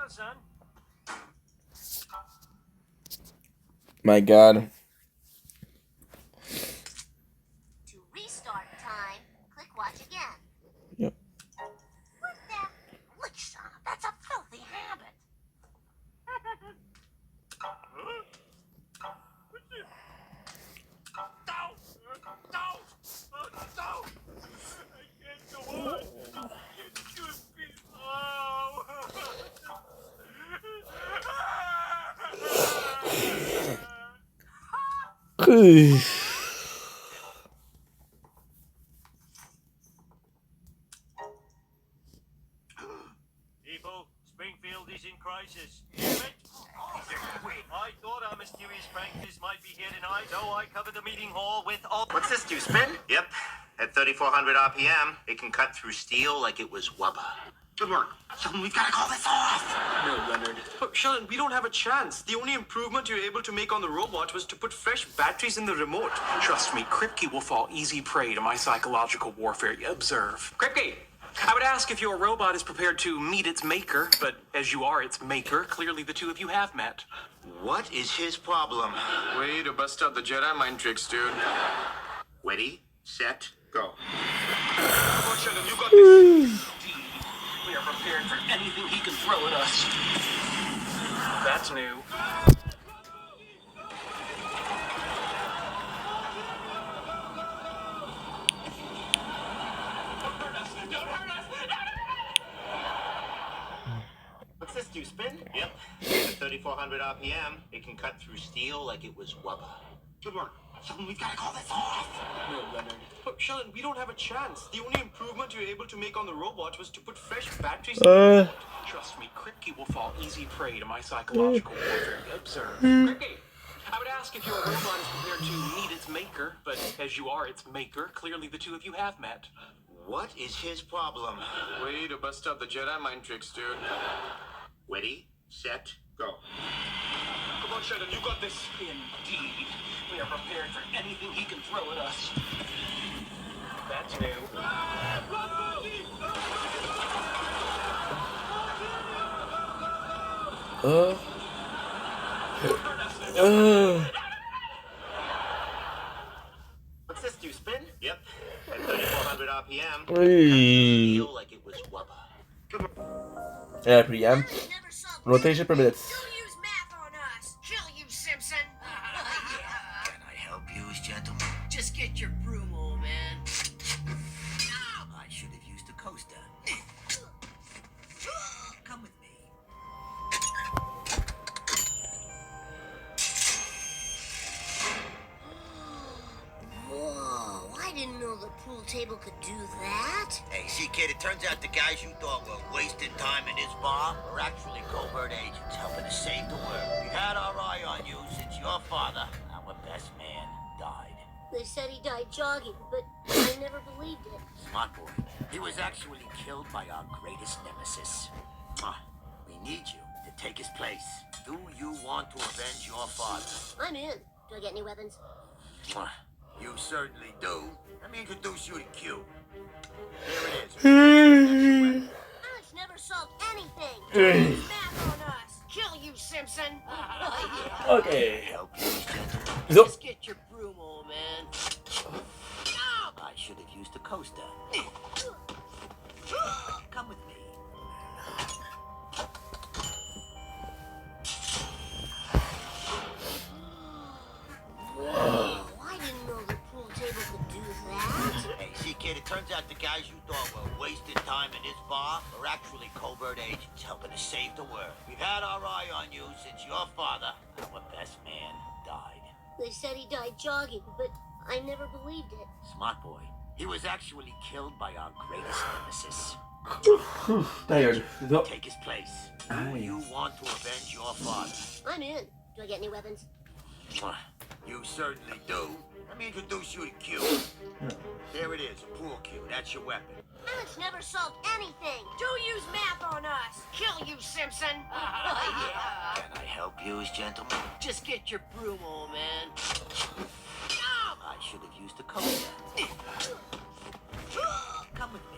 son. My God. To restart time, click watch again. Yep. What the? Lisa, that's a filthy habit. People, Springfield is in crisis. I thought our mysterious pranksters might be here tonight, so I covered the meeting hall with all. What's this, do spin? Yep. At 3,400 RPM, it can cut through steel like it was rubber. Good work. Sheldon, we've got to call this off. No, Leonard. Oh, Sheldon, we don't have a chance. The only improvement you're able to make on the robot was to put fresh batteries in the remote. Trust me, Kripke will fall easy prey to my psychological warfare. Observe. Kripke, I would ask if your robot is prepared to meet its maker, but as you are its maker, clearly the two of you have met. What is his problem? Way to bust out the Jedi mind tricks, dude. Ready, set, go. Come on, Sheldon, you got this. We are prepared for anything he can throw at us. That's new. What's this, do spin? Yep. At 3,400 RPM, it can cut through steel like it was rubber. Good work. Sheldon, we've got to call this off. No, Leonard. Oh, Sheldon, we don't have a chance. The only improvement you're able to make on the robot was to put fresh batteries in the remote. Trust me, Kripke will fall easy prey to my psychological warfare. Observe. Kripke, I would ask if your robot is prepared to meet its maker, but as you are its maker, clearly the two of you have met. What is his problem? Way to bust out the Jedi mind tricks, dude. Ready, set, go. Come on, Sheldon, you got this. Indeed. We are prepared for anything he can throw at us. That's new. What's this, do spin? Yep. At 3,400 RPM, it Hey. feel like it was rubber. RPM. Never solved Rotation per minute. Don't use math on us. Kill you, Simpson. Can I help you, gentlemen? Just get your broom, old man. I should have used a coaster. Come with me. Whoa, I didn't know the pool table could do that. Hey, see, kid, it turns out the guys you thought were wasting time in this bar are actually covert agents helping to save the world. We've had our eye on you since your father, our best man, died. They said he died jogging, but I never believed it. Smart boy. He was actually killed by our greatest nemesis. We need you to take his place. Do you want to avenge your father? I'm in. Do I get any weapons? You certainly do. Let me introduce you to Q. Here it is. Alex never solved anything. Don't use math on us. Kill you, Simpson. Okay. Help you, gentlemen. So. Just get your broom, old man. I should have used a coaster. Come with me. Whoa, I didn't know the pool table could do that. Hey, see, kid, it turns out the guys you thought were wasting time in this bar are actually covert agents helping to save the world. We've had our eye on you since your father, our best man, died. They said he died jogging, but I never believed it. Smart boy. He was actually killed by our greatest nemesis. Tired. So. Take his place. Do you want to avenge your father? I'm in. Do I get any weapons? You certainly do. Let me introduce you to Q. Here it is, a pool cue. That's your weapon. Alex never solved anything. Don't use math on us. Kill you, Simpson. Can I help you, gentlemen? Just get your broom, old man. I should have used a coaster. Come with me.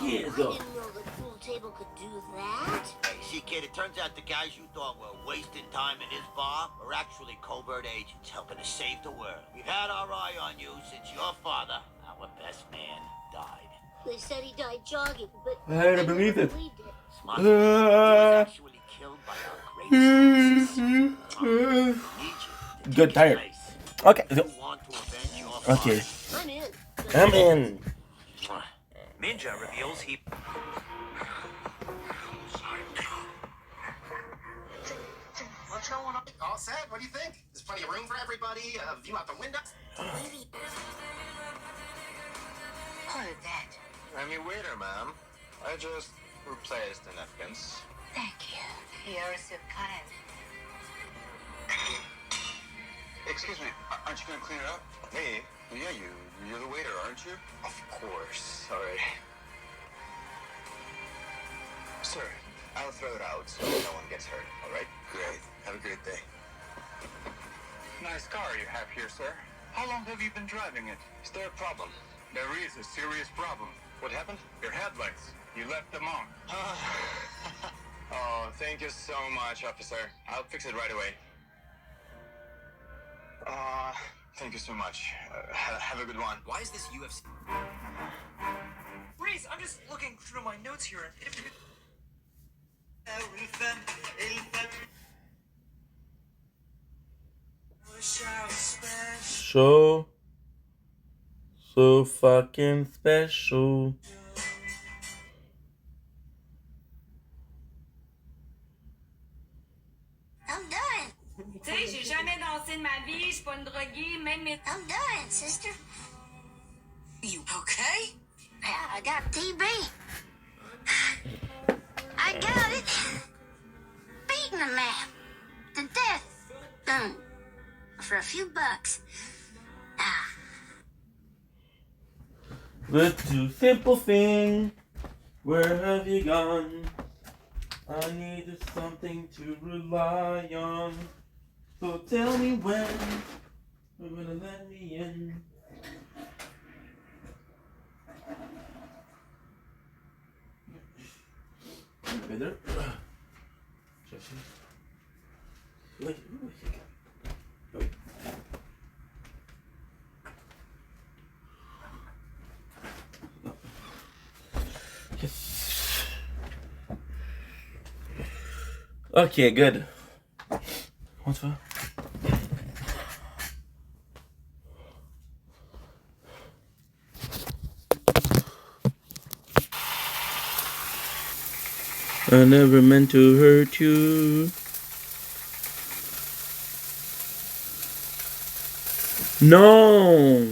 Yeah, I let's go. didn't know the pool table could do that. Hey, see, kid, it turns out the guys you thought were wasting time in this bar are actually covert agents helping to save the world. We've had our eye on you since your father, our best man, died. They said he died jogging, but I don't never believe it. believed it. Smart. He was actually killed by our greatest nemesis. We need you to Good, take tired. his place. Okay, You so, want to avenge your okay. father. I'm in. I'm in. Ninja reveals he. What's going on? All set? What do you think? There's plenty of room for everybody. A view out the window. What is that? I'm your waiter, ma'am. I just replaced the napkins. Thank you. You're so kind. Excuse me, aren't you gonna clean it up? Me? Yeah, you're the waiter, aren't you? Of course. Sorry. Sir, I'll throw it out so no one gets hurt, all right? Great. Have a great day. Nice car you have here, sir. How long have you been driving it? Is there a problem? There is a serious problem. What happened? Your headlights. You left them on. Oh, thank you so much, officer. I'll fix it right away. Thank you so much. Have a good one. Why is this UFC? Reese, I'm just looking through my notes here. So fucking special. I'm done. Tu sais, j'ai jamais dansé de ma vie, je suis pas une droguée, même mes... I'm done, sister. You okay? Yeah, I got TB. I got it. Beating a man to death. For a few bucks. The too simple thing. Where have you gone? I need something to rely on. So tell me when you're gonna let me in. Better. Wait. Yes. Okay, good. What's that? I never meant to hurt you. No.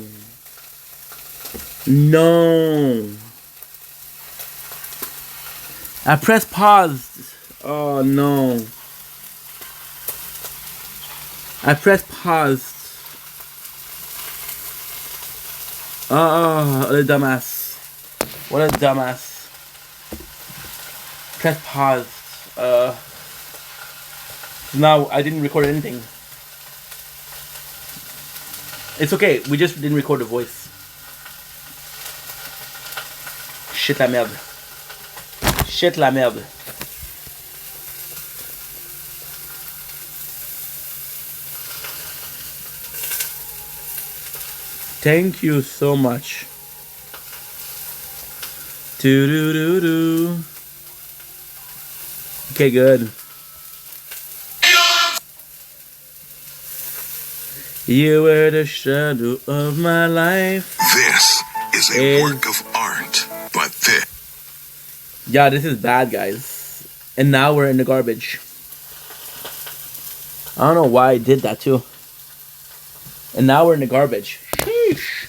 No. I pressed pause. Oh no. I pressed pause. Oh, what a dumbass. What a dumbass. Press pause. Now I didn't record anything. It's okay, we just didn't record the voice. Shit la merde. Shit la merde. Thank you so much. Do. Okay, good. You were the shadow of my life. This is a work of art, but this... Yeah, this is bad, guys. And now we're in the garbage. I don't know why I did that too. And now we're in the garbage. Sheesh.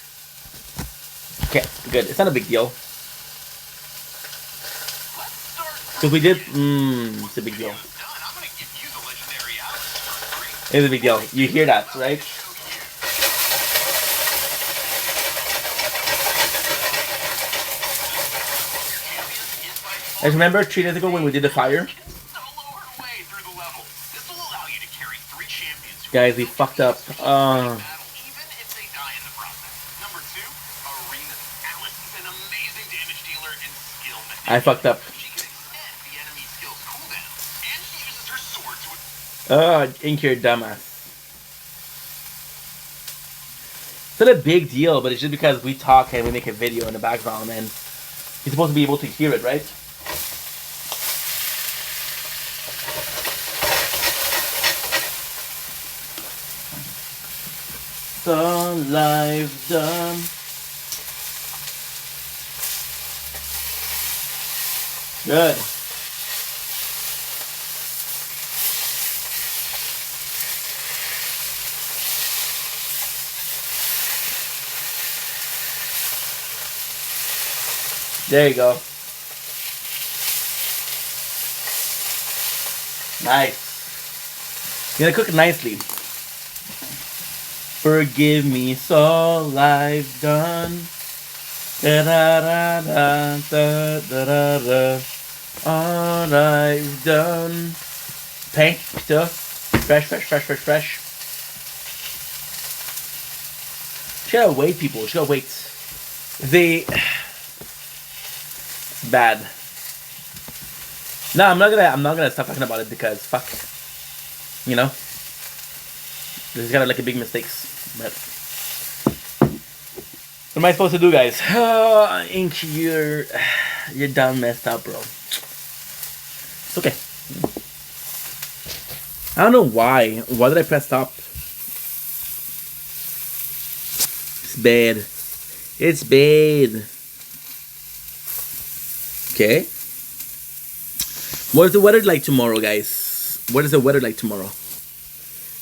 Okay, good. It's not a big deal. Because we did... it's a big deal. It's a big deal. You hear that, right? And remember 3 days ago when we did the fire? Guys, we fucked up. I fucked up. She can extend the enemy skill's cooldown, and she uses her sword to... Ink, you're a dumbass. It's not a big deal, but it's just because we talk and we make a video in the background, and you're supposed to be able to hear it, right? So live done. Good. There you go. Nice. You're gonna cook it nicely. Forgive me, it's all I've done. Da da da da da da da da. All I've done. Paint, pizza. Fresh, fresh, fresh, fresh, fresh. She gotta wait, people. She gotta wait. It's bad. No, I'm not gonna stop talking about it because fuck. You know? This is kind of like a big mistakes. But what am I supposed to do, guys? Oh, Ink, you're done messed up, bro. It's okay. I don't know why. Why did I press stop? It's bad. It's bad. Okay. What is the weather like tomorrow, guys? What is the weather like tomorrow?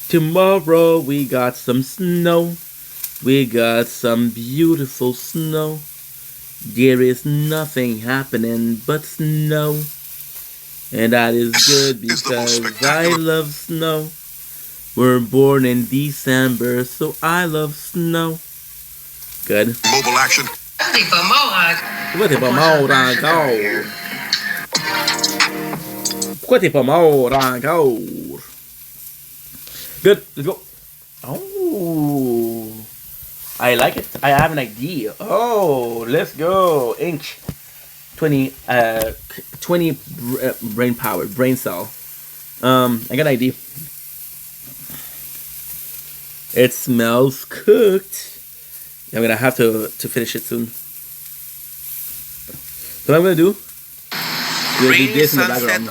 Tomorrow we got some snow. We got some beautiful snow. There is nothing happening but snow. And that is good because I love snow. We're born in December, so I love snow. Good. Mobile action. Pourquoi t'es pas mort encore? Pourquoi t'es pas mort encore? Good, let's go. Oh, I like it. I have an idea. Oh, let's go. Ink. 20 brain power, brain cell. I got an idea. It smells cooked. I'm gonna have to finish it soon. So what I'm gonna do? We'll do this in the background.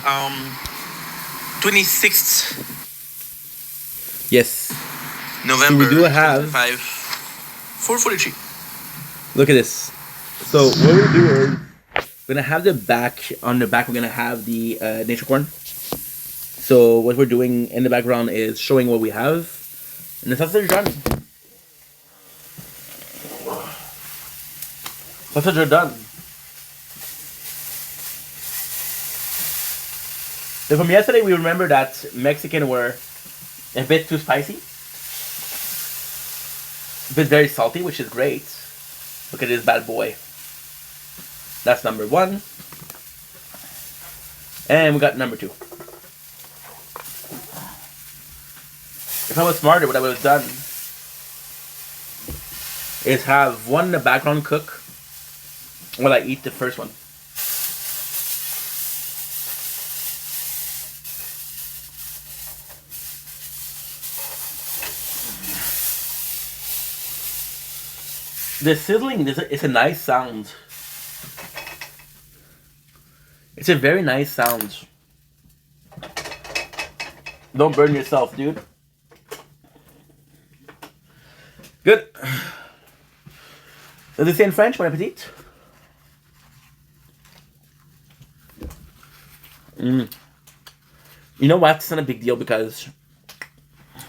26th Yes. November. So we do have 4:43. Look at this. So what we do is we're gonna have the back. On the back, we're gonna have the nature corn. So what we're doing in the background is showing what we have, and the sausage are done. Sausage are done. So from yesterday, we remember that Mexican were a bit too spicy, a bit very salty, which is great. Look at this bad boy. That's number 1. And we got number 2. If I was smarter, what I would have done is have one in the background cook while I eat the first one. The sizzling is a nice sound. It's a very nice sound. Don't burn yourself, dude. Good. Does it say in French, bon appetit? You know what? It's not a big deal because it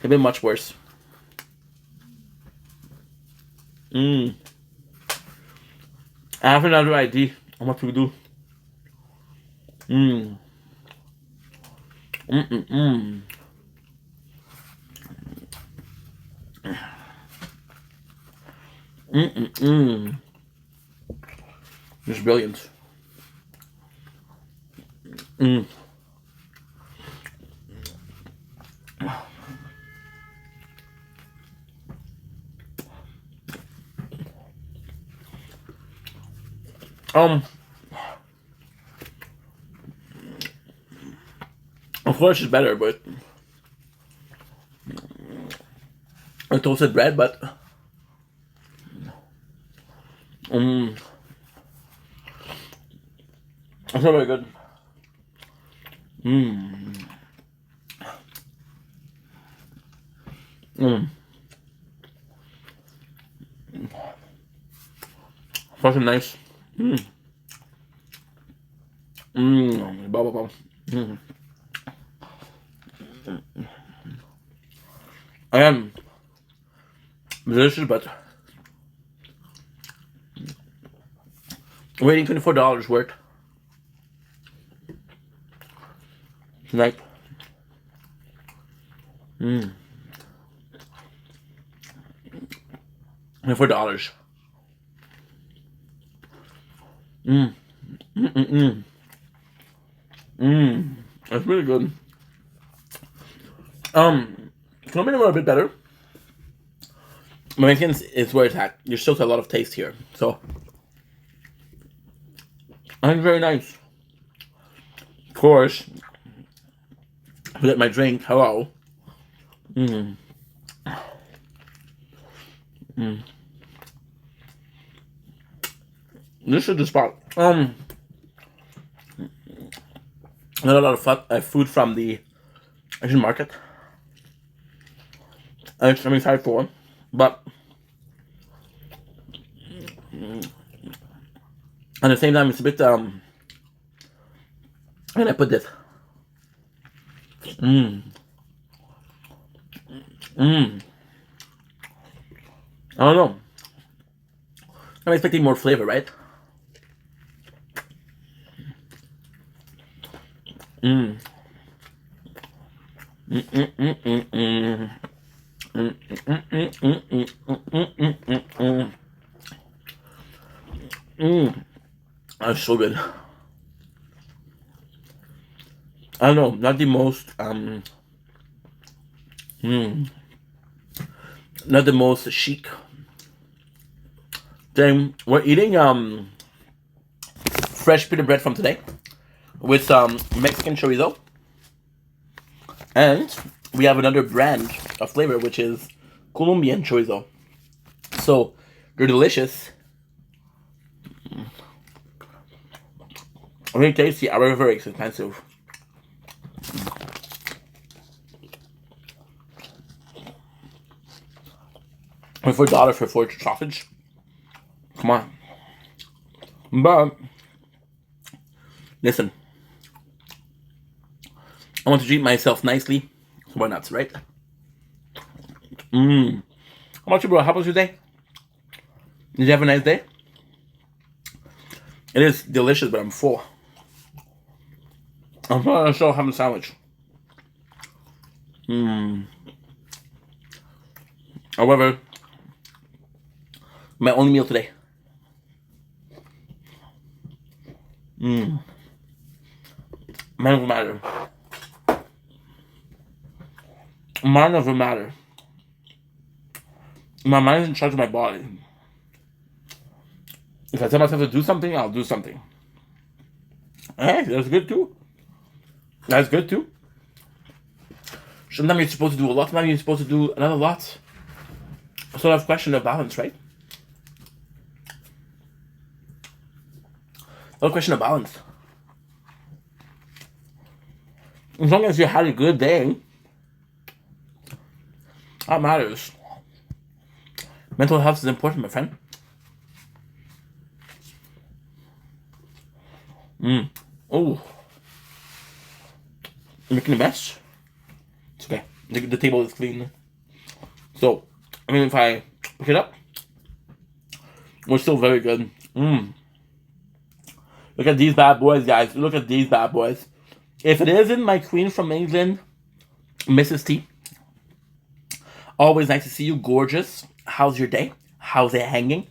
could be much worse. I have another idea on what to do. It's brilliant. course, it's better, but a toasted bread, but it's not very good. Fucking nice. Blah, blah, blah. I am delicious, but waiting $24 worth tonight. $24. That's really good. Colombian were a bit better. Mexicans is where it's at. There's still a lot of taste here, so I think very nice. Of course, forget my drink. Hello. This is the spot. I got a lot of food from the Asian market. I'm excited for, but at the same time, it's a bit. How can I put this? I don't know. I'm expecting more flavor, right? That's so good. I don't know, not the most not the most chic thing. We're eating fresh pita bread from today with some Mexican chorizo, and we have another brand of flavor which is Colombian chorizo. So they're delicious, really tasty. However, very expensive. $4 for 4 sausage. Come on. But listen, I want to treat myself nicely, so why not, right? How about you, bro? How was your day? Did you have a nice day? It is delicious, but I'm full. I'm probably still having a sandwich. However, my only meal today. Mine doesn't matter. Mine doesn't matter. My mind is in charge of my body. If I tell myself to do something, I'll do something. Hey, that's good too. That's good too. Sometimes you're supposed to do a lot, sometimes you're supposed to do another lot. Sort of question of balance, right? A question of balance. As long as you had a good day, that matters. Mental health is important, my friend. Oh, I'm making a mess. It's okay. The table is clean. So, I mean, if I pick it up, we're still very good. Look at these bad boys, guys. Look at these bad boys. If it isn't my queen from England, Mrs. T, always nice to see you. Gorgeous. How's your day? How's it hanging?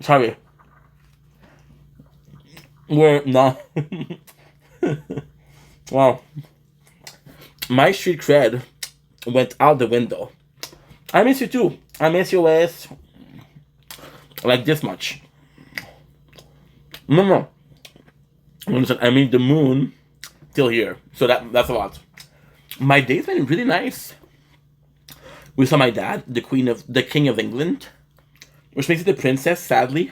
Sorry. We're not. Wow. My street cred went out the window. I miss you too. I miss your ass like this much. No. I mean the moon still here. So that's a lot. My day's been really nice. We saw my dad, the King of England, which makes it the princess, sadly.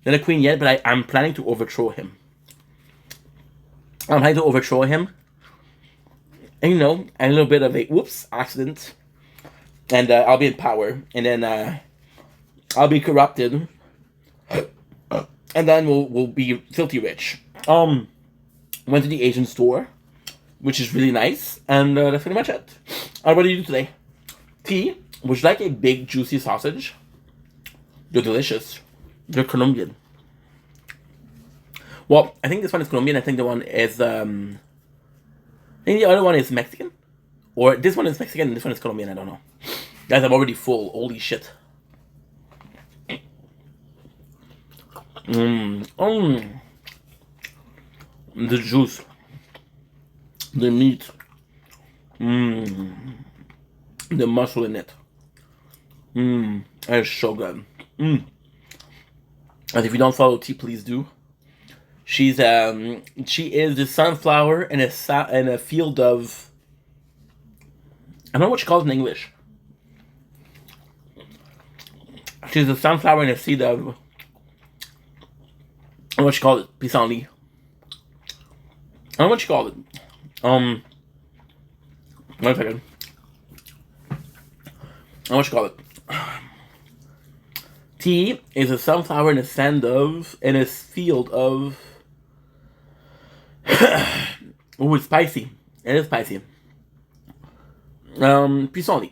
Not a queen yet, but I'm planning to overthrow him. I'm planning to overthrow him. And, you know, a little bit of a whoops accident. And I'll be in power. And then I'll be corrupted. And then we'll be filthy rich. Went to the Asian store, which is really nice. And that's pretty much it. What do you do today? Tea. Would you like a big juicy sausage? They're delicious. They're Colombian. Well, I think this one is Colombian. I think the one is I think the other one is Mexican. Or this one is Mexican and this one is Colombian. I don't know. Guys, I'm already full. Holy shit. The juice. The meat. The muscle in it. That is so good. And if you don't follow T, please do. She is the sunflower in a field of, I don't know what you call it in English. She's a sunflower in a seed of, I don't know what you call it, pissenlit. I don't know what you call it. 1 second. I don't know what you call it. Tea is a sunflower in a field of. Oh, it's spicy. It is spicy. Pissenlit.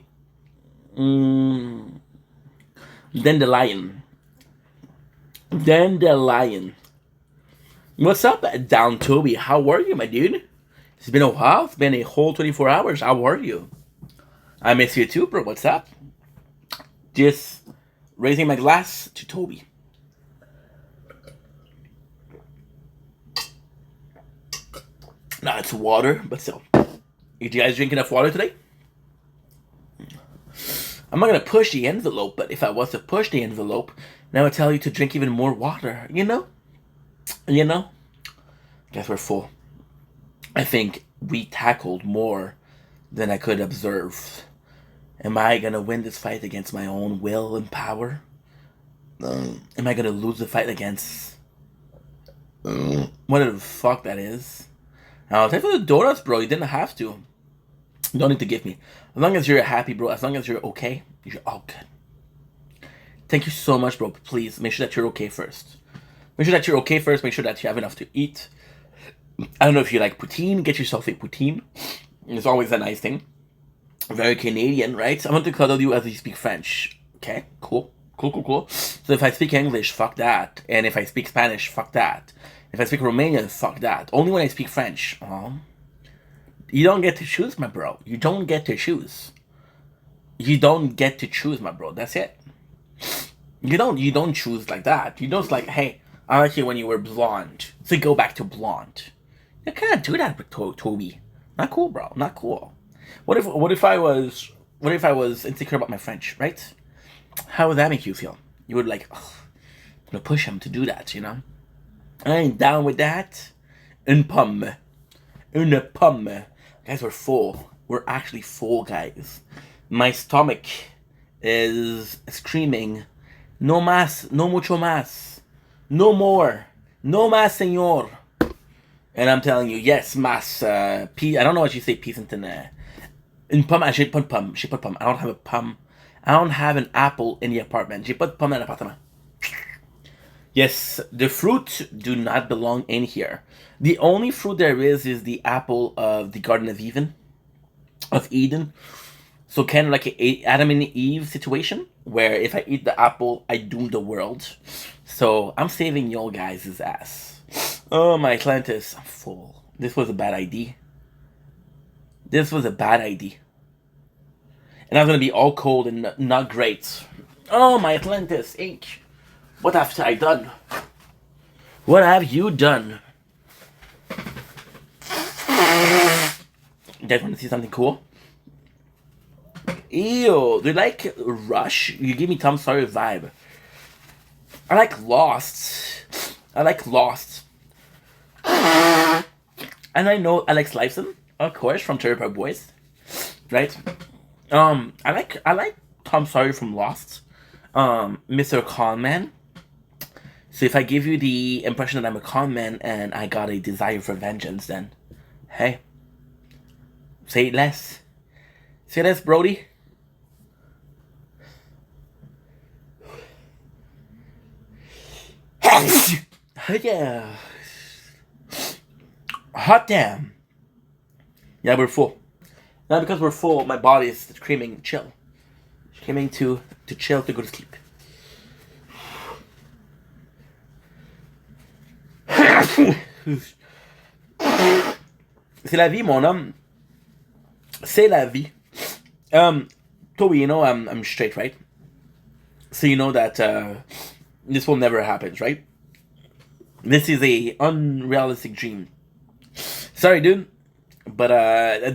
Dandelion. What's up, Down Toby? How are you, my dude? It's been a while. It's been a whole 24 hours. How are you? I miss you too, bro. What's up? Just raising my glass to Toby. Nah, it's water, but still. Did you guys drink enough water today? I'm not gonna push the envelope, but if I was to push the envelope, then I would tell you to drink even more water. You know? Guess we're full. I think we tackled more than I could observe. Am I gonna win this fight against my own will and power? Am I gonna lose the fight against whatever the fuck that is? Now, thanks for the donuts, bro. You didn't have to. You don't need to give me. As long as you're happy, bro. As long as you're okay, you're all good. Thank you so much, bro. Please make sure that you're okay first. Make sure that you're okay first. Make sure that you have enough to eat. I don't know if you like poutine. Get yourself a poutine. It's always a nice thing. Very Canadian, right? I want to cuddle you as you speak French. Okay, cool. So if I speak English, fuck that. And if I speak Spanish, fuck that. If I speak Romanian, fuck that. Only when I speak French. You don't get to choose, my bro. You don't get to choose. You don't get to choose, my bro. That's it. You don't choose like that. You don't like, hey, I like you when you were blonde, so go back to blonde. You can't do that with Toby. Not cool, bro. Not cool. What if I was insecure about my French, right? How would that make you feel? You would like, I'm gonna push him to do that, you know? I ain't down with that. Une pomme. Guys, we're full. We're actually full, guys. My stomach is screaming, no más, no mucho más, no more, no más, señor. And I'm telling you, yes, más. I don't know what you say, peace into une pomme. J'ai pas de pomme. I don't have a pomme. I don't have an apple in the apartment. J'ai pas de pomme dans l'appartement. Yes, the fruit do not belong in here. The only fruit there is the apple of the Garden of Eden. So kind of like a Adam and Eve situation, where if I eat the apple, I doom the world. So I'm saving y'all guys' ass. Oh, my Atlantis, I'm full. This was a bad idea. And I was gonna be all cold and not great. Oh, my Atlantis, Inc. What have I done? What have you done? You guys want to see something cool? Ew, do you like Rush? You give me Tom Sawyer vibe. I like Lost. I And I know Alex Lifeson, of course, from Cherry Park Boys, right? I like Tom Sawyer from Lost, Mr. Conman. So if I give you the impression that I'm a conman and I got a desire for vengeance, then hey, say less. Say less, Brody. Yeah. Hot damn. Yeah, we're full. Now because we're full, my body is screaming chill. Screaming to chill, to go to sleep. C'est la vie, mon homme. C'est la vie. Toby, you know I'm straight, right? So you know that this will never happen, right? This is a unrealistic dream. Sorry, dude, but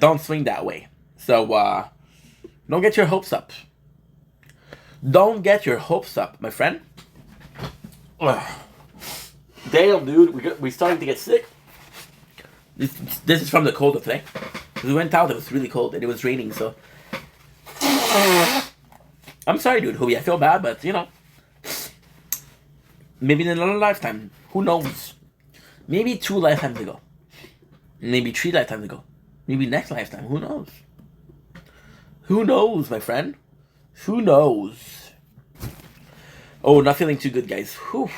don't swing that way. So don't get your hopes up. Don't get your hopes up, my friend. Ugh. Damn, dude, we're starting to get sick. This is from the cold of today. We went out, it was really cold, and it was raining, so... I'm sorry, dude, Hobie, I feel bad, but, you know... Maybe in another lifetime, who knows? Maybe 2 lifetimes ago. Maybe 3 lifetimes ago. Maybe next lifetime, who knows? Who knows, my friend? Who knows? Oh, not feeling too good, guys. Whew.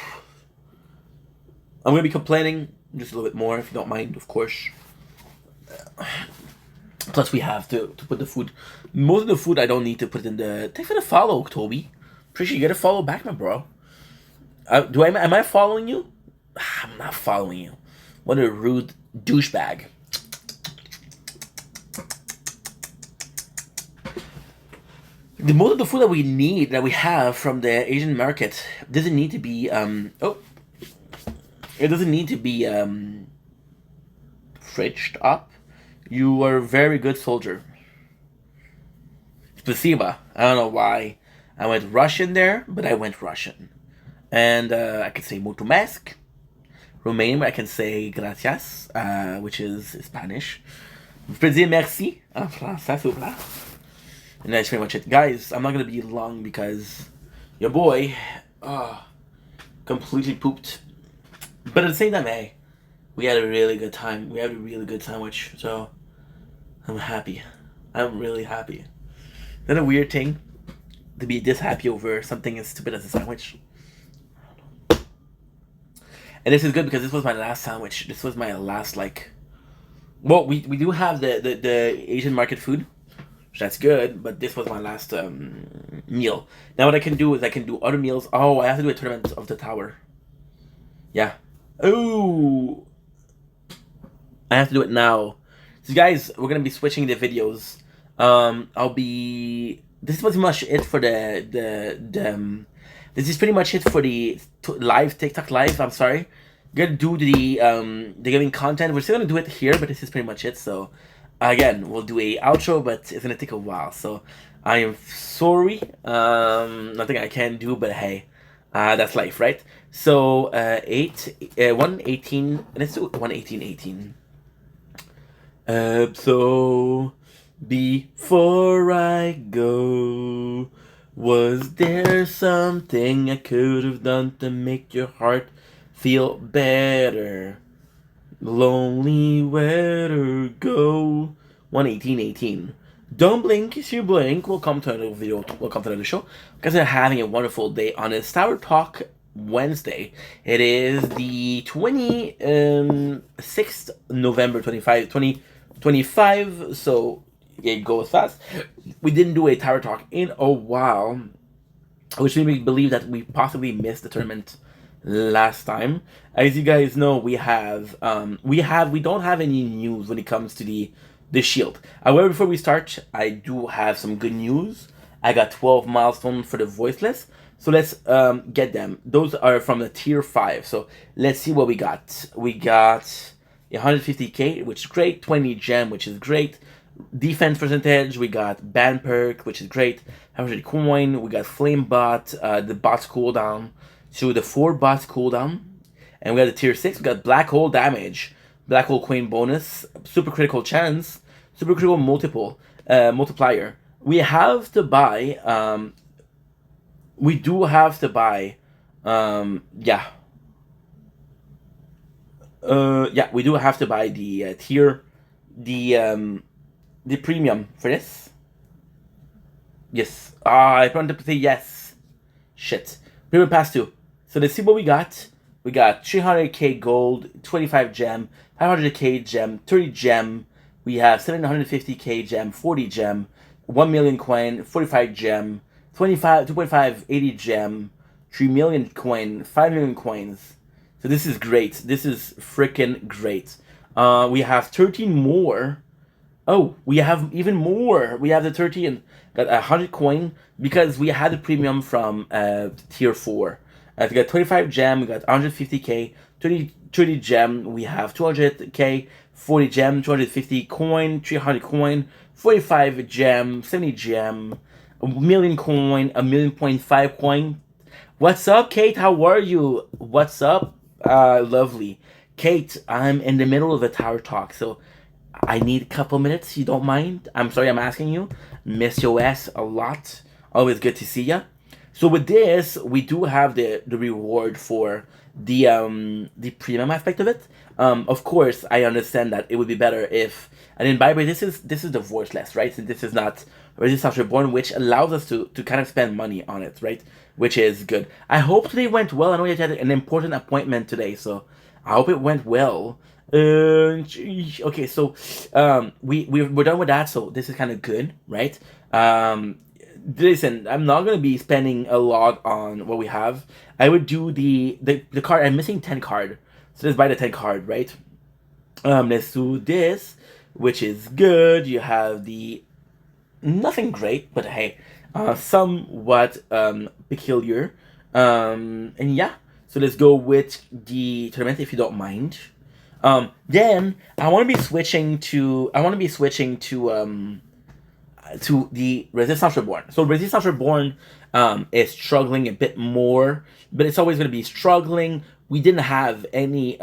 I'm going to be complaining just a little bit more, if you don't mind, of course. Plus, we have to put the food. Most of the food, I don't need to put in the... Thanks for the follow, Toby. Appreciate you. You got to follow back, my bro. Am I following you? I'm not following you. What a rude douchebag. The most of the food that we need, that we have from the Asian market, doesn't need to be... It doesn't need to be fridged up. You are a very good soldier. Spasiba. I don't know why I went Russian there, but I went Russian. And I can say mulțumesc. Romanian, I can say gracias, which is Spanish. Je dire merci en français, s'il vous plaît. And that's pretty much it. Guys, I'm not going to be long because your boy completely pooped. But at the same time, hey, we had a really good time. We had a really good sandwich, so I'm happy. I'm really happy. Is that a weird thing? To be this happy over something as stupid as a sandwich? And this is good because this was my last sandwich. This was my last, like... Well, we do have the Asian market food. That's good, but this was my last meal. Now what I can do is I can do other meals. Oh, I have to do a tournament of the tower. Yeah. Oh, I have to do it now. So guys, we're gonna be switching the videos. This is pretty much it for this is pretty much it for the live TikTok live. I'm sorry. We're gonna do the giving content. We're still gonna do it here, but this is pretty much it. So again, we'll do a outro, but it's gonna take a while. So I am sorry. Nothing I can do, but hey, that's life, right? So 1:18. Let's do 1:18:18. So before I go, was there something I could have done to make your heart feel better? Lonely, where to go? 1:18:18. Don't blink. If you blink, welcome to another video. Welcome to another show. You guys are having a wonderful day on this Tower Talk Wednesday. It is the 26th November 2025. So it goes fast. We didn't do a Tower Talk in a while, which made me believe that we possibly missed the tournament last time. As you guys know, we don't have any news when it comes to the shield. However, before we start, I do have some good news. I got 12 milestones for the voiceless, so let's get them. Those are from the tier 5. So let's see what we got. We got 150k, which is great. 20 gem, which is great. Defense percentage, we got ban perk, which is great. 100 coin, we got flame bot, the bots cooldown. So the 4 bots cooldown, and we got the tier 6. We got black hole damage, Black Hole Queen bonus, super critical chance, super critical multiplier. We have to buy, we do have to buy, yeah. Yeah, we do have to buy the tier, the premium for this. Yes. I wanted to say yes. Shit. Premium pass 2. So let's see what we got. We got 300k gold, 25 gem, 500k gem, 30 gem. We have 750k gem, 40 gem, 1 million coin, 45 gem, 25, 2.5, 80 gem, 3 million coin, 5 million coins. So this is great. This is freaking great. We have 13 more. Oh, we have even more. We have the 13. Got 100 coin because we had the premium from tier 4. We got 25 gem, we got 150k, 30 gem, we have 200k, 40 gem, 250 coin, 300 coin, 45 gem, 70 gem, a million coin, a million point 5 coin. What's up, Kate? How are you? What's up? Lovely. Kate, I'm in the middle of a tower talk, so I need a couple minutes, you don't mind? I'm sorry I'm asking you. Miss your ass a lot. Always good to see ya. So with this, we do have the reward for the premium aspect of it. Of course, I understand that it would be better if I didn't buy, but this is the voiceless, right? So this is not Resistance Reborn, which allows us to kind of spend money on it, right? Which is good. I hope today went well. I know you had an important appointment today, so I hope it went well. Okay, so we're done with that, so this is kind of good, right? Listen, I'm not gonna be spending a lot on what we have. I would do the card. I'm missing 10 card, so let's buy the 10 card, right? Let's do this, which is good. You have the nothing great, but hey, somewhat peculiar. And yeah, so let's go with the tournament if you don't mind. Then I want to be switching to the Resistance Reborn. So Resistance Reborn is struggling a bit more, but it's always going to be struggling. We didn't have any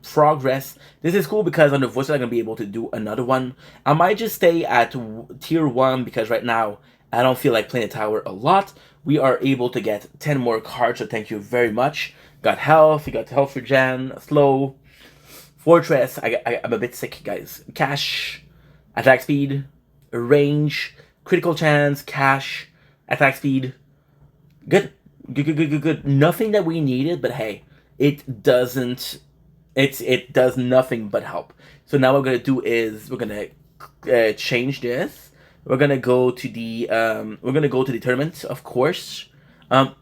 progress. This is cool because on the voice I'm going to be able to do another one. I might just stay at tier 1 because right now I don't feel like playing the tower a lot. We are able to get 10 more cards, so thank you very much. Got health, we got health regen, slow, fortress. I'm a bit sick, guys. Cash, attack speed, range, critical chance, cash, attack speed. Good. Nothing that we needed, but hey, it doesn't. It does nothing but help. So now what we're gonna do is we're gonna change this. We're gonna go to the tournament, of course.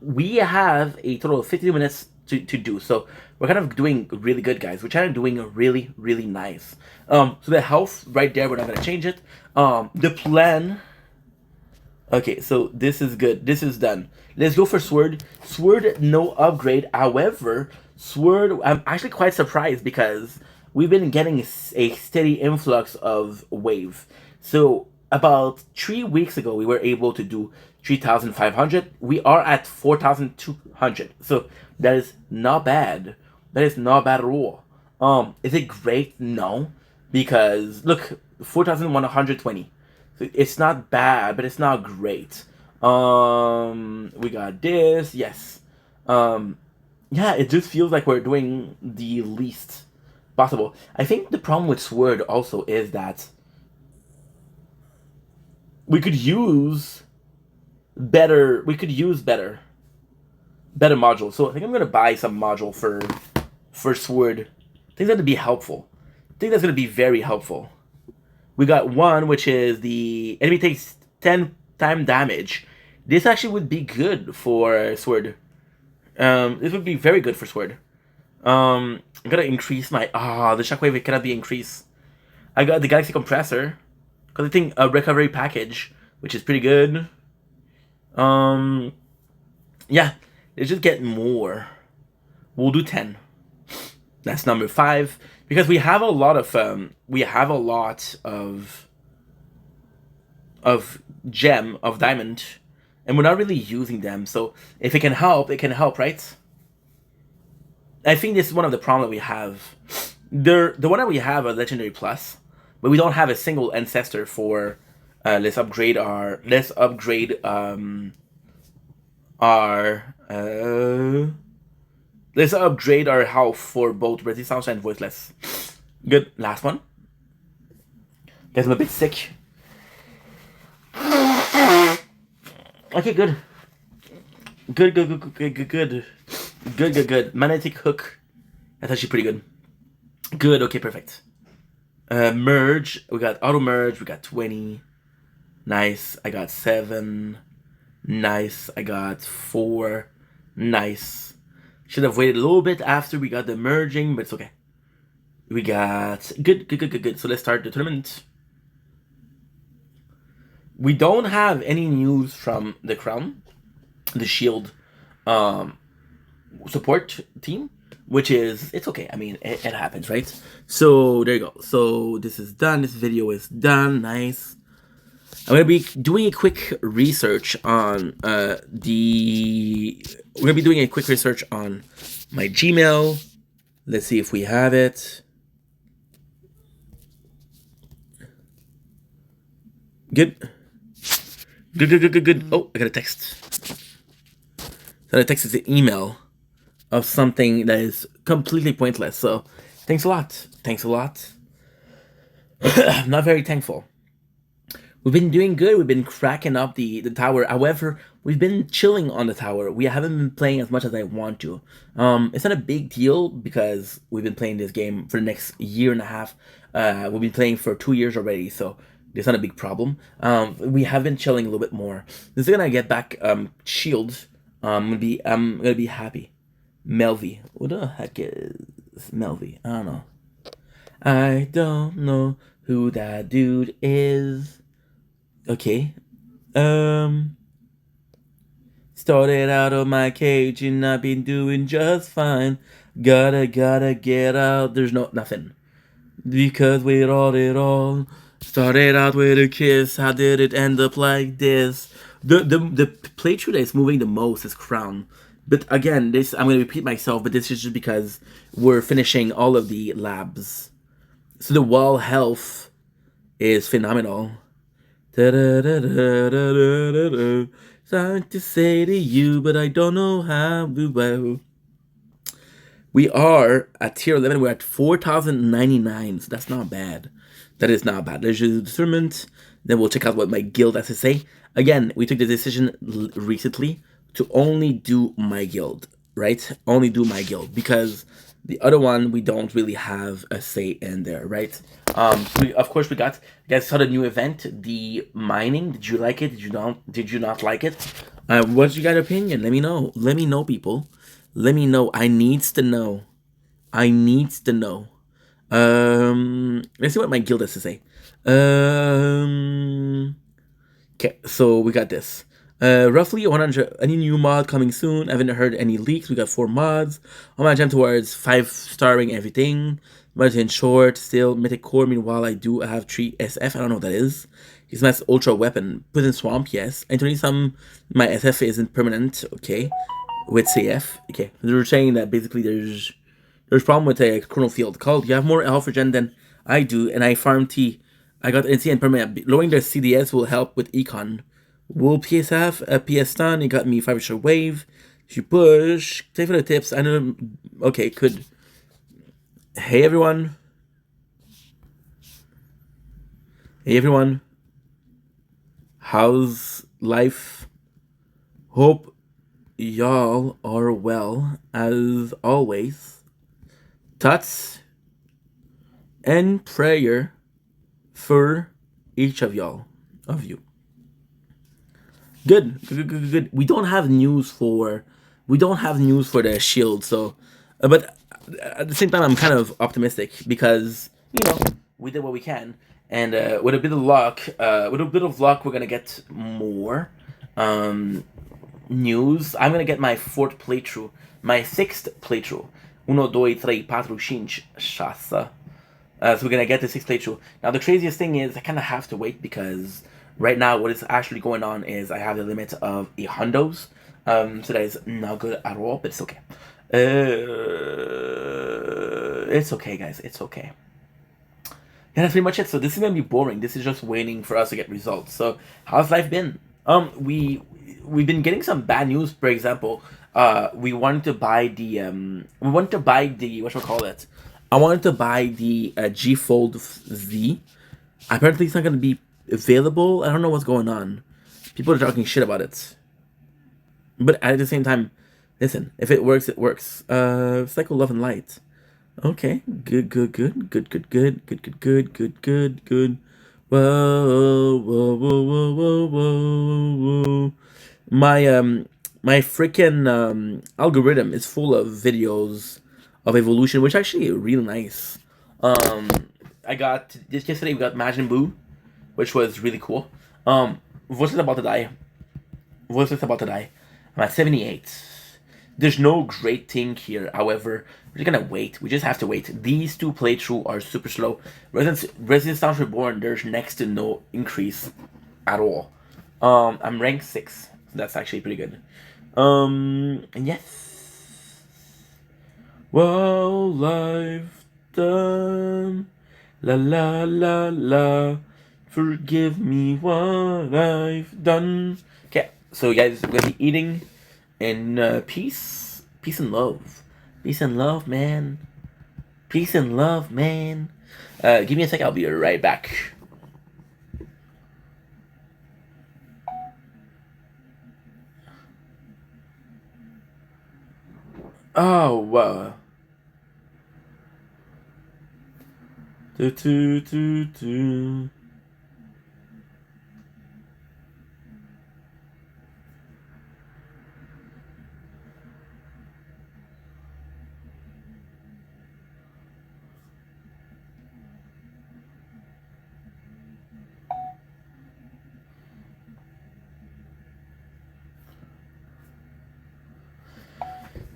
We have a total of 15 minutes to do. So we're kind of doing really good, guys. We're kind of doing really, really nice. So the health right there, we're not gonna change it. The plan. Okay, so this is good. This is done. Let's go for Sword. Sword, no upgrade. However, Sword, I'm actually quite surprised because we've been getting a steady influx of wave. So about 3 weeks ago, we were able to do 3,500. We are at 4,200. So that is not bad. That is not bad at all. Is it great? No. Because, look, 4,120. So it's not bad, but it's not great. We got this. Yes. Yeah, it just feels like we're doing the least possible. I think the problem with Sword also is that we could use better modules. So I think I'm gonna buy some module for Sword. I think that'd be helpful. I think that's gonna be very helpful. We got one, which is the enemy takes 10 time damage. This actually would be good for Sword. This would be very good for Sword. I'm gonna increase my the shockwave. It cannot be increased. I got the Galaxy Compressor because I think a recovery package, which is pretty good. Yeah, let's just get more. We'll do 10. That's number 5 because we have a lot of gem, of diamond, and we're not really using them. So if it can help, right? I think this is one of the problems we have The one that we have a legendary plus, but we don't have a single ancestor for. Let's upgrade our let's upgrade our health for both resistance and voiceless. Good. Last one. Guess I'm a bit sick. Okay, good. Good. Magnetic hook. That's actually pretty good. Good, okay, perfect. Merge. We got auto merge. We got 20. Nice. I got 7. Nice. I got 4. Nice. Should have waited a little bit after we got the merging, but it's okay. We got good. So let's start the tournament. We don't have any news from the crown, the shield support team, which is, it's okay. I mean, it happens, right? So there you go. So this is done. This video is done. Nice. I'm gonna be doing a quick research on we're gonna be doing a quick research on my Gmail. Let's see if we have it. Good. Oh, I got a text. So the text is an email of something that is completely pointless. So thanks a lot. I'm not very thankful. We've been doing good. We've been cracking up the tower. However, we've been chilling on the tower. We haven't been playing as much as I want to. It's not a big deal because we've been playing this game for the next year and a half. We've been playing for 2 years already, so it's not a big problem. We have been chilling a little bit more. This is gonna get back shield. I'm gonna be happy. Melvy. What the heck is Melvy? I don't know who that dude is. Okay. Started out of my cage and I've been doing just fine. Gotta get out. There's nothing. Because we it all. Started out with a kiss. How did it end up like this? The playthrough that is moving the most is Crown. But again, this I'm gonna repeat myself, but this is just because we're finishing all of the labs. So the wall health is phenomenal. Something to say to you, but I don't know how well. We are at tier 11. We're at 4,099, so that's not bad. That is not bad. Let's just determined. Then we'll check out what my guild has to say. Again, we took the decision recently to only do my guild, right? Only do my guild, because the other one, we don't really have a say in there, right? Of course, we got, you guys saw the new event, the mining. Did you like it? Did you not like it? What's your guys' opinion? Let me know. Let me know, people. Let me know. I needs to know. Let's see what my guild has to say. Okay, so we got this. Roughly 100. Any new mod coming soon? I haven't heard any leaks. We got 4 mods. On my jump towards 5-starring everything. But in short, still mythic core. Meanwhile, I do have 3 SF. I don't know what that is. He's my ultra weapon. Put in swamp, yes. And 20 some. My SF isn't permanent. Okay. With CF. Okay. They're saying that basically there's problem with a chrono field. Called. You have more health regen than I do, and I farm T. I got NC and permanent. Lowering their CDS will help with econ. Will PSF a PS stun? It got me 5-star wave. If you push, take for the tips. I know. Okay, could. Hey everyone. How's life? Hope y'all are well as always. Thoughts and prayer for each of y'all, of you. Good. We don't have news for the shield, so but at the same time I'm kind of optimistic because, you know, we did what we can, and with a bit of luck, we're gonna get more news. I'm gonna get my 4th playthrough, my 6th playthrough. 1, 2, 3, 4, 5, 6. So we're gonna get the 6th playthrough. Now the craziest thing is I kind of have to wait because right now what is actually going on is I have the limit of 8 hundos. So that is not good at all, but it's okay. it's okay, guys. It's okay. Yeah, that's pretty much it. So this is gonna be boring. This is just waiting for us to get results. So how's life been? We've been getting some bad news. For example, we wanted to buy the whatchamacallit. I wanted to buy the G Fold Z. Apparently, it's not gonna be available. I don't know what's going on. People are talking shit about it. But at the same time, listen, if it works, it works. Cycle Love and Light. Okay, good. Whoa. My freaking algorithm is full of videos of evolution, which actually are really nice. I got just yesterday. We got Majin Buu, which was really cool. Voice is about to die. I'm at 78. There's no great thing here. However, we're gonna wait. We just have to wait. These two playthroughs are super slow. Resistance Reborn, there's next to no increase at all. I'm ranked 6. So that's actually pretty good. And yes. Well, I've done. La la la la. Forgive me what I've done. Okay, so guys, we're gonna be eating in peace and love. Peace and love, man. Peace and love, man. Give me a sec, I'll be right back. Oh, do.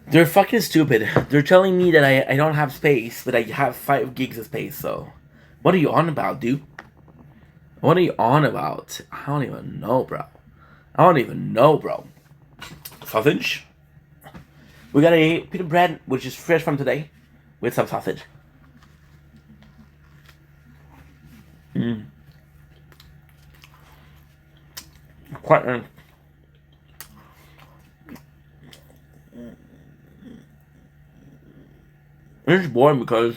They're fucking stupid. They're telling me that I don't have space, but I have 5 gigs of space, so... What are you on about, dude? What are you on about? I don't even know, bro. Sausage? We got a pita bread, which is fresh from today, with some sausage. Quite... It's boring because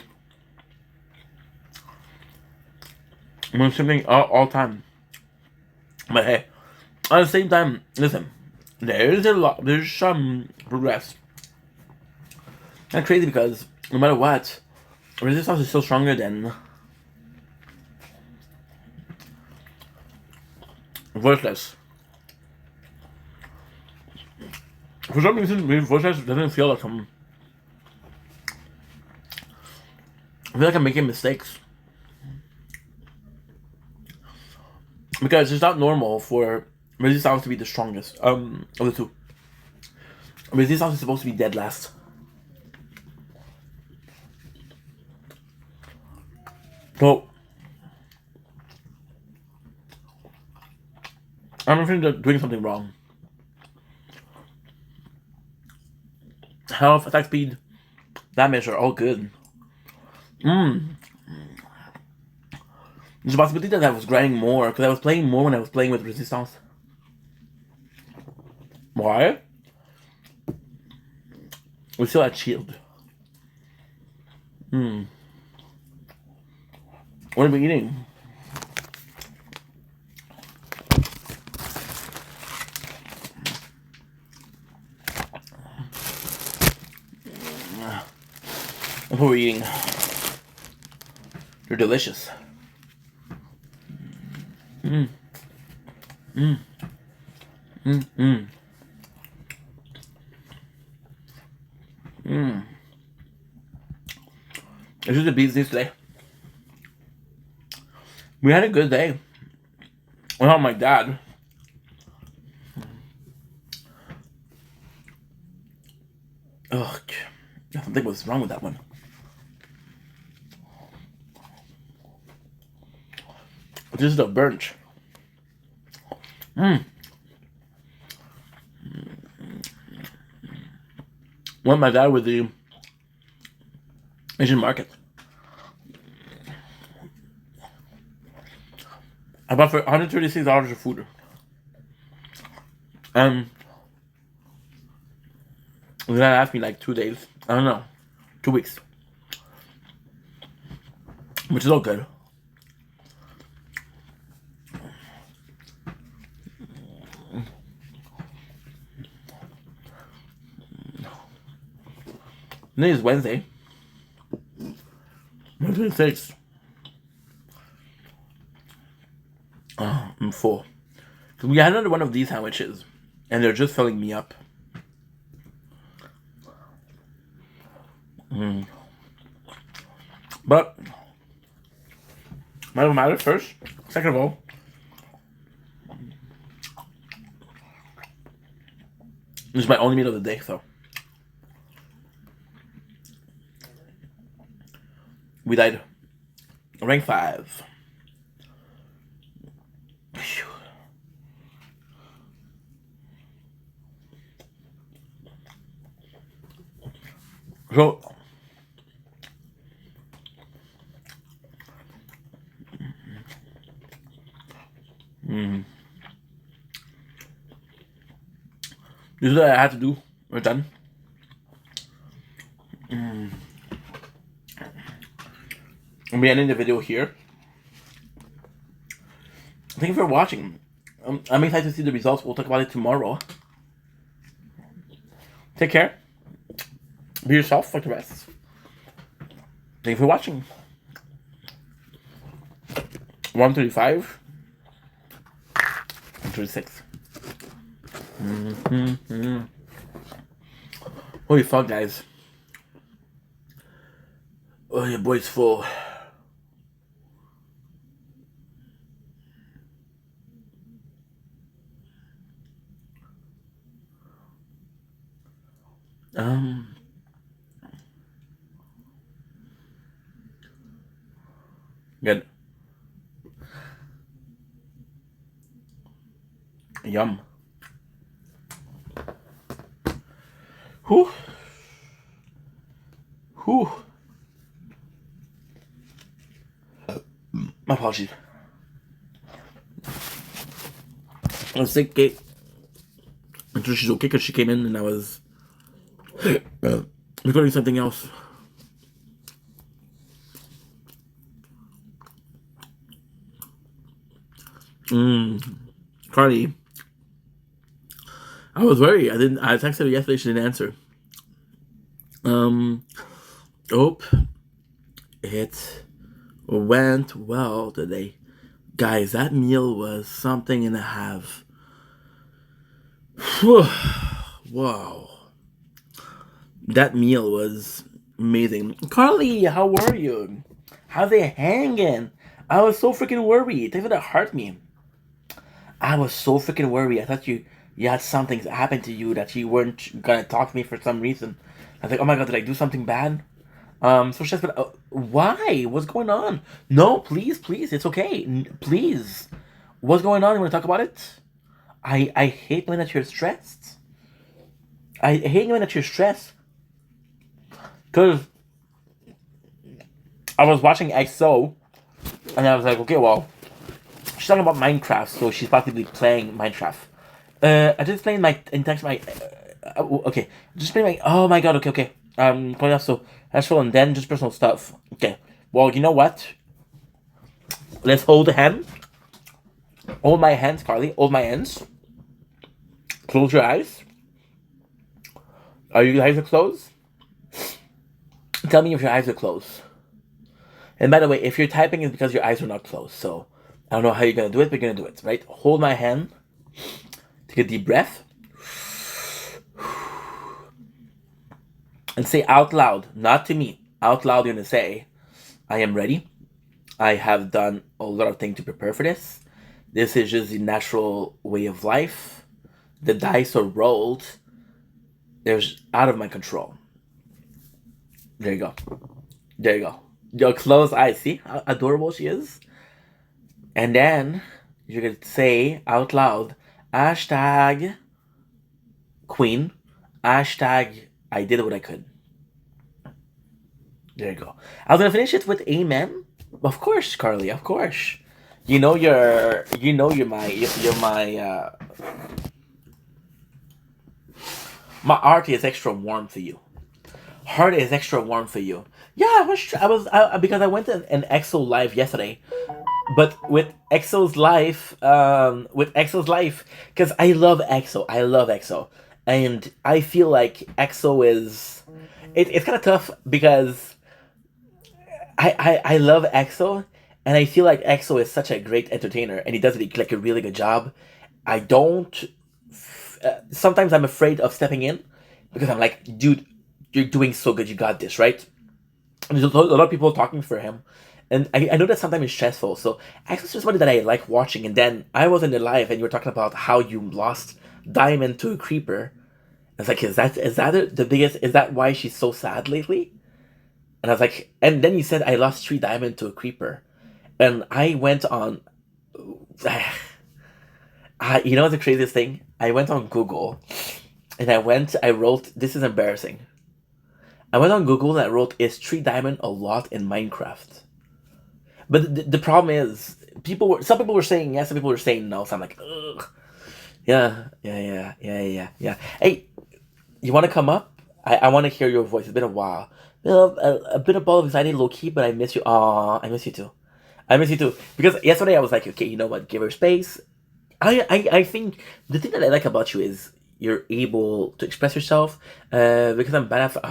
I'm something all time. But hey, at the same time, listen, there's some progress. That's crazy because no matter what, resistance is still stronger than voiceless. For some reason, voiceless doesn't feel like I feel like I'm making mistakes. Because it's not normal for resistance to be the strongest of the two. Resistance is supposed to be dead last. So I don't think they're doing something wrong. Health, attack speed, damage are all good. There's a possibility that I was grinding more, because I was playing more when I was playing with resistance. Why? We still had shield. What are we eating? What are we eating? They're delicious. It's just the business today. We had a good day. Without my dad. Ugh. Something was wrong with that one. This is the burnt. Went my dad with the Asian market. I bought for $136 of food. That asked me like 2 days. I don't know, 2 weeks, which is all good. Today is Wednesday. 26. Oh, I'm full. So we had another one of these sandwiches, and they're just filling me up. But doesn't matter. First, second of all, this is my only meal of the day, so we died. Rank 5. So this is what I had to do. We're done. I'm ending the video here. Thank you for watching. I'm excited to see the results. We'll talk about it tomorrow. Take care. Be yourself like the rest. Thank you for watching. 135. 136. Holy fuck, guys. Oh, your boy's full. Good. Yum. Whew. Whew. My apologies. I was sick, Kate. I'm sure she's okay because she came in and I was recording something else. Carly. I was worried. I texted her yesterday, she didn't answer. Hope it went well today. Guys, that meal was something and a half. Wow. That meal was amazing. Carly, how are you? How's it hanging? I was so freaking worried. Thanks for that heart me. I was so freaking worried. I thought you had something happen to you that you weren't gonna talk to me for some reason. I was like, oh my god, did I do something bad? So she said, why? What's going on? No, please, it's okay. Please. What's going on? You want to talk about it? I hate when that you're stressed. I hate when that you're stressed. Because I was watching XO, and I was like, okay, well, she's talking about Minecraft, so she's possibly playing Minecraft. I just playing my, in text my, okay, just playing my, oh my god, okay. So that's all, and then just personal stuff. Okay, well, you know what? Let's hold the hand. Hold my hands, Carly. Hold my hands. Close your eyes. Are your eyes closed? Tell me if your eyes are closed. And by the way, if you're typing, it's because your eyes are not closed. So I don't know how you're gonna do it, but you're gonna do it, right? Hold my hand. Take a deep breath. And say out loud, not to me, out loud, you're gonna say, I am ready. I have done a lot of things to prepare for this. This is just the natural way of life. The dice are rolled. They're out of my control. There you go. There you go. Your closed eyes. See how adorable she is? And then you're gonna say out loud, hashtag queen, hashtag I did what I could. There you go. I was gonna finish it with amen. Of course, Carly. Of course. My art is extra warm for you. Heart is extra warm for you. Yeah, because I went to an EXO live yesterday, but with EXO's life, because I love EXO, and I feel like EXO is, it's kind of tough because I love EXO, and I feel like EXO is such a great entertainer, and he does like a really good job. I don't. Sometimes I'm afraid of stepping in because I'm like, dude, you're doing so good. You got this, right? And there's a lot of people talking for him, and I know that sometimes it's stressful. So EXO's just somebody that I like watching. And then I was in the live, and you were talking about how you lost Diamond to a creeper. It's like, is that the biggest? Is that why she's so sad lately? And I was like, and then you said I lost 3 diamond to a creeper, and I went on. You know what's the craziest thing? I went on Google, and I wrote, this is embarrassing. I went on Google and I wrote, is 3 diamond a lot in Minecraft? But the problem is, some people were saying yes, some people were saying no. So I'm like, ugh. Yeah. Hey, you want to come up? I want to hear your voice. It's been a while. A bit of ball of anxiety, low key, but I miss you. Aw, I miss you too. I miss you too. Because yesterday I was like, okay, you know what? Give her space. I think the thing that I like about you is you're able to express yourself. Because I'm bad at.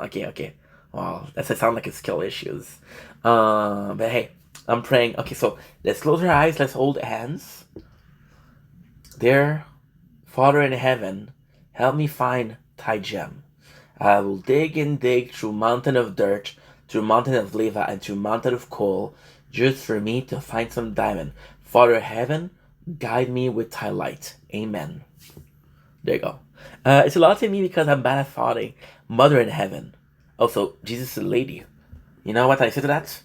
Okay. Wow, that sound like a skill issues. But hey, I'm praying. Okay, so let's close our eyes. Let's hold hands. Dear Father in heaven, help me find Tai Gem. I will dig and dig through mountain of dirt, through mountain of lava, and through mountain of coal, just for me to find some diamond. Father heaven, guide me with thy light. Amen. There you go. It's a lot to me because I'm bad at thoughting. Mother in heaven. Also, Jesus is a lady. You know what I said to that?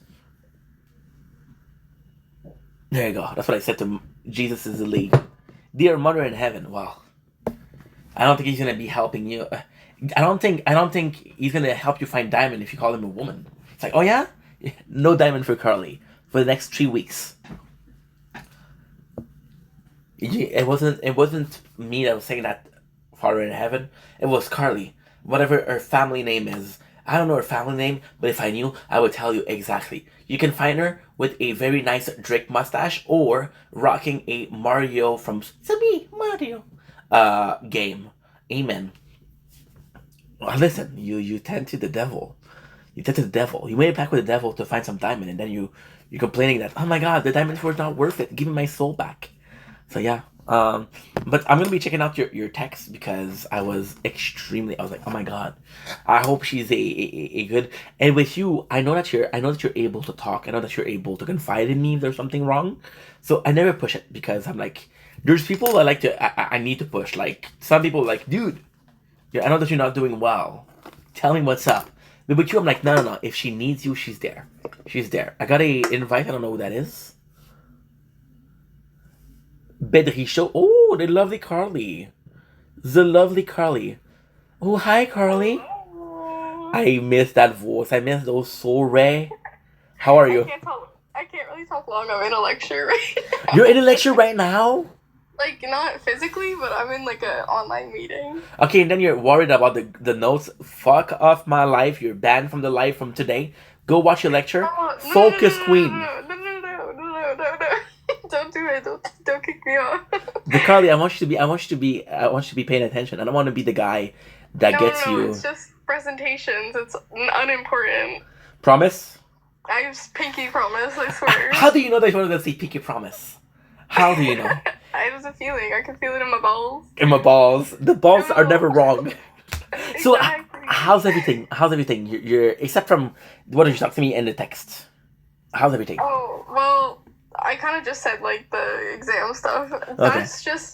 There you go. That's what I said to Jesus is a lady. Dear Mother in heaven. Well, I don't think he's gonna be helping you. I don't think he's gonna help you find diamond if you call him a woman. It's like, oh yeah, no diamond for Carly for the next 3 weeks. It wasn't me that was saying that, Father in heaven. It was Carly, whatever her family name is. I don't know her family name, but if I knew, I would tell you exactly. You can find her with a very nice Drake mustache or rocking a Mario from Sabi Mario game. Amen. Well, listen, you tend to the devil. You tend to the devil. You made it back with the devil to find some diamond, and then you're complaining that, oh my god, the diamonds were not worth it. Give me my soul back. So yeah. But I'm gonna be checking out your text because I was like, oh my god, I hope she's a good. And with you, I know that you're able to talk. I know that you're able to confide in me if there's something wrong. So I never push it because I'm like, there's people I like to. I need to push. Like some people are like, dude, yeah, I know that you're not doing well. Tell me what's up. But with you, I'm like, no. If she needs you, she's there. She's there. I got a invite. I don't know who that is. Bedri Show. Oh, the lovely Carly. The lovely Carly. Oh, hi, Carly. I miss that voice. I miss those so rare. How are you? I can't really talk long. I'm in a lecture right now. You're in a lecture right now? Like, not physically, but I'm in, like, an online meeting. Okay, and then you're worried about the notes. Fuck off my life. You're banned from the live from today. Go watch your lecture. Focus, queen. No. Don't do it. Don't kick me off. But Carly, I want you to be paying attention. I don't want to be the guy that gets you. It's just presentations. It's unimportant. Promise? I just pinky promise, I swear. How do you know that you want to say pinky promise? How do you know? I have a feeling. I can feel it in my balls. In my balls. The balls are never wrong. Exactly. So, how's everything? You're except from what did you talk to me in the text? How's everything? Oh, well, I kind of just said, like, the exam stuff. That's just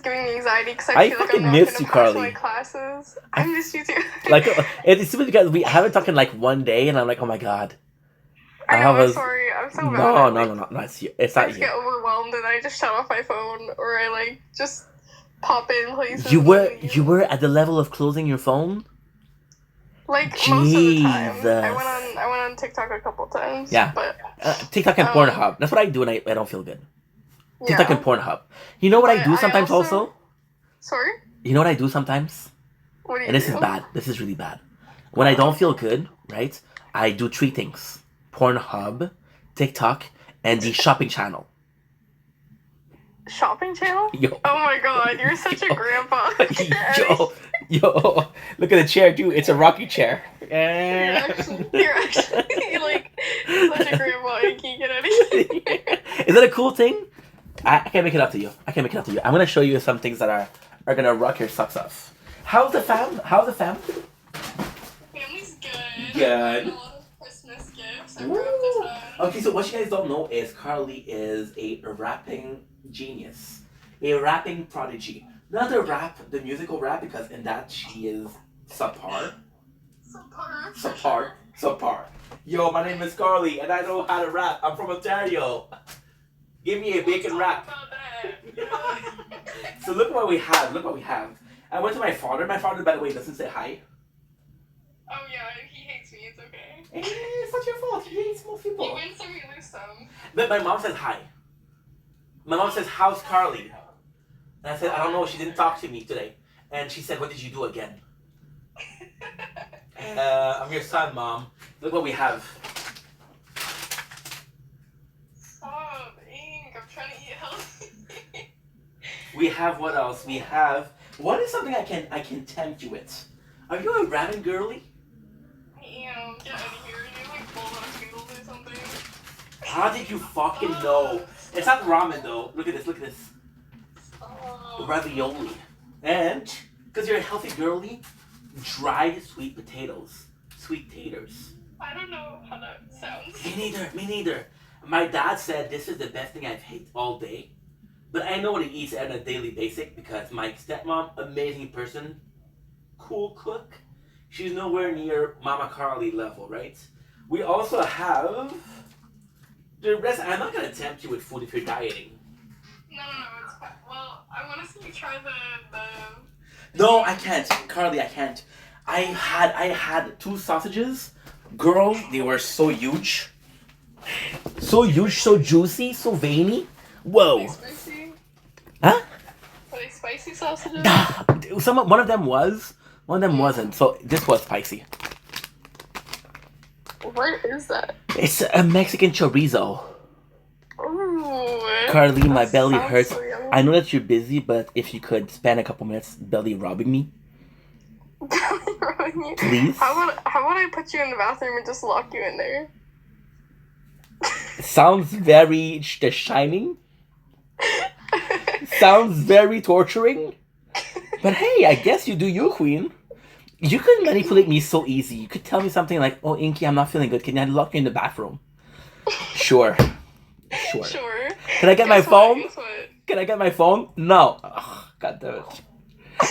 giving me anxiety because I feel like I'm not going to pass my classes. I miss you too. Like, it's simply because we haven't talked in, like, one day, and I'm like, oh my god. I'm sorry. I'm so bad. No. It's not you. It's not I just get overwhelmed and I just shut off my phone or I, like, just pop in places. You were at the level of closing your phone? Like most of the time. I went on TikTok a couple times. Yeah. But TikTok and Pornhub. That's what I do when I don't feel good. yeah. TikTok and Pornhub. You know what I do sometimes also? Sorry? You know what I do sometimes? What do you And this do? is bad. This is really bad. When I don't feel good, right? I do 3 things. Pornhub, TikTok, and the shopping channel. Shopping channel? Yo. Oh my god, you're such a grandpa. Yo. Look at the chair, dude. It's a rocking chair. You're actually like such a grandpa. You can't get out of here. Is that a cool thing? I can't make it up to you. I'm going to show you some things that are going to rock your socks off. How's the fam? Family's good. Good. A lot of Christmas gifts. Okay, so what you guys don't know is Carly is a rapping genius. A rapping prodigy. Not the musical rap, because in that she is subpar. Subpar. Yo, my name is Carly, and I know how to rap. I'm from Ontario. Give me a bacon rap. So look what we have. I went to my father. My father, by the way, doesn't say hi. Oh yeah, he hates me. It's okay. It's not your fault. He hates most people. You win some, you lose some. But my mom says hi. My mom says, how's Carly? And I said, I don't know. She didn't talk to me today. And she said, what did you do again? I'm your son, Mom. Look what we have. Stop, Ink. I'm trying to eat healthy. We have what else? We have... What is something I can tempt you with? Are you a ramen girly? I am. Get out of here. You like bulldog noodles or something? How did you fucking know? It's not ramen though. Look at this. Ravioli. And, because you're a healthy girly, dried sweet potatoes. Sweet taters. I don't know how that sounds. Me neither. My dad said this is the best thing I've ate all day. But I know what he eats on a daily basis because my stepmom, amazing person, cool cook. She's nowhere near Mama Carly level, right? We also have the rest. I'm not gonna tempt you with food if you're dieting. No, it's fine. Well, I want to see you try the... No, I can't, Carly. I can't. I had 2 sausages. Girl, they were so huge. So huge, so juicy, so veiny. Whoa. Are they spicy? Huh? Are they spicy sausages? One of them was. One of them wasn't. So this was spicy. What is that? It's a Mexican chorizo. Ooh. Carly, my belly hurts. So yummy. I know that you're busy, but if you could spend a couple minutes belly rubbing me. Belly rubbing you? Please? How about I put you in the bathroom and just lock you in there? Sounds very The Shining. Sounds very torturing. But hey, I guess you do you, Queen. You could manipulate me so easy. You could tell me something like, oh, Inky, I'm not feeling good. Can I lock you in the bathroom? Sure. Can I get my phone? Can I get my phone? No. Oh, God damn it.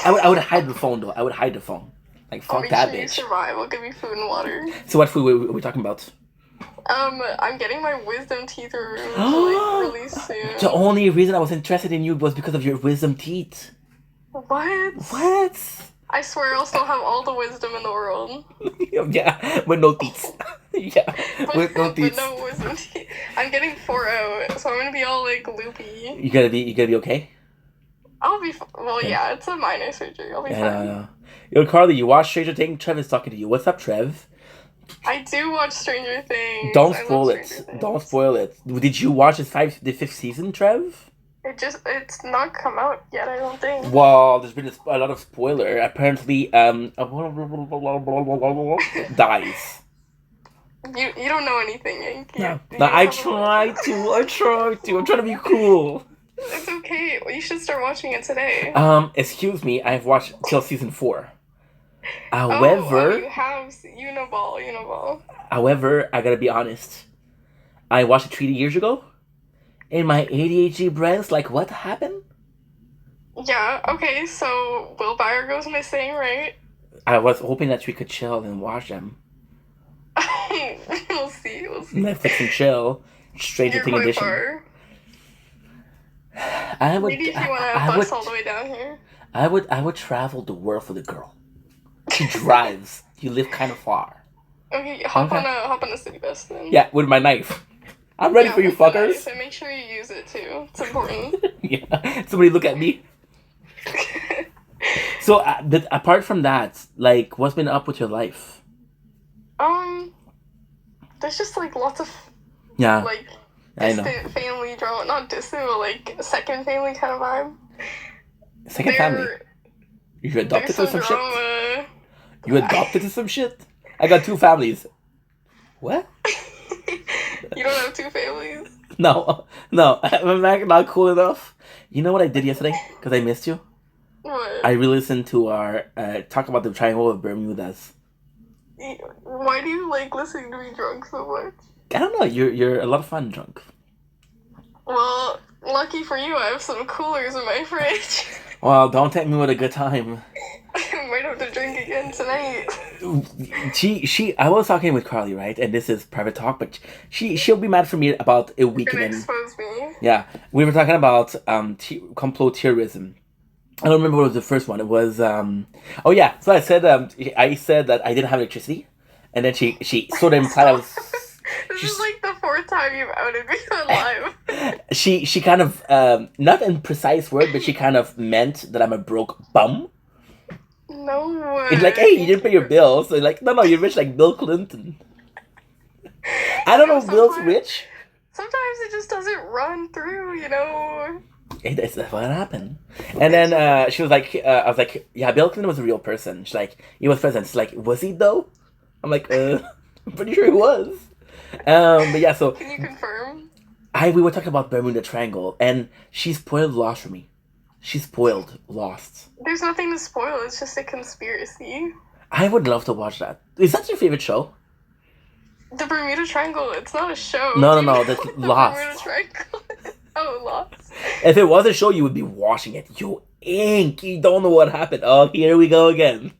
I would hide the phone, though. I would hide the phone. Like, fuck that bitch. You survive. I'll give you food and water. So what food are we talking about? I'm getting my wisdom teeth removed really soon. The only reason I was interested in you was because of your wisdom teeth. What? I swear I'll still have all the wisdom in the world. Yeah, with no teeth. Yeah, with no teeth. But no wisdom teeth. I'm getting 4 out, so I'm gonna be all like loopy. You gotta be okay? I'll be well, yeah, it's a minor surgery. I'll be fine. No. Yo, Carly, you watch Stranger Things? Trev is talking to you. What's up, Trev? I do watch Stranger Things. Don't spoil it. Don't spoil it. Did you watch the 5th season, Trev? It's not come out yet, I don't think. Well, there's been a lot of spoiler. Apparently, dies. You don't know anything, Yank. No, I try to. I'm trying to be cool. It's okay. You should start watching it today. Excuse me. I've watched till season 4. However, you have Uniball. However, I gotta be honest. I watched it 3 years ago. In my ADHD brain's like, what happened? Yeah, okay, so Will Byers goes missing, right? I was hoping that we could chill and watch them. We'll see. Netflix and chill. Stranger Things edition. Far. I would. Maybe if you want to bus all the way down here. I would travel the world for the girl. She drives. You live kind of far. Okay, hop on a city bus then. Yeah, with my knife. I'm ready for you fuckers. And make sure you use it too. It's important. Yeah. Somebody look at me. So, but apart from that, like, what's been up with your life? There's just like lots of like distant family drama. Not distant, but like second family kind of vibe. Second family? You adopted to some shit? You adopted to some shit? I got 2 families. What? You don't have 2 families? No. I'm not cool enough. You know what I did yesterday? Because I missed you? What? I re-listened to our talk about the Triangle of Bermudas. Why do you like listening to me drunk so much? I don't know. You're a lot of fun drunk. Well, lucky for you, I have some coolers in my fridge. Well, don't take me with a good time. I might have to drink again tonight. I was talking with Carly, right? And this is private talk, but she'll be mad for me about a week. You're gonna expose me. Yeah, we were talking about complot terrorism. I don't remember what was the first one. It was oh yeah. So I said that I didn't have electricity, and then she sort of implied I was. This is like the 4th time you've outed me on live. She kind of not in precise word, but she kind of meant that I'm a broke bum. No way. It's like, hey, you didn't pay your bills. So like, no, you're rich like Bill Clinton. I don't know if Bill's rich. Sometimes it just doesn't run through, you know. That's what happened. And then she was like, I was like, yeah, Bill Clinton was a real person. She's like, he was president. She's like, was he though? I'm like, I'm pretty sure he was. But yeah, so. Can you confirm? We were talking about Bermuda Triangle, and she spoiled Lost for me. She spoiled Lost. There's nothing to spoil. It's just a conspiracy. I would love to watch that. Is that your favorite show? The Bermuda Triangle. It's not a show. No. That's Lost. Bermuda Triangle. Oh, Lost. If it was a show, you would be watching it. You don't know what happened. Oh, here we go again.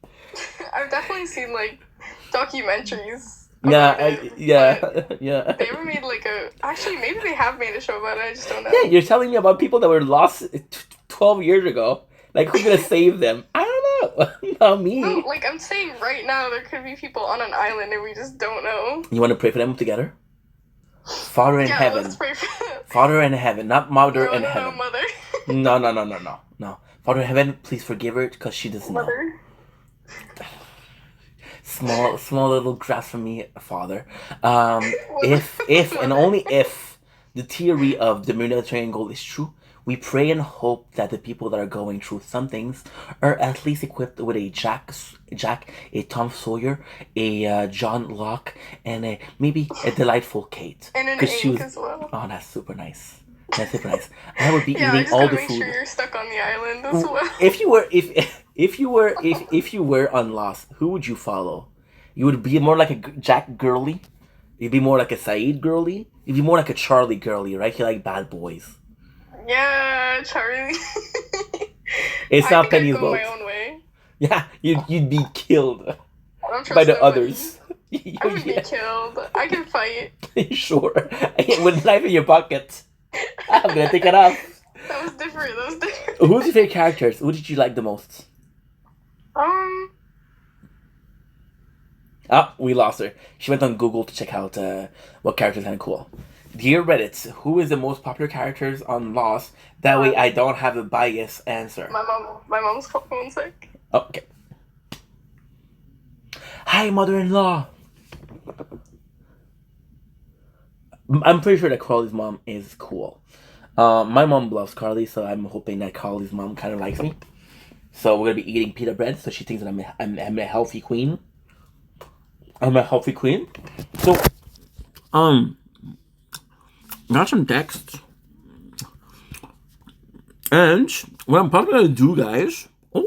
I've definitely seen like documentaries. Yeah. They ever made like a... Actually, maybe they have made a show about it. I just don't know. Yeah, you're telling me about people that were lost 12 years ago. Like, who's gonna save them? I don't know. Not me. No, like, I'm saying right now, there could be people on an island and we just don't know. You want to pray for them together? Father in heaven. Let's pray for them. Father in heaven, not mother in heaven. No, mother. No. Father in heaven, please forgive her because she doesn't know. Small little grasp from me, Father. If and only if the theory of the Bermuda Triangle is true, we pray and hope that the people that are going through some things are at least equipped with a Jack, a Tom Sawyer, a John Locke, and maybe a delightful Kate. And an egg as well. Oh, that's super nice. I would be eating all the food. Make sure you're stuck on the island as well. If you were on Lost, who would you follow? You would be more like a Jack girly. You'd be more like a Saeed girly. You'd be more like a Charlie girly, right? You like bad boys. Yeah, Charlie. It's not Penny's vote. My own way. Yeah, you'd be killed by the others. I would be killed. I can fight. Sure. With a knife in your pocket. I'm gonna take it off. That was different. Who's your favorite characters? Who did you like the most? We lost her. She went on Google to check out what characters kind of cool. Dear Reddit, who is the most popular characters on Lost? That way I don't have a biased answer. My mom's phone sick. Okay. Hi, mother-in-law. I'm pretty sure that Carly's mom is cool. My mom loves Carly, so I'm hoping that Carly's mom kind of likes me. So we're gonna be eating pita bread, so she thinks that I'm a healthy queen. I'm a healthy queen. So, got some text. And what I'm probably gonna do, guys. What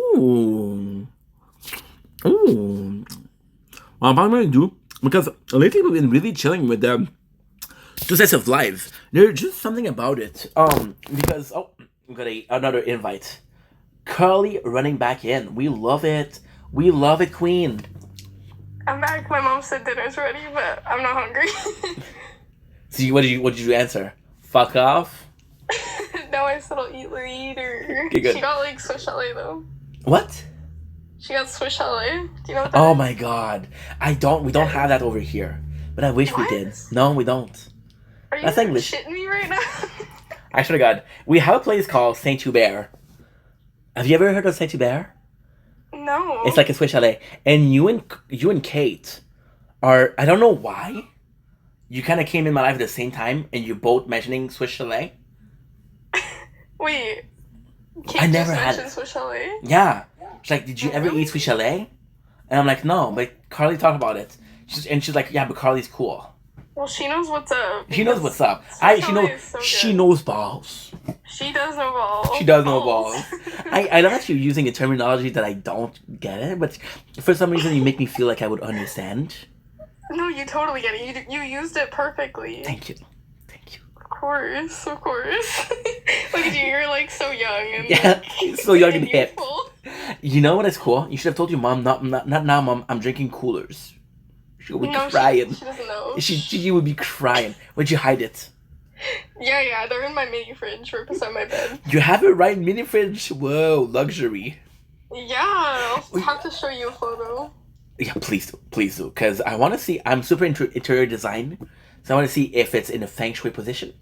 I'm probably gonna do, because lately we've been really chilling with them. 2 sets of live. There's just something about it. Because we got another invite. Carly running back in. We love it. We love it, Queen. I'm back. My mom said dinner's ready, but I'm not hungry. So what did you answer? Fuck off? No, I said I'll eat later. Okay, good. She got like so chalet though. What? She got Swiss Chalet. Do you know what that Oh is? my god. We don't have that over here. But I wish we did. No, we don't. Are you That's English. shitting me right now? I swear to God. We have a place called Saint Hubert. Have you ever heard of Saint Hubert? No. It's like a Swiss Chalet. And you and Kate are, I don't know why, you kind of came in my life at the same time and you're both mentioning Swiss Chalet. Wait. Kate I never just had mentioned Swiss Chalet? Yeah. She's like, did you ever eat Swiss Chalet? And I'm like, no, but Carly talked about it. She's like, yeah, but Carly's cool. Well, she knows what's up. She knows what's up. She knows balls. She does know balls. She does know balls. I love that you're using a terminology that I don't get it, but for some reason you make me feel like I would understand. No, you totally get it. You used it perfectly. Thank you. Of course. Look at you, you're like so young and yeah, so young and hip. youthful. You know what is cool? You should have told your mom, not now, mom. I'm drinking coolers. She would be crying. She doesn't know. She would be crying. Where'd you hide it? Yeah, they're in my mini fridge right beside my bed. You have it right in mini fridge. Whoa, luxury. Yeah, I'll have to show you a photo. Yeah, please do, because I want to see. I'm super into interior design, so I want to see if it's in a feng shui position.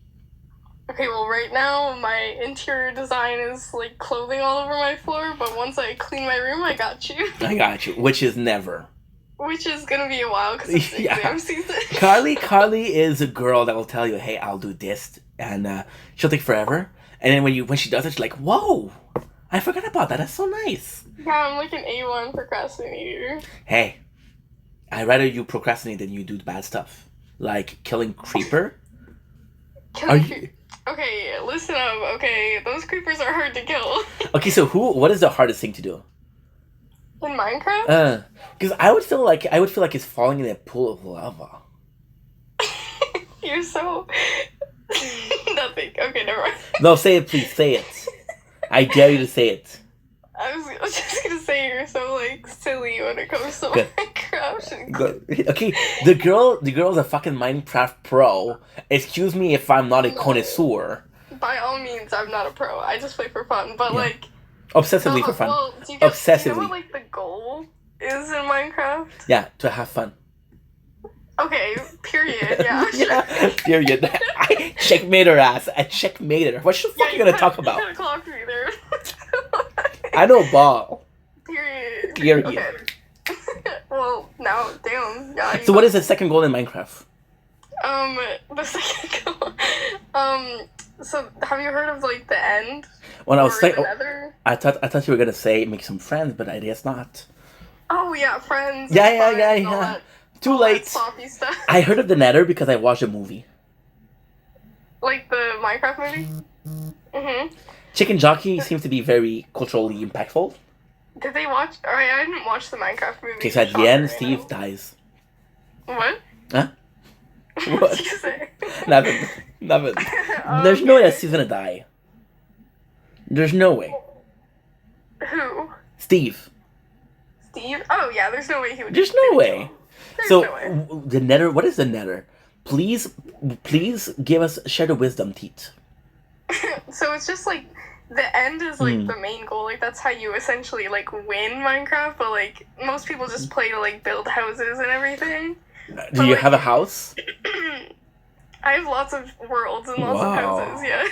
Okay, well, right now my interior design is like clothing all over my floor, but once I clean my room, I got you. I got you, which is never. Which is gonna be a while because it's exam season. Carly is a girl that will tell you, "Hey, I'll do this," and she'll take forever. And then when she does it, she's like, "Whoa, I forgot about that. That's so nice." Yeah, I'm like an A1 procrastinator. Hey, I'd rather you procrastinate than you do bad stuff, like killing creeper. Okay, listen up. Okay, those creepers are hard to kill. Okay, so what is the hardest thing to do? In Minecraft? Because I would feel like it's falling in a pool of lava. You're so nothing. Okay, never mind. No, say it, please. Say it. I dare you to say it. I was just gonna say you're so like silly when it comes to Minecraft. Okay, the girl's a fucking Minecraft pro. Excuse me if I'm not a connoisseur. By all means, I'm not a pro. I just play for fun, but like. Obsessively for fun. Well, Obsessively. Do you know what like the goal is in Minecraft? Yeah, to have fun. Okay, period. Yeah. Yeah, period. I checkmate her ass. I checkmate her. What the fuck are you gonna talk about? You kinda clocked me there. I know ball. Period. Okay. Well, now, damn. Yeah. So, what is the second goal in Minecraft? The second goal. So have you heard of like the end? When I was saying, I thought you were gonna say make some friends, but I guess not. Oh yeah, friends. Yeah. Too late. Stuff. I heard of the Nether because I watched a movie. Like the Minecraft movie. Mhm. Chicken Jockey seems to be very culturally impactful. Did they watch? Alright, I didn't watch the Minecraft movie. Okay, so at the end, Steve dies. What? Huh? What did you say? Nothing. There's no way that Steve's gonna die. There's no way. Who? Steve. Steve? Oh yeah, there's no way he would. There's no way. There's So no way. the Nether. What is the Nether? Please give us share the wisdom, Teat. So it's just like the end is like the main goal. Like that's how you essentially like win Minecraft. But like most people just play to like build houses and everything. Do you have a house? I have lots of worlds and lots of houses. Yes.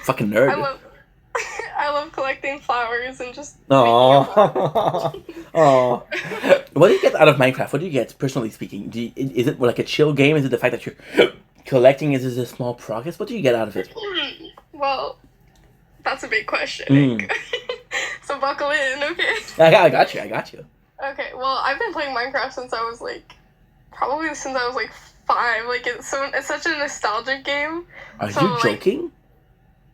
Fucking nerd. I love collecting flowers and just. Oh. What do you get out of Minecraft? What do you get, personally speaking? Is it like a chill game? Is it the fact that you're collecting? Is it a small progress? What do you get out of it? Well, that's a big question. So buckle in, okay? I got you. Okay, well, I've been playing Minecraft since I was like, probably since I was like 5. Like it's such a nostalgic game. Are you joking?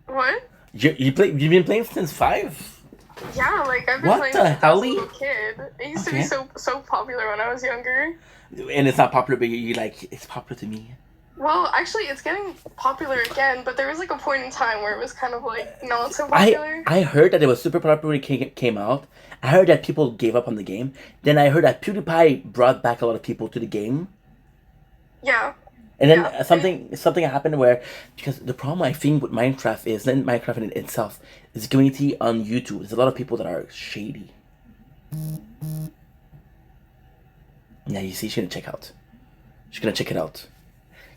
What? You've been playing since 5? Yeah, like I've been playing since I was a little kid. It used to be so popular when I was younger. And it's not popular, but you like it's popular to me. Well, actually, it's getting popular again, but there was like a point in time where it was kind of like not so popular. I heard that it was super popular when it came out. I heard that people gave up on the game. Then I heard that PewDiePie brought back a lot of people to the game. Yeah. And then something happened where, because the problem I think with Minecraft is, then Minecraft in itself, is the community on YouTube. There's a lot of people that are shady. Yeah, you see, she's gonna check out. She's gonna check it out.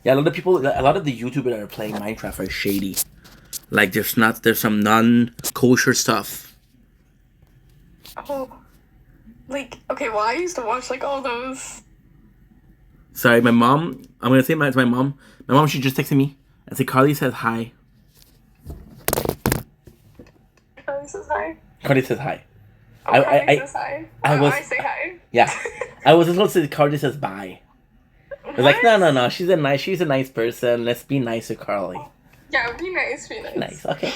Yeah, a lot of the YouTubers that are playing Minecraft are shady. Like, there's some non-kosher stuff. Oh, like, okay, well, I used to watch, like, all those. Sorry, my mom, I'm gonna say my mom. My mom, she just texted me and say, Carly says hi. Carly says hi. Carly says hi. Oh, Carly says hi. I say hi. Yeah. I was supposed to say Carly says bye. I was like, no. She's a nice person. Let's be nice to Carly. Yeah, be nice. Nice, okay.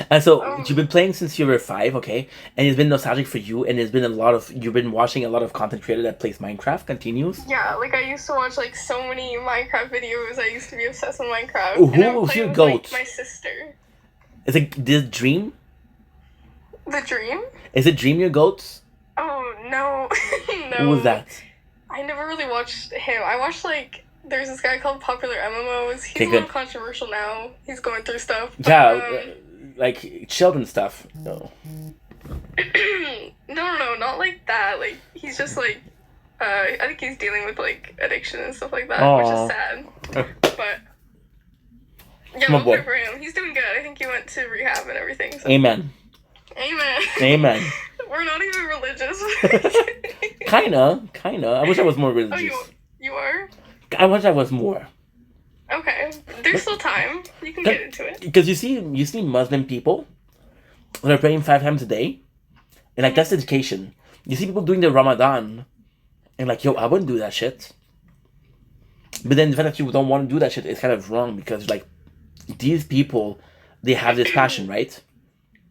And so you've been playing since you were 5, okay? And it's been nostalgic for you, and you've been watching a lot of content creator that plays Minecraft continues. Yeah, like I used to watch like so many Minecraft videos. I used to be obsessed with Minecraft. Who was your goat? Like, my sister. Is it this Dream? The Dream? Is it Dream your goats? Oh no, no. Who was that? I never really watched him. I watched like there's this guy called Popular MMOs. He's a little controversial now. He's going through stuff. But, yeah, like children stuff. No. no, not like that. Like he's just like, I think he's dealing with like addiction and stuff like that, which is sad. But yeah, we'll pray for him. He's doing good. I think he went to rehab and everything. So. Amen. We're not even religious. Kinda. I wish I was more religious. Oh, you are? I wish I was more. Okay, there's still time. You can get into it. Because you see Muslim people that are praying 5 times a day, and like that's dedication. You see people doing the Ramadan, and like, yo, I wouldn't do that shit. But then the fact that you don't want to do that shit is kind of wrong, because like these people, they have this passion, right?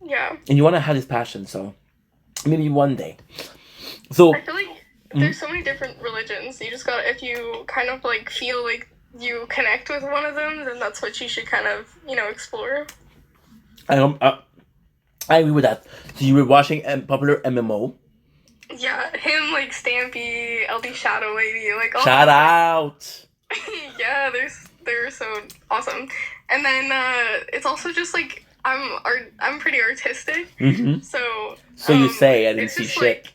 Yeah. And you want to have this passion, so maybe one day. So I feel like there's so many different religions. You just gotta, if you kind of like feel like you connect with one of them, then that's what you should kind of, explore. I agree with that. So you were watching Popular MMO. Yeah, him, like Stampy, LD Shadow Lady, like all. Shout out. Yeah, they're so awesome. And then it's also just like I'm pretty artistic. Mm-hmm. So you say I didn't see shit.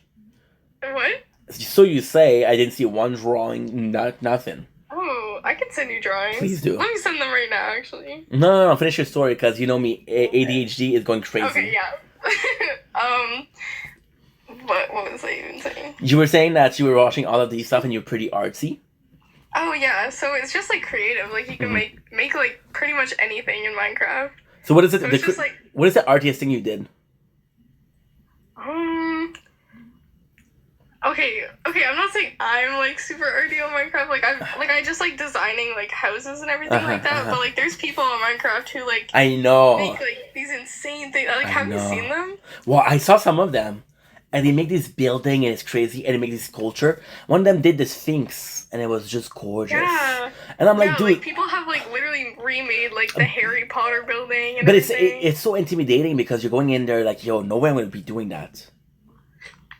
Like, what? So you say I didn't see one drawing, nothing. Oh, I can send you drawings. Please do. Let me send them right now, actually. No. Finish your story, because you know me, ADHD is going crazy. Okay, yeah. What was I even saying? You were saying that you were watching all of these stuff and you're pretty artsy. Oh yeah, so it's just like creative. Like you can make like pretty much anything in Minecraft. So what is it? So what is the artiest thing you did? Okay. I'm not saying I'm like super arty on Minecraft. I just like designing like houses and everything like that. But like, there's people on Minecraft who like I know make like these insane things. Like, have you seen them? Well, I saw some of them, and they make this building and it's crazy, and they make this sculpture. One of them did the Sphinx, and it was just gorgeous. Yeah. And I'm like, dude, like, people have like literally remade like the Harry Potter building. And but everything. it's so intimidating, because you're going in there like, yo, no way I'm gonna be doing that.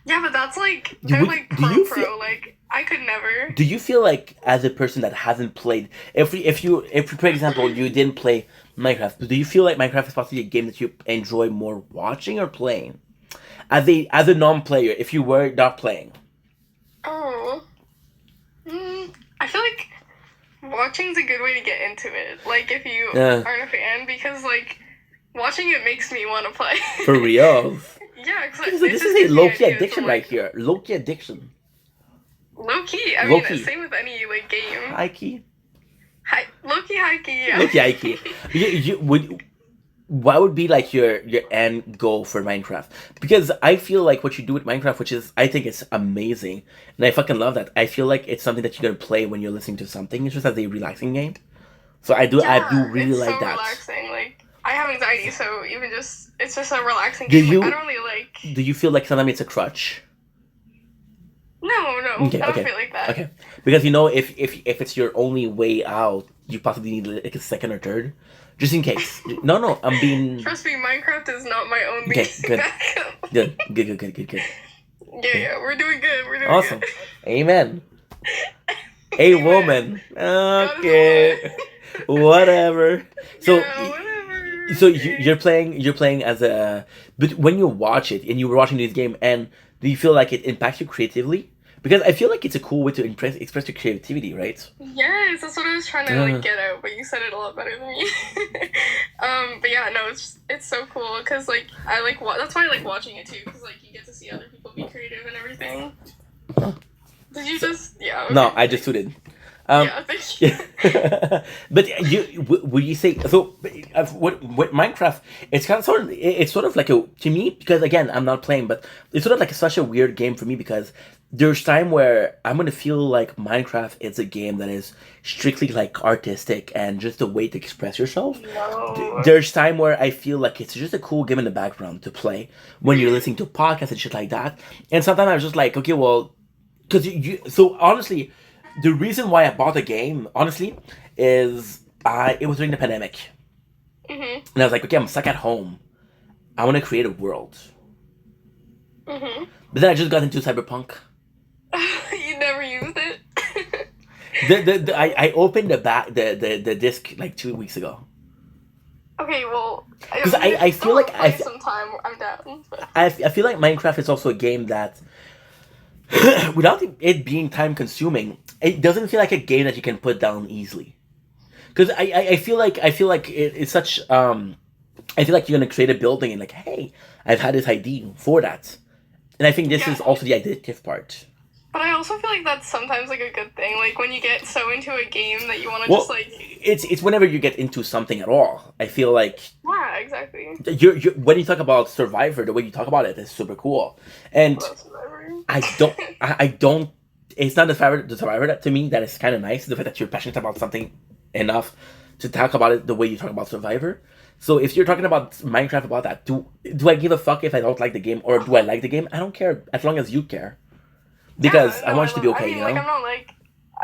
Yeah, but that's like they're like pro. Like I could never. Do you feel like, as a person that hasn't played, if you for example you didn't play Minecraft, do you feel like Minecraft is possibly a game that you enjoy more watching or playing? As a non-player, if you were not playing. Oh. I feel like watching's a good way to get into it. Like if you aren't a fan, because like watching it makes me want to play. For real. Yeah, this is a low-key addiction right here. Low-key addiction. Low-key? I mean, same with any, like, game. High-key? Low-key, high-key, yeah. Low-key, high-key. What would be, like, your end goal for Minecraft? Because I feel like what you do with Minecraft, which is, I think it's amazing, and I fucking love that. I feel like it's something that you're gonna play when you're listening to something. It's just as a relaxing game. So I do really like that. Relaxing, like... I have anxiety, so it's just a relaxing game. I don't really like... Do you feel like sometimes it's a crutch? No, Okay, I don't feel like that. Okay, because if it's your only way out, you possibly need like a second or third, just in case. No, I'm being... Trust me, Minecraft is not my only... Okay, good. Good. Yeah, we're doing good, awesome. Good. Amen. A woman. Okay. Whatever. So... Yeah, whatever. So you're playing as a, but when you watch it and you were watching this game, and Do you feel like it impacts you creatively? Because I feel like it's a cool way to express your creativity, right? Yes, that's what I was trying to like get out, but you said it a lot better than me. But yeah, no, it's so cool because like I like that's why I like watching it too because like you get to see other people be creative and everything. Did you just yeah? Okay, no, I just tooted. Yeah, thank you. But would you say so? What Minecraft? It's kind of sort of like a to me because again I'm not playing, but it's sort of like such a weird game for me because there's time where I'm gonna feel like Minecraft is a game that is strictly like artistic and just a way to express yourself. No. There's time where I feel like it's just a cool game in the background to play when you're listening to podcasts and shit like that. And sometimes I was just like, okay, well, because you so honestly. The reason why I bought the game, honestly, is it was during the pandemic. And I was like, okay, I'm stuck at home. I want to create a world. But then I just got into Cyberpunk. You never used it? I opened the disc like 2 weeks ago. Okay, well... Because I feel like... sometime, I'm down. I feel like Minecraft is also a game that... without it being time consuming, it doesn't feel like a game that you can put down easily. Because I feel like it's such I feel like you're gonna create a building and like, hey, I've had this idea for that, and I think this is also the addictive part. But I also feel like that's sometimes like a good thing. Like when you get so into a game that you want to just like. It's whenever you get into something at all. I feel like. Yeah, exactly. You're when you talk about Survivor, the way you talk about it is super cool, and I don't. It's not the Survivor that to me that is kind of nice. The fact that you're passionate about something enough to talk about it the way you talk about Survivor. So if you're talking about Minecraft about that, do I give a fuck if I don't like the game or do I like the game? I don't care as long as you care. Because I want you to be okay, I mean, you know? Like, I'm not like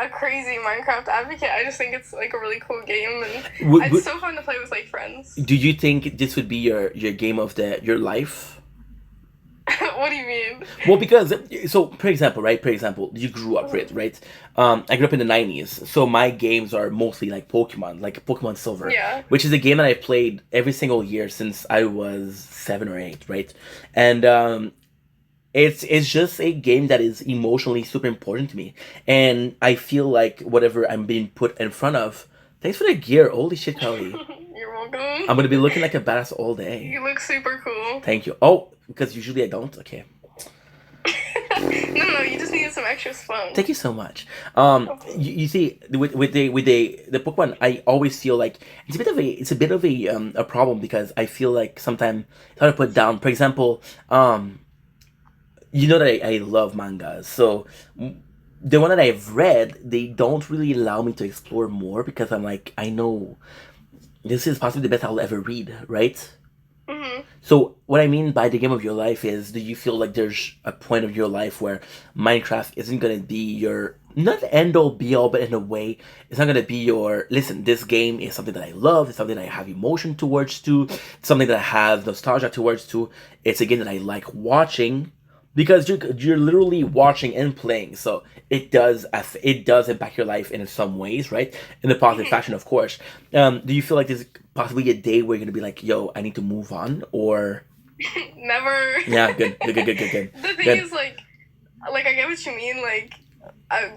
a crazy Minecraft advocate. I just think it's like a really cool game and it's so fun to play with like friends. Do you think this would be your game of your life? What do you mean? Well, because so for example, you grew up with, right? I grew up in the 90s, so my games are mostly like Pokemon Silver, which is a game that I played every single year since I was 7 or 8, right? And it's just a game that is emotionally super important to me, and I feel like whatever I'm being put in front of. Thanks for the gear. Holy shit, Kelly. You're welcome. I'm gonna be looking like a badass all day. You look super cool. Thank you. Oh, because usually I don't. Okay. No, you just needed some extra fun. Thank you so much. You see, with the Pokemon, I always feel like it's a bit of a problem because I feel like sometimes it's hard to put down. For example, you know that I love mangas, so the one that I've read, they don't really allow me to explore more because I'm like, I know this is possibly the best I'll ever read, right? Mm-hmm. So what I mean by the game of your life is, do you feel like there's a point of your life where Minecraft isn't going to be your, not end all be all, but in a way, it's not going to be your, listen, this game is something that I love, it's something that I have emotion towards to, it's something that I have nostalgia towards to, it's a game that I like watching, because you're literally watching and playing, so it does impact your life in some ways, right? In a positive fashion, of course. Do you feel like there's possibly a day where you're gonna be like, "Yo, I need to move on," or? Never. Yeah, good. The thing is, like I get what you mean. Like,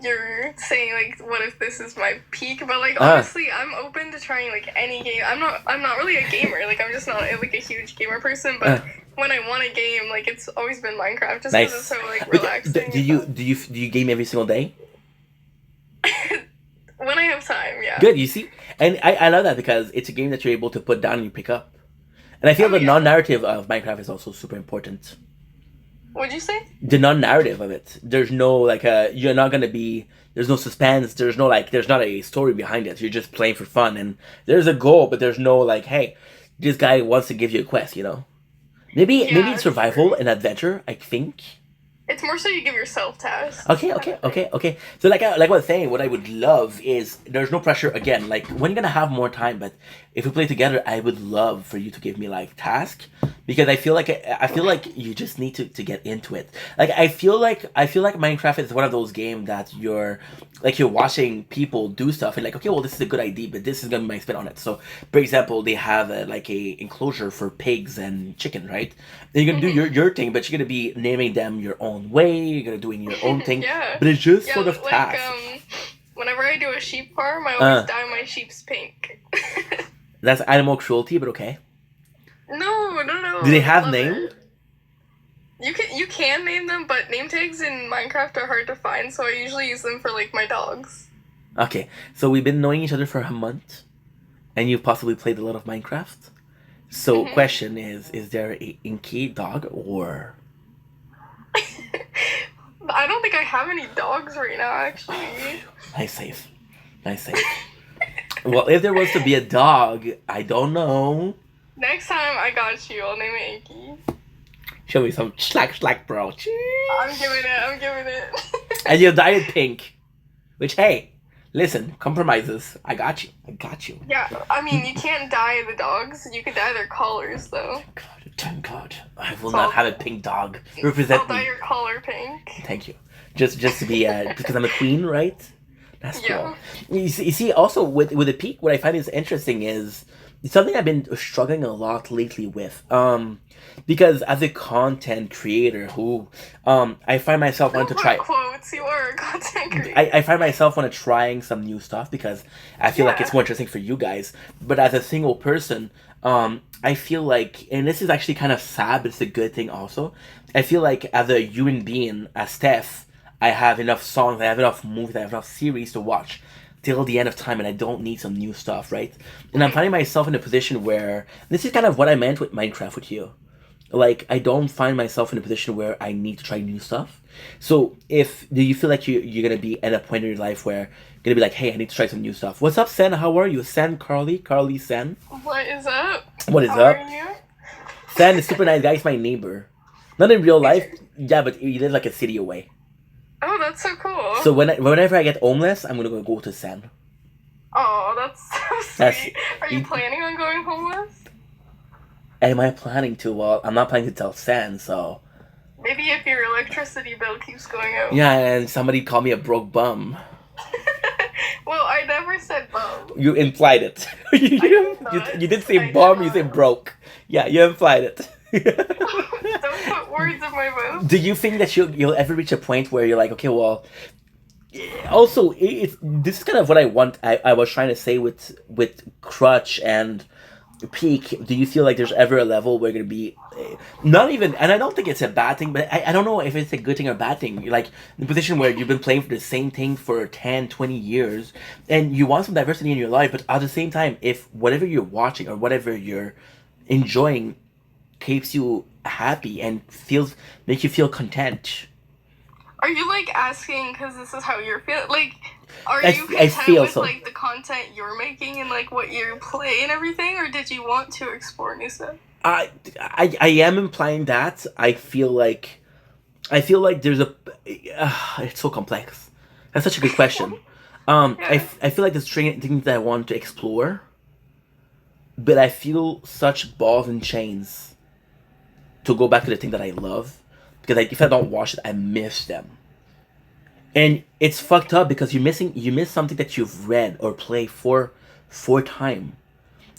you're saying like, what if this is my peak? But like, honestly, I'm open to trying like any game. I'm not really a gamer. Like, I'm just not like a huge gamer person, but. When I want a game, like it's always been Minecraft, just because it's so like relaxing. Do you game every single day? When I have time, yeah. Good, you see, and I love that because it's a game that you're able to put down and you pick up, and I feel the non-narrative of Minecraft is also super important. What'd you say? The non-narrative of it. There's no like you're not gonna be. There's no suspense. There's no like. There's not a story behind it. You're just playing for fun, and there's a goal, but there's no like, hey, this guy wants to give you a quest, you know. Maybe it's survival and adventure, I think. It's more so you give yourself tasks. Okay. So like I was saying, what I would love is there's no pressure again. Like when you're gonna have more time, but if we play together, I would love for you to give me like task, because I feel like you just need to get into it. Like I feel like Minecraft is one of those games that you're watching people do stuff and like, okay, well, this is a good idea, but this is gonna be my spin on it. So for example, they have a enclosure for pigs and chicken, right? And you're gonna do your thing, but you're gonna be naming them your own way. You're gonna doing your own thing. Yeah. But it's just Yeah, sort of like, tasks. Whenever I do a sheep farm, I always dye my sheep's pink. That's animal cruelty, but okay. No. Do they have Love name? it. You can name them, but name tags in Minecraft are hard to find, so I usually use them for like my dogs. Okay, so we've been knowing each other for a month, and you've possibly played a lot of Minecraft. So, question is there a Inky dog or? I don't think I have any dogs right now, actually. Nice save. Well, if there was to be a dog, I don't know. Next time, I got you. I'll name it Inky. Show me some slack, bro. I'm giving it. And you dye it pink. Which, hey, listen, compromises. I got you. Yeah, I mean, you can't dye the dogs. You can dye their collars, though. Thank God. I will not have a pink dog represent I'll dye me. your collar pink. Thank you. Just to be because I'm a queen, right? That's cool. Yeah. You see, also with the peak, what I find is interesting is something I've been struggling a lot lately with. Because as a content creator, who I find myself wanting to try. Quotes, you are a content creator. I find myself want to trying some new stuff because I feel like it's more interesting for you guys. But as a single person, I feel like, and this is actually kind of sad, but it's a good thing also. I feel like as a human being, as Steph, I have enough songs, I have enough movies, I have enough series to watch till the end of time, and I don't need some new stuff, right? And I'm finding myself in a position where this is kind of what I meant with Minecraft with you. Like, I don't find myself in a position where I need to try new stuff. So, do you feel like you're gonna be at a point in your life where you're gonna be like, hey, I need to try some new stuff? What's up, Sen? How are you? Sen, Carly, Sen. What is up? What is How up? are you? Sen is super nice guy. He's my neighbor. Not in real life, yeah, but he lives like a city away. Oh, that's so cool. So whenever I get homeless, I'm gonna go to Sen. Oh, that's so sweet. Are you planning on going homeless? Am I planning to? Well, I'm not planning to tell Sen, so... Maybe if your electricity bill keeps going up. Yeah, and somebody called me a broke bum. Well, I never said bum. You implied it. you did say bum, you said broke. Yeah, you implied it. Don't put words in my mouth. Do you think that you'll ever reach a point where you're like, okay, well... Also, this is kind of what I want. I was trying to say with Crutch and Peak. Do you feel like there's ever a level where you're going to be... Not even... And I don't think it's a bad thing, but I don't know if it's a good thing or a bad thing. You're like, in a position where you've been playing for the same thing for 10, 20 years, and you want some diversity in your life, but at the same time, if whatever you're watching or whatever you're enjoying keeps you happy and makes you feel content... Are you like asking because this is how you're feeling? Like, are I you content feel with so. like the content you're making and like what you play and everything, or did you want to explore new stuff? I am implying that I feel like there's a it's so complex. That's such a good question. I feel like there's things that I want to explore, but I feel such balls and chains to go back to the thing that I love. Because if I don't watch it, I miss them. And it's fucked up because you miss something that you've read or played for time.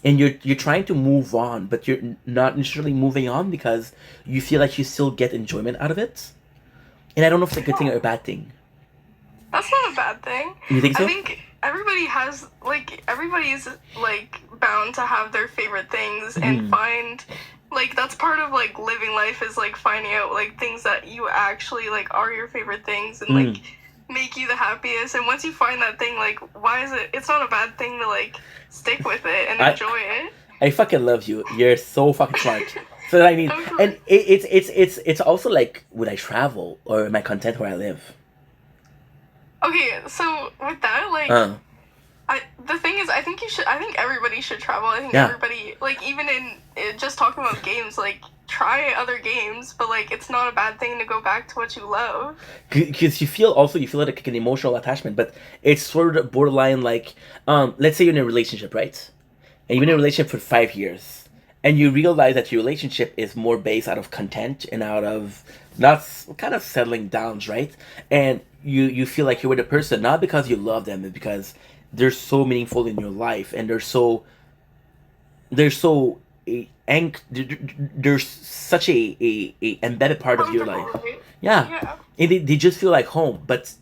And you're trying to move on, but you're not necessarily moving on because you feel like you still get enjoyment out of it. And I don't know if it's a good thing or a bad thing. That's not a bad thing. You think so? I think everybody's like bound to have their favorite things and find... Like, that's part of, like, living life is, like, finding out, like, things that you actually, like, are your favorite things and, like, make you the happiest. And once you find that thing, like, it's not a bad thing to, like, stick with it and enjoy it. I fucking love you. You're so fucking smart. So that I mean, and it's also, like, would I travel or am I content where I live? Okay, so with that, like... the thing is, I think everybody should travel. I think everybody, like, even in just talking about games, like, try other games, but, like, it's not a bad thing to go back to what you love. Because you feel like an emotional attachment, but it's sort of borderline, like, let's say you're in a relationship, right? and you've been in a relationship for 5 years, and you realize that your relationship is more based out of content and out of not kind of settling downs, right? And you feel like you're with a person not because you love them, but because they're so meaningful in your life, and they're so there's such a embedded part of your life. Yeah. And they just feel like home. But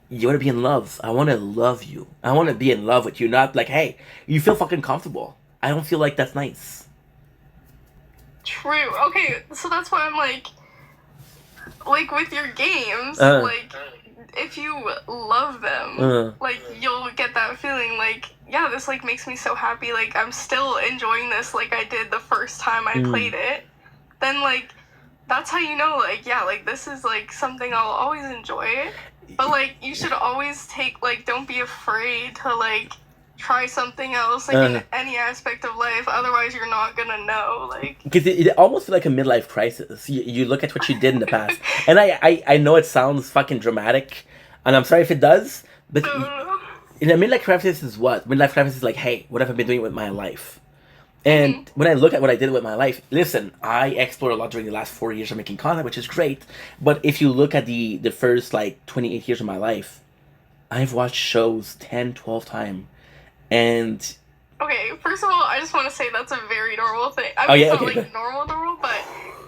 you want to be in love. I want to love you. I want to be in love with you. Not like, hey, you feel fucking comfortable. I don't feel like that's nice. True. Okay, so that's why I'm like with your games, like if you love them, like you'll get that feeling like, yeah, this like makes me so happy, like I'm still enjoying this like I did the first time I played it. Then like that's how you know, like, yeah, like this is like something I'll always enjoy. But like you should always take, like, don't be afraid to like try something else, like in any aspect of life, otherwise you're not gonna know, like, because it almost feels like a midlife crisis. You look at what you did in the past, and I know it sounds fucking dramatic, and I'm sorry if it does, but in a midlife crisis is what? Midlife crisis is like, hey, what have I been doing with my life? And when I look at what I did with my life, listen, I explored a lot during the last 4 years of making content, which is great, but if you look at the first like 28 years of my life, I've watched shows 10, 12 times. And okay, first of all, I just want to say that's a very normal thing. I mean, it's not like normal, but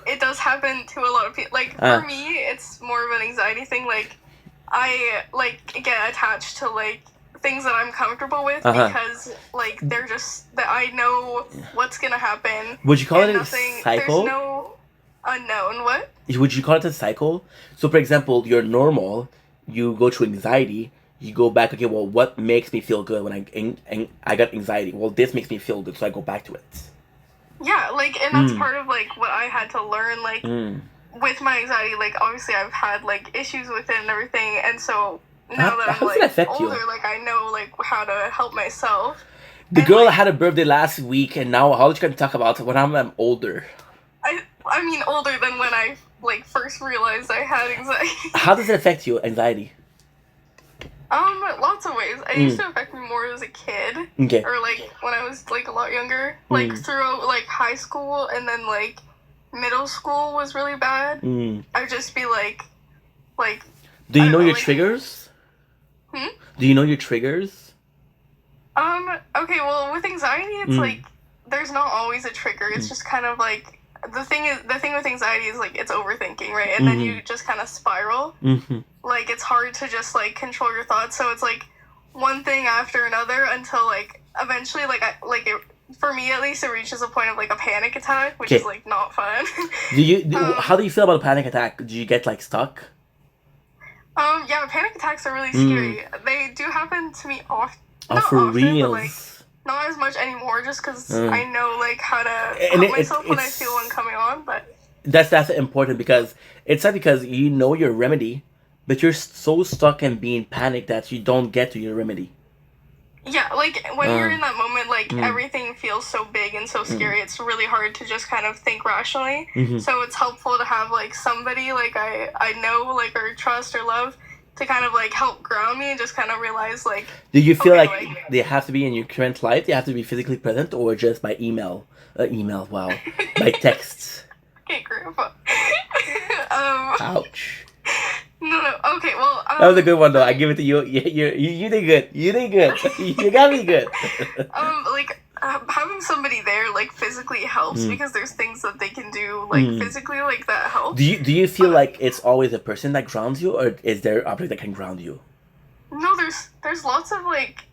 it does happen to a lot of people. Like for me, it's more of an anxiety thing. Like I like get attached to like things that I'm comfortable with because like they're just that I know what's gonna happen. Would you call it a cycle? There's no unknown. What? Would you call it a cycle? So, for example, you're normal. You go through anxiety. You go back, okay, well, what makes me feel good when I got anxiety? Well, this makes me feel good, so I go back to it. Yeah, like, and that's part of, like, what I had to learn, like, with my anxiety. Like, obviously, I've had, like, issues with it and everything, and so now that I'm, like, older, like, I know, like, how to help myself. The girl had a birthday last week, and now how are you going to talk about when I'm older? I mean, older than when I, like, first realized I had anxiety. How does it affect you, anxiety? Lots of ways. It used to affect me more as a kid. Okay. Or, like, when I was, like, a lot younger. Like, throughout, like, high school and then, like, middle school was really bad. I'd just be, like... Do you know your triggers? Do you know your triggers? Okay, well, with anxiety, it's, like, there's not always a trigger. It's just kind of, like... The thing with anxiety is, like, it's overthinking, right? And then you just kind of spiral. Like, it's hard to just, like, control your thoughts. So it's, like, one thing after another until, like, eventually, for me, at least, it reaches a point of, like, a panic attack, which is, like, not fun. How do you feel about a panic attack? Do you get, like, stuck? Yeah, panic attacks are really scary. They do happen to me often. Oh, for real? Like, not as much anymore, just because I know, like, how to help myself when I feel one coming on, but... That's important, because it's not because you know your remedy, but you're so stuck in being panicked that you don't get to your remedy. Yeah, like, when you're in that moment, like, everything feels so big and so scary, it's really hard to just kind of think rationally. So it's helpful to have, like, somebody, like, I know, like, or trust or love, to kind of, like, help ground me and just kind of realize, like... Do you feel like they have to be in your current life? They have to be physically present, or just by email? Wow. By text? Okay, Grandpa. Ouch. No, okay, well... that was a good one, though. I give it to you. You did good. You did good. You got me good. Like, having somebody there, like, physically helps, because there's things that they can do, like, physically, like, that helps. Do you feel like it's always a person that grounds you, or is there an object that can ground you? No, there's lots of, like,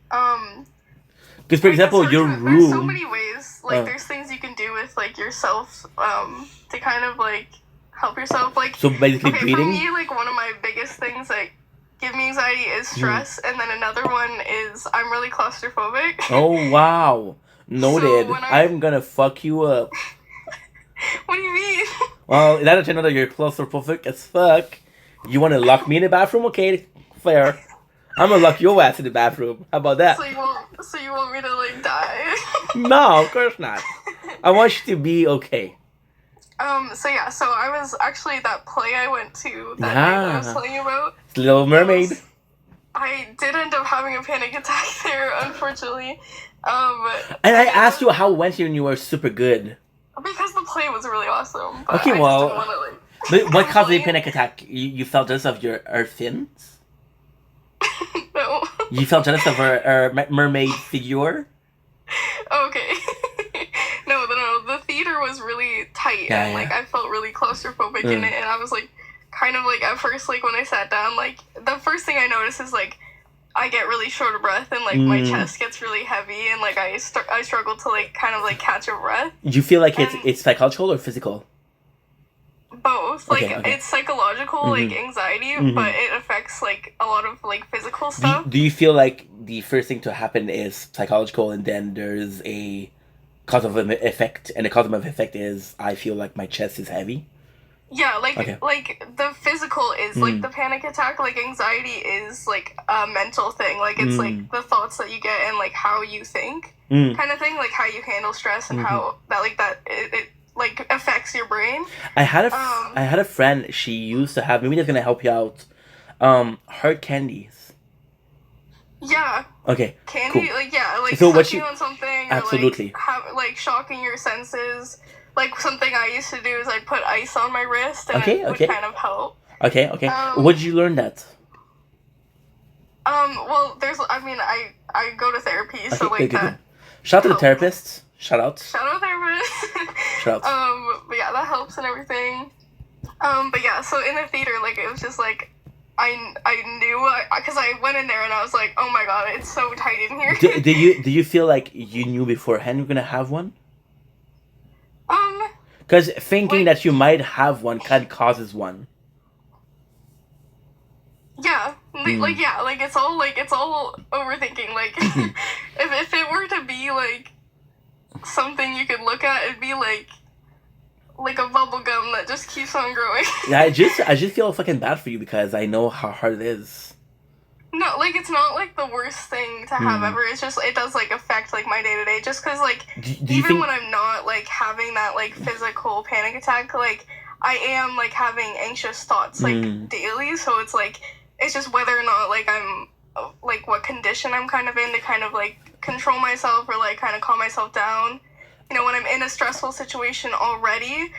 Because, for example, your room... There's so many ways. Like, there's things you can do with, like, yourself, to kind of, like, help yourself. Like, so basically breathing? For me, like, one of my biggest things, like, give me anxiety is stress, and then another one is I'm really claustrophobic. Oh, wow. Noted. So I'm gonna fuck you up. What do you mean? Well, now that you know that you're claustrophobic as fuck, you want to lock me in the bathroom? Okay, fair. I'm gonna lock your ass in the bathroom. How about that? So you want me to, like, die? No, of course not. I want you to be okay. So I was actually, that play I went to that night that I was telling you about. Little Mermaid. I did end up having a panic attack there, unfortunately. And I asked you how it went when you were super good. Because the play was really awesome. But Okay, I well, just didn't want to, like, but what caused the panic attack? You felt jealous of your her fins? No. You felt jealous of her mermaid figure? Okay. No. The theater was really tight, Yeah, and like yeah. I felt really claustrophobic in it, and I was like, kind of like at first, like when I sat down, like the first thing I noticed is like I get really short of breath, and like my chest gets really heavy, and like I struggle to like kind of like catch a breath. You feel like it's psychological or physical? Both. Like Okay. it's psychological, like anxiety, but it affects like a lot of like physical stuff. Do you feel like the first thing to happen is psychological, and then there's a cause of an effect, and the cause of an effect is I feel like my chest is heavy? Yeah, like like the physical is like the panic attack. Like anxiety is like a mental thing. Like it's like the thoughts that you get and like how you think, kind of thing. Like how you handle stress and how that it like affects your brain. I had a friend. She used to have. Maybe that's gonna help you out. Hard candies. Yeah. Okay. Candy, cool. like yeah, like So what sucking you- on something. Absolutely. Or, like shocking your senses. Like something I used to do is I'd put ice on my wrist and Okay, it would okay. kind of help. Okay. Where did you learn that? Well, I go to therapy, so like good. that. Shout out to the helps. therapists. Shout out. Shout out therapist. Shout out. But yeah, that helps and everything. But yeah, so in the theater, like it was just like I knew because I went in there and I was like, oh my god, it's so tight in here. Do you feel like you knew beforehand you're gonna have one? Because thinking that you might have one kind of causes one. Yeah, like yeah, like it's all overthinking. Like if it were to be like something you could look at, it'd be like a bubble gum that just keeps on growing. Yeah, I just feel fucking bad for you because I know how hard it is. No, like it's not like the worst thing to have ever. It's just it does like affect like my day to day. Just because like Do you even think- when I'm not like having that like physical panic attack, like I am like having anxious thoughts like daily. So it's just whether or not like I'm like what condition I'm kind of in to kind of like control myself or like kind of calm myself down. You know, when I'm in a stressful situation already,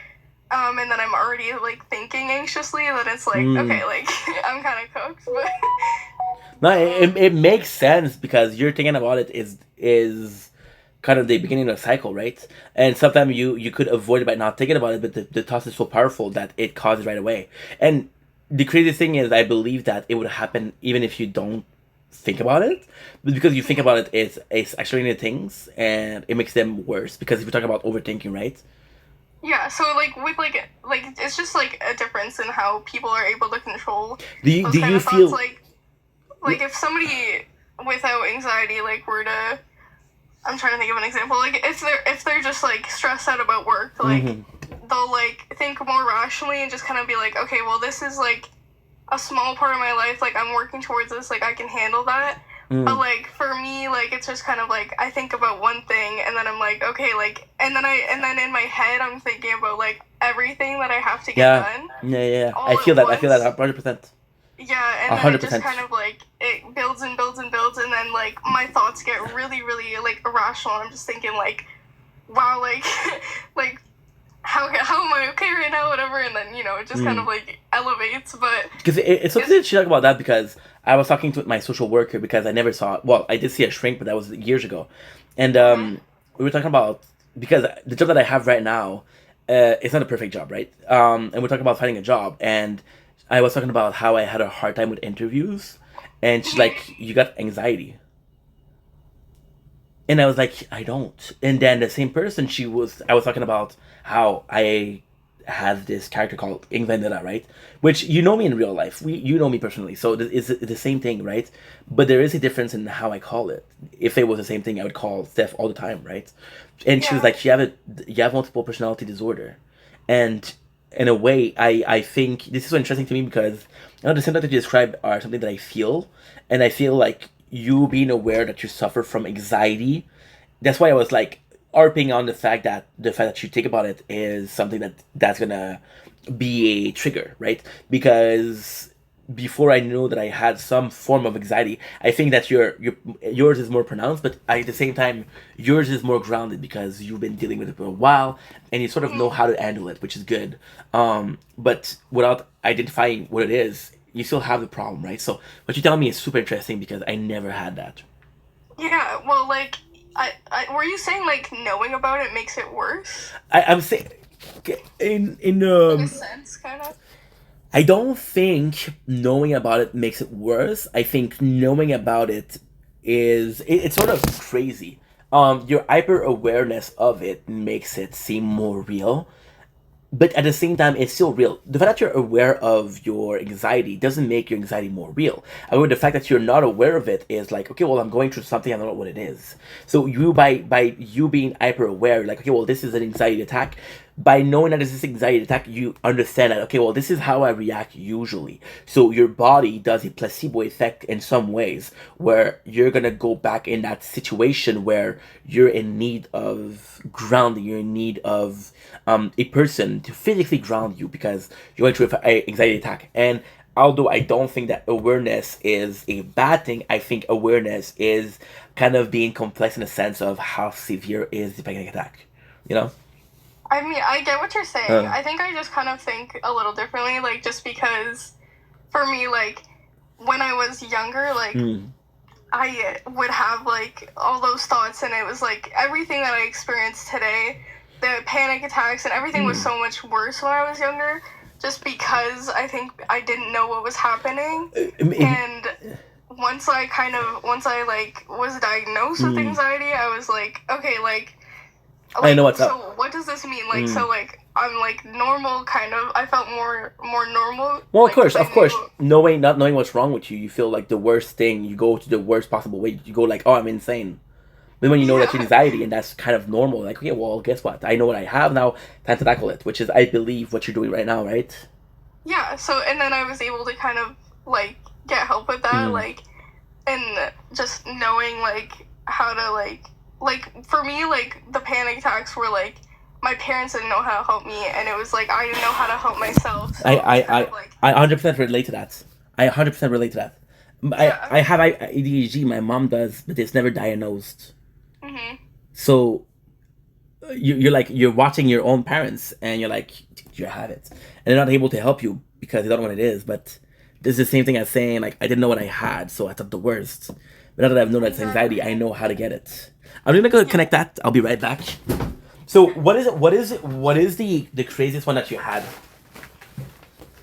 and then I'm already like thinking anxiously, that it's like okay, like I'm kind of cooked, but. No, it makes sense because you're thinking about it is kind of the beginning of a cycle, right? And sometimes you could avoid it by not thinking about it, but the thought is so powerful that it causes right away. And the crazy thing is, I believe that it would happen even if you don't think about it, but because you think about it, it's actually the things, and it makes them worse. Because if we're talking about overthinking, right? Yeah, so like with like it's just like a difference in how people are able to control. Do you thoughts, feel like if somebody without anxiety like were to, I'm trying to think of an example. Like if they're just like stressed out about work, like they'll like think more rationally and just kind of be like, okay, well this is like a small part of my life. Like I'm working towards this. Like I can handle that. But like for me, like it's just kind of like I think about one thing and then I'm like, okay, like and then in my head I'm thinking about like everything that I have to get done. Yeah. all I feel at that 100%. Yeah, and then it just kind of like it builds and builds and builds, and then like my thoughts get really, really like irrational. I'm just thinking like, wow, like like how am I okay right now, whatever, and then you know it just kind of like elevates. But because it's something that you talk about that because I was talking to my social worker because I never saw it. Well, I did see a shrink, but that was years ago, and we were talking about because the job that I have right now, it's not a perfect job, right? And we're talking about finding a job, and I was talking about how I had a hard time with interviews, and she's like, "You got anxiety," and I was like, "I don't." And then the same person, I was talking about how I had this character called Vendetta, right? Which you know me in real life, you know me personally, so it's the same thing, right? But there is a difference in how I call it. If it was the same thing, I would call Steph all the time, right? And she was like, you have multiple personality disorder, and in a way, I think this is so interesting to me because the symptoms that you describe are something that I feel, and I feel like you being aware that you suffer from anxiety. That's why I was like harping on the fact that you think about it is something that's gonna be a trigger, right? Because before I knew that I had some form of anxiety. I think that yours is more pronounced, but at the same time, yours is more grounded because you've been dealing with it for a while and you sort of know how to handle it, which is good. But without identifying what it is, you still have the problem, right? So what you tell me is super interesting because I never had that. Yeah, well, like, were you saying like knowing about it makes it worse? I'm saying in In a sense, kind of. I don't think knowing about it makes it worse. I think knowing about it it's sort of crazy. Your hyper awareness of it makes it seem more real, but at the same time, it's still real. The fact that you're aware of your anxiety doesn't make your anxiety more real. I mean, the fact that you're not aware of it is like, okay, well, I'm going through something, I don't know what it is. So you, by you being hyper aware, like, okay, well, this is an anxiety attack. By knowing that this is anxiety attack, you understand that, okay, well, this is how I react usually. So your body does a placebo effect in some ways, where you're gonna go back in that situation where you're in need of grounding, you're in need of a person to physically ground you because you're going through an anxiety attack. And although I don't think that awareness is a bad thing, I think awareness is kind of being complex in the sense of how severe is the panic attack, you know? I mean, I get what you're saying. I think I just kind of think a little differently, like, just because for me, like, when I was younger, like, I would have, like, all those thoughts, and it was, like, everything that I experienced today, the panic attacks, and everything was so much worse when I was younger, just because I think I didn't know what was happening. And once I, like, was diagnosed with anxiety, I was like, okay, like, I know what's so up. So what does this mean? Like, so, like, I'm, like, normal, kind of. I felt more normal. Well, like, of course. Not knowing what's wrong with you, you feel like the worst thing. You go to the worst possible way. You go like, oh, I'm insane. Then when you know that's anxiety and that's kind of normal, like, okay, well, guess what? I know what I have now. Time to tackle it, which is, I believe, what you're doing right now, right? Yeah, so, and then I was able to kind of, like, get help with that, like, and just knowing, like, how to, like, for me, like, the panic attacks were, like, my parents didn't know how to help me, and it was, like, I didn't know how to help myself. So I 100% relate to that. I 100% relate to that. Yeah. I have ADHD, my mom does, but it's never diagnosed. So you're watching your own parents, and you're like, you have it, and they're not able to help you because they don't know what it is. But this is the same thing as saying, like, I didn't know what I had, so I thought the worst. But now that I've known that's anxiety, I know how to get it. I'm gonna go connect that. I'll be right back. So what is the craziest one that you had?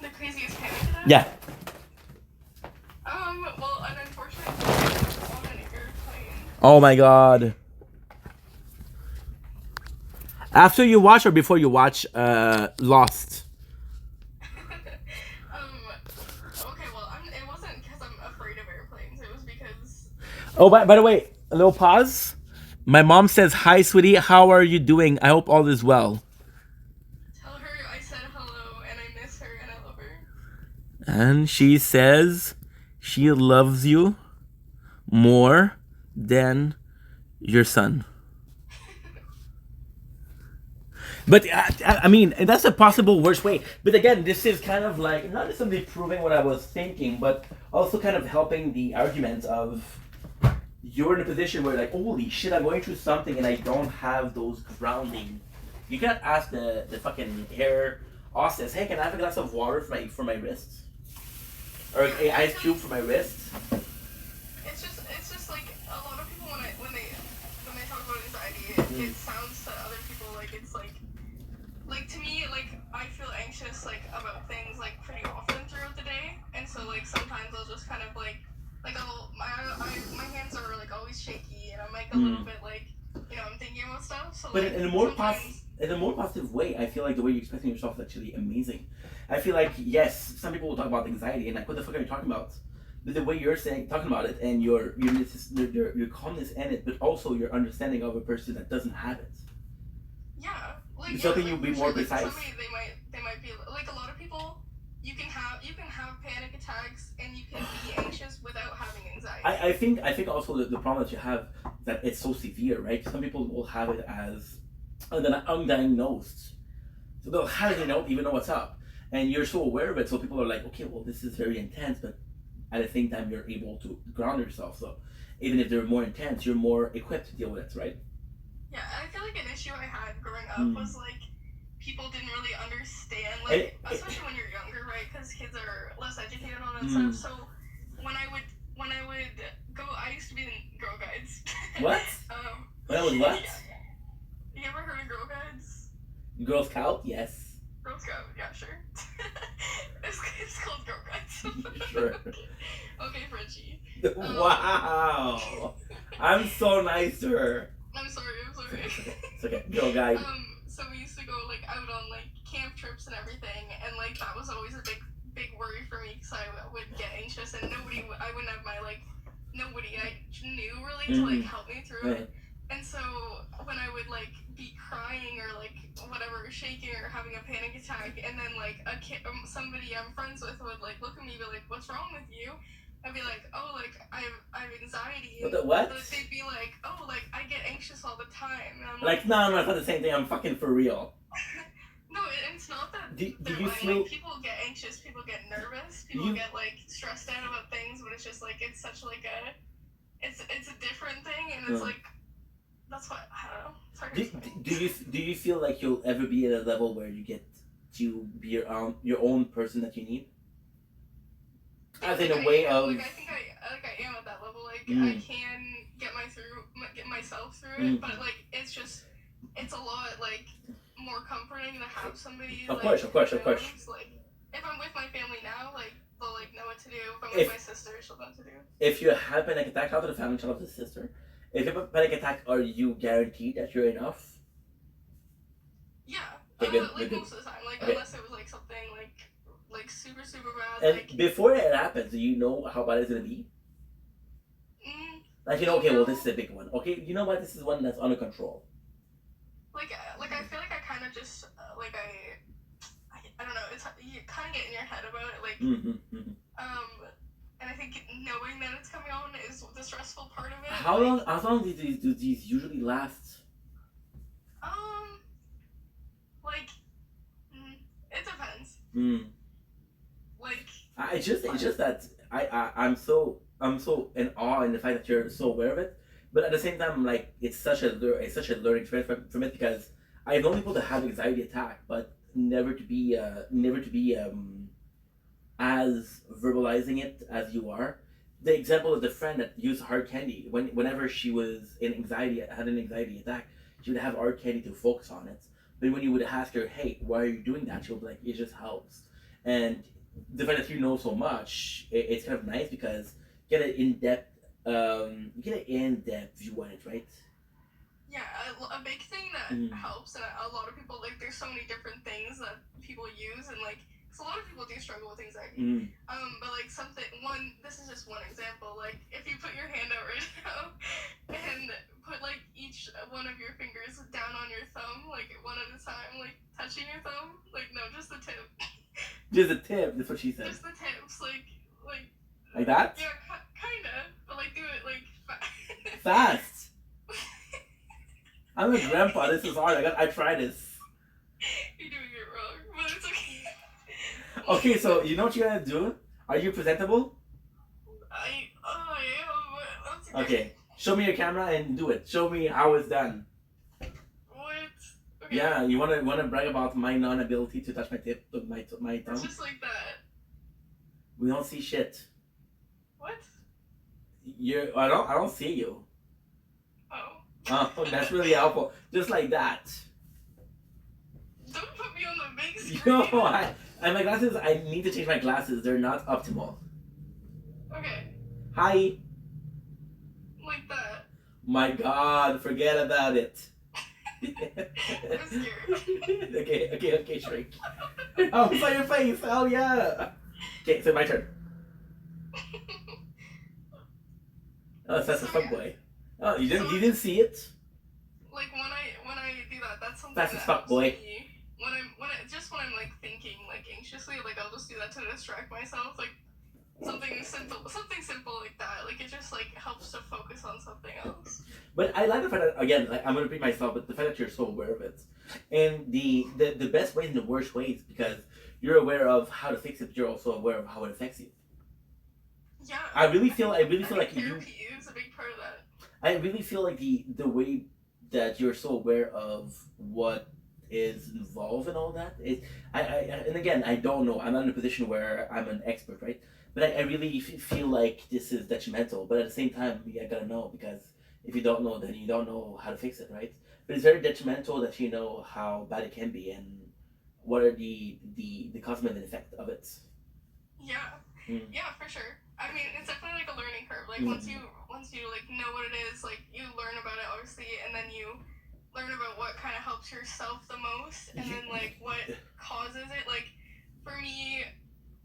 The craziest panic attack? Yeah. Well, an unfortunate on an airplane. Oh my god. After you watch or before you watch Lost? Okay, well, it wasn't because I'm afraid of airplanes. It was because... Oh, by the way, a little pause. My mom says, hi, sweetie. How are you doing? I hope all is well. Tell her I said hello and I miss her and I love her. And she says she loves you more than your son. But, I mean, that's a possible worst way. But again, this is kind of like, not necessarily proving what I was thinking, but also kind of helping the argument of you're in a position where, like, holy shit, I'm going through something and I don't have those grounding. You can't ask the fucking air hostess, hey, can I have a glass of water for my wrists? Or an ice cube for my wrists? It's just like a lot of people when they talk about anxiety, it sounds to other people like it's like to me, like, I feel anxious, like, about things, like, pretty often throughout the day, and so, like, sometimes I'll just kind of, like my hands are, like, always shaky, and I'm, like, a little bit, like, you know, I'm thinking about stuff, so, but like, in a more positive way, I feel like the way you're expressing yourself is actually amazing. I feel like, yes, some people will talk about anxiety, and, like, what the fuck are you talking about? But the way you're talking about it, and your calmness in it, but also your understanding of a person that doesn't have it. Yeah. Like, so can you be more precise? Somebody, they might be like a lot of people. You can have panic attacks and you can be anxious without having anxiety. I think also the problem that you have is that it's so severe, right? Some people will have it as undiagnosed, so they'll have it and don't even know what's up. and you're so aware of it. So people are like, okay, well, this is very intense, but at the same time, you're able to ground yourself. So even if they're more intense, you're more equipped to deal with it, right? Yeah, I feel like an issue I had growing up was like people didn't really understand, like especially when you're younger, right? Because kids are less educated on that stuff. So when I would go, I used to be in Girl Guides. What? When I was what? Yeah. You ever heard of Girl Guides? Girl Scout, yes. Girl Scout, yeah, sure. it's called Girl Guides. Sure. Okay, Frenchie. Wow. I'm so nice to her. I'm sorry. It's okay. Girl Guide. So we used to go like out on like camp trips and everything, and like that was always a big worry for me because I would get anxious and I wouldn't have nobody I knew really to like help me through it. And so when I would like be crying or like whatever, shaking or having a panic attack, and then like somebody I'm friends with would like look at me and be like, "What's wrong with you?" I'd be like, "Oh, like I have anxiety." What? They'd be like, "Oh, like I get anxious all the time." And I'm like, no, it's not the same thing. I'm fucking for real. No, it's not that. Do you feel like, people get anxious, people get nervous, people get like stressed out about things, but it's just like it's such like it's a different thing, and it's like that's what I don't know. It's hard to explain. Do you feel like you'll ever be at a level where you get to be your own person that you need? As in a way of. Like I think I am at that level. Like I can get myself through it, but like it's a lot like more comforting to have somebody. Of course. Like if I'm with my family now, like they'll like know what to do. If I'm with my sister, she'll know what to do. If you have panic attack, how to the family tell the sister? If you have a panic attack, are you guaranteed that you're enough? Yeah, good. Most of the time, like unless it was like something like super bad. And like before it happens, do you know how bad it's gonna be? Like okay, well this is a big one. Okay, you know what? This is one that's under control. Like I feel like I kind of just I don't know. It's you kind of get in your head about it, like and I think knowing that it's coming on is the stressful part of it. How long do these usually last? Like it depends. Like It's just that I'm so in awe in the fact that you're so aware of it, but at the same time, like it's such a learning experience from it because I've known people to have anxiety attack, but never to be as verbalizing it as you are. The example of the friend that used hard candy whenever she was had an anxiety attack, she would have hard candy to focus on it. But when you would ask her, "Hey, why are you doing that?" She'll be like, "It just helps." And the fact that you know so much, it's kind of nice because you get an in-depth view on it, right? Yeah, a big thing that helps, and a lot of people like. There's so many different things that people use, and like, cause a lot of people do struggle with anxiety. But like this is just one example. Like, if you put your hand out right now and put like each one of your fingers down on your thumb, like one at a time, like touching your thumb, like no, just the tip. Just a tip. That's what she said. Just the tips, like that. Yeah, kinda, but like do it like fast. I'm a grandpa. This is hard. I try this. You're doing it wrong, but it's okay. Okay, so you know what you gotta do? Are you presentable? I am. But that's okay. Show me your camera and do it. Show me how it's done. What? Okay. Yeah, you wanna brag about my non-ability to touch my tip of my tongue? It's just like that. We don't see shit. What? I don't see you. Oh, that's really helpful. Just like that. Don't put me on the big screen. No, and my glasses, I need to change my glasses. They're not optimal. Okay. Hi. Like that. My God, forget about it. I'm scared. Okay, shrink. Oh, saw your face. Oh yeah. Okay, so my turn. Oh, that's a fuckboy. Oh, you didn't see it? Like when I do that, that's something that's that a fuckboy. When I'm like thinking like anxiously, like I'll just do that to distract myself, like something simple like that. Like it just like helps to focus on something else. But I like the fact that again, like I'm gonna repeat myself, but the fact that you're so aware of it, and the best ways and the worst ways, because you're aware of how to fix it, but you're also aware of how it affects you. Yeah. I really feel like therapy is a big part of that. I really feel like the way that you're so aware of what is involved in all that is and again, I don't know, I'm not in a position where I'm an expert, right? But I really feel like this is detrimental, but at the same time, I gotta know, because if you don't know, then you don't know how to fix it, right? But it's very detrimental that you know how bad it can be and what are the cosmetic effect of it. Yeah. Yeah, for sure. I mean, it's definitely like a learning curve. Like once you like know what it is, like you learn about it obviously, and then you learn about what kind of helps yourself the most, and then like what causes it. Like for me,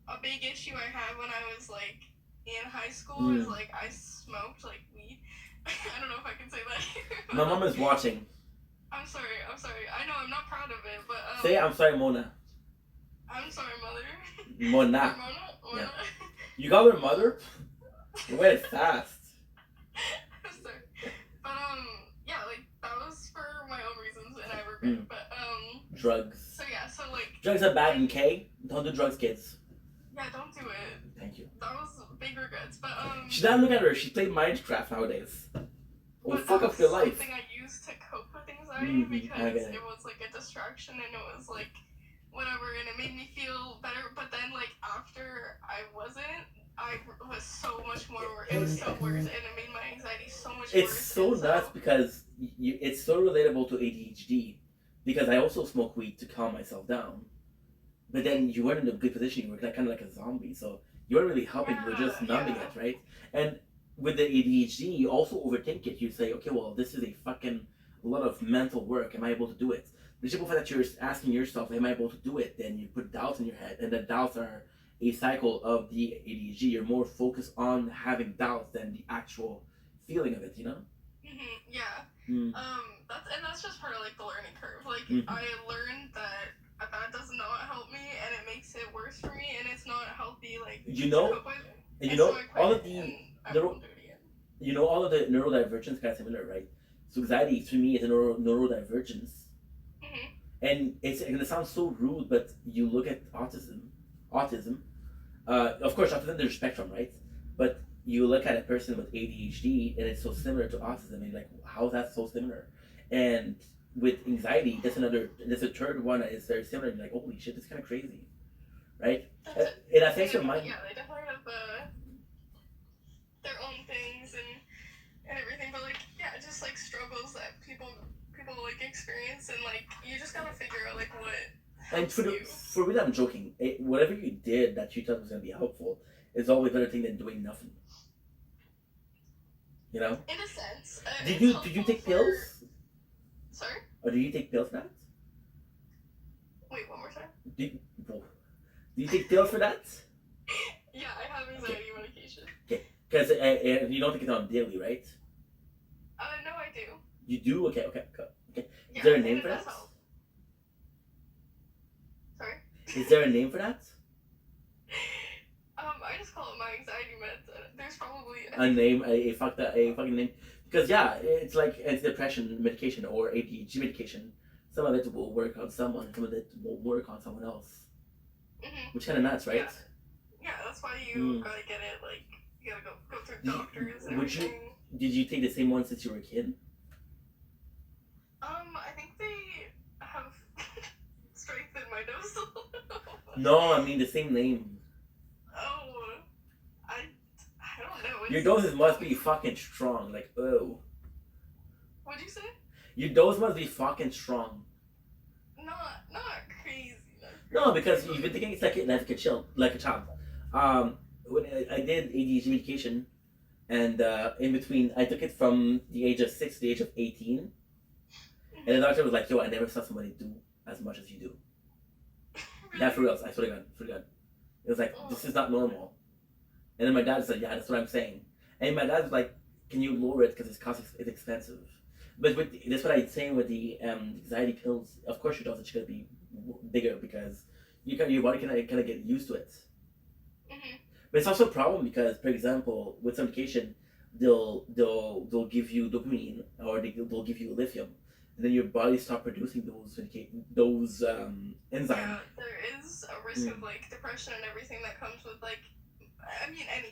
a big issue I had when I was like in high school is like I smoked like weed. I don't know if I can say that. My mom is watching. I'm sorry. I know I'm not proud of it, but say I'm sorry, Mona. I'm sorry, mother. Mona. Mona. Yeah. You call her mother? You went fast. Sorry. But yeah, like that was for my own reasons and I regret it. But drugs. So yeah, so like drugs are bad, okay? Don't do drugs, kids. Yeah, don't do it. Thank you. That was big regrets, but She's not look at her, she played Minecraft nowadays. Oh, fuck up your life. Something I used to cope with anxiety because it was like a distraction and it was like whatever, and it made me feel better. But then like after I was so much more. It was so worse, and it made my anxiety so much worse. It's so nuts because it's so relatable to ADHD. Because I also smoke weed to calm myself down, but then you weren't in a good position. You were kind of like a zombie, so you weren't really helping. You were just numbing it, right? And with the ADHD, you also overthink it. You say, okay, well, this is a lot of mental work. Am I able to do it? The simple fact that you're asking yourself, am I able to do it? Then you put doubts in your head, and the doubts are a cycle of the ADHD. You're more focused on having doubts than the actual feeling of it, you know? Yeah. That's just part of like the learning curve. Like I learned that does not help me, and it makes it worse for me, and it's not healthy. Like all of all of the neurodivergence kind of similar, right? So anxiety to me is a neurodivergence. And it's gonna sound so rude, but you look at autism. Of course, autism there's a spectrum, right? But you look at a person with ADHD, and it's so similar to autism, and you're like, how is that so similar? And with anxiety, there's a third one that is very similar. And you're like, holy shit, that's kind of crazy, right? It affects your mind. Yeah, they definitely have their own things and everything, but like just like struggles that people like experience, and like you just gotta figure out like what helps you. For me, I'm joking. Whatever you did that you thought was gonna be helpful is always better thing than doing nothing. You know? In a sense. Did you take pills? Sorry? Or do you take pills for that? Wait, one more time? Do you take pills for that? Yeah, I have anxiety medication. Okay, because you don't take it on daily, right? No, I do. You do? Okay. Yeah, is there a name for that? Sorry? Is there a name for that? I just call it my anxiety meds. There's probably a name, a fucking name. Because it's like antidepressant medication or ADHD medication. Some of it will work on someone, some of it will work on someone else. Which kind of nuts, right? Yeah, that's why you gotta get it. Like you gotta go through doctors and everything. Did you take the same one since you were a kid? I think they have strengthened my dose a little. No, I mean the same name. Oh, I don't know. Your doses must be fucking strong. Like, oh. What'd you say? Your dose must be fucking strong. Not crazy. No, because you've been thinking it's like a child. When I did ADHD medication, and in between, I took it from the age of 6 to the age of 18. And the doctor was like, yo, I never saw somebody do as much as you do. Really? Yeah, for real. I swear to God. It was like, this is not normal. And then my dad said, yeah, that's what I'm saying. And my dad was like, can you lower it because it's expensive. But that's what I'm saying with the anxiety pills. Of course your dosage is going to be bigger because your body kind of get used to it. But it's also a problem because, for example, with some medication, they'll give you dopamine or they'll give you lithium. and then your body stops producing those enzymes. Yeah, there is a risk of like depression and everything that comes with like, I mean, any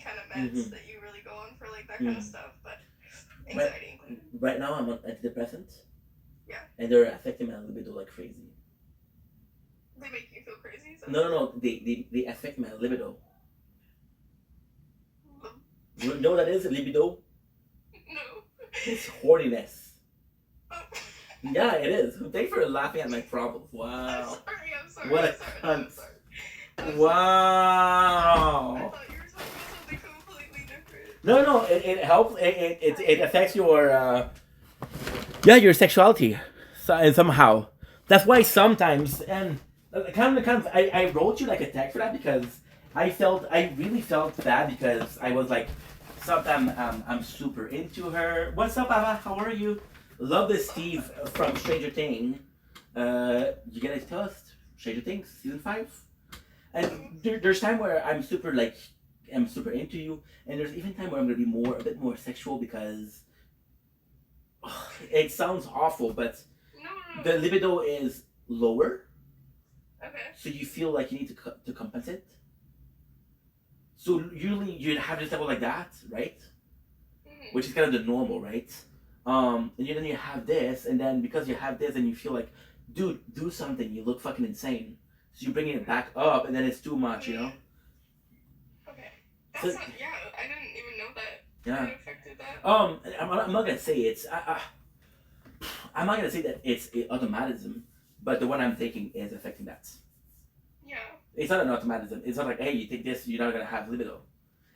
kind of meds that you really go on for like that kind of stuff, but anxiety included. Right now, I'm on antidepressants. Yeah. And they're affecting my libido like crazy. They make you feel crazy? No. They affect my libido. You know what that is? Libido? No. It's horniness. Oh. Yeah, it is. Thanks for laughing at my problems. Wow. I'm sorry. What a cunt. Wow. I thought you were talking about something completely different. No. It helps. It affects your your sexuality somehow. That's why sometimes and kind of I wrote you like a text for that because I really felt bad because I was like sometimes I'm super into her. What's up, Ava? How are you? Love this Steve from Stranger Things. You get it toast? Stranger Things season 5. And there's time where I'm super into you, and there's even time where I'm gonna be a bit more sexual because it sounds awful, but the libido is lower. Okay. So you feel like you need to compensate. So usually you'd have this level like that, right? Which is kind of the normal, right? And then you have this, and then because you have this, and you feel like, dude, do something. You look fucking insane. So you're bringing it back up, and then it's too much, you know? Okay. That's not, yeah, I didn't even know that. Yeah. It affected that. I'm not gonna say it's. I'm not gonna say that it's automatism, but the one I'm taking is affecting that. Yeah. It's not an automatism. It's not like, hey, you take this, you're not gonna have libido.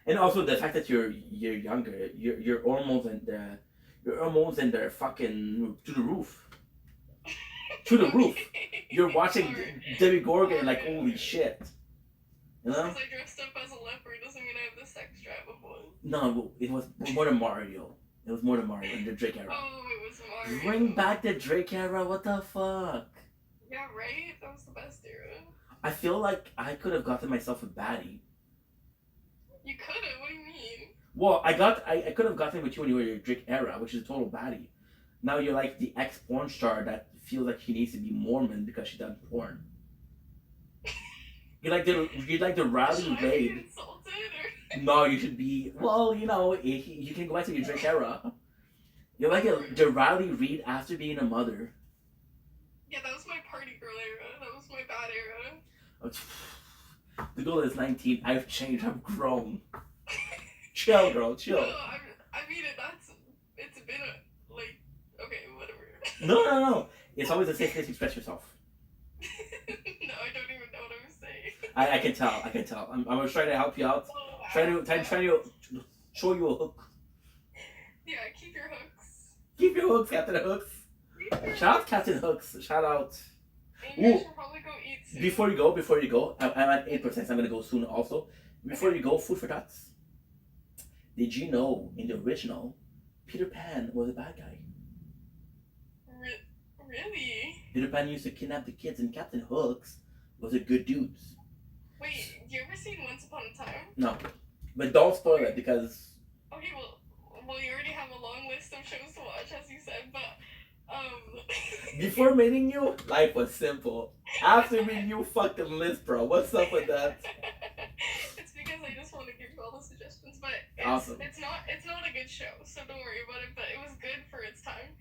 And also the fact that you're younger, your hormones and they're fucking through the roof. Through the roof. You're watching Debbie Gorgon and like, holy shit. You know? Because I dressed up as a leopard doesn't mean I have the sex drive of one. No, it was more than Mario. It was more than Mario in the Drake era. Oh, it was Mario. Bring back the Drake era, what the fuck? Yeah, right? That was the best era. I feel like I could have gotten myself a baddie. You could have? What do you mean? Well, I could have gotten with you when you were your Drake era, which is a total baddie. Now you're like the ex-porn star that feels like she needs to be Mormon because she done porn. You're like the Riley Reid. No, you should be. Well, you know, you can go back to your Drake era. You're like the Riley Reid after being a mother. Yeah, that was my party girl era. That was my bad era. The girl is 19. I've changed. I've grown. Chill, girl. Chill. No, I mean it's been okay, whatever. No. It's always a safe place to express yourself. No, I don't even know what I'm saying. I can tell. I'm just trying to help you out. Trying to show you a hook. Yeah, keep your hooks. Keep your hooks, Captain Hooks. Shout out Captain Hooks. Shout out. And you should probably go eat soon. Before you go, I'm at 8%, so I'm gonna go soon also. Before you go, food for thoughts. Did you know in the original, Peter Pan was a bad guy? Really? Peter Pan used to kidnap the kids, and Captain Hooks was a good dude. Wait, you ever seen Once Upon a Time? No, but don't spoil it because. Okay, well, you already have a long list of shows to watch, as you said, but Before meeting you, life was simple. After meeting you, fucking list, bro. What's up with that? It's because I just want to give you all the suggestions, but awesome. It's not a good show, so don't worry about it. But it was good for its time.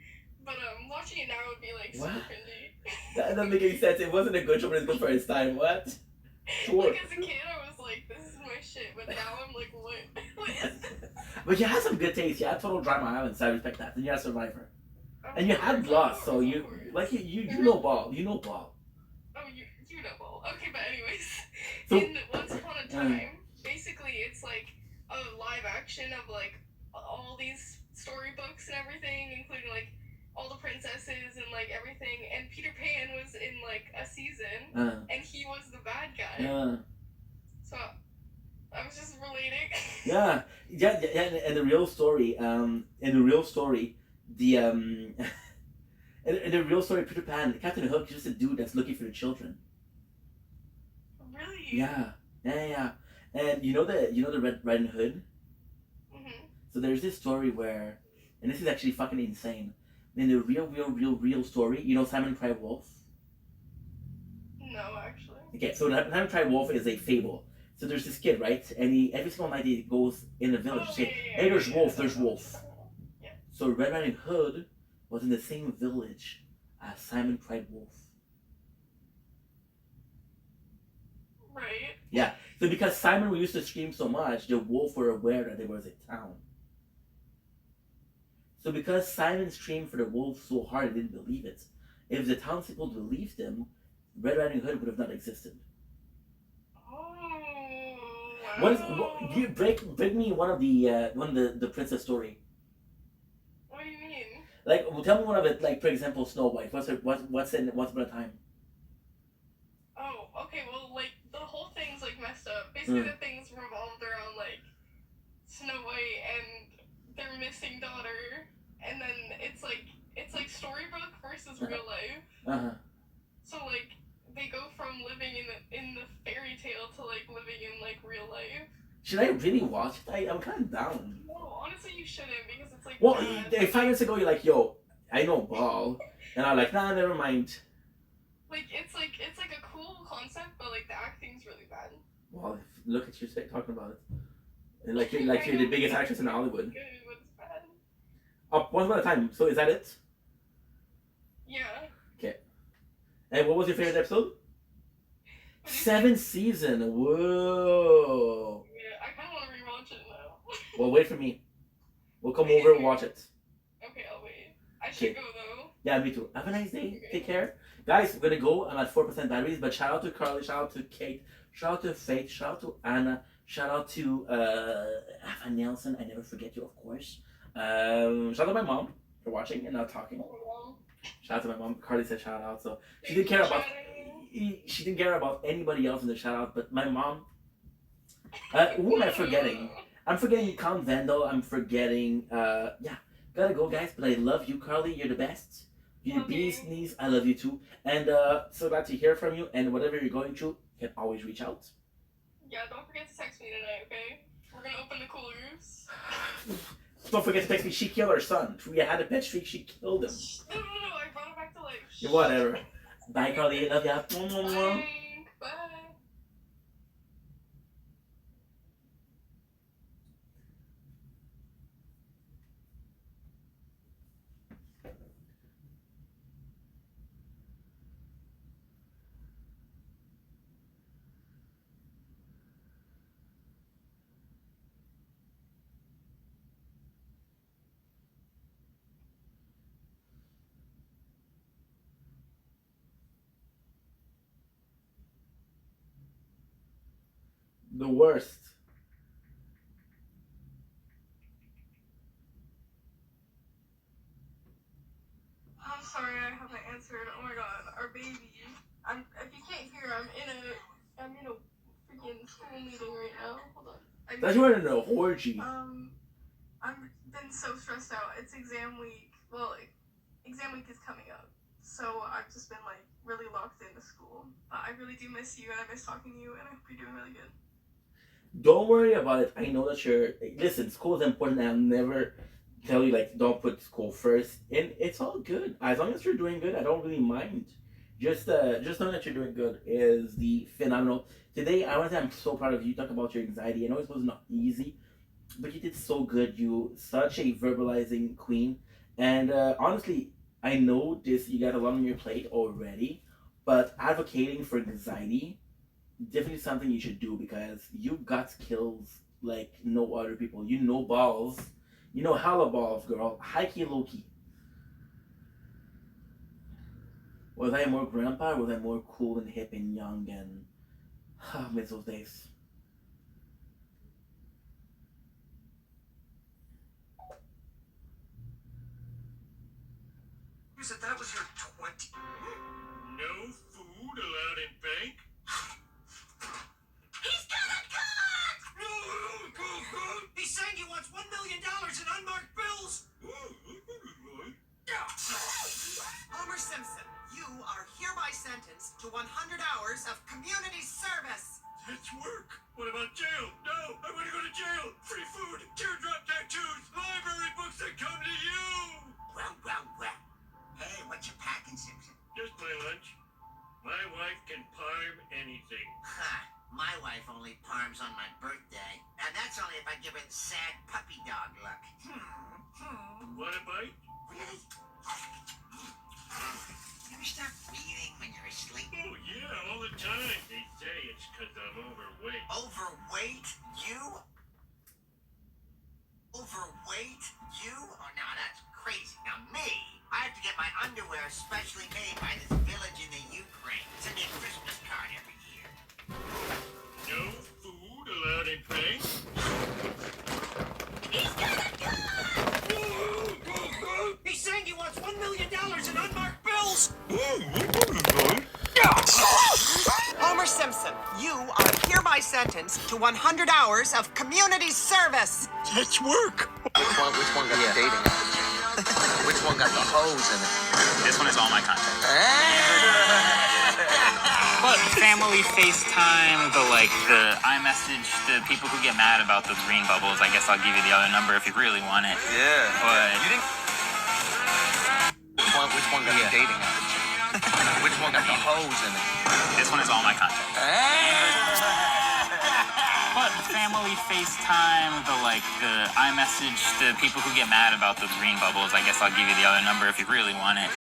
But watching it now would be like super cringy. That doesn't make any sense. It wasn't a good show, but it's good for its time. What? Sure. Like as a kid, I was like, "This is my shit," but now I'm like, "What? What is this?" But you had some good taste. You had Total Drama Island, so I respect that. And you had Survivor. And you had Lost, so you know ball. You know ball. Oh, you know ball. Okay, but anyways, so, in Once Upon a Time, basically it's like a live action of like all these storybooks and everything, including like all the princesses and like everything. And Peter Pan was in like a season, and he was the bad guy. So I was just relating. yeah. And the real story, in the real story, Peter Pan, Captain Hook, is just a dude that's looking for the children. Really? Yeah. And you know the Red Riding Hood. Mm-hmm. So there's this story where, and this is actually fucking insane. in the real story, you know Simon Cried Wolf? No, actually. Okay, so Simon Cried Wolf is a fable. So there's this kid, right? And he every single night he goes in the village to say, hey, there's wolf, there's wolf. Yeah. So Red Riding Hood was in the same village as Simon Cried Wolf. Right. Yeah. So because Simon used to scream so much, the wolf were aware that there was a town. So because Simon screamed for the wolf so hard, they didn't believe it. If the townspeople believed him, Red Riding Hood would have not existed. You break me one of the princess story. What do you mean? Like, tell me one of it. Like, for example, Snow White. What's in Once Upon a Time? Oh, okay. Well, like the whole thing's like messed up. Basically, the things revolved around like Snow White and their missing daughter, and then it's like storybook versus real life. So like they go from living in the fairy tale to like living in like real life. Should I really watch it? I'm kind of down. No, honestly, you shouldn't because it's like. Well, 5 minutes ago you're like, yo, I know ball, and I'm like, nah, never mind. Like it's like a cool concept, but like the acting's really bad. Well, look at you talking about it. And like you're the biggest actress in Hollywood. Good, but it's bad. Once Upon a Time. So is that it? Yeah. Okay. And what was your favorite episode? 7th season. Whoa. Yeah, I kind of want to rewatch it now. Well, wait for me. We'll come over and watch it. Okay, I'll wait. I should go though. Yeah, me too. Have a nice day. Take care. Guys, we're gonna go. I'm at 4% batteries, but shout out to Carly, shout out to Kate, shout out to Faith, shout out to Anna, shout out to Ava Nelson. I never forget you, of course. Shout out to my mom for watching and not talking. Shout out to my mom. Carly said shout out, so she didn't care about anybody else in the shout out, but my mom. Who am I forgetting? I'm forgetting Count Vandal. I'm forgetting. Gotta go, guys. But I love you, Carly. You're the best. You're the bee's knees. I love you too. And so glad to hear from you. And whatever you're going through, you can always reach out. Yeah, don't forget to text me tonight, okay? We're gonna open the coolers. Don't forget to text me. She killed her son. We had a pet streak. She killed him. No, I brought it back to life. Yeah, whatever. Bye, Carly. Love ya. Bye. Bye. The worst. I'm sorry I haven't answered. Oh my god, our baby. If you can't hear, I'm in a freaking school meeting right now. Hold on. That's why in a orgy. I've been so stressed out. It's exam week. Well, exam week is coming up. So I've just been like really locked into school. I really do miss you and I miss talking to you and I hope you're doing really good. Don't worry about it. I know that you're. Listen, school is important. I'll never tell you like don't put school first, and it's all good as long as you're doing good. I don't really mind. Just knowing that you're doing good is the phenomenal. Today, I want to say I'm so proud of you. Talk about your anxiety. I know it was not easy, but you did so good. You such a verbalizing queen, and honestly, I know this. You got a lot on your plate already, but advocating for anxiety. Definitely something you should do because you got skills like no other people. You know balls. You know hella balls, girl. High key, low key. Was I more grandpa or was I more cool and hip and young and miss those days? You said that was your 20. No food allowed in bank? He's got a gun! He's saying he wants $1 million in unmarked bills. Homer Simpson, you are hereby sentenced to 100 hours of community service. That's work. What about jail? No, I want to go to jail. Free food, teardrop tattoos, library books that come to you. Well. my lunch? My wife can parm anything. Ha! My wife only parms on my birthday. And that's only if I give her the sad puppy dog look. Want a bite? Really? You ever stop breathing when you're asleep? Oh, yeah, all the time. They say it's because I'm overweight. Overweight? You? Overweight? You? Oh, now that's crazy. Now me, I have to get my underwear specially made by this village in the Ukraine. Send me a Christmas card every year. No food allowed in train? He's got a gun! He's saying he wants $1 million in unmarked bills! Homer Simpson, you are hereby sentenced to 100 hours of community service. Let's work! Which one got the dating app? Which one got the hose in it? This one is all my content. But Family FaceTime, the iMessage, the people who get mad about the green bubbles. I guess I'll give you the other number if you really want it. yeah. But You didn't. Which one got the dating app? Which one got the hose in it? this one is all my content. But family FaceTime, the iMessage, the people who get mad about the green bubbles. I guess I'll give you the other number if you really want it.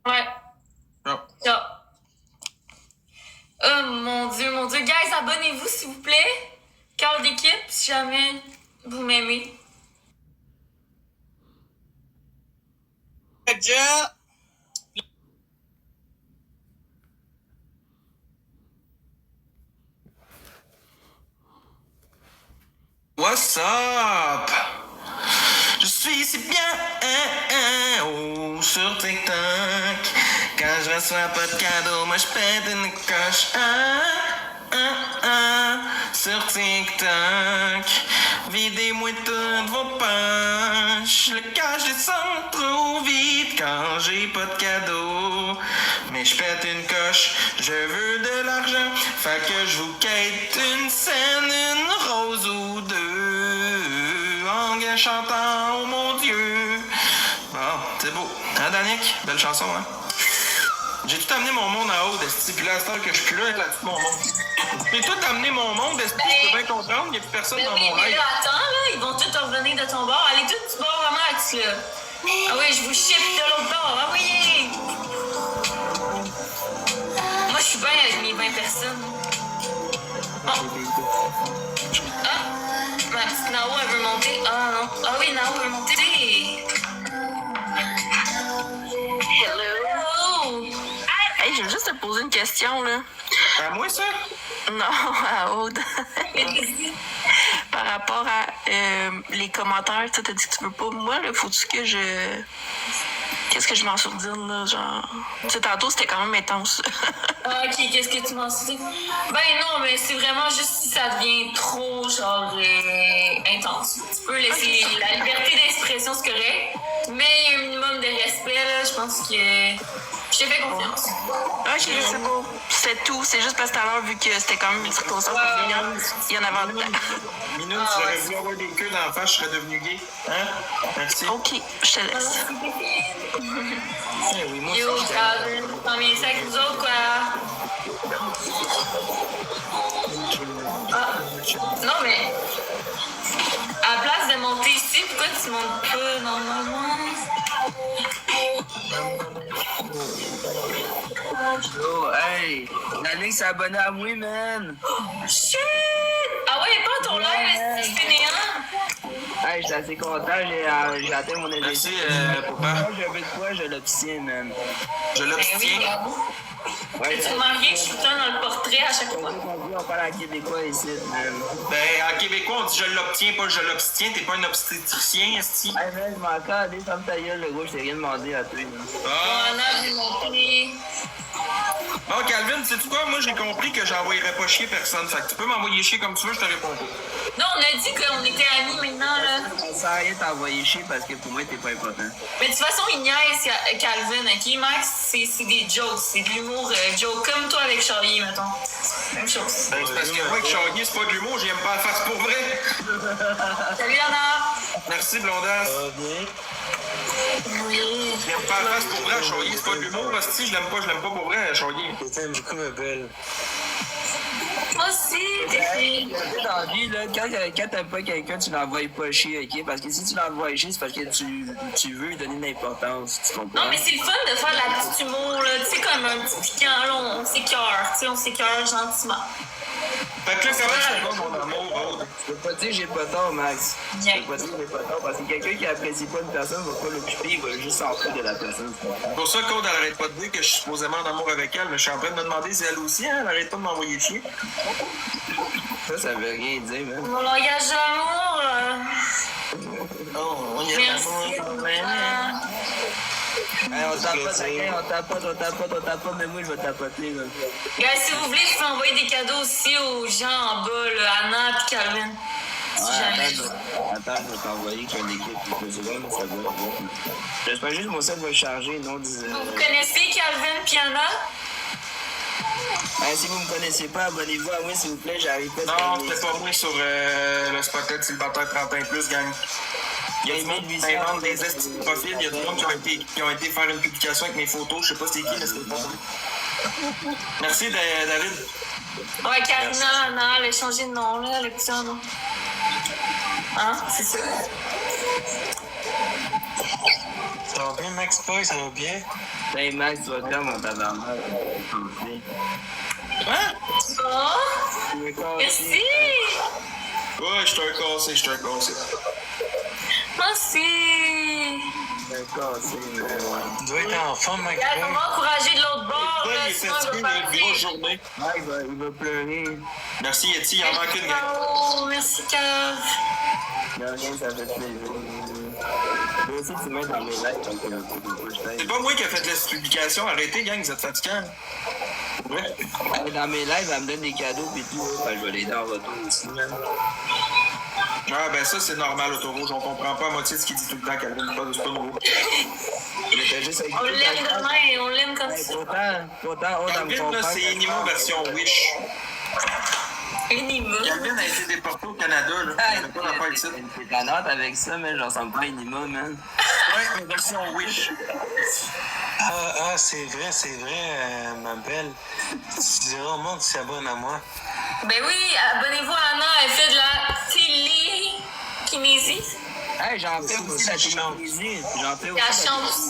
Ouais. Non. Ça. Oh mon dieu. Guys, abonnez-vous s'il vous plaît. Cœur d'équipe, si jamais vous m'aimez. What's up? Je suis si bien sur TikTok. Quand je reçois pas de cadeau, moi je pète une coche. Sur TikTok. Videz-moi toutes vos poches. Le cash descend trop vite quand j'ai pas de cadeau. Mais je pète une coche, je veux de l'argent. Fait que je vous quête une scène, une rose ou deux. En chantant, oh mon Dieu. Bon, c'est beau. Hein, Danick? Belle chanson, hein? J'ai tout amené mon monde en haut, d'esti. Puis là, à cette heure que je suis plus là, là, tout mon monde. J'ai tout amené mon monde, d'esti. Je peux bien comprendre, il n'y a plus personne dans mon Mais live. là, attends, là, ils vont tous revenir de ton bord. Allez, tous du bord à Max, là. Ah oui, je vous ship de l'autre bord. Ah oui! Moi, je suis bien avec mes 20 personnes. Bon. Ah! Ma petite Nao, elle veut monter. Ah non. Ah oui, Nao veut monter. Hello! Hey, je veux juste te poser une question, là. À moi, ça? Non, à Aude. Par rapport à les commentaires, tu t'as dit que tu veux pas. Moi, là, faut-tu que je... Qu'est-ce que je m'en sourdine, là, genre... Tu sais, tantôt, c'était quand même intense. Ah, ok, qu'est-ce que tu m'en souviens? Ben non, mais c'est vraiment juste si ça devient trop, genre, intense. Tu peux laisser la liberté d'expression, c'est correct, mais il y a un minimum de respect, là. je pense que je t'ai fait confiance. Ok, c'est beau. C'est tout. C'est juste parce que tout à l'heure, vu que c'était quand même une circonstance familiale, il y en avait en dedans. Minou, tu aurais voulu avoir des queues dans la face, je serais devenu gay. Hein? Merci. Ok, je te laisse. Eh oui, moi Yo, aussi, Calvin, t'en viens ici avec nous autres, quoi? Ah. Non, mais à la place de monter ici, pourquoi tu montes pas normalement? Yo, hey, la ligne s'est abonnée à moi, man. Shit! Ah ouais, pas ton live, c'est néant? Hey, j'étais assez content, j'ai atteint mon objectif. Merci, papa. Je veux de quoi, je l'obtiens, man. Je l'obtiens. Ouais, tu remarqué que je suis tout le temps dans le portrait à chaque fois? On parle en québécois ici, man. Ben, en québécois, on dit je l'obtiens, pas je l'obstiens. T'es pas un obstétricien, esti. Hey, man, je m'en calme, ferme ta gueule, le gros, je t'ai rien demandé à toi, man. On a vu monter. Bon, Calvin, sais-tu quoi? Moi, j'ai compris que j'envoyerais pas chier personne. Fait que tu peux m'envoyer chier comme tu veux, je te réponds pas. Non, on a dit qu'on était amis maintenant, là. Ça sert à rien de t'envoyer chier parce que pour moi, t'es pas important. Mais de toute façon, il niaise Calvin, ok? Max, c'est des jokes, c'est de l'humour joke, comme toi avec Charlie, mettons. Même chose. Ben, c'est parce que moi, avec Charlie, c'est pas de l'humour, j'aime pas la face pour vrai. Salut, Anna! Merci, Blondasse. Bien. Oui. J'aime pas la face pour vrai, Charlie, c'est pas de l'humour, si je l'aime pas pour vrai, Charlie. T'aimes beaucoup ma belle. Moi aussi, t'es Dans la vie, là, quand t'aimes pas quelqu'un, tu l'envoies pas chier, ok? Parce que si tu l'envoies chier, c'est parce que tu veux lui donner de l'importance, tu comprends? Non, mais c'est le fun de faire de la petite humour, là. Tu sais, comme un petit piquant, là, on s'écœure. Tu sais, on s'écœure gentiment. Fait que là, comment je fais pas mon amour, Aude? Je peux pas dire que j'ai pas tort, Max. Bien. Je peux pas dire que j'ai pas tort, parce que quelqu'un qui apprécie pas une personne va pas l'occuper, il va juste sortir de la personne. C'est pour ça qu'Aude, elle arrête pas de dire que je suis supposément en amour avec elle, mais je suis en train de me demander si elle aussi, hein, elle arrête pas de m'envoyer chier. Ça veut rien dire, man. Mon langage d'amour, Oh, on y a merci. Hey, on tapote, mais moi je vais tapoter, là. Gars, si vous voulez, je peux envoyer des cadeaux aussi aux gens en bas, là, Anna et Calvin. Si jamais. Attends, je vais t'envoyer qu'il y a une équipe qui peut jouer, mais ça va. J'espère juste que mon set va charger, non? Vous connaissez Calvin et Anna? Si vous me connaissez pas, abonnez-vous à moi, s'il vous plaît, j'arrive pas. Non, c'était pas moi sur le spotlight célibataire 31+, gang. Il y a du monde qui invente des estis de profil, il y a du monde qui ont été faire une publication avec mes photos, je sais pas c'est qui, mais c'était pas moi. Merci, David. Ouais, Karina, Anna, elle a changé de nom, là, elle a pris un nom. Hein? C'est ça. Ça va bien, Max Boy, ça va bien? Hey, Max, tu vas faire mon tabarnak. Hein? Oh! Merci! Ouais, je t'ai un cassé. Merci! Tu dois être en forme, Max Regarde, Boy. on va encourager de l'autre bord, Ouais, là, il est sinon fatigué, il il va a une grosse partir. journée. Ouais, il va pleurer. Merci, Yeti, il en manque une, gang. Oh, merci, Cav. De rien, ça fait plaisir. Moi aussi, tu mets dans mes likes quand t'es un peu de C'est pas moi qui ai fait la publication, arrêtez, gang, vous êtes fatigants. Ouais. Dans mes lives, elle me donne des cadeaux pis tout, je vais l'aider en retour aussi, man. Ah, ben ça, c'est normal, Autorouge, on comprend pas à moitié ce qu'il dit tout le temps, Calvin, c'est pas nouveau. On l'aime demain et on l'aime comme ça. Pourtant, on a me Calvin, là, c'est Inimo version Wish. Inimo? Calvin a été déporté au Canada, là. Il n'y a pas d'affaire ici. T'es en hâte avec ça, mais j'en ressemble pas à Inimo, man. Ouais, mais version Wish. C'est vrai, ma belle. Tu diras au monde qui s'abonne à moi. Ben oui, abonnez-vous à Anna, elle fait de la télékinésie. Hey, j'en fais aussi la télékinésie. J'en fais aussi La la chance.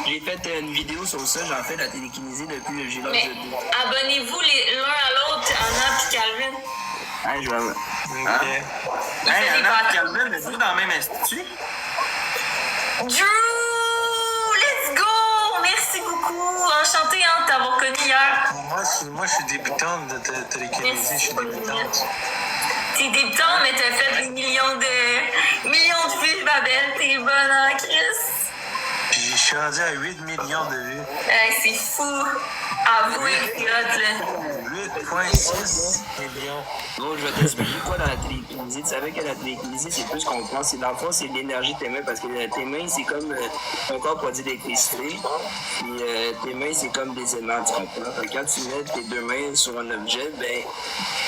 J'ai fait une vidéo sur ça, j'en fais de la télékinésie depuis le j'ai l'âge Mais de 2. abonnez-vous l'un à l'autre, Anna et Calvin. Hey, je vais... Ok. Hey, Anna et Calvin, êtes-vous dans le même institut? Drew! Let's go! Merci beaucoup. Enchantée de t'avoir connu hier. Moi, je suis débutante de télékinésie, je suis débutante. T'es débutante, mais t'as fait des millions de vues, ma belle. T'es bonne, hein, Chris? Puis je suis rendu à 8 millions de vues. C'est fou. Avouez, c'est hot, là. 8.6 millions. Bon, je vais t'expliquer quoi dans la télékinésie. Tu savais que la télékinésie, c'est plus qu'on pense. C'est dans le fond, c'est l'énergie de tes mains. Parce que tes mains, c'est comme ton corps produit de l'électricité. Puis tes mains, c'est comme des aimants, tu comprends? Fait que quand tu mets tes deux mains sur un objet, ben,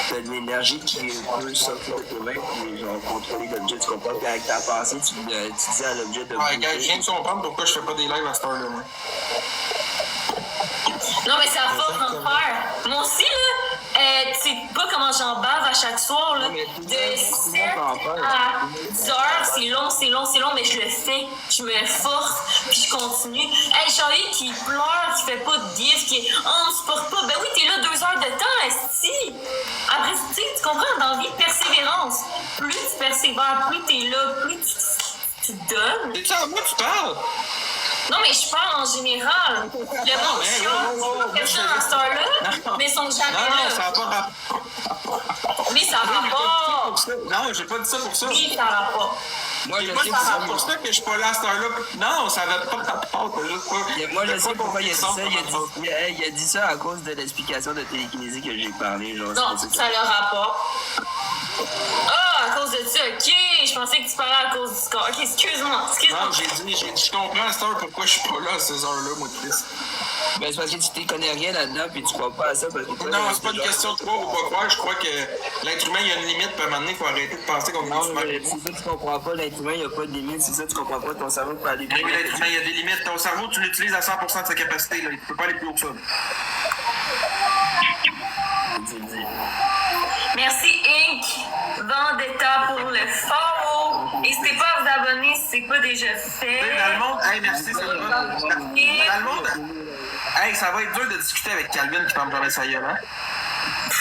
t'as de l'énergie qui peut sortir de tes mains puis genre contrôler l'objet, tu comprends? Puis avec ta pensée, tu dis à l'objet de Ouais, gars, je viens de comprendre pourquoi je fais pas des lives à cette heure-là, moi. Non, mais c'est à force d'en faire. Moi aussi, là, tu sais pas comment j'en bave à chaque soir, là. De 7 à 10 heures, c'est long, mais je le fais. Je me force, puis je continue. Hey, Charlie qui pleure, qui fait pas de gif, qui on se porte pas. Ben oui, t'es là 2 heures de temps, esti. Après, tu sais, tu comprends, dans la vie de persévérance. Plus tu persévères, plus t'es là, plus tu donnes. C'est ça, à moi tu parles? Non, mais je parle en général. Le monde chiant, personne à cette heure-là, mais ils sont jamais là. Non, ça n'a pas rapport. Mais ça va pas. Non, j'ai pas dit ça pour ça. Oui, ça va pas. Moi, je sais que c'est pour ça que je suis pas là à cette heure-là. Non, ça va pas rapport. Moi, je sais pourquoi il a dit ça. Il a dit ça à cause de l'explication de télékinésie que j'ai parlé. Genre, non, ça le rapport. Ah, à cause de ça, ok. Je pensais que tu parlais à cause du score. Ok, excuse-moi. Non, j'ai dit, je comprends à cette heure pourquoi je suis pas là à ces heures-là, moi, Chris. Ben, c'est parce que tu t'y connais rien là-dedans puis tu crois pas à ça. Parce que non, c'est pas une question de croire ou pas croire. Je crois que l'être humain, il y a une limite, puis à un moment donné, il faut arrêter de penser qu'on est humain. C'est ça, tu comprends pas. L'être humain, il n'y a pas de limite. C'est ça, tu comprends pas. Ton cerveau peut aller plus loin. L'être humain, il y a des limites. Ton cerveau, tu l'utilises à 100% de sa capacité. Là. Il peut pas aller plus haut que ça. Merci Inc. Vendetta pour le follow. N'hésitez pas à vous abonner si c'est pas déjà fait. Dans le monde, hey, merci, c'est le bon. Dans le monde, hey, ça va être dur de discuter avec Calvin qui ferme jamais sa gueule, hein?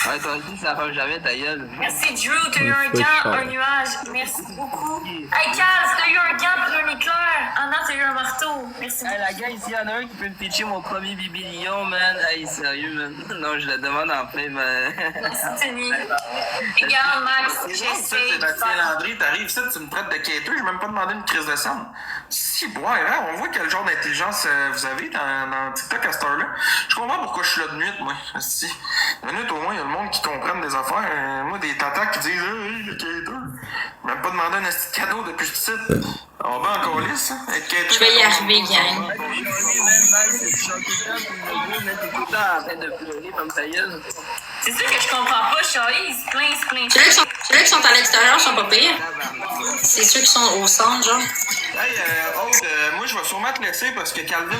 Ouais, toi aussi, ça ferme jamais ta gueule. Merci Drew, t'as eu un gant, un nuage. Merci beaucoup. Hey Kaz, t'as eu un gant pis un éclair. Anna, t'as eu un marteau. Merci beaucoup. Hey, la gars, ici, il y en a un qui peut me pitcher mon premier bibillon, man. Hey, sérieux, man. Non, je le demande en plein, man. Merci, Tony. Regarde, Max, j'essaie. Sébastien Landry, t'arrives ici, tu me traites de quêteux, j'ai même pas demandé une crise de sang. Si, ouais, hein, on voit quel genre d'intelligence vous avez dans TikTok à cette heure-là. Je comprends pourquoi je suis là de nuit, moi. Si. De nuit, au moins, il y a le monde qui comprenne des affaires. Moi, des tatas qui disent hey, le quêteux. Même pas demandé un petit cadeau depuis que je suis ici. On va encore lisse, hein? Être quêteux. Je vais y arriver, gang. C'est sûr que je comprends pas, Charlie, il se plaint. Ceux-là qui sont à l'extérieur sont pas pires. C'est ceux qui sont au centre, genre. Hey, Aude, moi, je vais sûrement te laisser parce que Calvin,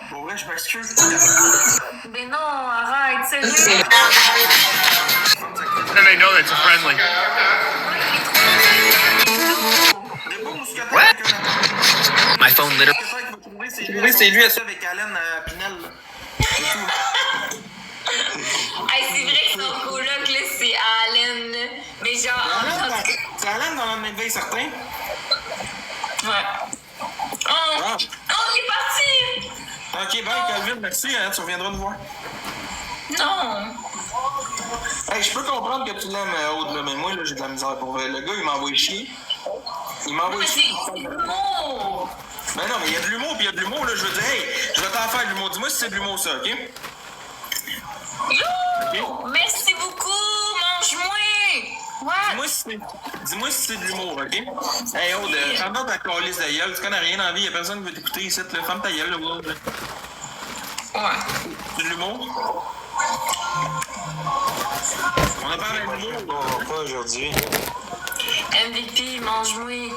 pour vrai, je m'excuse. Mais non, arrête, sérieux. Then they know it's a friendly. What? My phone literally. C'est lui, ça avec Alain Pinel. Hey, c'est vrai que son coloc, là, c'est Allen. Mais genre, c'est Alain dans un éveil certain? Ouais. Oh, il est parti! Ok, bye, Calvin, merci, hein, tu reviendras nous voir. Non! Hey, je peux comprendre que tu l'aimes, Aude, là, mais moi, là, j'ai de la misère pour vrai. Le gars, il m'envoie chier. Il m'envoie chier. C'est de l'humour! Ben non, mais il y a de l'humour, puis il y a de l'humour, là, je veux dire, hey, je vais t'en faire de l'humour. Dis-moi si c'est de l'humour, ça, ok? Yo! Okay. Merci beaucoup! Mange-moi! Dis-moi si c'est de l'humour, ok? Hey, Aude, ferme ta calisse de gueule. Tu connais rien dans la vie, y'a personne qui veut t'écouter ici. Ferme ta gueule, là, Aude. Ouais. C'est de l'humour? On a parlé de l'humour. Non, pas aujourd'hui. MVP, mange-moi.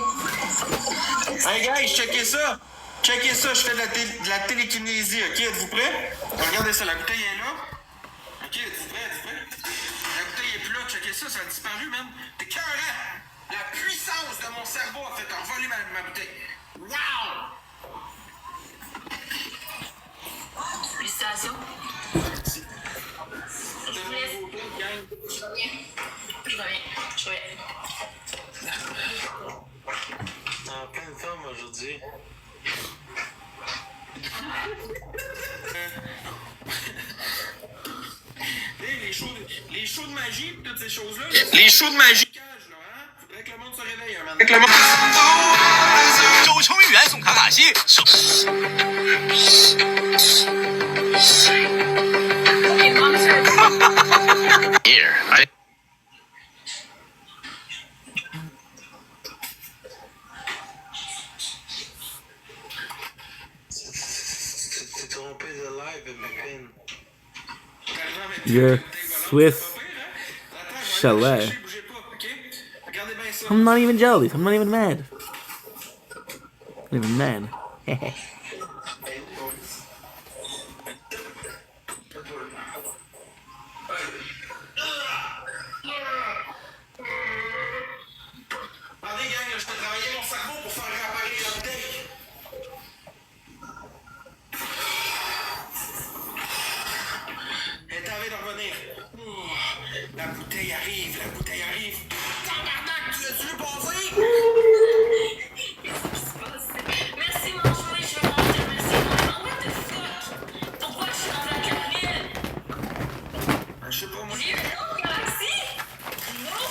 Hey, guys, checkez ça! Checkez ça, je fais de la télékinésie, ok? Êtes-vous prêts? Regardez ça, la bouteille est là. Ok, êtes-vous prêts? La bouteille est plus là, checkez ça, ça a disparu, man. T'es carré! La puissance de mon cerveau a fait envoler ma bouteille. Wow! Félicitations. Merci. Je vous laisse. Je reviens. En pleine forme aujourd'hui. Les shows de magie, toutes ces choses-là. Les shows de magie. Faudrait que le monde se réveille un moment. Joe 充1元送卡卡西。Here, I... T'es trompé de live, Pépine. Your Swiss chalet. I'm not even jealous. I'm not even mad. Not even mad. Attendez, gang, je peux travailler mon cerveau pour faire réapparaître la bouteille. Elle est en train de revenir. La bouteille arrive, la bouteille arrive. Tabarnak, tu l'as-tu vu passer? Merci, mon jouet, je vais manger. Merci, mon jouet. What the fuck? Pourquoi je suis dans la cabine? Je sais pas, moi. Non, Galaxy? Non.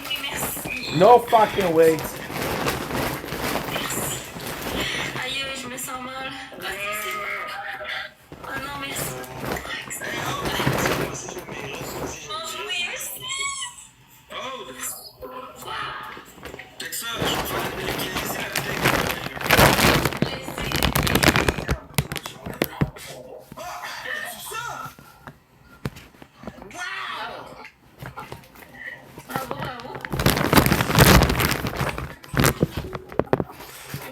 Oui, merci. No fucking way. Aïe, je me sens mal. Ah, c'est bon. Oh non, merci. Mon jouet, merci. Oh! Check ça, je vais faire la télékinésie, la bouteille. Ah! C'est ça? Wow! Bravo, bravo.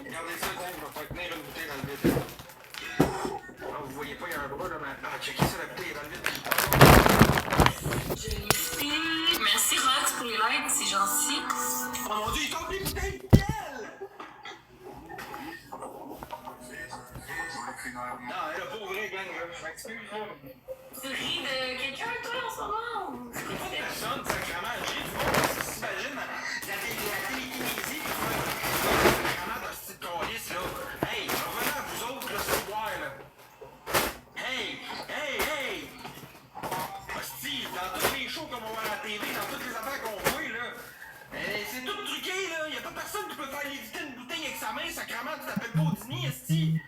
Regardez ça, gang, je vais faire tenir une bouteille dans le vide. Ah, vous voyez pas, il y a un bras là, mais... Ah, checkez ça, la bouteille est dans le vide. Merci, Rox, pour les likes, c'est gentil. Oh mon Dieu, il tombe des bouteilles! Non, elle a pas ouvert, gang, là. Je m'excuse, là. Tu ris de quelqu'un, toi, en ce moment? Personne, sacrément, j'ai du monde qui s'imagine la télékinésie pour faire sacrément de ce petit calice, là. Hey, revenez à vous autres, là, ce soir, là. Hey! Hostie, dans tous les shows qu'on va voir à la TV, dans toutes les affaires qu'on voit, là, c'est tout truqué, là. Y'a pas personne qui peut faire léviter une bouteille avec sa main, sacrément, tu t'appelles pas Audini, hostie.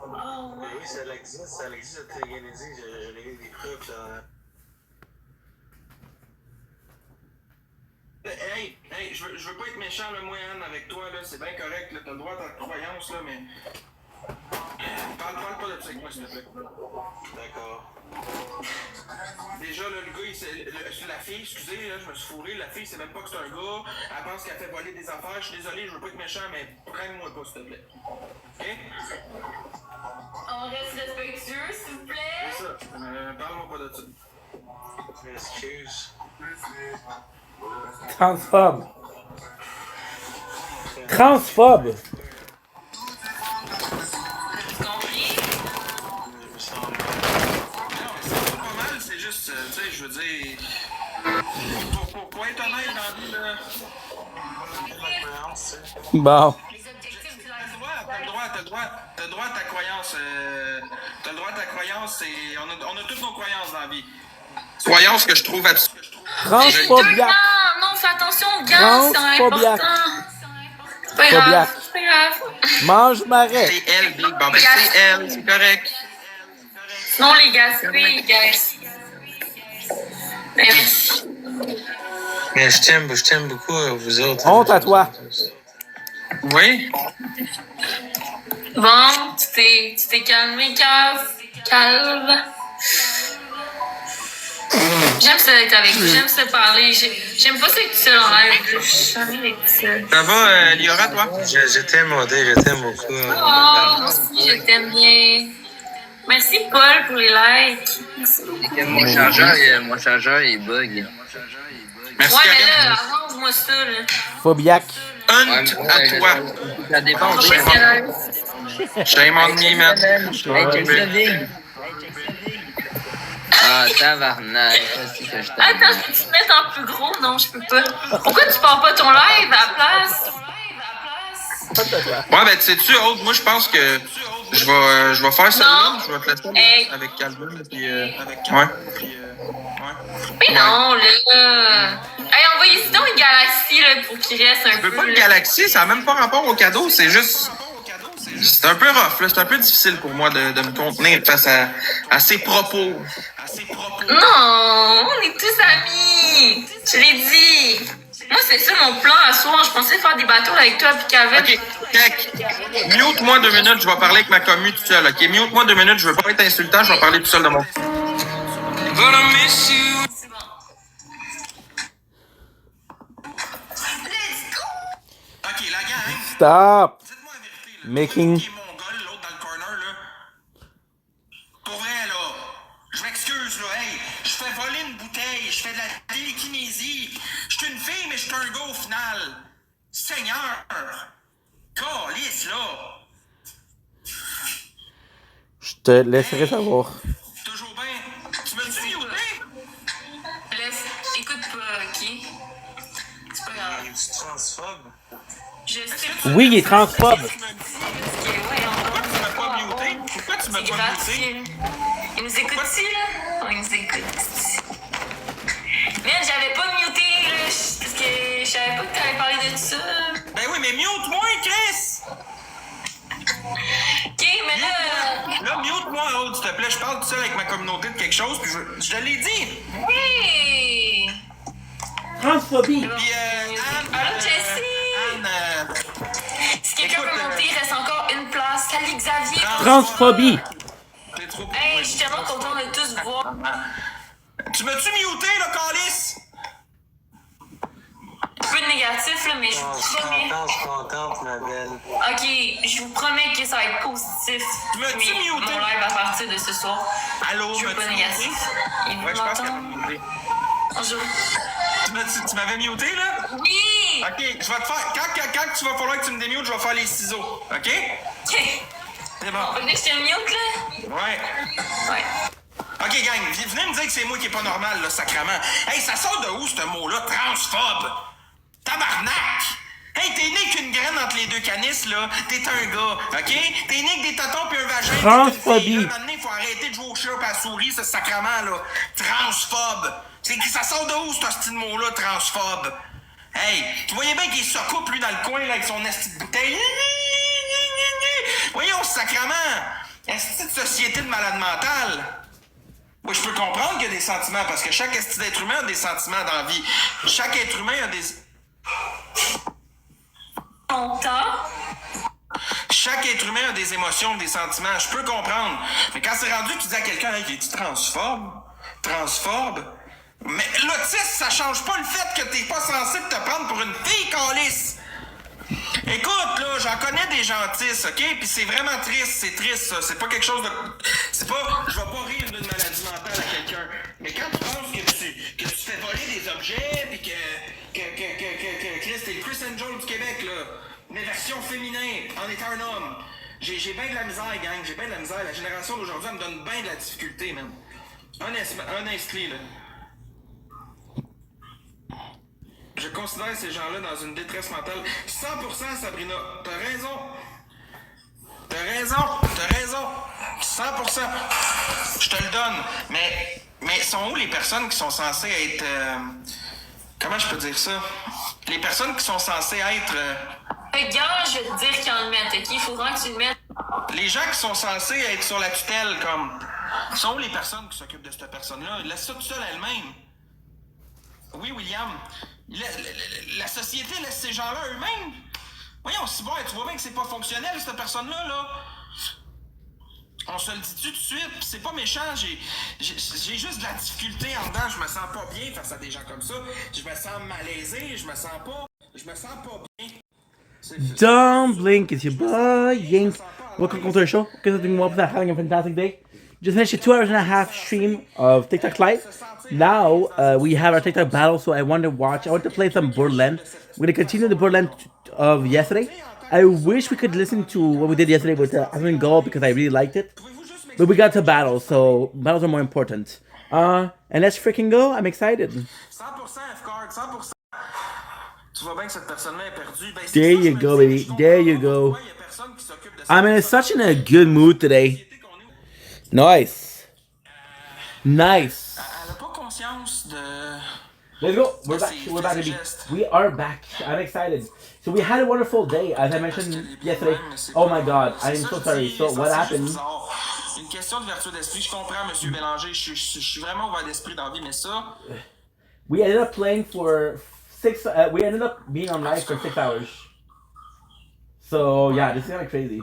Oh, ouais. Oui, ça existe, la télékinésie, j'en ai eu des preuves, là. Hey, je veux pas être méchant, là, moi, Anne, avec toi, là, c'est bien correct, là, t'as le droit à ta croyance, là, mais... Parle pas de ça avec moi, s'il te plaît. D'accord. Déjà, là, le gars, la fille, excusez, là, je me suis fourré, la fille, c'est même pas que c'est un gars, elle pense qu'elle fait voler des affaires, je suis désolé, je veux pas être méchant, mais prends-moi pas, s'il te plaît. OK? On reste respectueux, s'il vous plaît. C'est ça, parle-moi pas de ça. Excuse. Transphobe. Transphobe. C'est juste, tu sais, je veux dire, pour être honnête dans la vie, là, Bon. t'as le droit à ta croyance, t'as le droit à ta croyance, on a toutes nos croyances dans la vie. Croyances que je trouve absurdes. Transphobiaque. Non, fais attention aux gants, c'est important. C'est pas grave, c'est pas grave. Mange marais. C'est elle, Big. Bon, ben c'est elle, c'est correct. Non, les gaspilles, guys. Merci. Mais je t'aime beaucoup, vous autres. Honte à toi. Oui? Bon, tu t'es calmé, calme. J'aime ça être avec vous, j'aime ça parler. J'aime pas ça être seul en live. J'aime jamais être seul. Ça va, Liora, toi? Je t'aime, Audrey, je t'aime beaucoup. Oh, moi aussi, je t'aime bien. Merci, Paul, pour les likes. Merci beaucoup. Mon chargeur, il bug. Merci, ouais, mais là, arrange-moi ça, là. Phobiaque. Honte à toi. Ça dépend. Shame on me, man. Hey, check ça, Big. Ah, tabarnak. Attends, je peux te mettre en plus gros? Non, je peux pas. Pourquoi tu pars pas ton live à la place? Ouais, ben, tu sais-tu, Aude, moi, je pense que je vais faire ça là. Je vais te laisser avec Calvin, puis ouais. Mais non, là. Hey, envoyez donc une galaxie, là, pour qu'il reste un peu. Je veux pas une galaxie, ça n'a même pas rapport au cadeau, c'est juste. C'est un peu rough, là. C'est un peu difficile pour moi de me contenir face à ces propos. Non, on est tous amis. Je l'ai dit. Moi, c'est ça mon plan à soir. Je pensais faire des bateaux avec toi puis qu'avec. Ok, check. Mute-moi 2 minutes, je vais parler avec ma commu tout seul. Ok, mute-moi 2 minutes, je veux pas être insultant, je vais parler tout seul de mon. Ok, la gang. Stop making. Pour vrai, là, je m'excuse, là, hey, je fais voler une bouteille, je fais de la télékinésie. Je suis une fille, mais je suis un gars au final. Seigneur! Calice, là! Je te laisserai savoir. Toujours bien. Tu me dis, oui? Laisse, écoute pas, ok? C'est pas grave. Es-tu transphobe? Je sais. Oui, il est transphobe. Pourquoi tu m'as C'est pas gratuit. muté? Il nous écoute-tu, là? Oui, il nous écoute. Merde, j'avais pas muté, là, parce que je savais pas que t'allais parler de ça. Ben oui, mais mute-moi, Chris! Ok, mais là... Là, mute-moi, Aude, s'il te plaît. Je parle tout seul avec ma communauté de quelque chose, puis je te l'ai dit. Oui! Transphobie. Puis, Anne... Allô, Jessie! Anne... Si quelqu'un veut monter, il reste encore une place. Salut, Xavier! Transphobie. T'es trop... Hey, je suis tellement content de tous vous voir. Tu m'as-tu muté, là, Calice? Un peu de négatif, là, mais je vous promets... contente, ma belle. Ok, je vous promets que ça va être positif. Tu m'as-tu muté? Mon live à partir de ce soir. Allô, je veux pas négatif. Il vous ouais, je pense qu'elle m'entend? m'a muté. Bonjour. Tu m'avais muté, là? Oui! Ok, je vais te faire... Quand tu vas falloir que tu me démutes, je vais faire les ciseaux, ok? Ok. C'est bon. Vous voulez que je te mute, là? Ouais. Ouais. Ok, gang, venez me dire que c'est moi qui est pas normal, là, sacrément. Hey, ça sort de où, ce mot-là? Transphobe! Tabarnak! Hey, t'es né qu'une graine entre les deux canisses, là. T'es un gars, ok? T'es né que des totons pis un vagin. Transphobe. Maintenant, faut arrêter de jouer au chat pis à la souris, ce sacrément, là. Transphobe! Ça sort de où, ce petit mot-là, transphobe? Hey, tu voyais bien qu'il se coupe, lui, dans le coin, là, avec son esti de bouteille. Voyons, sacrément! Esti de société de malade mentale. Oui, je peux comprendre qu'il y a des sentiments, parce que chaque esti d'être humain a des sentiments dans la vie. Chaque être humain a des... Chaque être humain a des émotions, des sentiments. Je peux comprendre. Mais quand c'est rendu, tu dis à quelqu'un, hey, es-tu transphobe? Transphobe? Mais l'autisme, ça change pas le fait que t'es pas censé te prendre pour une fille, calice! Écoute, là, j'en connais des gentilles, ok? Puis c'est vraiment triste, c'est triste, ça. C'est pas quelque chose de... C'est pas... Je vais pas rire d'une maladie mentale à quelqu'un. Mais quand tu penses que tu fais voler des objets, puis que Chris, t'es le Chris Angel du Québec, là. Mais version féminin, en étant un homme. J'ai bien de la misère, gang. J'ai bien de la misère. La génération d'aujourd'hui, elle me donne bien de la difficulté, man. Un inscrit, là. Je considère ces gens-là dans une détresse mentale. 100%, Sabrina. T'as raison. T'as raison. 100%. Je te le donne. Mais sont où les personnes qui sont censées être... comment je peux dire ça? Les personnes qui sont censées être... Regarde, je vais te dire qu'ils en le mettent, ok? Il faudra que tu le mettes. Les gens qui sont censés être sur la tutelle, comme... Sont où les personnes qui s'occupent de cette personne-là? Ils laissent ça tout seul à elle-même. Oui, William. La société laisse ces gens-là eux-mêmes. Voyons, si bon, tu vois bien que c'est pas fonctionnel, cette personne-là, là. On se le dit-tu tout de suite, pis c'est pas méchant, j'ai juste de la difficulté en dedans, je me sens pas bien face à des gens comme ça. Je me sens malaisé, je me sens pas bien. Don't blink, it's your boy Yink. Welcome to the show. Guys, I'm doing well, having a fantastic day. Just finished a 2.5 hour stream of TikTok Live. Now we have our TikTok battle, so I want to play some Borderlands. We're gonna continue the Borderlands of yesterday. I wish we could listen to what we did yesterday with Asmin Goal because I really liked it. But we got to battle, so battles are more important. And let's freaking go. I'm excited. 100% F-card, 100%. Tu vois bien que cette personne-là est perdue. There you go, baby. There you go. I'm in such a good mood today. Nice. Nice. Elle a pas conscience Let's go. We're back. We're back, baby. We are back. I'm excited. So we had a wonderful day, as I mentioned yesterday. Oh my God, I am so sorry. So what happened? Une question d'ouverture d'esprit. Je comprends, Monsieur Bélanger. Je suis vraiment ouvert d'esprit dans la vie, mais ça. We ended up playing for 6. We ended up being on live for 6 hours. So yeah, this is kind of crazy.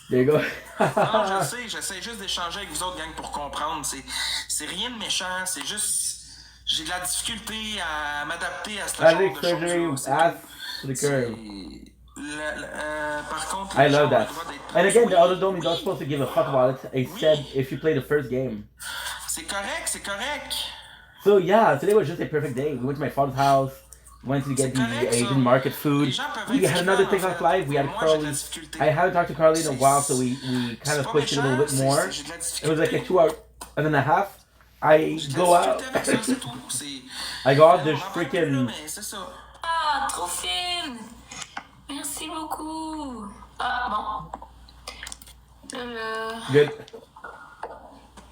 There you go. Non, je sais, j'essaie juste d'échanger avec vous autres, gang, pour comprendre. C'est rien de méchant, c'est juste. J'ai de la difficulté à m'adapter à ce genre de choses. Par contre, I love that. And again, the other dome, you're not supposed to give a fuck about it, except if you play the first game. C'est correct, c'est correct. So yeah, today was just a perfect day. We went to my father's house. Went to get the Asian market food. We had another TikTok live. We had Carly. I haven't talked to Carly in a while, so we kind of pushed it a little bit more. It was like a 2.5 hours. I go out. I go out. There's freaking. Ah, trop fine. Merci beaucoup. Ah bon. Good.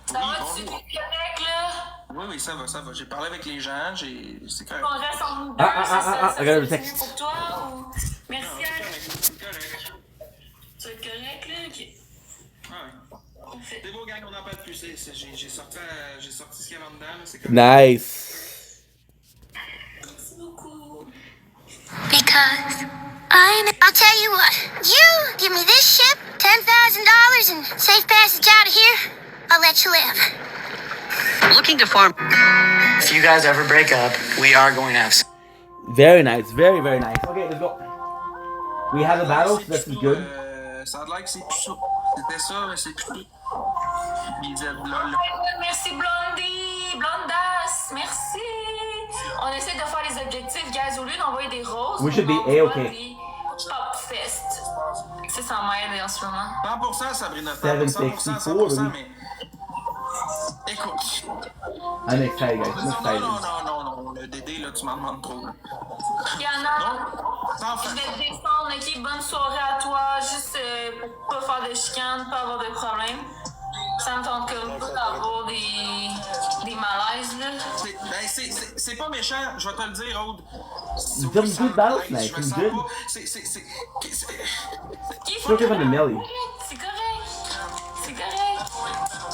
Ça va, tu es correct là? Oui, ça va. J'ai parlé avec les gens, c'est correct. On reste en nous deux, ça I got a c'est text. mieux pour toi ou... Merci C'est correct. Tu es correct là? Ok. Ouais. C'est beau, gang, on n'en parle plus. J'ai sorti ce qu'il y avait en dedans, c'est correct. Nice. Merci beaucoup. Because I'll tell you what. You give me this ship, $10,000, and safe passage out of here, I'll let you live. Looking to form. If you guys ever break up, we are going to have. Very nice. Very, very nice. Okay, let's go. We have a battle, so this is good. Ça a l'air que c'est plus ça. C'était ça, mais c'est plus. Merci Blondie, Blondas, merci. On essaie de faire les objectifs, guys. Au lieu d'envoyer des roses, We should be A-okay. Pop Fest. Ça m'aide en ce moment. 100%, Sabrina. 764, mais... Écoute. I'm excited, guys. I'm excited. Non. Le Dédé, là, tu m'en demandes trop. Yana, je vais te descendre, ok? Bonne soirée à toi. Juste pour pas faire de chicane, pas avoir de problème. Ça me tente comme pas d'avoir des malaises, là. C'est pas méchant, je vais te le dire, Aude. Some good battles tonight. Some good. Still giving the Millie. C'est correct.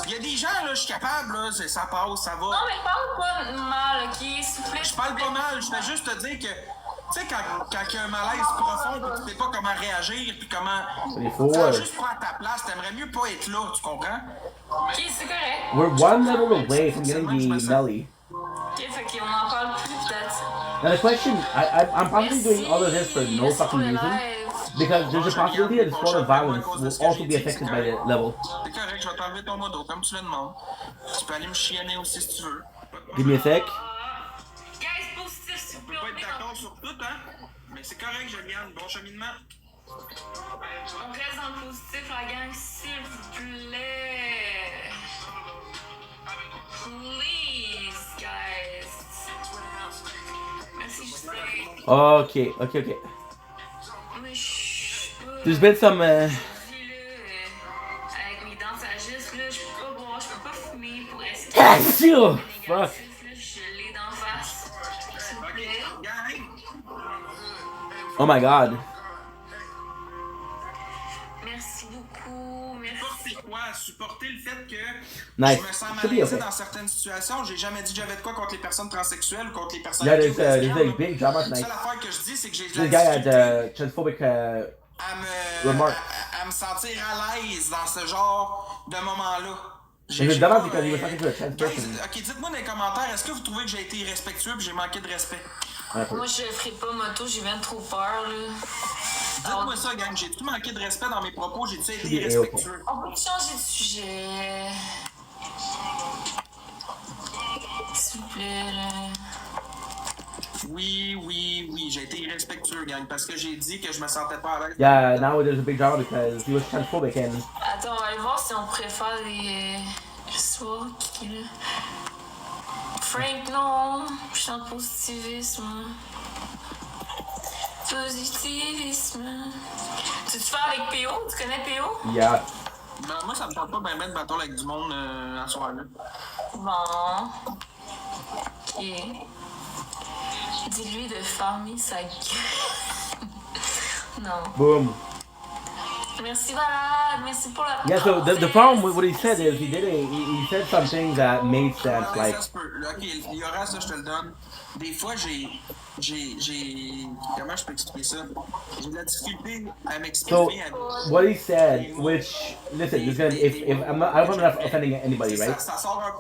Il y a des gens, là, je suis capable, là, ça passe, ça va. Non, mais parle pas mal, ok? S'il vous plaît. Je parle pas mal, je vais juste te dire que, tu sais, quand il y a un malaise profond, tu sais pas comment réagir, puis comment. Juste prendre ta place, t'aimerais mieux pas être là, tu comprends? Ok, c'est correct. We're one level away from getting the Melly. Ok, fait qu'on en parle plus, peut-être. Now the question, I'm probably doing all of this for no fucking reason. Because there's a possibility that the sport of violence will also be affected by the level. C'est correct, je vais t'enlever ton modo, comme tu le demandes. Tu peux aller me chienner aussi si tu veux. Give me a sec. Guys, positif, s'il vous plaît. On peut être d'accord sur tout, hein? Mais c'est correct, je viens. Bon cheminement. On reste dans le positif, la gang, s'il vous plaît. Please, guys. Merci, Justin. Okay. There's been some. Avec mes dents sagisses, là, je peux pas boire, je peux pas fumer pour rester. Ah, sûr! Fuck. Je l'ai d'en face. S'il vous plaît. Oh my god. Merci beaucoup. Merci. Supporter le fait que Nice. je me sens Should be malaisé okay. dans certaines situations. J'ai jamais dit que j'avais de quoi contre les personnes transsexuelles ou contre les personnes Yeah, there's a big drama La tonight. seule affaire que je dis, c'est que j'ai de This la guy difficulté had transphobic remark. à me sentir à l'aise dans ce genre de moment-là. It was dumbass because he was talking to a trans person. Ok, dites-moi dans les commentaires, est-ce que vous trouvez que j'ai été irrespectueux et j'ai manqué de respect? Moi, je ferai pas moto, j'ai bien trop peur, là. Dites-moi ça, gang, j'ai-tu manqué de respect dans mes propos? J'ai-tu été irrespectueux? On peut changer de sujet. S'il vous plaît, là. Oui, j'ai été irrespectueux, gang, parce que j'ai dit que je me sentais pas à l'aise. Yeah, now there's a big drama because he was transphobic and. Attends, on va aller voir si on préfère les. Je sais pas, qui là. Frank, non. Je suis en positivisme. Positivisme. Tu fais avec PO? Tu connais PO? Yeah. Ben, moi, ça me tente pas bien de battre avec du monde à soir là. Bon. Ok. Dis-lui de fermer sa gueule. Non. Boom. Merci, Valade. Merci pour la. Yeah, so the problem with what he said is he said something that made sense, like. Ok, il y aura ça, je te le donne. Des fois, j'ai. Comment je peux expliquer ça? J'ai de la difficulté à m'exprimer. So what he said, which listen, this guy, if I'm not, I don't want to offending anybody, right?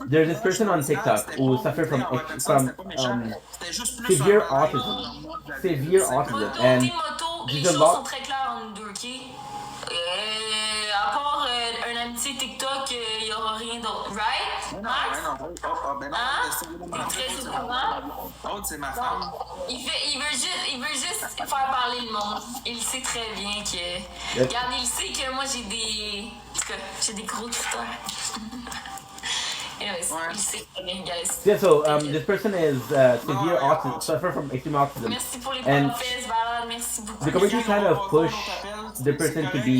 There's this person on TikTok who suffered from severe autism, and there's a lot. À part un petit TikTok, il n'y aura rien d'autre. Right? Max? Hein? Très au courant? C'est ma femme. Il veut juste faire parler le monde. Il sait très bien que... Regarde, il sait que moi, j'ai des... En tout cas, j'ai des gros critères. Anyways, il sait très bien, guys. Yeah, so this person is severe autism, suffer from extreme autism. Merci pour les and parfaits, Valade. Merci beaucoup. the community kind of push the person to be,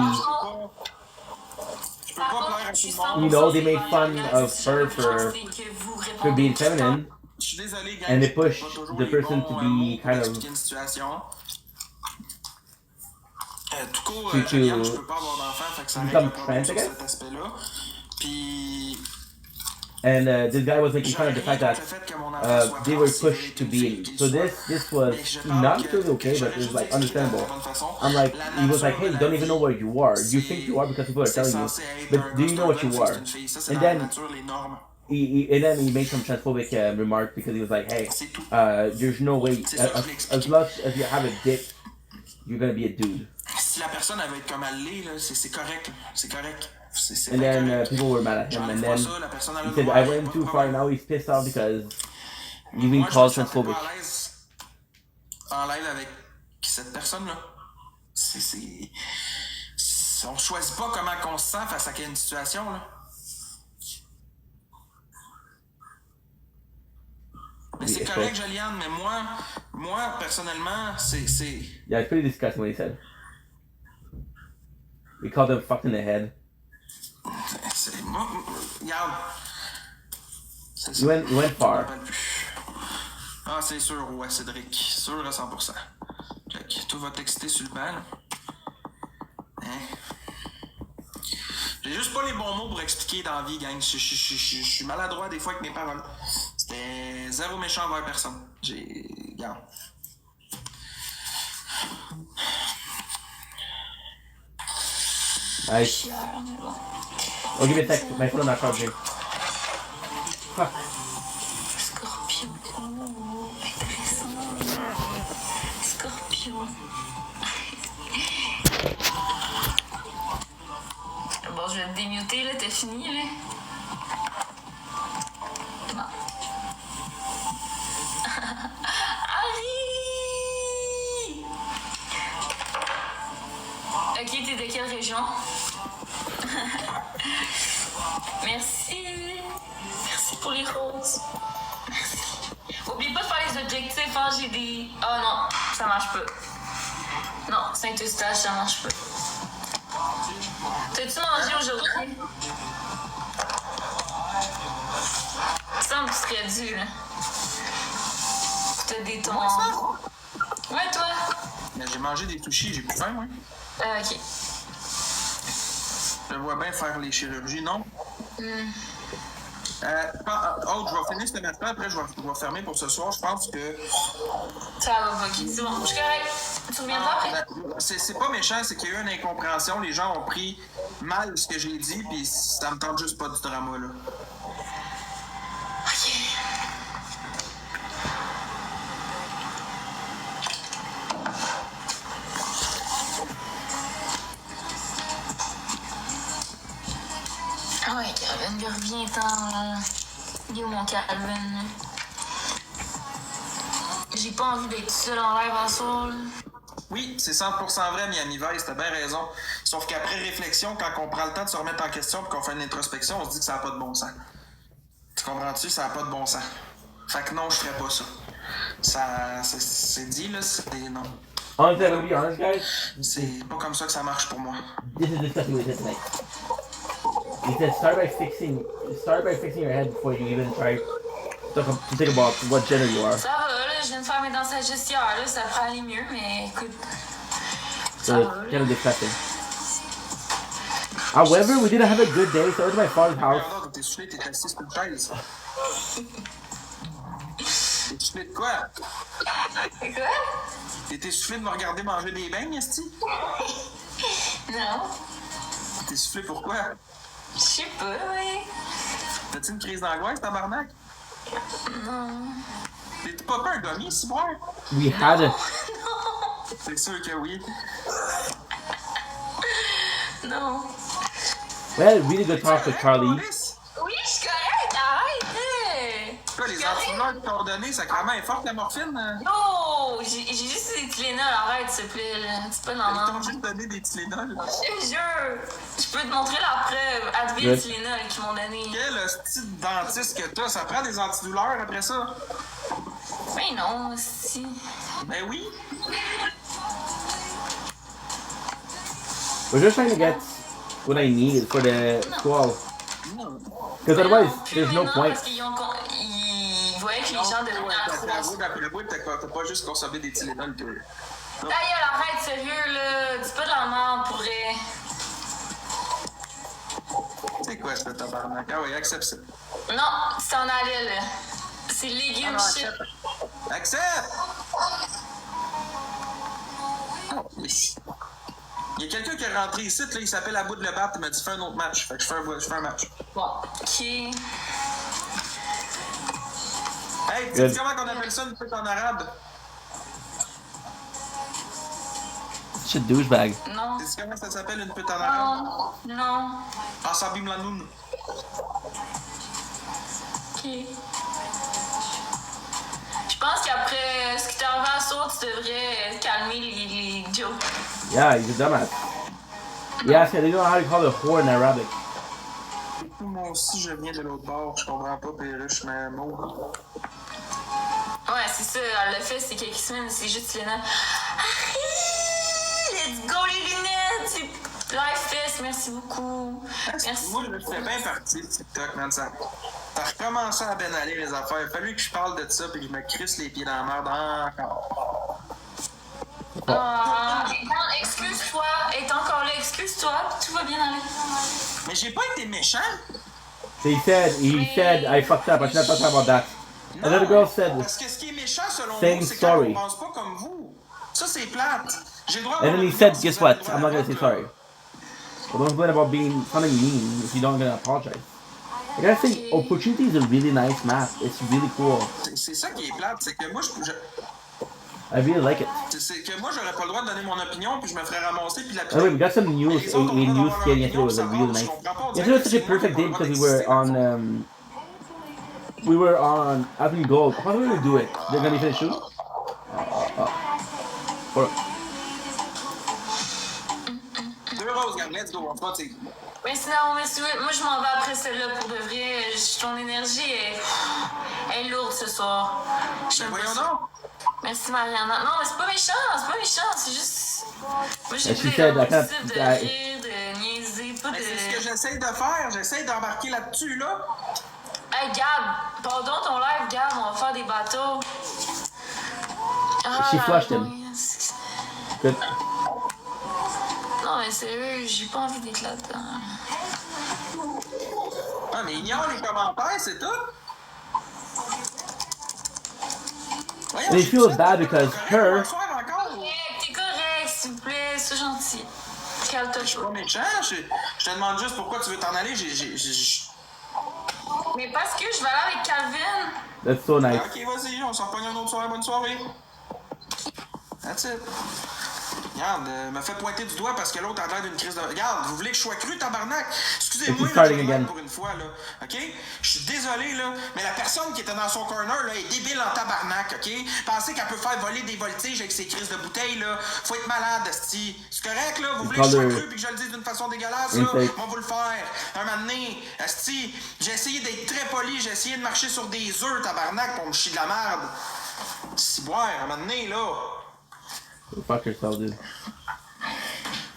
you know, they made fun of her for being feminine, and they push the person to be kind of to become trans, I guess. And this guy was making fun of the fact that they were pushed to be. So this was not necessarily okay, but it was like understandable. I'm like, he was like, hey, you don't even know where you are. You think you are because people are telling you, but do you know what you are? And then he made some transphobic remark because he was like, hey, there's no way, as much as you have a dick, you're gonna be a dude. Si la personne avait comme allée, là, c'est correct, c'est correct. And then people were mad at him, and then he said, I went too far, now he's pissed off because you've been called transphobic. En live avec cette personne-là. On choisit pas comment on se sent face à quelle situation, là. Mais c'est correct, Joliane, mais moi, personnellement, c'est... Yeah, it's pretty disgusting what he said. We called him fucked in the head. Regarde. You went far. Ah, c'est sûr, ouais, Cédric. Sûr à 100%. Tout va t'exciter sur le banc, là. Hein? J'ai juste pas les bons mots pour expliquer dans la vie, gang. Je suis maladroit des fois avec mes paroles. C'était zéro méchant envers personne. Regarde. Nice. Oh, give me a sec. My phone is not charging. Fuck. Scorpion. Intéressant. Scorpion. Bon, je vais te démuter, là. T'as fini, là? Non. Harry! Ok, t'es de quelle région? Merci. Merci pour les roses. Merci. Oublie pas de faire les objectifs, hein, j'ai des... Oh non, ça marche pas. Non, Saint-Eustache, ça marche pas. T'as-tu mangé aujourd'hui? Il semble que tu serais dû, là. T'as des tons... Ouais, toi? Mais j'ai mangé des sushis, j'ai plus faim, moi. Ok. Je vois bien faire les chirurgies, non? Mm. Je vais finir ce matin, après je vais fermer pour ce soir. Je pense que... Ça va, ok, c'est bon, je suis correct. Tu reviendras après? C'est pas méchant, c'est qu'il y a eu une incompréhension. Les gens ont pris mal ce que j'ai dit, puis ça me tente juste pas du drama, là. Ok. Ah ouais, Calvin, reviens-t'en. Il est où mon Calvin? J'ai pas envie d'être seule en live en soir. Oui, c'est 100% vrai, Miami Vice, t'as bien raison. Sauf qu'après réflexion, quand on prend le temps de se remettre en question et qu'on fait une introspection, on se dit que ça n'a pas de bon sens. Tu comprends-tu? Ça n'a pas de bon sens. Fait que non, je ferais pas ça. C'est dit, là, c'est non. Honestly, I'm gonna be honest, guys. C'est pas comme ça que ça marche pour moi. This is exactly what he said tonight. He said start by fixing your head before you even try to think about what gender you are. Ça va, là, je viens de faire mes dents sagesse hier, là, ça pourrait aller mieux, mais écoute. So kind of disgusting. However, we didn't have a good day, so I went to my father's house. T'es soufflé, t'es assis sur une chaise. T'es soufflé de quoi? Quoi? T'es soufflé de me regarder manger des beignes, esti? Non. T'es soufflé pourquoi? Je sais pas, oui. T'as-tu une crise d'angoisse, tabarnak? Non. T'es pas un gommier, si boire? We had a... C'est sûr que oui. Non. We had a really good talk with Charlie. Oui, je suis correcte, arrête! Quoi, les antidouleurs que t'ont donné, ça clairement est forte, la morphine? Non! J'ai juste des Tylenol, arrête, s'il te plaît, là. C'est pas normal. Ils t'ont juste donné des Tylenol? Je te jure! Je peux te montrer la preuve. Advil et Tylenol qu'ils m'ont donné. Quel style de dentiste que t'as? Ça prend des antidouleurs après ça? Ben non, si. Ben oui! We're just trying to get what I need for the squall. Because otherwise, there's no point. Parce qu'ils voyaient que les gens devenaient D'après moi, t'as pas juste consommé des Tylenol, toi. Ta gueule, arrête, sérieux, là. Dis pas de la merde, pour vrai. C'est quoi, ce tabarnak? Ah oui, accepte ça. Non, tu t'en allais, là. C'est légumes shit. Accepte! Oh, yes. Il y a quelqu'un qui est rentré ici, là, il s'appelle Aboud le Bat, il m'a dit fais un autre match. Fait que je fais un match. Bon, ok. Hey, tu sais comment on appelle ça une pute en arabe? Shit, douchebag. Non. Tu sais comment ça s'appelle une pute en arabe? Non. Asabim Lanoun. Ok. Je pense qu'après ce qui t'est arrivé à Saut, tu devrais calmer les jokes. Yeah, he's a dumbass. Yeah, I don't know how to call a whore in Arabic. Moi aussi, je viens de l'autre bord. Je comprends pas, Perruche, mais mot. Ouais, c'est ça. Elle l'a fait, c'est quelques semaines, c'est juste les lunettes. Let's go, les lunettes! Live Fest, merci beaucoup. Merci. Moi, je fais bien partie de TikTok, man. Ça a recommencé à bien aller, les affaires. Il a fallu que je parle de ça et que je me crisse les pieds dans la merde encore. Excuse-toi. Est encore là, excuse-toi. Tout va bien aller. Mais j'ai pas été méchant. So he said, I fucked up. I should not talk about that. Another girl said, Parce que ce qui est méchant, selon same vous, c'est quand story. on pense pas comme vous. Ça, c'est plate. J'ai le droit And then he said, guess what? I'm not gonna say sorry. But don't complain about sounding mean if you don't gonna apologize. I gotta say, Opportunity is a really nice map. It's really cool. C'est ça qui est plate, c'est que moi, I really like it. c'est que moi, j'aurais pas le droit de donner mon opinion, puis je me ferais ramasser, puis la Anyway, we got some news. A new skin yesterday was a really nice. Yesterday was such a perfect day because we were on Avenue Gold. How do we do it? They're gonna be finished soon? Deux roses, regarde, let's go, on se bat, Mais sinon, moi je m'en vais après celle-là pour de vrai. Ton énergie est lourde ce soir. Ben voyons donc. Merci Mariana. Non, mais c'est pas méchant, c'est juste. Moi j'ai she pris said, l'objectif de rire, de niaiser, pas de. C'est ce que j'essaie de faire, j'essaie d'embarquer là-dessus, là. Hey Gab, pardon ton live, Gab, on va faire des bateaux. She flushed him. Good. Non, mais sérieux, j'ai pas envie d'être là-dedans. Ah, mais ignore les commentaires, c'est tout. And he feels bad because her. T'es correct, s'il vous plaît, sois gentil. Calme-toi. Je suis pas méchant, je te demande juste pourquoi tu veux t'en aller. Mais parce que je vais aller avec Calvin. That's so nice. Ok, vas-y, on s'en reprend une autre soirée, bonne soirée. That's it. Regarde, me fait pointer du doigt parce que l'autre a l'air d'une crise de... Regarde, vous voulez que je sois cru, tabarnak? Excusez-moi, là, pour une fois, là. OK? Je suis désolé, là, mais la personne qui était dans son corner, là, est débile en tabarnak, OK? Pensez qu'elle peut faire voler des voltiges avec ses crises de bouteilles, là. Faut être malade, esti. C'est correct, là? Vous voulez que je sois cru puis que je le dise d'une façon dégueulasse, là? On va vous le faire. Un moment donné, esti, j'ai essayé d'être très poli, j'ai essayé de marcher sur des œufs, tabarnak, pour me chier de la merde. Si boire, un moment donné, là. Go fuck yourself, dude.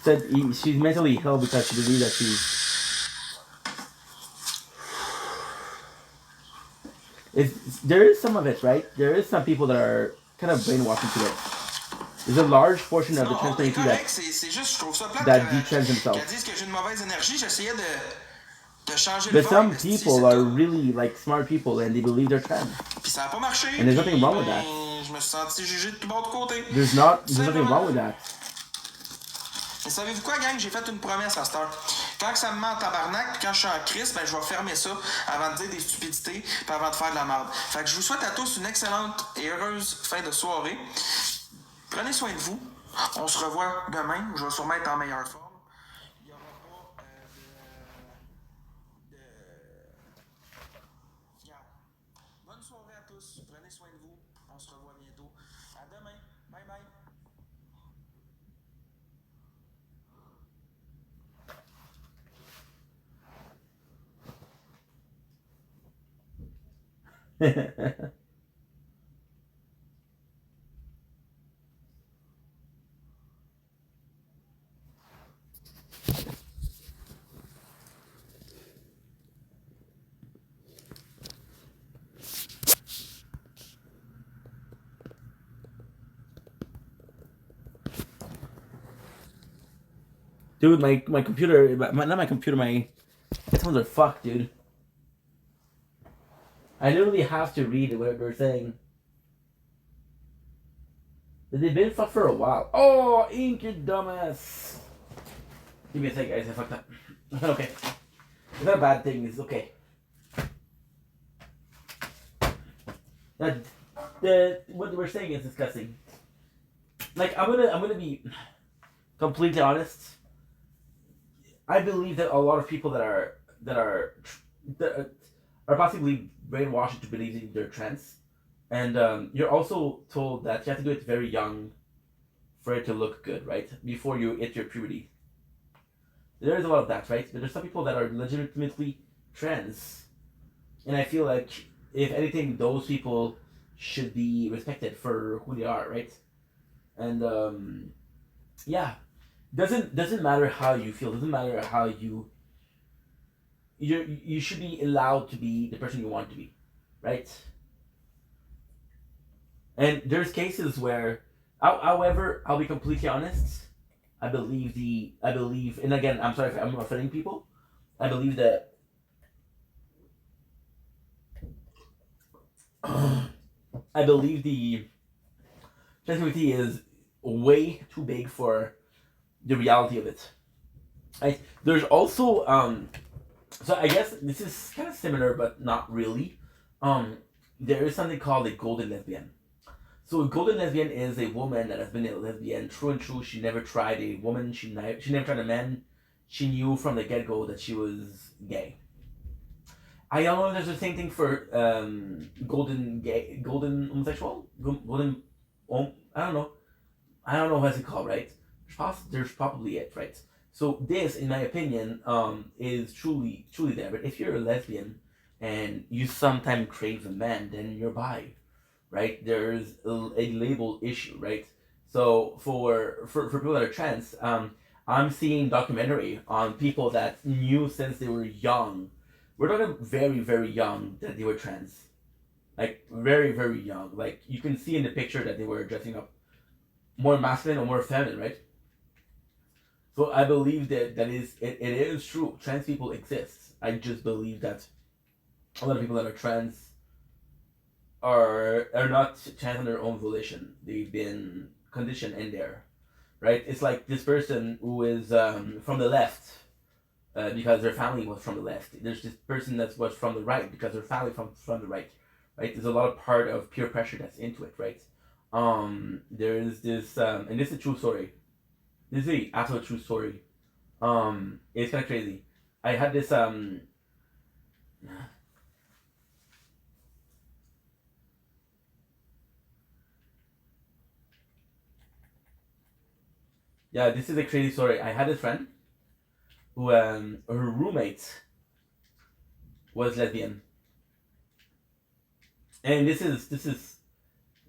Said she's mentally ill because she believes that she's. There is some of it, right? There is some people that are kind of brainwashed into it. There's a large portion of the trans community that detrans themselves. But some people are really like smart people and they believe they're trans. And there's nothing wrong with that. There's nothing wrong with that. Mais savez-vous quoi, gang? J'ai fait une promesse à cette heure. Quand ça me met en tabarnak, puis quand je suis en crise, ben je vais fermer ça avant de dire des stupidités, puis avant de faire de la merde. Fait que je vous souhaite à tous une excellente et heureuse fin de soirée. Prenez soin de vous. On se revoit demain. Je vais sûrement être en meilleure forme. Il n'y aura pas Bonne soirée à tous. Prenez soin de vous. On se revoit bientôt. À demain. Bye bye. Dude, my computer, not my computer, my headphones are fucked, dude. I literally have to read what they're saying. They've been fucked for a while. Oh, Ink, you dumbass. Give me a sec, guys. I fucked up. Okay. It's not a bad thing. It's okay. What we're saying is disgusting. Like I'm gonna be completely honest. I believe that a lot of people that are possibly brainwashed into believing they're trans, and you're also told that you have to do it very young for it to look good, right? Before you hit your puberty. There is a lot of that, right? But there's some people that are legitimately trans, and I feel like if anything, those people should be respected for who they are, right? And yeah. Doesn't matter how you feel. Doesn't matter how you should be allowed to be the person you want to be, right? And there's cases where, however, I'll be completely honest. I believe, and again, I'm sorry if I'm offending people. I believe that I believe the trans community is way too big for the reality of it. Right? There's also so I guess this is kind of similar but not really. There is something called a golden lesbian. So a golden lesbian is a woman that has been a lesbian true and true. She never tried a woman. She never tried a man. She knew from the get go that she was gay. I don't know if there's the same thing for golden homosexual, golden. I don't know what's it called, right? There's probably it, right? So this, in my opinion, is truly there. But if you're a lesbian and you sometimes crave a man, then you're bi, right? There's a label issue, right? So for people that are trans, I'm seeing documentary on people that knew since they were young. We're talking very, very young that they were trans, like very, very young. Like you can see in the picture that they were dressing up more masculine or more feminine, right? So I believe that it is true. Trans people exist. I just believe that a lot of people that are trans are not trans on their own volition. They've been conditioned in there, right? It's like this person who is from the left because their family was from the left. There's this person that was from the right because their family from the right, right? There's a lot of part of peer pressure that's into it, right? There is this, and this is a true story. This is a absolute true story. It's kind of crazy. I had this, yeah, this is a crazy story. I had this friend who, her roommate was lesbian. And this is,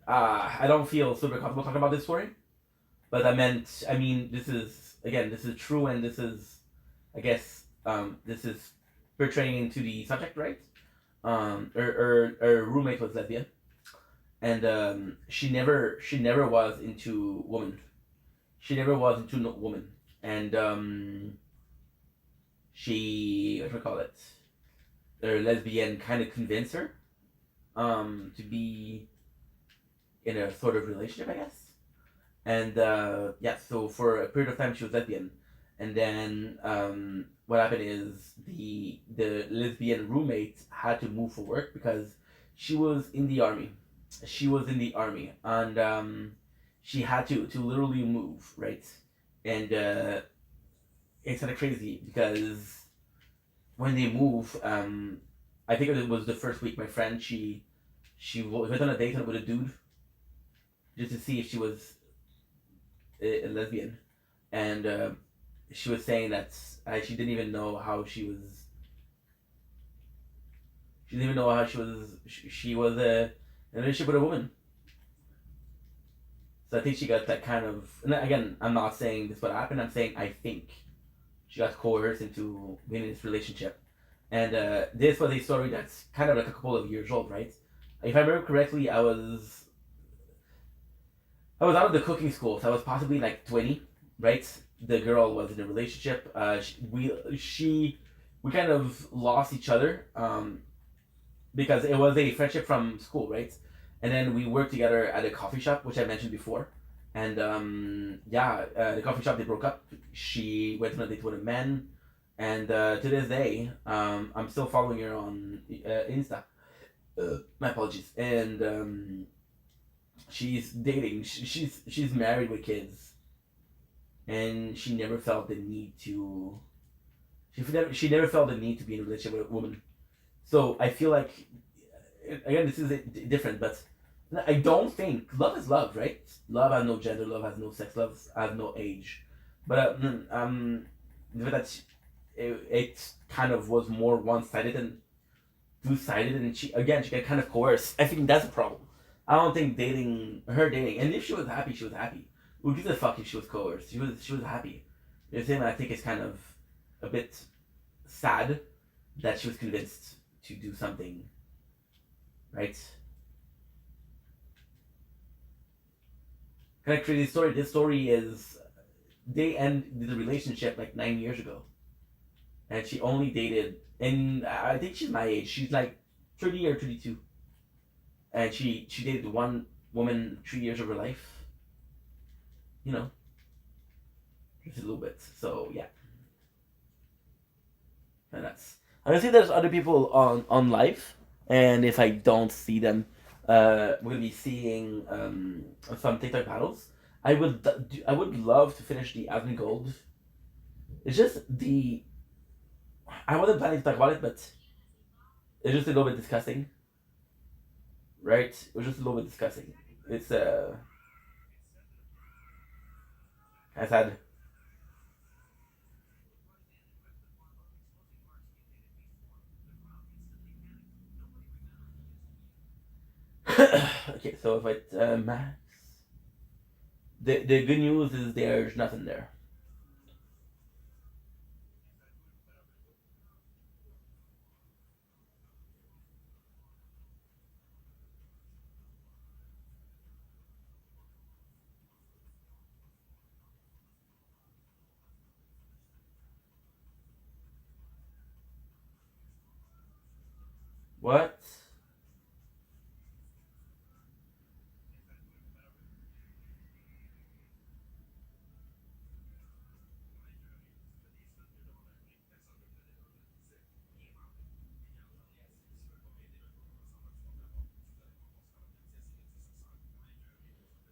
I don't feel super comfortable talking about this story. But I mean, this is true, and this is, I guess, this is portraying into the subject, right? Her roommate was lesbian, and she never was into woman. She never was into no woman, and she, what do we call it? Her lesbian kind of convinced her to be in a sort of relationship, I guess. And yeah, so for a period of time she was lesbian, and then what happened is the lesbian roommate had to move for work because she was in the army. She was in the army, and she had to literally move, right? And it's kind of crazy because when they move, I think it was the first week. My friend, she went on a date with a dude just to see if she was a lesbian, and she was saying that she didn't even know how she was. She didn't even know how she was. She was in a relationship with a woman. So I think she got that kind of. And again, I'm not saying this what happened. I'm saying I think she got coerced into being in this relationship, and this was a story that's kind of like a couple of years old, right? If I remember correctly, I was out of the cooking school, so I was possibly like 20, right? The girl was in a relationship. We kind of lost each other because it was a friendship from school, right? And then we worked together at a coffee shop, which I mentioned before. And yeah, the coffee shop, they broke up. She went on a date with a man, and to this day, I'm still following her on Insta. My apologies. And she's dating. She's married with kids, and she never felt the need to. She never felt the need to be in a relationship with a woman. So I feel like, again, this is different, but I don't think love is love, right? Love has no gender, love has no sex, love has no age. But the fact that it kind of was more one sided and two sided, and she got kind of coerced. I think that's a problem. I don't think dating, and if she was happy, she was happy. Who gives a fuck if she was coerced? She was happy. The same, I think it's kind of a bit sad that she was convinced to do something, right? Kind of crazy story. This story is they ended the relationship like 9 years ago, and she only dated, and I think she's my age. She's like 30 or 32, and she dated one woman 3 years of her life. You know, just a little bit. So yeah, and that's. I see there's other people on live, and if I don't see them, we're gonna be seeing some TikTok battles. I would love to finish the Asmon Gold. It's just the I wasn't planning to talk about it, but it's just a little bit disgusting, right? It was just a little bit disgusting. It's kind of sad. Okay, so if I max, the good news is there's nothing there. What?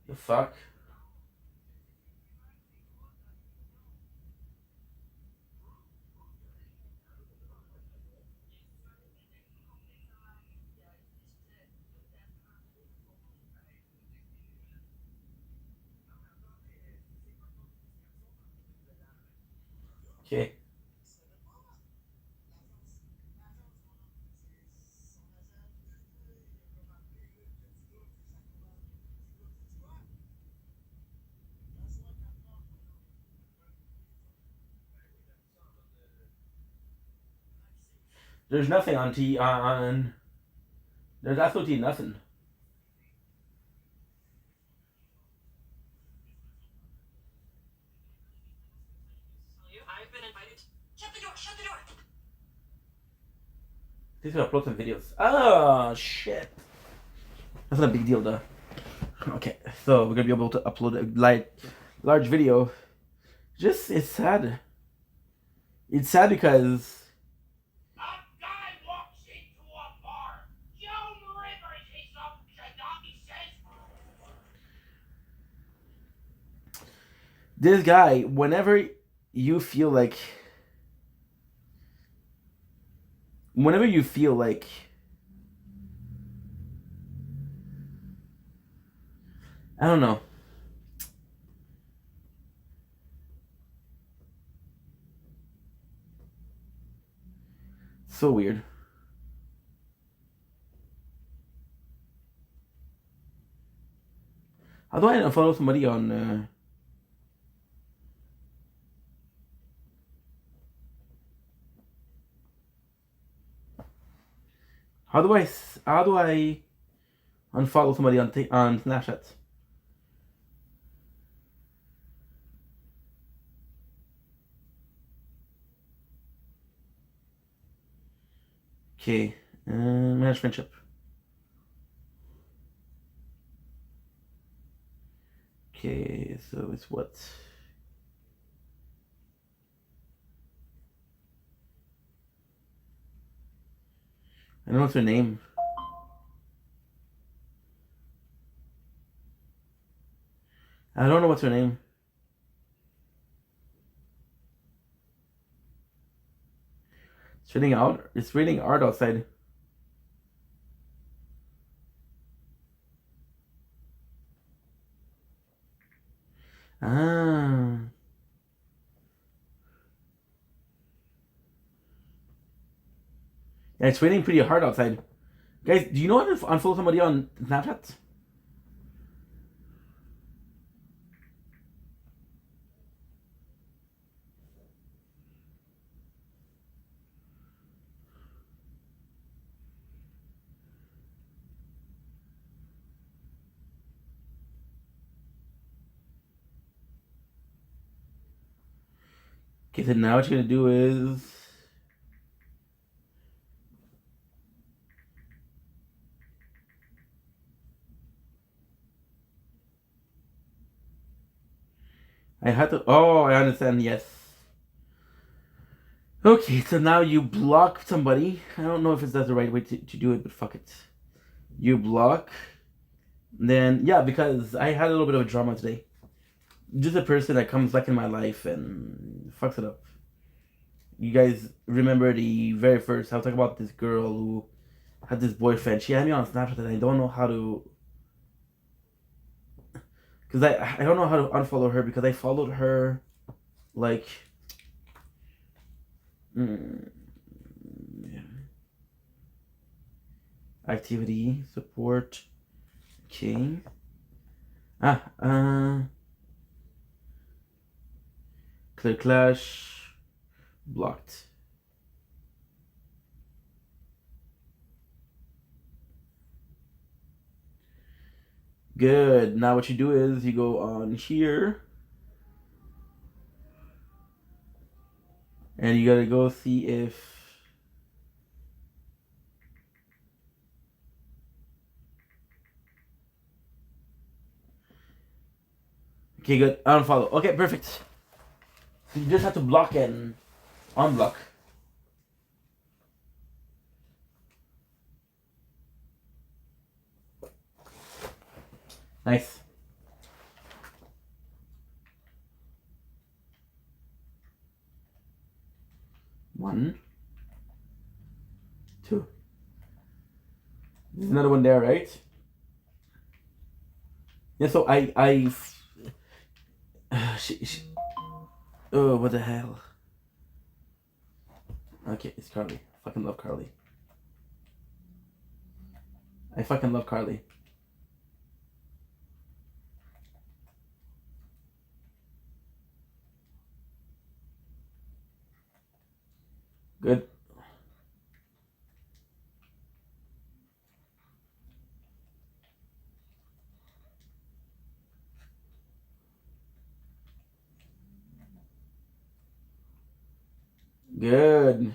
The fuck? Okay. There's nothing on there's absolutely nothing. I've been invited. Shut the door! Shut the door! These are upload some videos. Oh shit. That's not a big deal though. Okay, so we're gonna be able to upload a large video. Just it's sad. It's sad because this guy, whenever you feel like I don't know. So weird. How do I unfollow somebody on how do I unfollow somebody on Snapchat? Okay, manage friendship. Okay, so it's what? I don't know what's her name. I don't know what's her name. It's raining out. It's raining art outside. Ah. Yeah, it's raining pretty hard outside. Guys, do you know how to unfollow somebody on Snapchat? Okay, so now what you're gonna do is I had to. Oh, I understand. Yes. Okay, so now you block somebody. I don't know if that's the right way to do it, but fuck it. You block. Then yeah, because I had a little bit of a drama today. Just a person that comes back in my life and fucks it up. You guys remember the very first? I was talking about this girl who had this boyfriend. She had me on Snapchat, and I don't know how to. Because I don't know how to unfollow her because I followed her, like. Yeah. Activity support. Okay. Clear clash. Blocked. Good. Now what you do is you go on here. And you gotta go see if. Okay, good. Unfollow. Okay, perfect. So you just have to block and unblock. Nice. One. Two. There's another one there, right? Yeah, so oh, what the hell? Okay, it's Carly. I fucking love Carly. I fucking love Carly. Good. Good.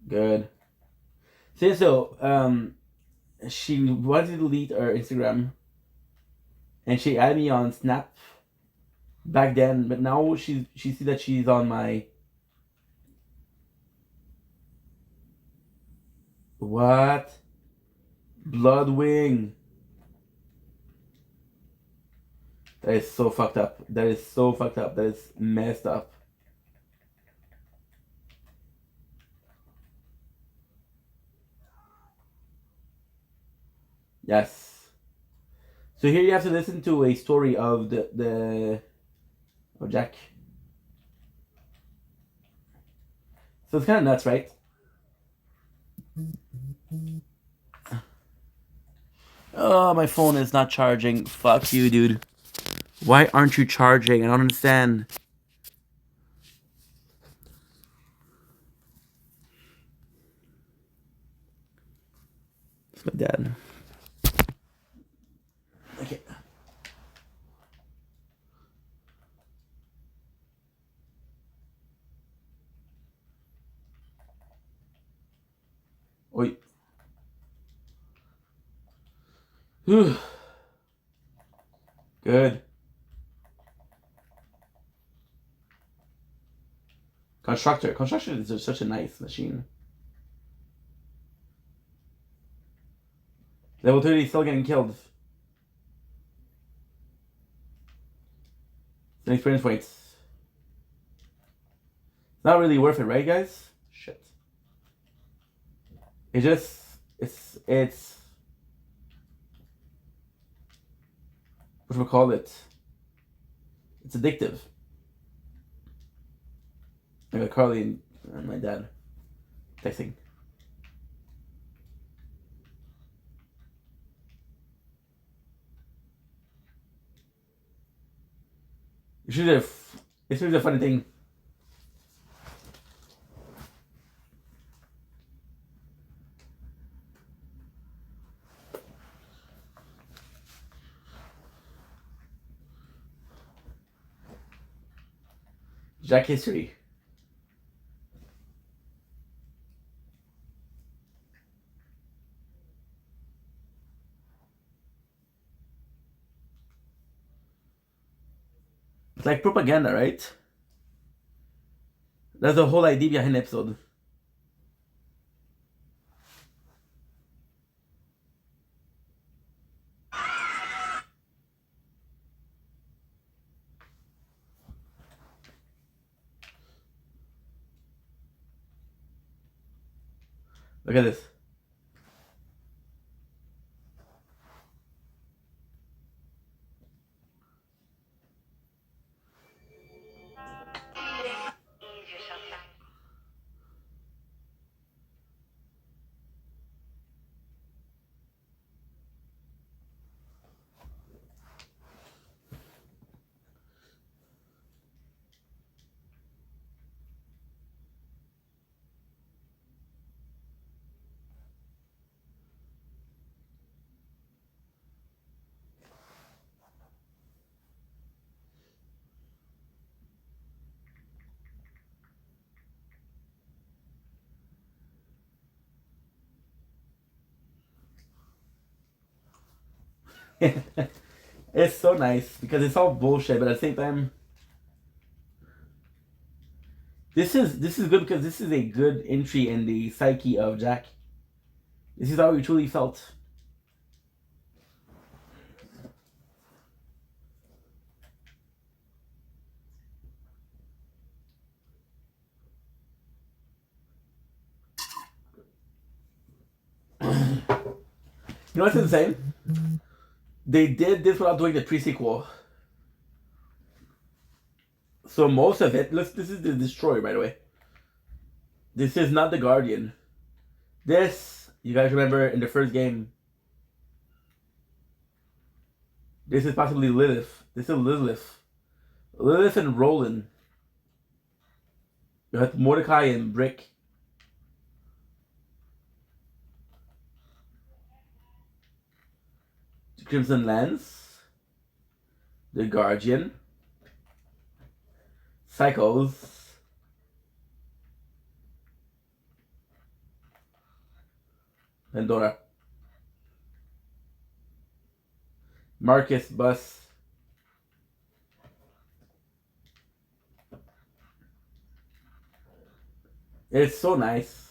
Good. So, she wanted to delete her Instagram, and she added me on Snap back then, but now she sees that she's on my what? Bloodwing. That is so fucked up. That is so fucked up. That is messed up. Yes. So here you have to listen to a story of the Jack. So it's kind of nuts, right? Oh, my phone is not charging. Fuck you, dude. Why aren't you charging? I don't understand. It's my dad. Okay. Wait. Whew. Good. Constructor. Construction is such a nice machine. Level 30 still getting killed. It's an experience points. It's not really worth it, right, guys? Shit. It just... It's... What do we call it? It's addictive. I got Carly and my dad texting. It's really a funny thing. Jack history. It's like propaganda, right? That's the whole idea behind the episode. Look at this. It's so nice because it's all bullshit, but at the same time, this is good because this is a good entry in the psyche of Jack. This is how he truly felt. You know what's insane? They did this without doing the pre-sequel. So most of it, this is the Destroyer, by the way. This is not the Guardian. This, you guys remember in the first game, this is possibly Lilith. This is Lilith. Lilith and Roland. You have Mordecai and Brick. Crimson Lance. The Guardian, Psychos, Pandora, Marcus Bus, it's so nice.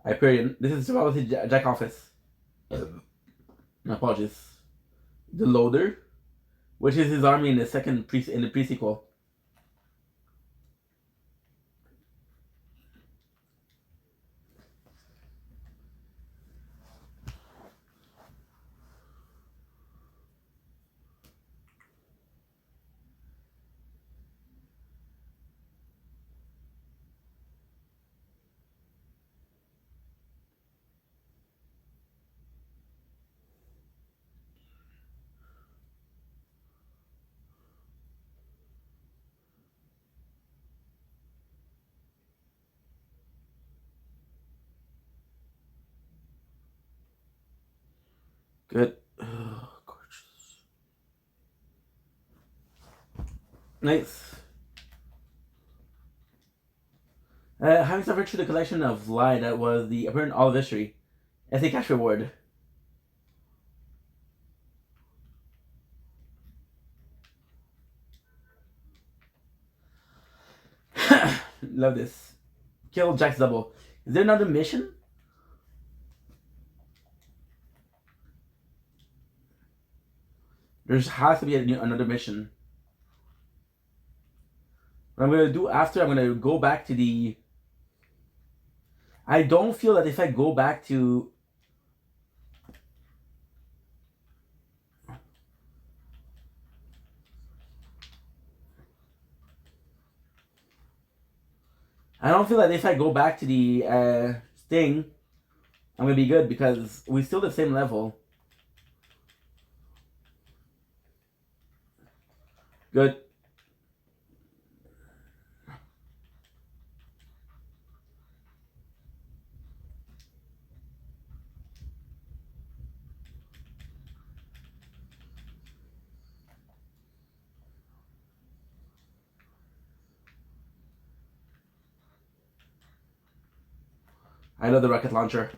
Hyperion, this is probably Jack Office. My apologies. The Loader, which is his army in the pre-sequel. Good. Oh, gorgeous. Nice. Having suffered through the collection of Lie that was the apparent all of history. SA cash reward. Love this. Kill Jack's double. Is there another mission? There has to be another mission. What I'm going to do after, I'm going to go back to the... I don't feel that if I go back to... I don't feel that if I go back to the Sting, I'm going to be good because we're still the same level. Good. I love the rocket launcher.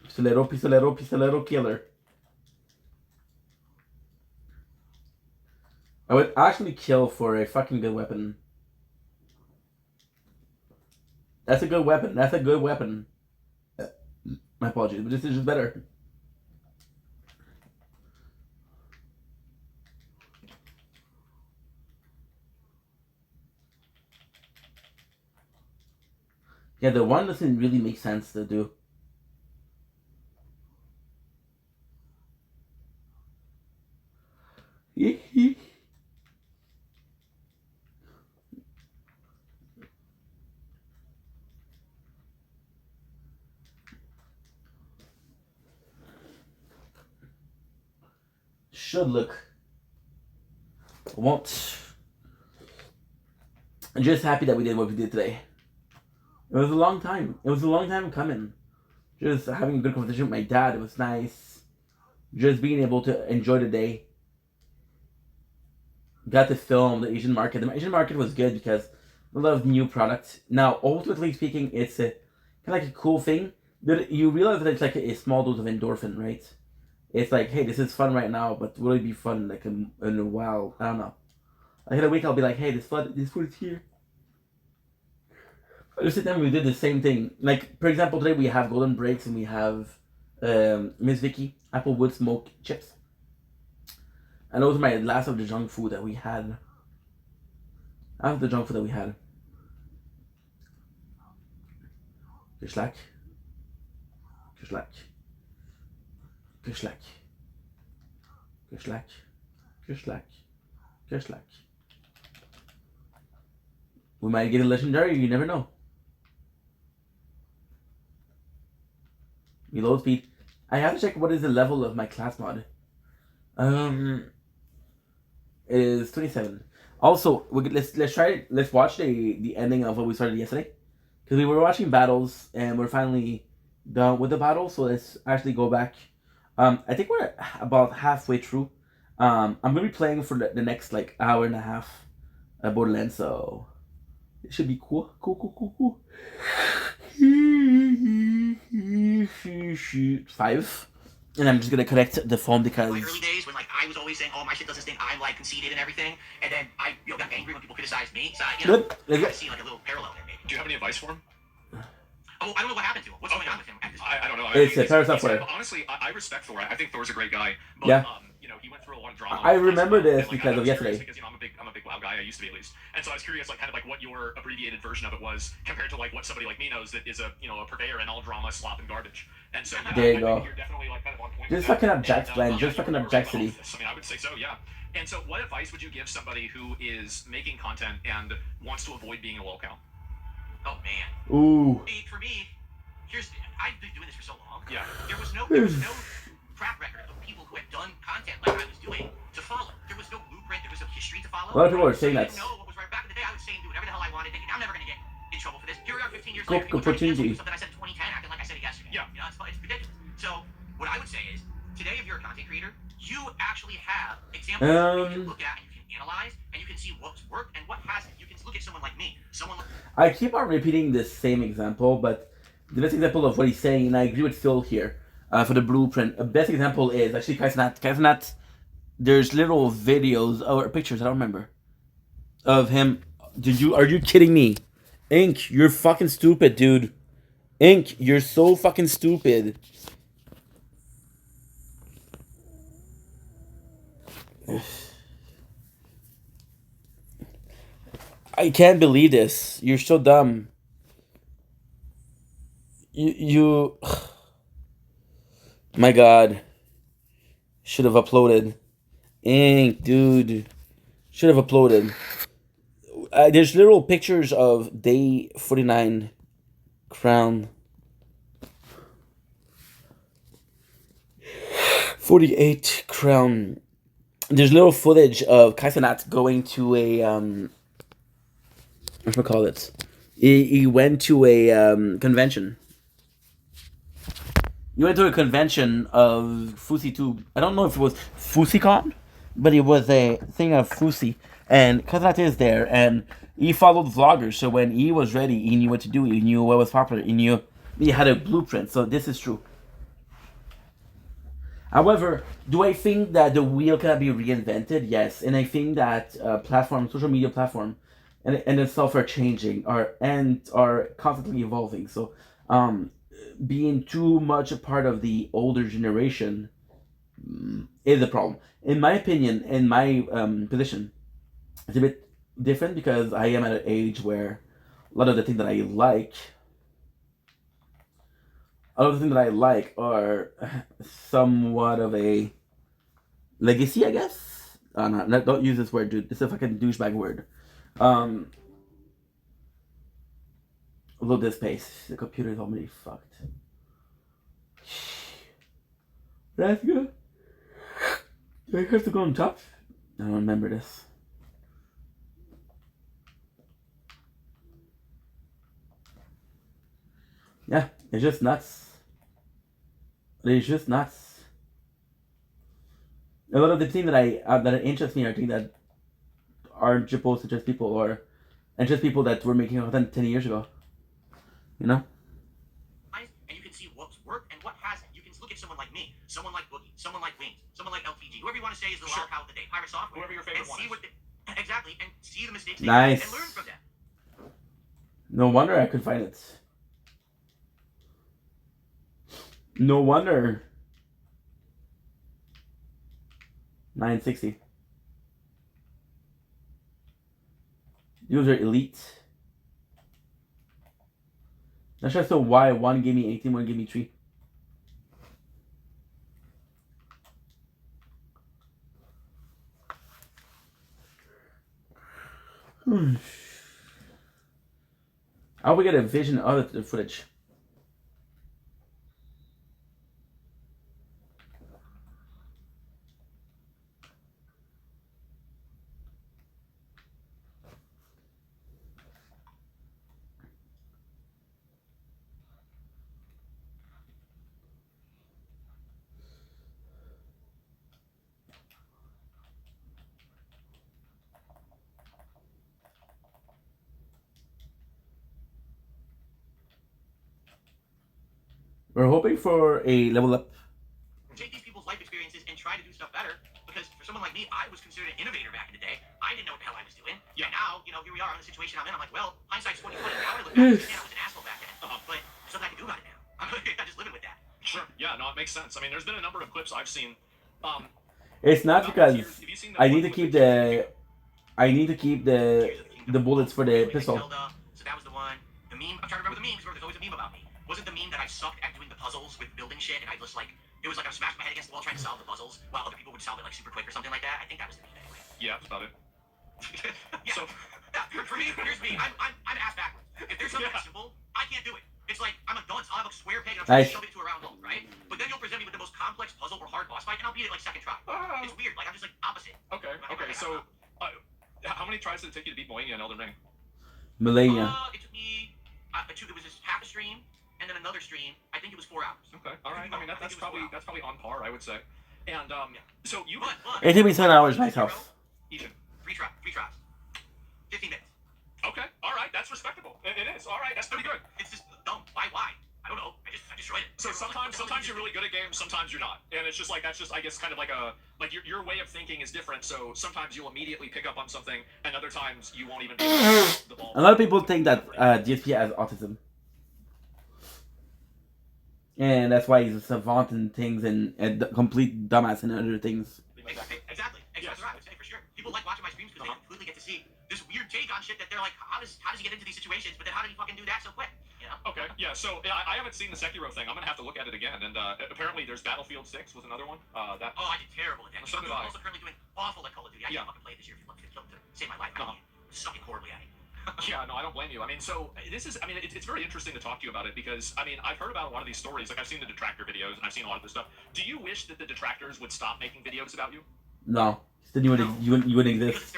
Pistolero, pistolero, pistolero, killer. I would actually kill for a fucking good weapon. That's a good weapon. That's a good weapon. My apologies, but this is just better. Yeah, the one doesn't really make sense to do. Should look. Won't. I'm just happy that we did what we did today. It was a long time. It was a long time coming. Just having a good conversation with my dad. It was nice. Just being able to enjoy the day. Got to film the Asian market. The Asian market was good because a lot of new products. Now, ultimately speaking, it's a kind of like a cool thing. That you realize that it's like a small dose of endorphin, right? It's like, hey, this is fun right now, but will it be fun like in a while? I don't know. Like in a week, I'll be like, hey, this food is here. Just sit down, we did the same thing. Like, for example, today we have Golden Breaks and we have Miss Vicky Applewood smoked chips. And those are my last of the junk food that we had. After the junk food that we had. Geschlack. Geschlack. Geschlack. Geschlack. Geschlack. Geschlack. We might get a legendary, you never know. Reload speed. I have to check what is the level of my class mod. It is 27. Also, let's try. Let's watch the ending of what we started yesterday, because we were watching battles and we're finally done with the battle, so let's actually go back. I think we're about halfway through. I'm gonna be playing for the next like hour and a half Borderlands, so it should be cool. Cool. 5. And I'm just gonna connect the phone because My early days when like I was always saying, "Oh, my shit doesn't stink," I'm like conceited and everything, and then I got angry when people criticized me. So I kind of see like a little parallel there, maybe. Do you have any advice for him? Oh, I don't know what happened to him. What's going on with him at this point? I don't know. It's a Paris Software. Honestly, I respect Thor. I think Thor's a great guy. But, Yeah. You know, he went through a lot of drama. I remember this and, because of yesterday. Because, you know, I'm a big WoW guy. I used to be at least. And so I was curious, like, kind of like what your abbreviated version of it was compared to like what somebody like me knows that is a purveyor in all drama, slop, and garbage. And so there you go. You're definitely like kind of on point. Just fucking up Jack's plan. Just fucking up Jack City. I mean, I would say so, yeah. And so, what advice would you give somebody who is making content and wants to avoid being a lolcow? Oh man. Ooh. For me, I've been doing this for so long. Yeah. There was no track record of people who had done content like I was doing to follow. There was no blueprint. There was no history to follow. A lot of people are saying that. I didn't know what was right. Back in the day, I was saying do whatever the hell I wanted, thinking I'm never gonna get in trouble for this. Here we are, 15 years later. People trying to cancel something I said in 2010, acting like I said it yesterday. Yeah. You know, it's ridiculous. So what I would say is, today, if you're a content creator, you actually have examples that you can look at and you can analyze, and you can see what's worked and what hasn't. You can look at someone like me, I keep on repeating the same example, but the best example of what he's saying, and I agree with Phil here, for the blueprint. The best example is actually Kaisenat. There's little videos or pictures, I don't remember, of him. Are you kidding me? Ink, you're fucking stupid, dude. Ink, you're so fucking stupid. I can't believe this. You're so dumb. You my god. Should have uploaded. Ink, dude. Should have uploaded. There's little pictures of day 49 crown. 48 crown. There's little footage of Kaisenat going to a what do I call it? He went to a convention. He went to a convention of Fusi 2. I don't know if it was FusiCon, but it was a thing of Fusi. And Kaisenat is there, and he followed vloggers. So when he was ready, he knew what to do. He knew what was popular. He knew he had a blueprint. So this is true. However, do I think that the wheel cannot be reinvented? Yes, and I think that social media platform, and itself are changing, are constantly evolving. So, being too much a part of the older generation is a problem. In my opinion, in my position, it's a bit different because I am at an age where a lot of the things that I like. Other things that I like are somewhat of a legacy, I guess. No, don't use this word, dude. It's a fucking douchebag word. Load this pace. The computer is already fucked. That's good. Do I have to go on top? I don't remember this. Yeah, it's just nuts. It's just nuts. A lot of the things that interest me are things that aren't supposed to just people and just people that were making content 10 years ago. You know? And you can see what's worked and what hasn't. You can look at someone like me, someone like Boogie, someone like Wings, someone like LTG, whoever you want to say is the wild cow of the day, Pirate Software, whoever your favorite one is. Exactly, and see the mistakes they nice. make and learn from them. No wonder I could find it. No wonder. 960. User elite. That's just so why one gave me 18, one gave me 3. How we get a vision of the footage? We're hoping for a level up. Take these people's life experiences and try to do stuff better. Because for someone like me, I was considered an innovator back in the day. I didn't know what the hell I was doing. Yeah. And now, here we are in the situation I'm in. I'm like, well, hindsight's 20/20. Now I look back and say, man, I was an asshole back then. But there's nothing I can do about it now. I'm just living with that. Sure. Yeah. No, it makes sense. I mean, there's been a number of clips I've seen. It's not because I need to keep the bullets for the pistol. So that was the one. The meme. I'm trying to remember the memes. There's always a meme about me. Wasn't the meme that I sucked at doing the puzzles with building shit, and I just like it was like I was smashing my head against the wall trying to solve the puzzles while other people would solve it like super quick or something like that. I think that was the meme anyway. Yeah, that's about it. Yeah. So for me, here's me. I'm ass backwards. If there's something that's simple, I can't do it. It's like I'm a dunce. I'll have a square peg and I'm trying to shove it into a round hole, right? But then you'll present me with the most complex puzzle or hard boss fight, and I'll beat it like second try. It's weird. Like I'm just like opposite. Okay. So, how many tries did it take you to beat Moenia in Elden Ring? Millennia. It took me. It was just half a stream and then another stream. I think it was 4 hours. Okay. All right. I mean that's probably on par, I would say. And so you. It took me 7 hours myself. Ethan, 3 tries. 15 minutes. Okay. All right. That's respectable. It is. All right. That's pretty good. It's just dumb. Why? I don't know. I destroyed it. So sometimes you're really good at games, sometimes you're not, and it's just like that's just I guess kind of like your way of thinking is different. So sometimes you'll immediately pick up on something, and other times you won't even. The ball. A lot of people think that DSP has autism, and that's why he's a savant in things and a complete dumbass in other things. Exactly right. I would say for sure. People like watching my streams because they completely get to see this weird take on shit that they're like, how does he get into these situations? But then how did he fucking do that so quick? You know? Okay, yeah. So I haven't seen the Sekiro thing. I'm gonna have to look at it again. And apparently there's Battlefield 6 was another one. I did terrible at that. So did I. I'm also currently doing awful at Call of Duty. I can't fucking play this year to save my life. I'm sucking horribly at it. Yeah, no, I don't blame you. I mean, so this is, I mean, it's very interesting to talk to you about it because, I mean, I've heard about a lot of these stories. Like, I've seen the detractor videos and I've seen a lot of this stuff. Do you wish that the detractors would stop making videos about you? No. Then you wouldn't exist.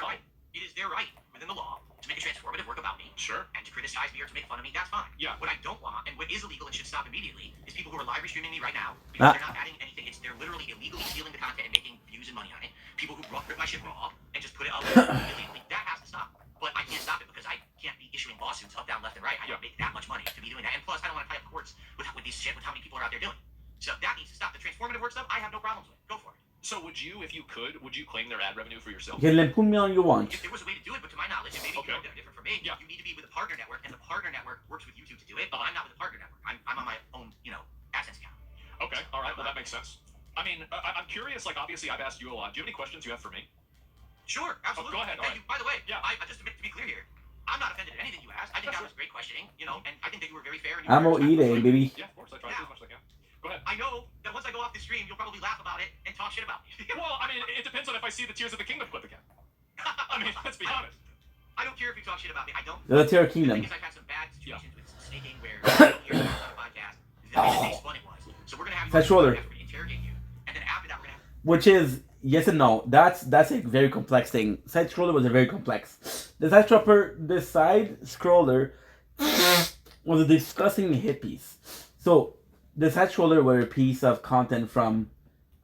It is their right within the law to make a transformative work about me. Sure. And to criticize me or to make fun of me, that's fine. Yeah. What I don't want, and what is illegal and should stop immediately, is people who are live streaming me right now because they're not adding anything. They're literally illegally stealing the content and making views and money on it. People who rip my shit raw and just put it up illegally. That has to stop. But I can't stop it because I can't be issuing lawsuits up, down, left, and right. I don't make that much money to be doing that. And plus, I don't want to tie up courts with these shit with how many people are out there doing. So that needs to stop. The transformative work stuff, I have no problems with. Go for it. So would you, if you could, would you claim their ad revenue for yourself? You can put me on you want. If there was a way to do it, but to my knowledge, and maybe they're different from me, you need to be with a partner network, and the partner network works with YouTube to do it, but I'm not with the partner network. I'm on my own, AdSense account. Okay, all right, well, that makes sense. I mean, I'm curious, like, obviously I've asked you a lot. Do you have any questions you have for me? Sure, absolutely. Go ahead, all right. By the way, just to be clear here, I'm not offended at anything you asked. I think that was great questioning, and I think that you were very fair. I'm gonna eat it, baby. Yeah, of course, I try to do as much as I can. Go ahead. I know that once I go off the stream, you'll probably laugh about it and talk shit about me. Well, I mean, it depends on if I see the Tears of the Kingdom clip again. I mean, let's be honest. I don't care if you talk shit about me. I don't. The Tears Kingdom. Because I've had some bad situations with snaking where I don't hear about on a podcast. How fun it was. So we're gonna have to interrogate you, and then after that we're gonna have. Which is yes and no. That's a very complex thing. Side scroller was a very complex. The side scroller was a disgusting hit piece. So the side scroller were a piece of content from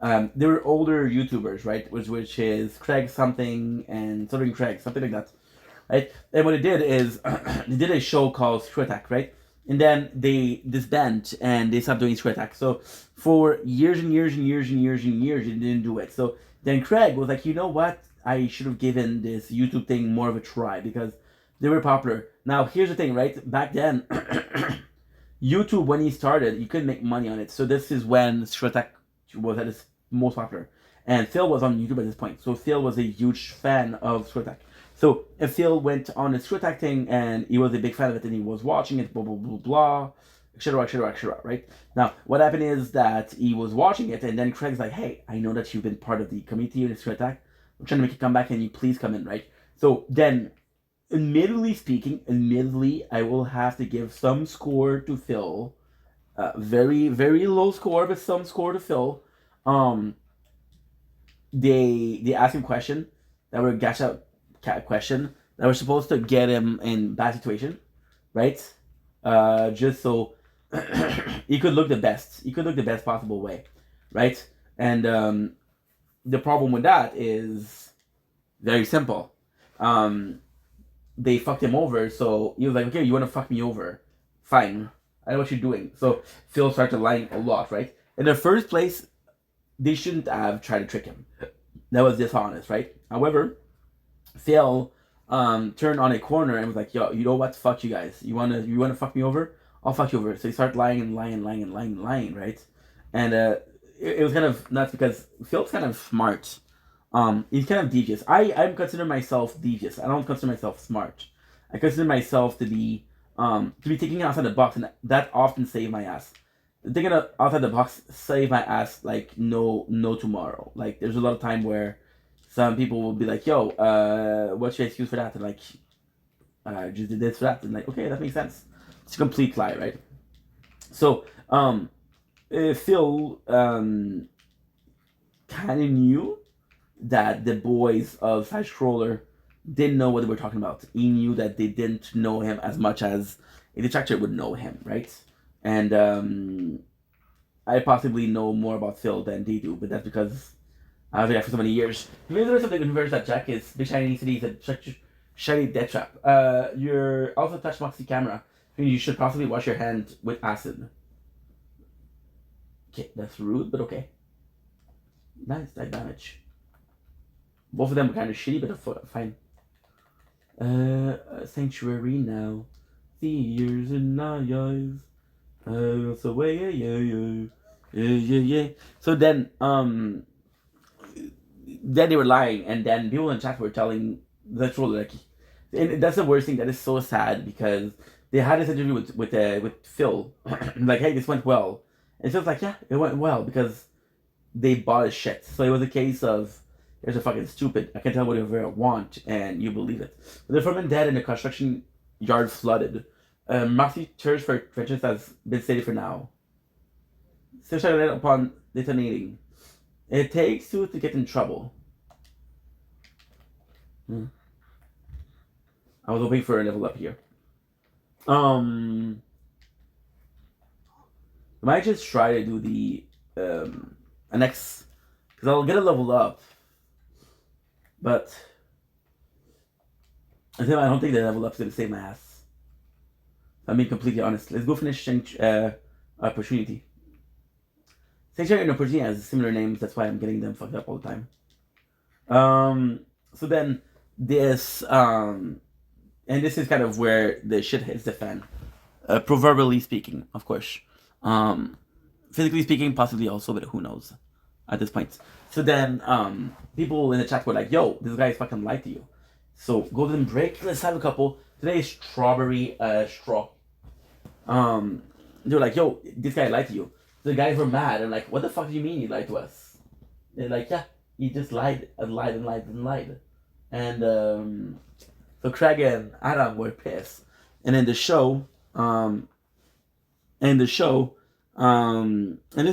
they were older YouTubers, right? Which is Craig something and Southern Craig, something like that. Right? And what they did is they did a show called Screw Attack, right? And then they disbanded and they stopped doing Screw Attack. So for years and years and years and years and years, they didn't do it. So then Craig was like, you know what? I should have given this YouTube thing more of a try because they were popular. Now, here's the thing, right? Back then, YouTube, when he started, you couldn't make money on it. So this is when Screw Attack was at its most popular. And Phil was on YouTube at this point. So Phil was a huge fan of Screw Attack. So if Phil went on the Screw Attack thing and he was a big fan of it and he was watching it, blah, blah, blah, blah, etc., right? Now, what happened is that he was watching it and then Craig's like, hey, I know that you've been part of the community in Screw Attack. I'm trying to make you come back and you please come in, right? So then, admittedly, I will have to give some score to Phil. Very, very low score, but some score to Phil. They asked him question that were gacha question that were supposed to get him in bad situation, right? Just so he could look the best. He could look the best possible way, right? And the problem with that is very simple. They fucked him over, so he was like, okay, you want to fuck me over? Fine. I know what you're doing. So Phil started lying a lot, right? In the first place, they shouldn't have tried to trick him. That was dishonest, right? However, Phil turned on a corner and was like, "Yo, you know what? Fuck you guys. You wanna fuck me over? I'll fuck you over." So he started lying, right? And it was kind of nuts because Phil's kind of smart. He's kind of devious. I'm consider myself devious. I don't consider myself smart. I consider myself to be thinking outside the box, and that often saved my ass. Thinking outside the box saved my ass like no tomorrow. Like there's a lot of time where some people will be like, "Yo, what's your excuse for that?" And like, just did this for that, and like, okay, that makes sense. It's a complete lie, right? So, Phil kind of knew that the boys of Side Scroller didn't know what they were talking about. He knew that they didn't know him as much as a detractor would know him, right? And I possibly know more about Phil than they do, but that's because I was there for so many years. Maybe there's something universe that Jack is Big Shiny Cities a shiny death trap. You're also touch Moxie camera. You should possibly wash your hand with acid. Okay, that's rude, but okay. Nice, that damage. Both of them were kind of shitty, but fine. Sanctuary now. The years in our eyes. So yeah. So then they were lying, and then people in chat were telling the troll like, and that's the worst thing. That is so sad because they had this interview with Phil, like, hey, this went well, and Phil's like, yeah, it went well because they bought his shit. So it was a case of, here's a fucking stupid. I can tell whatever I want, and you believe it. The foreman dead and the construction yard flooded. Moxie Church for vengeance has been stated for now. Still shut upon detonating. It takes two to get in trouble. I was hoping for a level up here. I might just try to do the next, because I'll get a level up. But I don't think the level up's gonna save my ass. I'm being completely honest. Let's go finish Opportunity. Sanctuary and Opportunity has similar names, that's why I'm getting them fucked up all the time. So then this and this is kind of where the shit hits the fan. Proverbially speaking, of course. Physically speaking, possibly also, but who knows at this point. So then people in the chat were like, yo, this guy is fucking lied to you. So golden break, let's have a couple. Today is strawberry straw. They were like, yo, this guy lied to you. The guys were mad and like, what the fuck do you mean he lied to us? They're like, yeah, he just lied and lied. And so Craig and Adam were pissed. And in the show, and this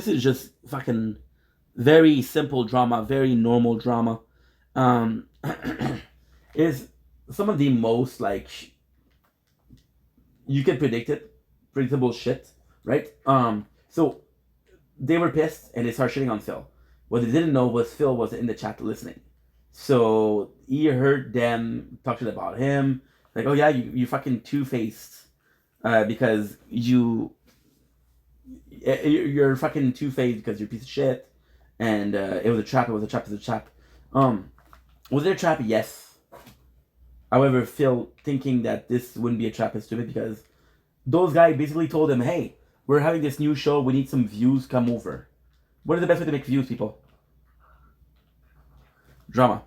is just fucking very simple drama, very normal drama. Is some of the most like you can predict it, predictable shit, right? So they were pissed and they started shitting on Phil. What they didn't know was Phil was in the chat listening. So he heard them talking about him, like, oh yeah, you fucking two-faced, because you're fucking two-faced because you're a piece of shit, and it was a trap. Was it a trap? Was it a trap? Yes. However, Phil thinking that this wouldn't be a trap is stupid because those guys basically told him, hey, we're having this new show, we need some views, come over. What is the best way to make views, people? Drama.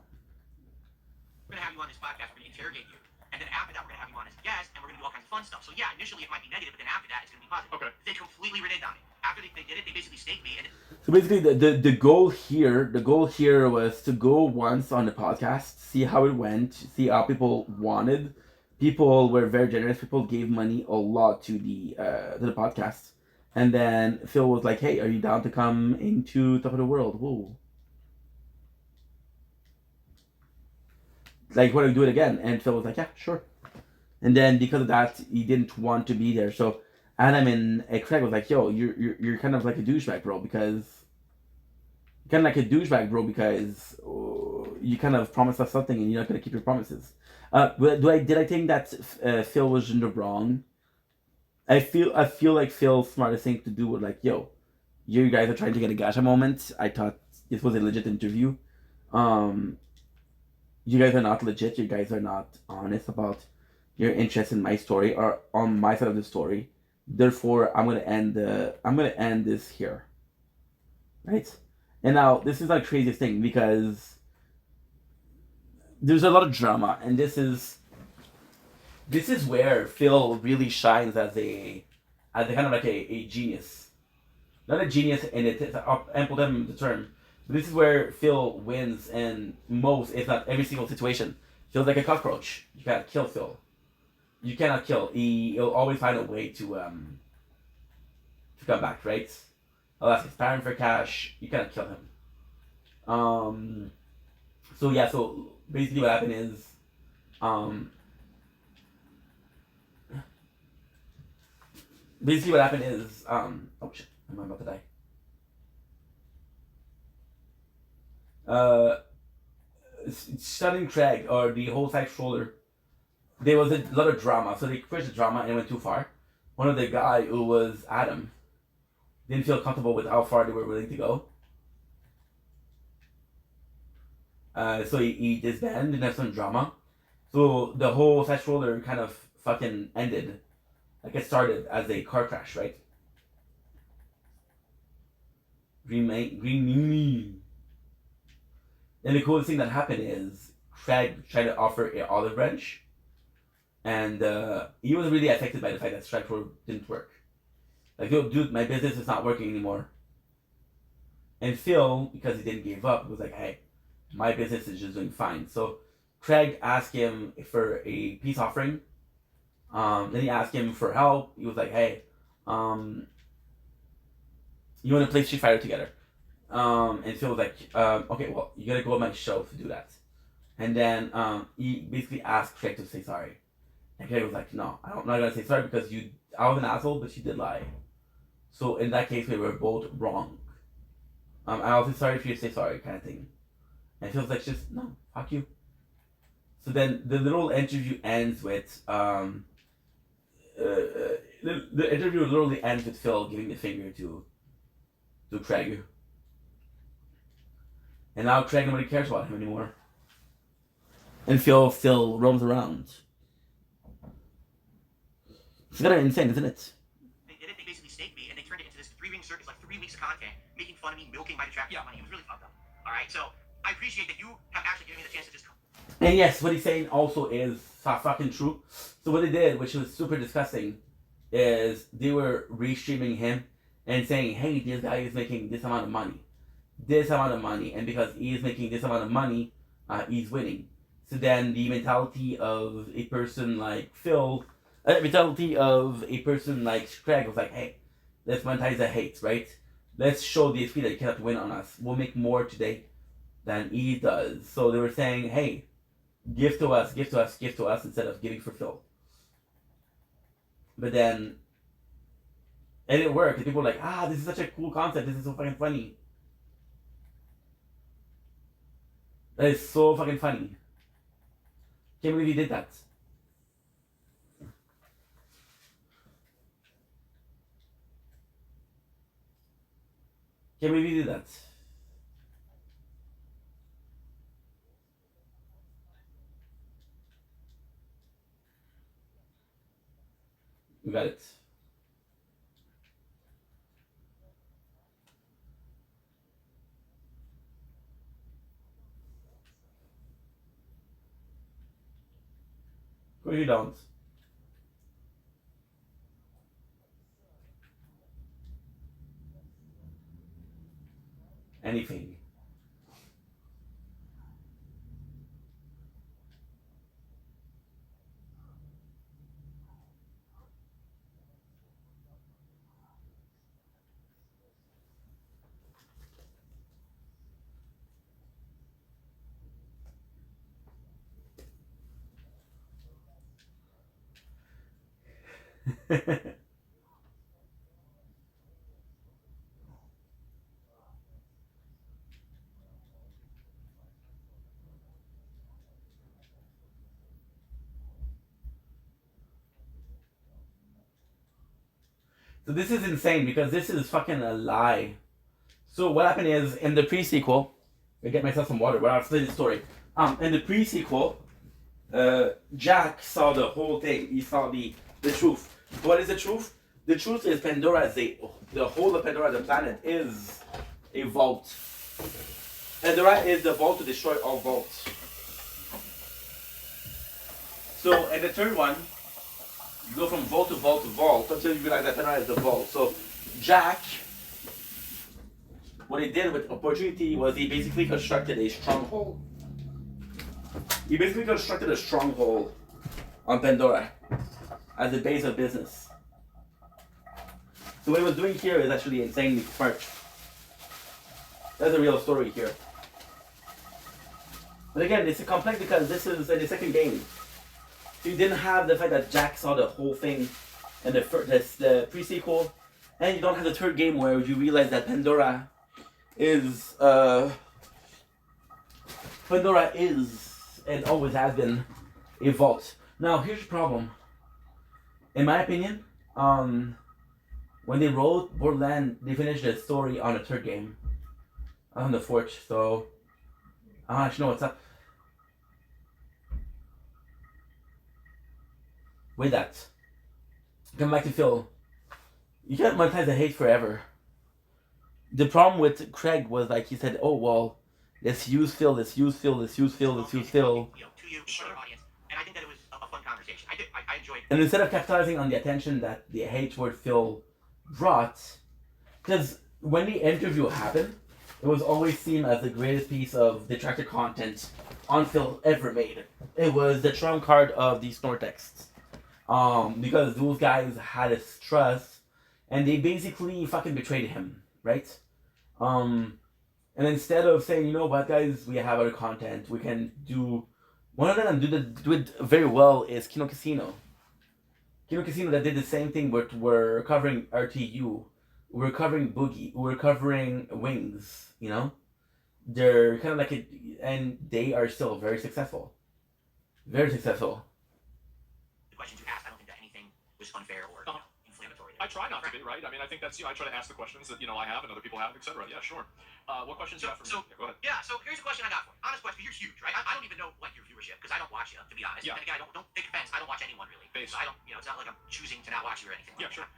We're going to have you on this podcast, we're going to interrogate you, and then after that we're going to have you on as a guest, and we're going to do all kinds of fun stuff. So yeah, initially it might be negative, but then after that it's going to be positive. Okay. They completely reneged on it. After they did it, they basically staked me. So basically the goal here was to go once on the podcast, see how it went, see how people wanted. People were very generous. People gave money a lot to the podcast. And then Phil was like, hey, are you down to come into Top of the World? Whoa. Like, what do we do it again? And Phil was like, yeah, sure. And then because of that, he didn't want to be there. So Adam and Craig was like, yo, you're kind of like a douchebag, bro, because you kind of promised us something and you're not going to keep your promises. Did I think that Phil was in the wrong? I feel like Phil's smartest thing to do was like, yo, you guys are trying to get a gotcha moment. I thought this was a legit interview. You guys are not legit. You guys are not honest about your interest in my story or on my side of the story. Therefore, I'm gonna end this here, right? And now this is like craziest thing because there's a lot of drama, and this is where Phil really shines as a kind of like a genius. Not a genius in it, I'll implement the term. But this is where Phil wins in most, if not every single situation. Phil's like a cockroach. You cannot kill Phil. You cannot kill. He'll always find a way to come back, right? I'll ask his parent for cash. You cannot kill him. So yeah, so basically what happened is, oh shit, I'm about to die. Stunning Craig or the whole side stroller, there was a lot of drama. So they pushed the drama and it went too far. One of the guy who was Adam didn't feel comfortable with how far they were willing to go. So he disbanded and had some drama. So the whole side stroller kind of fucking ended. Like it started as a car crash, right? Green. And the coolest thing that happened is Craig tried to offer an olive branch, and he was really affected by the fact that Strike didn't work. Like, yo, dude, my business is not working anymore. And Phil, because he didn't give up, was like, hey, my business is just doing fine. So Craig asked him for a peace offering. Then he asked him for help. He was like, hey, you want to play Street Fighter together? And Phil was like, okay, well, you gotta go on my show to do that. And then he basically asked Craig to say sorry. And Craig was like, no, I'm not gonna say sorry because I was an asshole, but you did lie. So in that case, we were both wrong. I'll say sorry if you say sorry, kind of thing. And Phil's like, just, no, fuck you. So then the little interview ends with, the interview literally ends with Phil giving the finger to Craig. And now Craig nobody cares about him anymore. And Phil still roams around. It's kind of insane, isn't it? They did it, they basically staked me, and they turned it into this 3-ring circus, like 3 weeks of content, making fun of me, milking my detractors money. It was really fucked up. Alright, so I appreciate that you have actually given me the chance to just come. And yes, what he's saying also is fucking true. So what they did, which was super disgusting, is they were restreaming him and saying, hey, this guy is making this amount of money. And because he is making this amount of money, he's winning. So then the mentality of a person like Phil, mentality of a person like Craig was like, hey, let's monetize the hate, right? Let's show the XP that you cannot win on us. We'll make more today than he does. So they were saying, hey, give to us instead of giving for Phil. But then it didn't work. And people were like, this is such a cool concept. This is so fucking funny. That is so fucking funny. Can't believe he did that. Can't believe he did that. We got it. Or you don't. Anything. So this is insane because this is fucking a lie. So what happened is in the pre-sequel, I get myself some water, but I'll explain the story. In the pre-sequel, Jack saw the whole thing. He saw the truth. What is the truth? The truth is Pandora is the whole of Pandora, the planet, is a vault. Pandora is the vault to destroy all vaults. So in the third one, you go from vault to vault to vault until you realize that Pandora is the vault. So Jack, what he did with Opportunity was he basically constructed a stronghold. He basically constructed a stronghold on Pandora as the base of business. So what he was doing here is actually insanely smart. That's a real story here. But again, it's complex because this is in the second game. So you didn't have the fact that Jack saw the whole thing in the pre-sequel, and you don't have the third game where you realize that Pandora is and always has been a vault. Now here's the problem. In my opinion, when they wrote Borderlands, they finished the story on the third game, on the fourth. So I don't actually know what's up. With that, come back to Phil. You can't monetize the hate forever. The problem with Craig was like he said, "Oh well, let's use Phil, let's use Phil, let's use Phil, let's use Phil." To you, for your audience, and I think that it was a fun conversation. I enjoyed. And instead of capitalizing on the attention that the hate toward Phil brought, because when the interview happened, it was always seen as the greatest piece of detractor content on Phil ever made. It was the trump card of the Snortex. Because those guys had his trust, and they basically fucking betrayed him, right? And instead of saying, you know what, guys, we have other content, we can do. One of them do it very well is Kino Casino. Kino Casino that did the same thing, but we're covering RTU, we're covering Boogie, we're covering Wings. You know, they're kind of like it, and they are still very successful. Very successful. The questions you asked, I don't think that anything was unfair or inflammatory. I try not to be, right? I mean, I think that's, I try to ask the questions that, I have and other people have, etc. Yeah, sure. What questions do you have for me? Yeah, go ahead. Yeah, so here's a question I got for you. Honest question, you're huge, right? I don't even know, your viewership, because I don't watch you, to be honest. Yeah. And again, don't take offense, I don't watch anyone, really. So I don't, it's not like I'm choosing to not watch you or anything. Yeah, sure.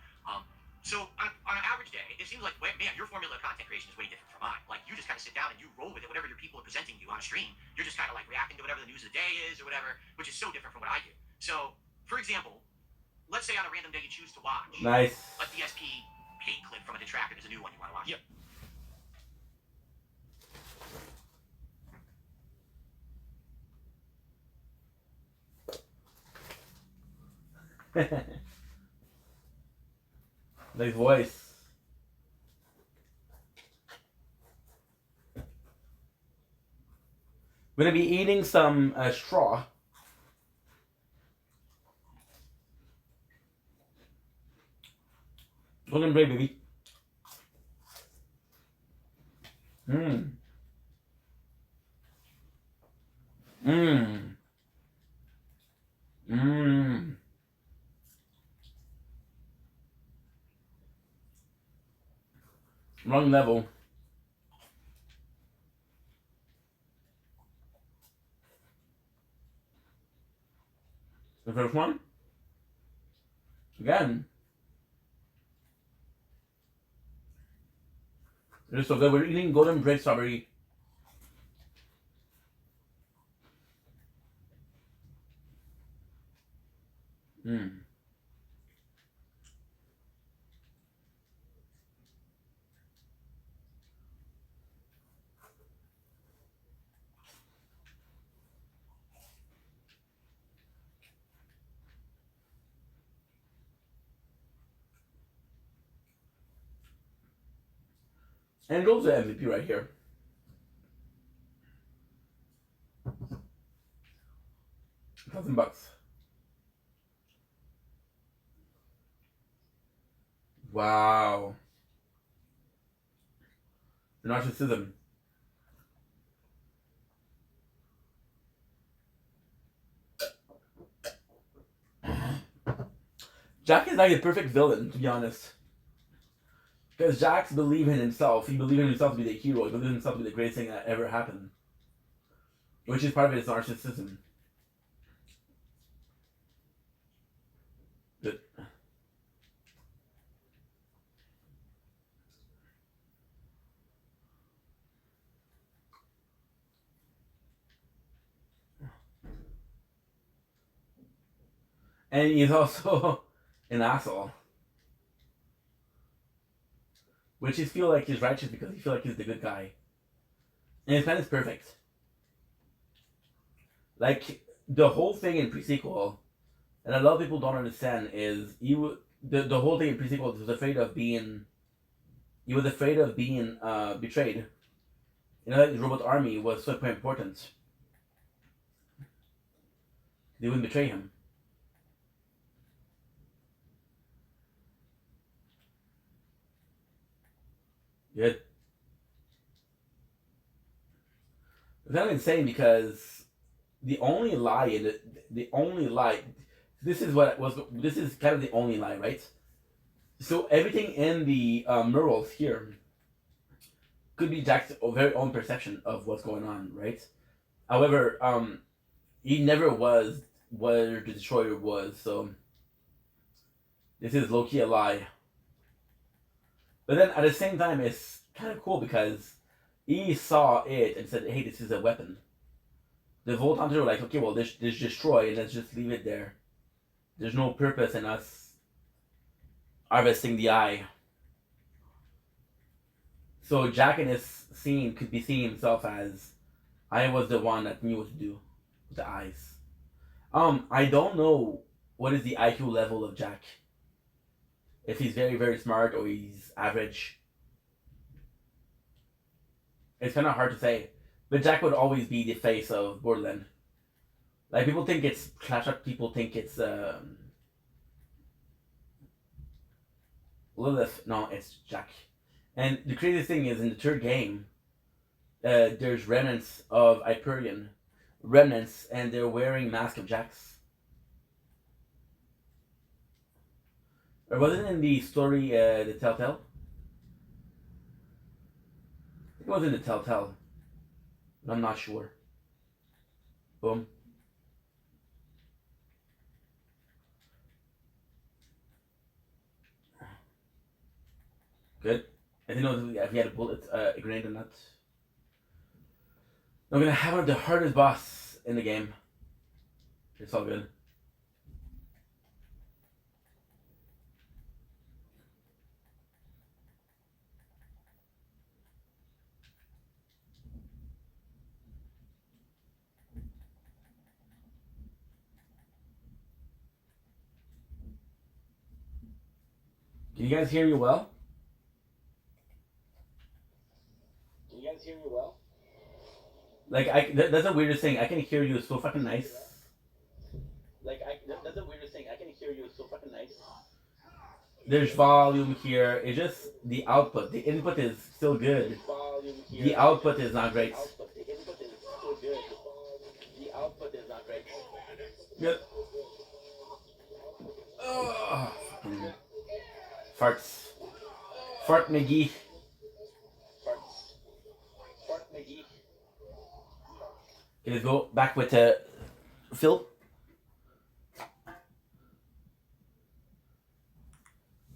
So on an average day, it seems like, man, your formula of content creation is way different from mine. Like, you just kind of sit down and you roll with it. Whatever your people are presenting you on a stream, you're just kind of like reacting to whatever the news of the day is or whatever, which is so different from what I do. So, for example, let's say on a random day you choose to watch a DSP hate clip from a detractor. There's a new one you want to watch. Yep. Nice voice. We're gonna be eating some straw. Golden bread, baby. Mmm. Mmm. Mmm. Wrong level. The first one. Again. It is so good. We're eating golden bread strawberry. Mmm. And it goes to MVP right here. $1,000. Wow. Narcissism. Jack is like a perfect villain, to be honest. Because Jax believes in himself. He believes in himself to be the hero. He believes in himself to be the greatest thing that ever happened. Which is part of his narcissism. Good. And he's also an asshole. Which he feel like he's righteous because he feel like he's the good guy. And his plan is perfect. Like, the whole thing in pre-sequel, and a lot of people don't understand, is the whole thing in pre-sequel was afraid of being... He was afraid of being betrayed. You know, the robot army was super important. They wouldn't betray him. Good. It's kind of insane because the only lie in it, the only lie, this is kind of the only lie, right? So everything in the murals here could be Jack's very own perception of what's going on, right? However, he never was where the destroyer was, so this is low-key a lie. But then at the same time, it's kind of cool because he saw it and said, hey, this is a weapon. The Volt Hunters were like, okay, well, this destroy, and let's just leave it there. There's no purpose in us harvesting the eye. So Jack in this scene could be seeing himself as, I was the one that knew what to do with the eyes. I don't know what is the IQ level of Jack. If he's very, very smart or he's average. It's kind of hard to say. But Jack would always be the face of Borderland. Like, people think it's Clash Rock, people think it's Lilith. No, it's Jack. And the craziest thing is, in the third game, there's remnants of Hyperion. Remnants, and they're wearing Mask of Jacks. Or was it in the story, the Telltale? It was in the Telltale. I'm not sure. Boom. Good. I didn't know if he had a bullet, a grenade or not. I'm gonna have the hardest boss in the game. It's all good. Can you guys hear me well? Can you guys hear me well? Like, that's the weirdest thing. I can hear you so fucking nice. Like, that's the weirdest thing. I can hear you so fucking nice. There's volume here. It's just the output. The input is still good. The output is not great. The output is not great. Good. Oh, fucking farts. Fart McGee. Fart McGee. Okay, let's go back with Phil.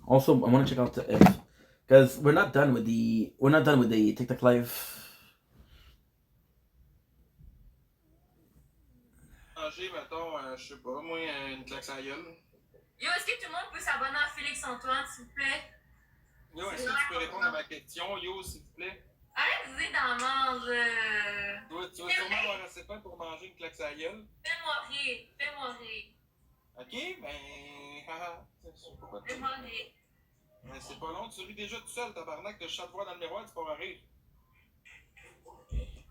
Also, I want to check out the because we're not done with the TikTok live. Mettons, je sais pas, moi, une claque à la gueule. Yo, est-ce que tout le monde peut s'abonner à Félix-Antoine, s'il vous plaît? Yo, est-ce que tu peux répondre à ma question, yo, s'il te plaît? Arrête de dire dans mange. Tu vas sûrement avoir assez faim pour manger une claque à la gueule. Fais-moi rire, fais-moi rire. Ok, ben, haha. Fais-moi rire. Mais c'est pas long, tu ris déjà tout seul, tabarnak, de chaque voix dans le miroir, tu pourras rire.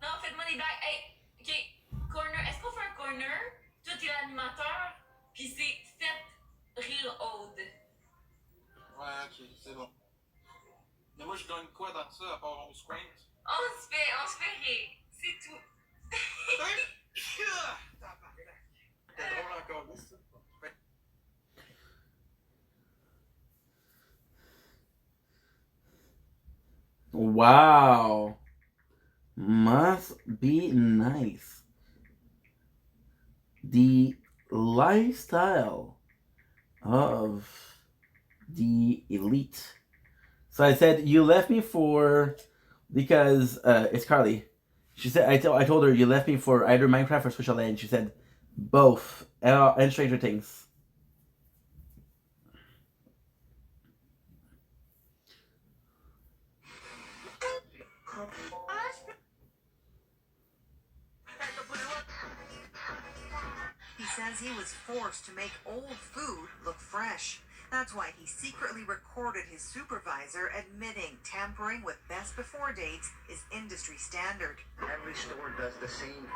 Non, faites-moi des blagues. Hey, ok, corner. Est-ce qu'on fait un corner? Toi, t'es l'animateur, pis c'est fait rire Aude. Ouais, ok, c'est bon. Mais moi, je gagne quoi dans ça, à part 11 points? On se fait rire. C'est tout. T'es drôle encore, ça. Wow. Must be nice. The lifestyle of the elite. So I said, you left me for... Because it's Carly. She said, I told her, you left me for either Minecraft or Social Land. She said, both. And Stranger Things. He says he was forced to make old food look fresh. That's why he secretly recorded his supervisor admitting tampering with best before dates is industry standard. Every store does the same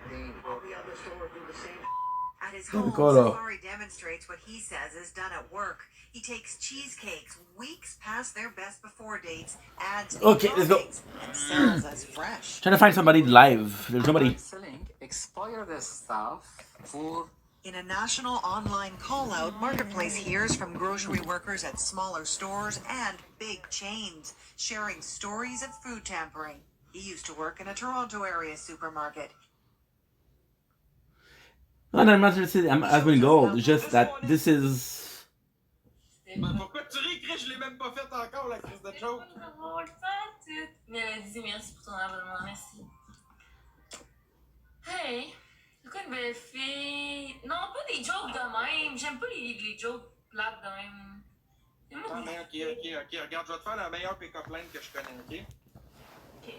thing. All the other stores do the same. At his home, Coro. Safari demonstrates what he says is done at work. He takes cheesecakes weeks past their best before dates, adds new Okay, let's go. toppings, and sells as fresh. Trying to find somebody live. There's nobody. Selling expired stuff for. In a national online call-out, Marketplace hears from grocery workers at smaller stores and big chains, sharing stories of food tampering. He used to work in a Toronto area supermarket. No, I'm not interested. I'm asking gold. It's just that this is. Pourquoi tu ris, Chris? Je l'ai même pas fait encore, la crise de joke. Mais dis merci pour ton abonnement, merci. Hey, c'est quoi une belle fille? Non, pas des jokes de même. J'aime pas les jokes plates de même. Ah, mais ok. Regarde, je vais te faire la meilleure pick-up line que je connais, ok? Ok.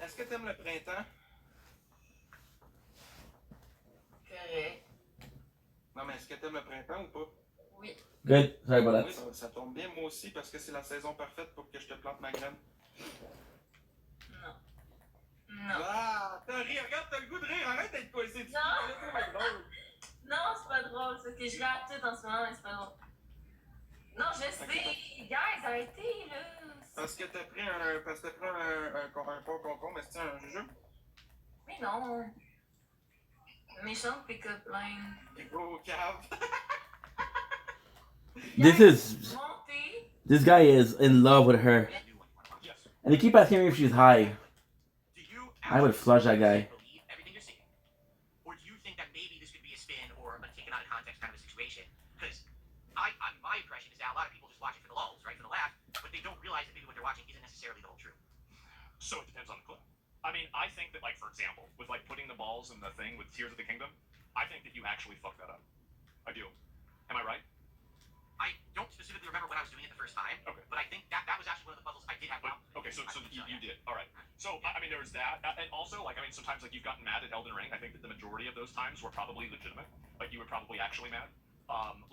Est-ce que t'aimes le printemps? Correct. Non, mais est-ce que t'aimes le printemps ou pas? Oui. Good. Sorry about Oui, that. ça tombe bien, moi aussi, parce que c'est la saison parfaite pour que je te plante ma graine. Non. Non. Ah, t'as ri, regarde, t'as le goût de rire, arrête d'être coincé dessus. Non, c'est pas drôle. C'est que je rate tout en ce moment, mais c'est pas drôle. Non, je sais. Guys, arrêtez, là. Parce que t'as pris un faux concombre, mais c'est un jujube? Mais non. Méchante pick-up line. Gros cave. This guy is in love with her. And they keep asking me if she's high. I would flush that guy. Everything you're seeing? Or do you think that maybe this could be a spin or a taken out of context kind of a situation? Because my impression is that a lot of people just watch it for the lulz, right, for the laugh, but they don't realize that maybe what they're watching isn't necessarily the whole truth. So it depends on the clip. I mean, I think that, like, for example, with, like, putting the balls in the thing with Tears of the Kingdom, I think that you actually fucked that up. I do. Am I right? I don't specifically remember when I was doing it the first time, okay. But I think that was actually one of the puzzles I did have. Okay, so you did. All right. So, I mean, there was that. And also, like, I mean, sometimes, like, you've gotten mad at Elden Ring. I think that the majority of those times were probably legitimate. Like, you were probably actually mad.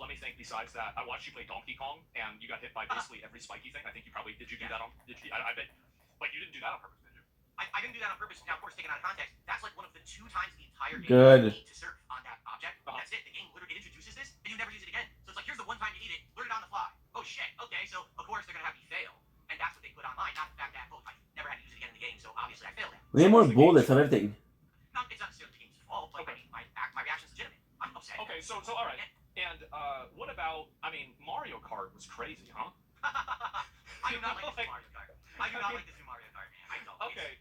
Let me think, besides that, I watched you play Donkey Kong, and you got hit by basically every spiky thing. I think you probably, did you do that on, I bet, like, you didn't do that on purpose, did you? I didn't do that on purpose. Now, of course, taken out of context, that's like one of the 2 times in the entire game Good. you need to surf on that object. That's it. The game literally introduces this, and you never use it again. So it's like, here's the one time you need it, learn it on the fly. Oh shit, okay, so of course they're gonna have me fail. And that's what they put online, not the fact that, oh, I never had to use it again in the game, so obviously I failed it. We need more bullets and everything. It's not necessarily the game's fault, but I mean, my reaction's legitimate. I'm upset. Okay, so all right. And what about, I mean, Mario Kart was crazy, huh? I do not like this new Mario Kart. I do not like this new Mario Kart, man. I don't. Okay.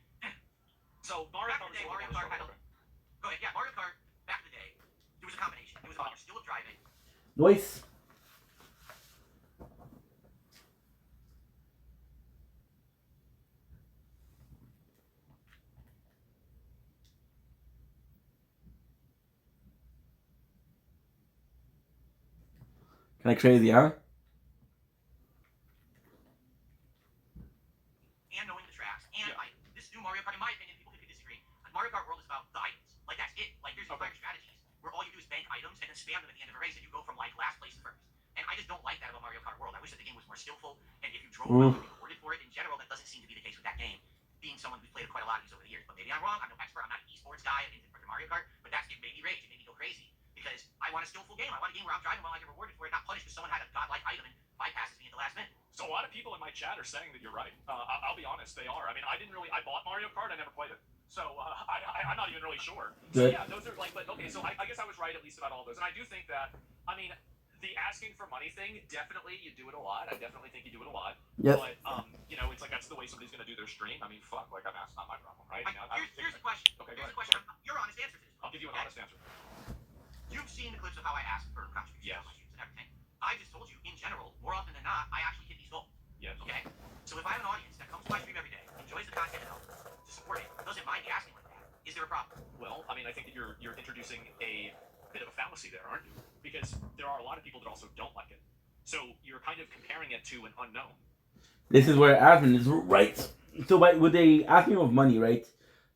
So Mario Kart had Go ahead, yeah, Mario Kart, back in the day, there was a combination. It was about your skill of driving. Noise. Kind of crazy, huh? And knowing the tracks. And this new Mario Kart, in my opinion, people could disagree. Mario Kart World is about the items. Like, that's it. Like, there's entire strategies where all you do is bank items and then spam them at the end of a race, and you go from, like, last place to first. And I just don't like that about Mario Kart World. I wish that the game was more skillful, and if you drove well, you'd be rewarded for it. In general, that doesn't seem to be the case with that game, being someone who's played quite a lot of these over the years. But maybe I'm wrong. I'm no expert. I'm not an esports guy in Mario Kart, but it made me rage. It made me go crazy. Because I want a skillful game. I want a game where I'm driving while I get rewarded for it, not punished because someone had a godlike item and bypasses me at the last minute. So a lot of people in my chat are saying that you're right. I'll be honest, they are. I mean, I bought Mario Kart, I never played it. So I'm not even really sure. So Good. yeah, those are like, but okay, so I guess I was right at least about all those. And I do think that, I mean, the asking for money thing, definitely you do it a lot. I definitely think you do it a lot. Yep. But you know, it's like that's the way somebody's gonna do their stream. I mean, fuck, like that's not my problem, right? Here's the question. Okay, Here's the go question. ahead. Your honest answer to this. I'll give you an honest answer. You've seen the clips of how I ask for contributions on my streams and everything. I just told you, in general, more often than not, I actually hit these goals. Yes. Okay? So if I have an audience that comes to my stream every day, enjoys the content enough to support it, doesn't mind me asking like that, is there a problem? Well, I mean, I think that you're introducing a bit of a fallacy there, aren't you? Because there are a lot of people that also don't like it. So you're kind of comparing it to an unknown. This is where admin is right. So with the asking of money, right?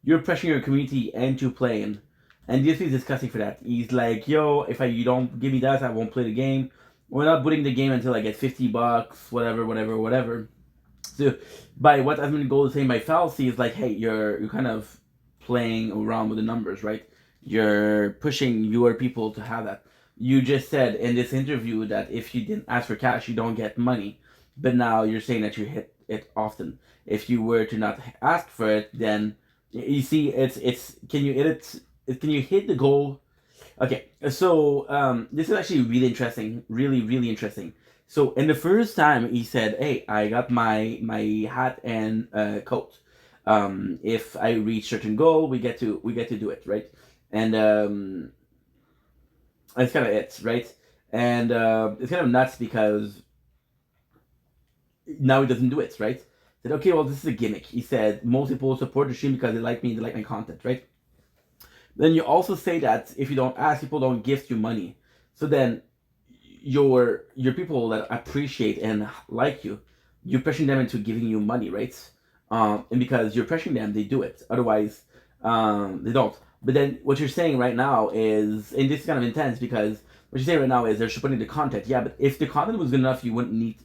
You're pressuring your community into playing, and this is disgusting for that. He's like, yo, if you don't give me that, I won't play the game. We're not putting the game until I get $50, whatever. So by what admin goal is saying by fallacy is like, hey, you're kind of playing around with the numbers, right? You're pushing your people to have that. You just said in this interview that if you didn't ask for cash, you don't get money. But now you're saying that you hit it often. If you were to not ask for it, then you see it's can you hit it? Can you hit the goal? Okay, so this is actually really interesting, really interesting. So in the first time he said, "Hey, I got my hat and coat. If I reach certain goal, we get to do it, right?" And it's kind of it, right? And it's kind of nuts because now he doesn't do it, right? He said, okay, well, this is a gimmick. He said most people support the stream because they like me, they like my content, right? Then you also say that if you don't ask, people don't gift you money. So then your people that appreciate and like you, you're pressuring them into giving you money, right? And because you're pressuring them, they do it. Otherwise, they don't. But then what you're saying right now is, and this is kind of intense because what you're saying right now is they're supporting the content. Yeah, but if the content was good enough, you wouldn't need.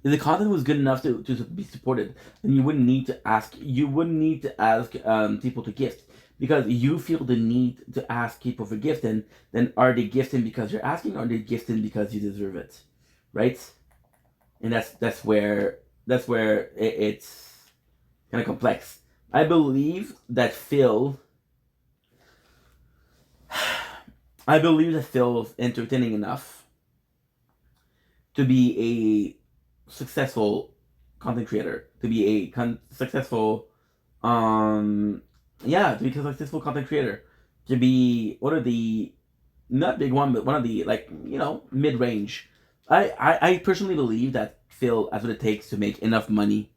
If the content was good enough to be supported, then you wouldn't need to ask. You wouldn't need to ask people to gift because you feel the need to ask people for gift. And then are they gifting because you're asking, or are they gifting because you deserve it, right? And that's where it's kind of complex. I believe that Phil is entertaining enough to be a successful content creator, to be a successful, to be a successful content creator, to be one of the, not big one, but one of the, like, mid range. I personally believe that Phil has what it takes to make enough money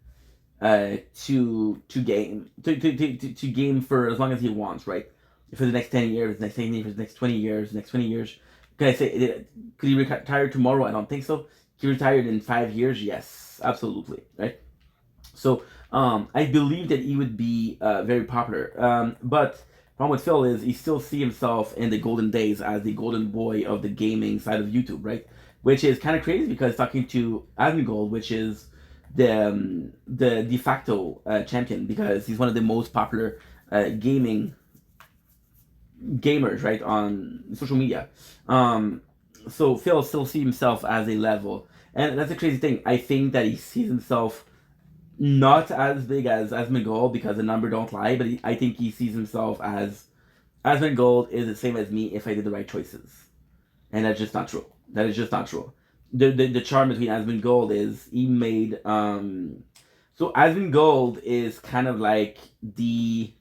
to game for as long as he wants, right? For the next 10 years, the next 10 years, the next 20 years, the next 20 years. Can I say, could he retire tomorrow? I don't think so. He retired in 5 years? Yes, absolutely, right? So I believe that he would be very popular. But the problem with Phil is he still see himself in the golden days as the golden boy of the gaming side of YouTube, right? Which is kind of crazy because talking to Asmongold, which is the de facto champion, because he's one of the most popular gamers, right, on social media. So Phil still sees himself as a level, and that's a crazy thing. I think that he sees himself not as big as Asmongold because the number don't lie, but I think he sees himself as Asmongold is the same as me if I did the right choices, and that's just not true. That is just not true. The charm between Asmongold is he made so Asmongold is kind of like the,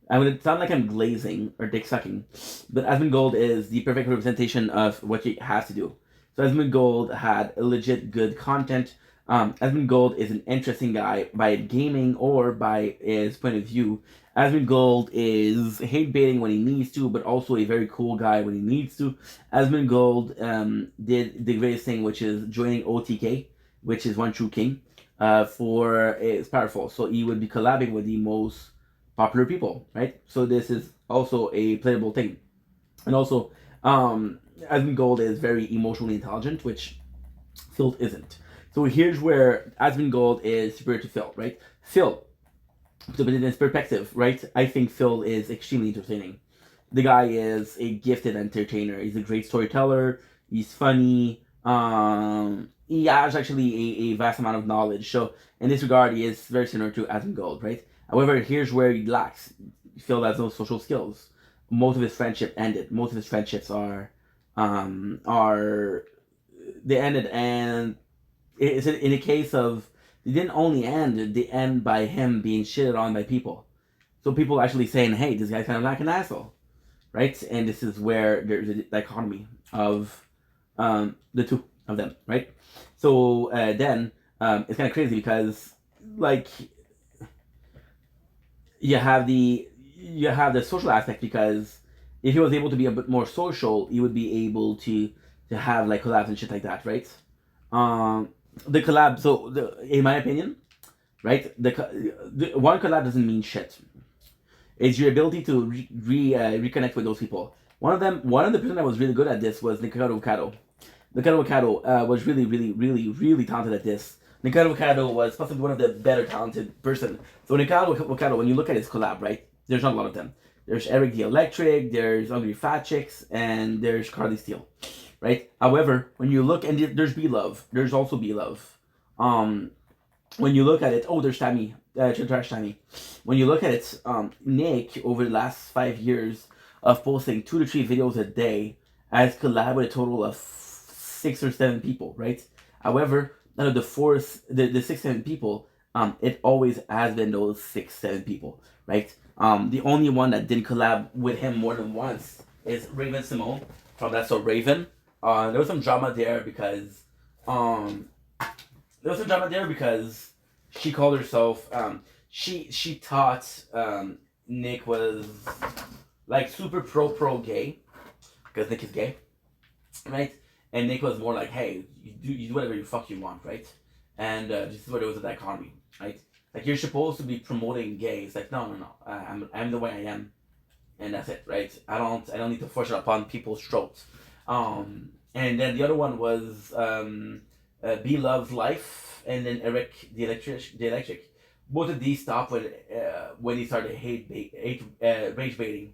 I would sound like I'm glazing or dick sucking, but Asmongold is the perfect representation of what you have to do. So Asmongold had a legit good content. Asmongold is an interesting guy by gaming or by his point of view. Asmongold is hate baiting when he needs to, but also a very cool guy when he needs to. Asmongold did the greatest thing, which is joining OTK, which is One True King. It's powerful. So he would be collabing with the most popular people, right? So this is also a playable thing. And also, Asmongold is very emotionally intelligent, which Phil isn't. So here's where Asmongold is superior to Phil, right? Phil, to put it in his perspective, right? I think Phil is extremely entertaining. The guy is a gifted entertainer. He's a great storyteller. He's funny. He has actually a vast amount of knowledge. So in this regard, he is very similar to Asmongold, right? However, here's where he lacks. Phil has no social skills. Most of his friendship ended. Most of his friendships are they ended, and it's in a case of they didn't only end; they end by him being shitted on by people. So people actually saying, "Hey, this guy's kind of like an asshole," right? And this is where there's a dichotomy of the two of them, right? So then it's kind of crazy because like you have the social aspect, because if he was able to be a bit more social, he would be able to have like collabs and shit like that, right? The collab. So in my opinion, right, the one collab doesn't mean shit. It's your ability to reconnect with those people. One of the person that was really good at this was Nikado Kado. Nikado Kado was really talented at this. Nikado Kado was possibly one of the better talented person. So Nikado Kado, when you look at his collab, right, there's not a lot of them. There's Eric the Electric, there's Ugly Fat Chicks, and there's Carly Steele, right? However, when you look, and there's B Love, there's also B Love. When you look at it, there's Tammy, Trash Tammy. When you look at it, Nick, over the last 5 years of posting 2 to 3 videos a day, has collabed with a total of 6 or 7 people, right? However, out of the 6, 7 people, it always has been those 6, 7 people, right? The only one that didn't collab with him more than once is Raven Simone from That's So Raven. There was some drama there because she called herself she thought Nick was like super pro gay, because Nick is gay, right? And Nick was more like, hey, you do whatever you fuck you want, right? And this is where there was a dichotomy, right? Like, you're supposed to be promoting gay. It's like, no, I'm the way I am, and that's it, right? I don't need to force it upon people's throats. And then the other one was B Love's Life, and then Eric the Electric. Both of these stopped when he started rage baiting.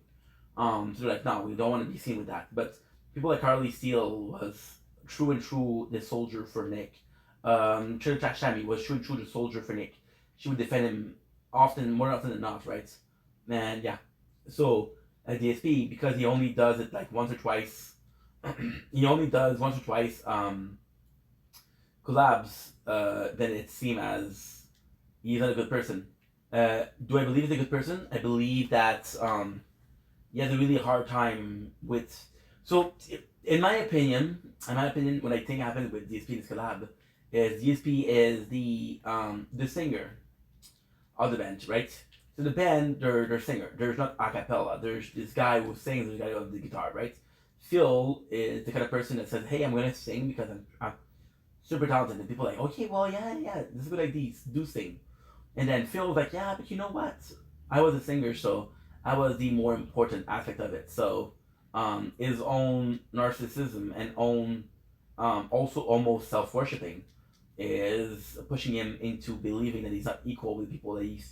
So they're like, no, we don't want to be seen with that. But people like Carly Steele was true and true the soldier for Nick. Trash Tammy was true and true the soldier for Nick. She would defend him more often than not, right? And yeah, so at DSP, because he only does it like once or twice, collabs, then it seems as he's not a good person. Do I believe he's a good person? I believe that he has a really hard time with. So, in my opinion, what I think happened with DSP in this collab is DSP is the singer of the band, right? So the band, they're singer. There's not a cappella. There's this guy who sings. There's a guy who has the guitar, right? Phil is the kind of person that says, "Hey, I'm gonna sing because I'm super talented," and people are like, "Okay, well, yeah, this is a good idea. Do sing." And then Phil was like, "Yeah, but you know what? I was a singer, so I was the more important aspect of it." So his own narcissism and own also almost self-worshipping is pushing him into believing that he's not equal with people that he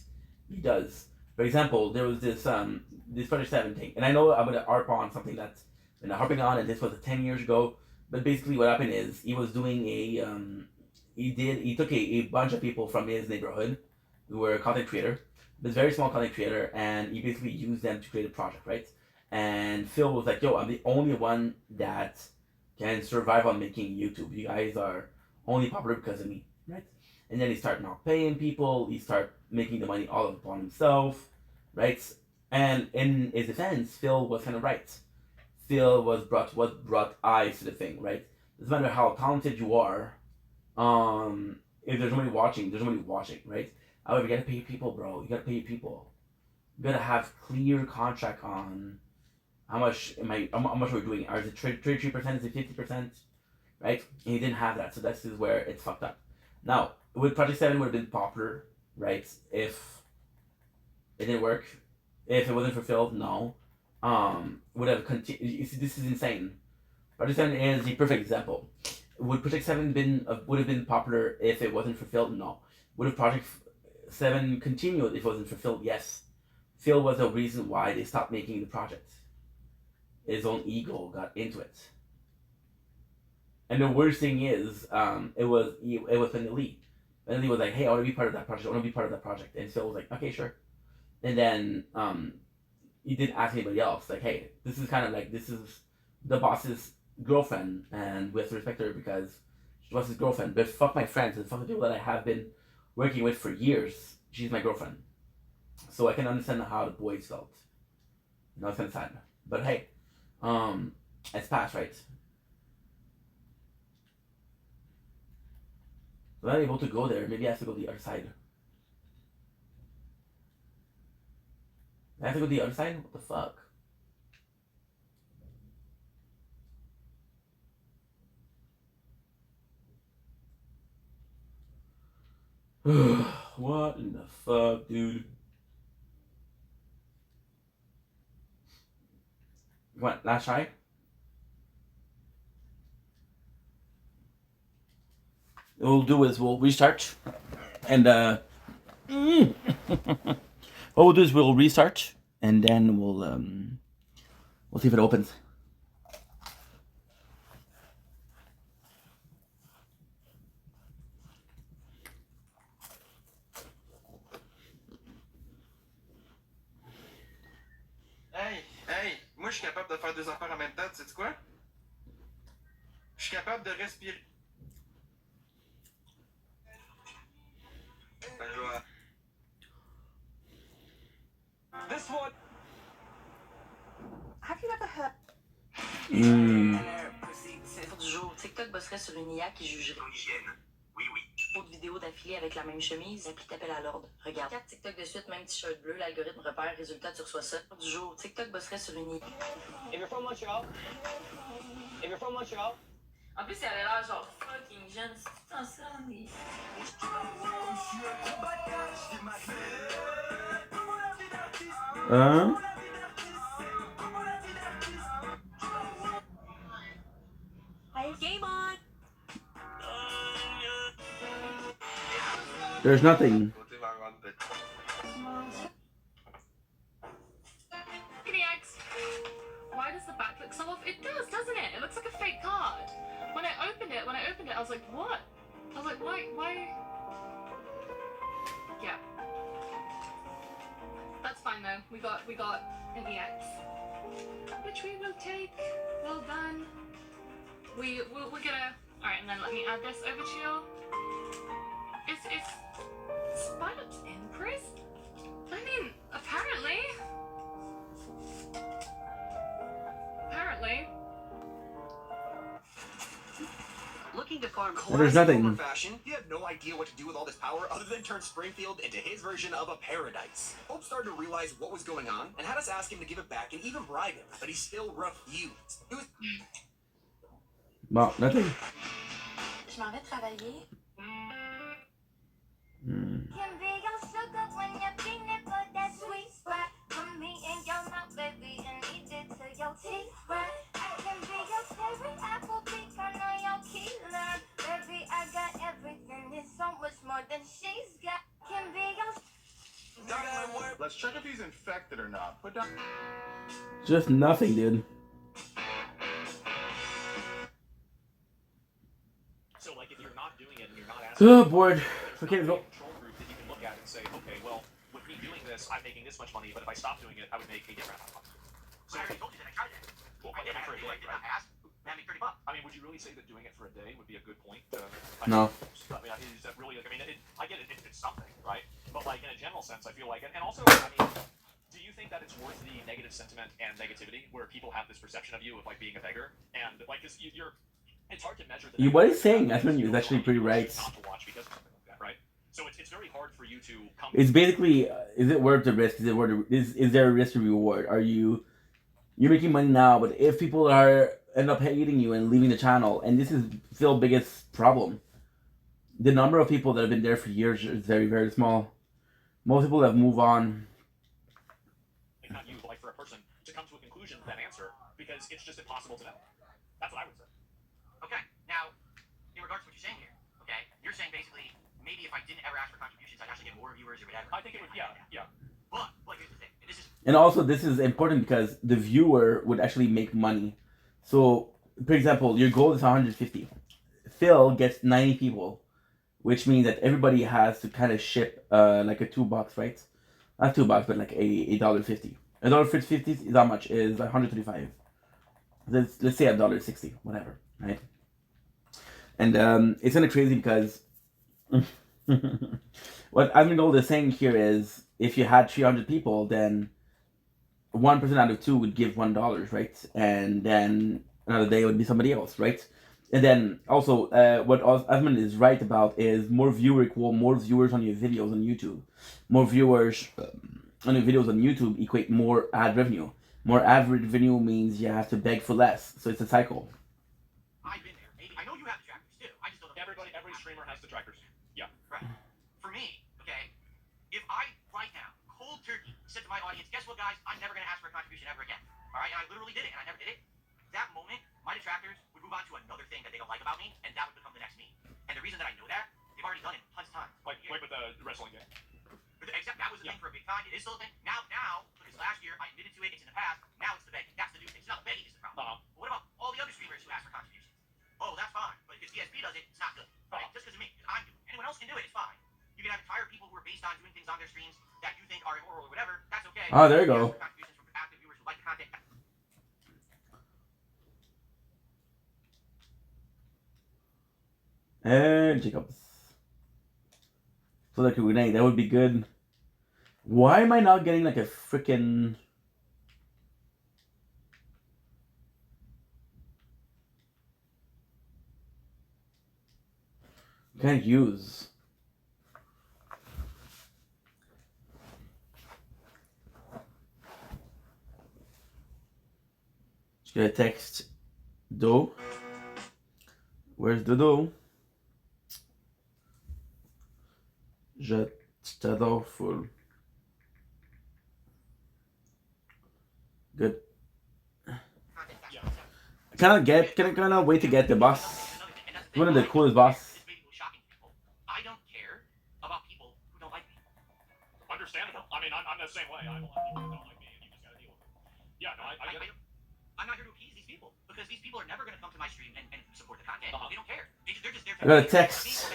does. For example, there was this Project 7 thing, and I know I'm gonna harp on something that's been harping on, and this was 10 years ago. But basically, what happened is he was doing he took a bunch of people from his neighborhood who were a content creator, this very small content creator, and he basically used them to create a project, right? And Phil was like, "Yo, I'm the only one that can survive on making YouTube. You guys are only popular because of me, right?" And then he started not paying people. He started making the money all upon himself, right? And in his defense, Phil was kind of right. Phil was brought eyes to the thing, right? Doesn't matter how talented you are, if there's nobody watching, right? However, you gotta pay people, bro. You gotta pay people. You gotta have clear contract on how much we're doing. Is it 33%? Is it 50%? Right? And he didn't have that, so this is where it's fucked up. Now, would Project 7 would have been popular, right? If it didn't work, if it wasn't fulfilled, no. Would have continued. This is insane. Project 7 is the perfect example. Would Project 7 would have been popular if it wasn't fulfilled? No. Would have Project 7 continued if it wasn't fulfilled? Yes. Phil was the reason why they stopped making the project. His own ego got into it. And the worst thing is, it was Penny Lee. Penny Lee was like, "Hey, I want to be part of that project. And Phil was like, "Okay, sure." And then he didn't ask anybody else. Like, "Hey, this is the boss's girlfriend, and we have to respect her because was his girlfriend. But fuck my friends and fuck the people that I have been working with for years. She's my girlfriend. So I can understand how the boys felt. You know, it's kind of sad. But hey, it's past, right? So I'm able to go there. Maybe I have to go the other side. I have to go the other side? What the fuck? What in the fuck, dude? What, last try? What we'll do is we'll restart. And, what we'll do is we'll restart. And then we'll see if it opens. Hey, moi je suis capable de faire deux affaires en même temps, tu sais quoi? Je suis capable de respirer. This one. Have you ever heard? C'est du jour. TikTok bosserait sur une IA qui jugerait. Oui, oui. Trop de vidéos d'affilée avec la même chemise, l'appli t'appelle à l'ordre. Regarde. 4 TikTok de suite, même t-shirt bleu, l'algorithme repère, résultat, tu reçois ça. Du jour, TikTok bosserait sur une IA. If you're from Montreal. If you're from Montreal. En plus, elle a l'air genre fucking jeune. C'est tout en ça, mais... Game on. There's nothing. Why does the back look so off? It does, doesn't it? It looks like a fake card. When I opened it, I was like, what? I was like, why? Yeah. That's fine though. We got an EX, which we will take. Well done. We're gonna. All right, and then let me add this over to you. It's Spiders Empress. I mean, apparently. Looking to farm. There's nothing. Fashion. You have no idea what to do with all this power other than turn Springfield into his version of a paradise. Hope started to realize what was going on and had us ask him to give it back and even bribe him, but he still refused. It was. Bon, nothing. Je m'en vais travailler. Let's check if he's infected or not. Put down. Just nothing, dude. So, like, if you're not doing it and you're not asking, Oh, bored. Okay, go. Control group that you can look at and say, okay, well, with me doing this, I'm making this much money, but if I stop doing it, I would make a different amount of money. So, I already told you that I tried that. Well, I did. for a day, I right? asked. Man, make $30. I mean, would you really say that doing it for a day would be a good point? No. I mean, is that really, like, I mean, I get it, it's something, right? But, like, in a general sense, I feel like, and also, I mean, do you think that it's worth the negative sentiment and negativity where people have this perception of you of, like, being a beggar? And, like, because you're, it's hard to measure the What he's saying, Asmund, is actually pretty right. not to watch because of something like that, right? So it's very hard for you to come. It's basically, is it worth the risk? Is it worth is there a risk to reward? You're making money now, but if people end up hating you and leaving the channel, and this is still the biggest problem, the number of people that have been there for years is very, very small. Most people have moved on. Not you, but like for a person to come to a conclusion with that answer, because it's just impossible to know. That's what I would say. Okay, now, in regards to what you're saying here, okay, you're saying basically maybe if I didn't ever ask for contributions, I'd actually get more viewers or whatever. I think it would, yeah. But here's the thing, and this is. And also, this is important because the viewer would actually make money. So, for example, your goal is 150. Phil gets 90 people, which means that everybody has to kind of ship like a $2, right? Not $2, but like a $1.50. $1.50 is how much? Is $135. Let's say $1.60, whatever, right? And it's kind of crazy because what Admin Gold is saying here is if you had 300 people, then 1% out of 2 would give $1, right? And then another day it would be somebody else, right? And then also, what Osman is right about is more viewers equal more viewers on your videos on YouTube. More viewers on your videos on YouTube equate more ad revenue. More ad revenue means you have to beg for less. So it's a cycle. I've been there. Maybe I know you have the trackers too. I just don't know. Every streamer has the trackers. Yeah. Right. For me, okay, if I right now cold turkey said to my audience, guess what, guys? I'm never going to ask for a contribution ever again. All right, and I literally did it, and I never did it. That moment, my detractors would move on to another thing that they don't like about me, and that would become the next me. And the reason that I know that, they've already done it tons of times. Like with the wrestling game. Except that was the thing for a big time. It is still a thing. Now, because last year I admitted to it, it's in the past. Now it's the begging. That's the new thing. It's not begging is the problem. But what about all the other streamers who ask for contributions? Oh, that's fine. But if DSP does it, it's not good. Right? Just because of me. Because I'm doing it. Anyone else can do it, it's fine. You can have entire people who are based on doing things on their streams that you think are immoral or whatever. That's okay. Oh, there you go. Contributions from active viewers who like the content. And Jacobs. So like a grenade, that would be good. Why am I not getting like a freaking... Can't use. Just gonna text Do. Where's the Do? Je t'adore full. Good. Can I wait to get the boss? One of the coolest boss. I don't care about people who don't like me. Understandable. I mean, I'm the same way. I don't like people who don't like me, and you just gotta deal with them. Yeah, no, I get it. I'm not here to appease these people because these people are never going to come to my stream and support the content. They don't care. They're just there to I got a text.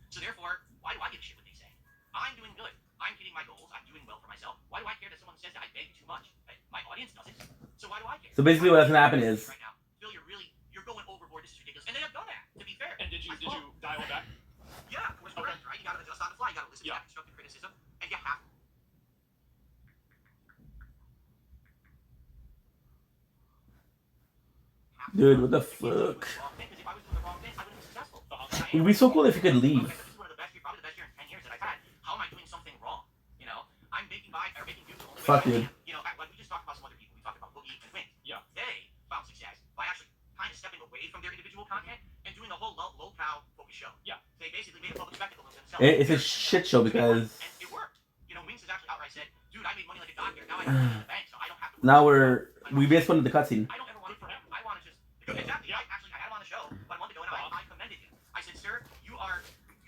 So therefore, why do I give a shit what they say? I'm doing good. I'm hitting my goals. I'm doing well for myself. Why do I care that someone says that I beg too much? My audience doesn't. So why do I care? So basically what's gonna happen is... Right now, Phil, you're going overboard. This is ridiculous. And they have done that, to be fair. And did you dial it back? Yeah, of course, correct, right? You gotta adjust on the fly. You gotta listen to that constructive criticism. And you have to. Dude, what the fuck? It would be so cool if you could leave. Probably the best year in 10 years that I've had. How am I doing something wrong? You know, I'm making views only way. Fuck, dude. You know, like we just talked about some other people. We talked about Boogie and Wink. Yeah. They found success by actually kind of stepping away from their individual content and doing a whole low-cow focus show. Yeah. They basically made a public spectacle of themselves. It's a shit show because... And it worked. You know, Wings has actually outright said, dude, I made money like a doctor. Now I have money in the bank, so I don't have to... Now we missed one of the cutscene. I don't ever want it for him. I want to just... Exactly. I had him on the show about a month ago, and I commended him. I said, sir, you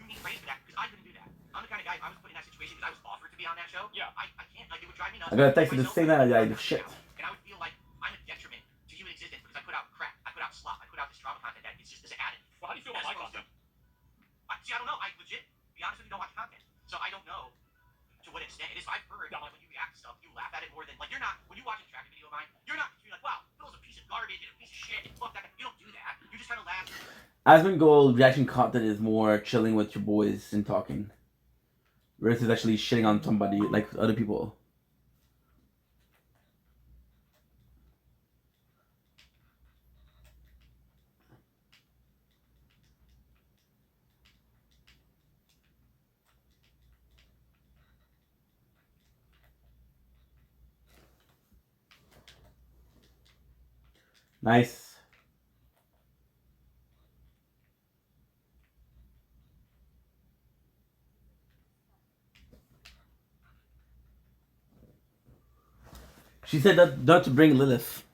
need praise for that, because I couldn't do that. I'm the kind of guy, if I was put in that situation because I was offered to be on that show, I can't, like, it would drive me nuts. I got a text at the same time I did shit. And I would feel like I'm a detriment to human existence because I put out crap, I put out slop, I put out this drama content that it's just this added. Well, how do you feel about my content? See, I don't know. I legit, be honest with you, don't watch content. So I don't know to what extent it is. I've heard, like, when you react to stuff, you laugh at it more than, like, you're not, when you watch a traffic video of mine, you're not like, wow, Phil's a piece of garbage and a piece of shit and fuck that. You don't do that. You just kind of laugh. Asmon Gold reaction content is more chilling with your boys and talking. Versus actually shitting on somebody, like other people. Nice. She said that not to bring Lilith.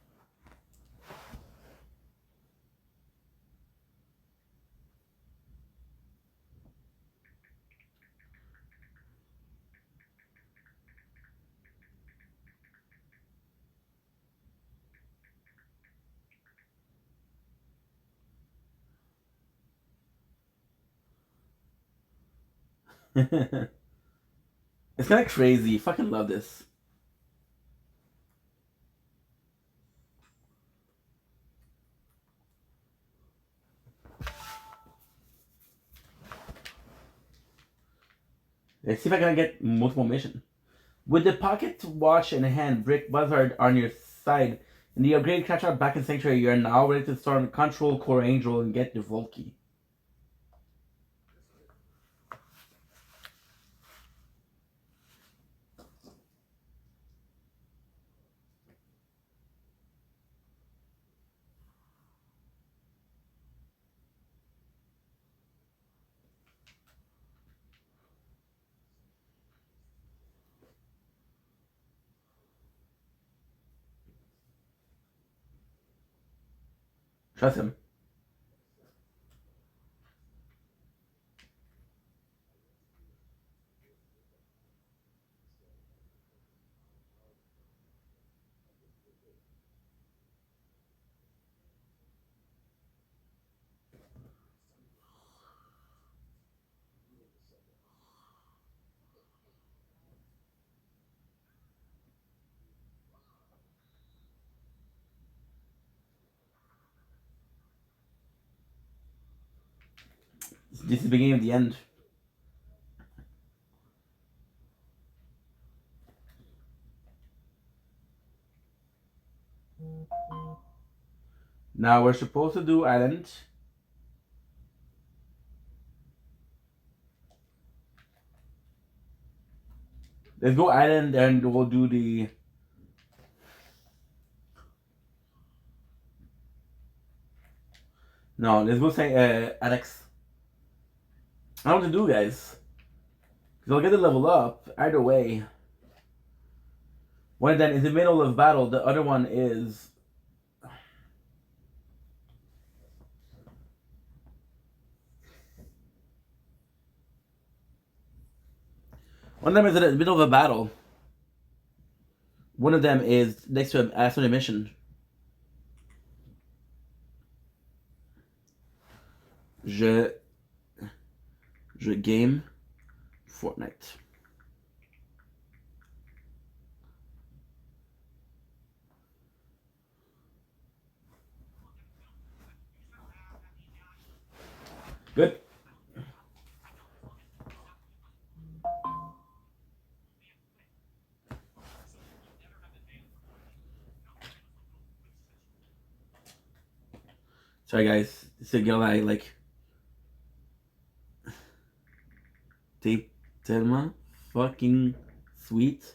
It's kind of crazy. Fucking love this. Let's see if I can get multiple mission. With the pocket watch in hand, Brick Buzzard on your side, and the upgraded catch-out back in Sanctuary, you are now ready to storm Control Core Angel and get the Volkey. Trust him. This is the beginning of the end. Now we're supposed to do Island. Let's go Island and we'll do the... No, let's go say Alex. I don't know what to do, guys. Because I'll get the level up either way. One of them is in the middle of battle, the other one is... One of them is in the middle of a battle. One of them is next to a mission. Je game Fortnite. Good. Sorry guys, it's a girl I like. T'es tellement fucking sweet.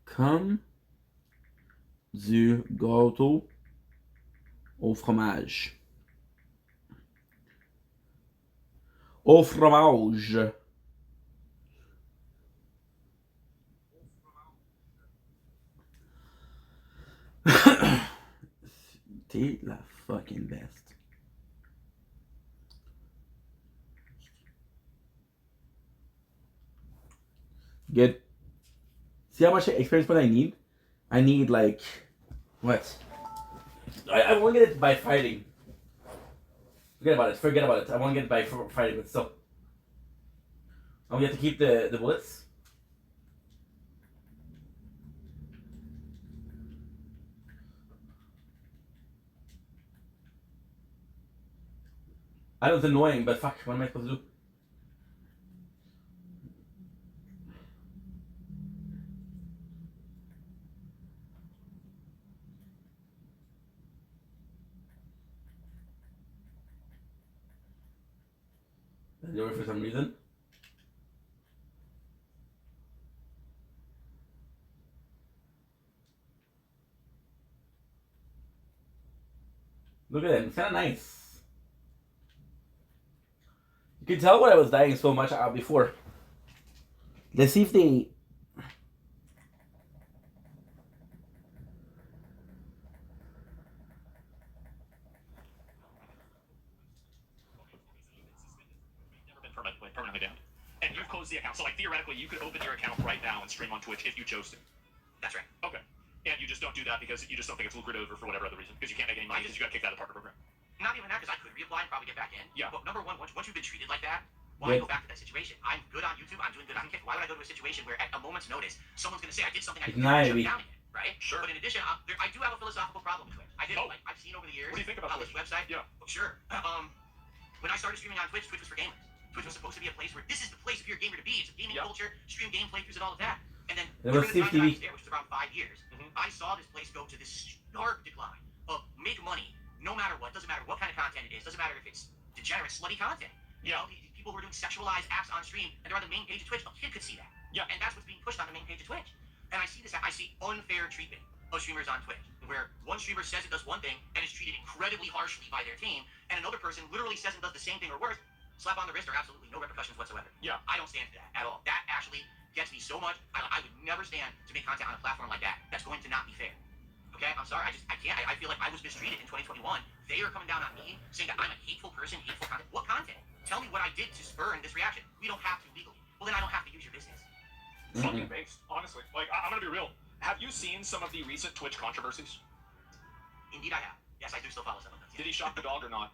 Comme du gâteau au fromage. Au fromage. T'es la fucking best. Good. See how much experience point I need? I need like... What? I won't get it by fighting. Forget about it. I won't get it by fighting, but still. I'm gonna have to keep the bullets. I know it's annoying, but fuck, what am I supposed to do? Did do it for some reason? Look at it, it's kind of nice. You can tell what I was dying so much out before. Let's see if they... Permanently down. And you've closed the account. So, like, theoretically, you could open your account right now and stream on Twitch if you chose to. That's right. Okay. And you just don't do that because you just don't think it's lucrative or for whatever other reason. Because you can't make any money because you got kicked out of the partner program. Not even that, because I could reapply and probably get back in. Yeah. But number one, once you've been treated like that, why go back to that situation? I'm good on YouTube. I'm doing good on Kick. Why would I go to a situation where at a moment's notice, someone's going to say I did something I didn't shut me down again, right? Sure. But in addition, I do have a philosophical problem with Twitch. I've seen over the years. What do you think about this website? Yeah. Sure. When I started streaming on Twitch, Twitch was for gamers. Twitch was supposed to be a place where this is the place if you're a gamer to be. It's a gaming culture, stream game playthroughs and all of that. And then It was during the time that I TV. was there, which was around 5 years, I saw this place go to this stark decline of make money no matter what. Doesn't matter what kind of content it is. Doesn't matter if it's degenerate, slutty content. You know, these people who are doing sexualized acts on stream, and they're on the main page of Twitch. A kid could see that. Yeah. And that's what's being pushed on the main page of Twitch. And I see this. I see unfair treatment of streamers on Twitch, where one streamer says it does one thing and is treated incredibly harshly by their team, and another person literally says and does the same thing or worse. Slap on the wrist or absolutely no repercussions whatsoever. Yeah. I don't stand for that at all. That actually gets me so much. I would never stand to make content on a platform like that. That's going to not be fair. Okay, I'm sorry. I can't. I feel like I was mistreated in 2021. They are coming down on me, saying that I'm a hateful person, hateful content. What content? Tell me what I did to spur this reaction. We don't have to legally. Well, then I don't have to use your business. Fucking based, honestly. Like, I'm gonna be real. Have you seen some of the recent Twitch controversies? Indeed, I have. Yes, I do still follow some of them. Did he shock the dog or not?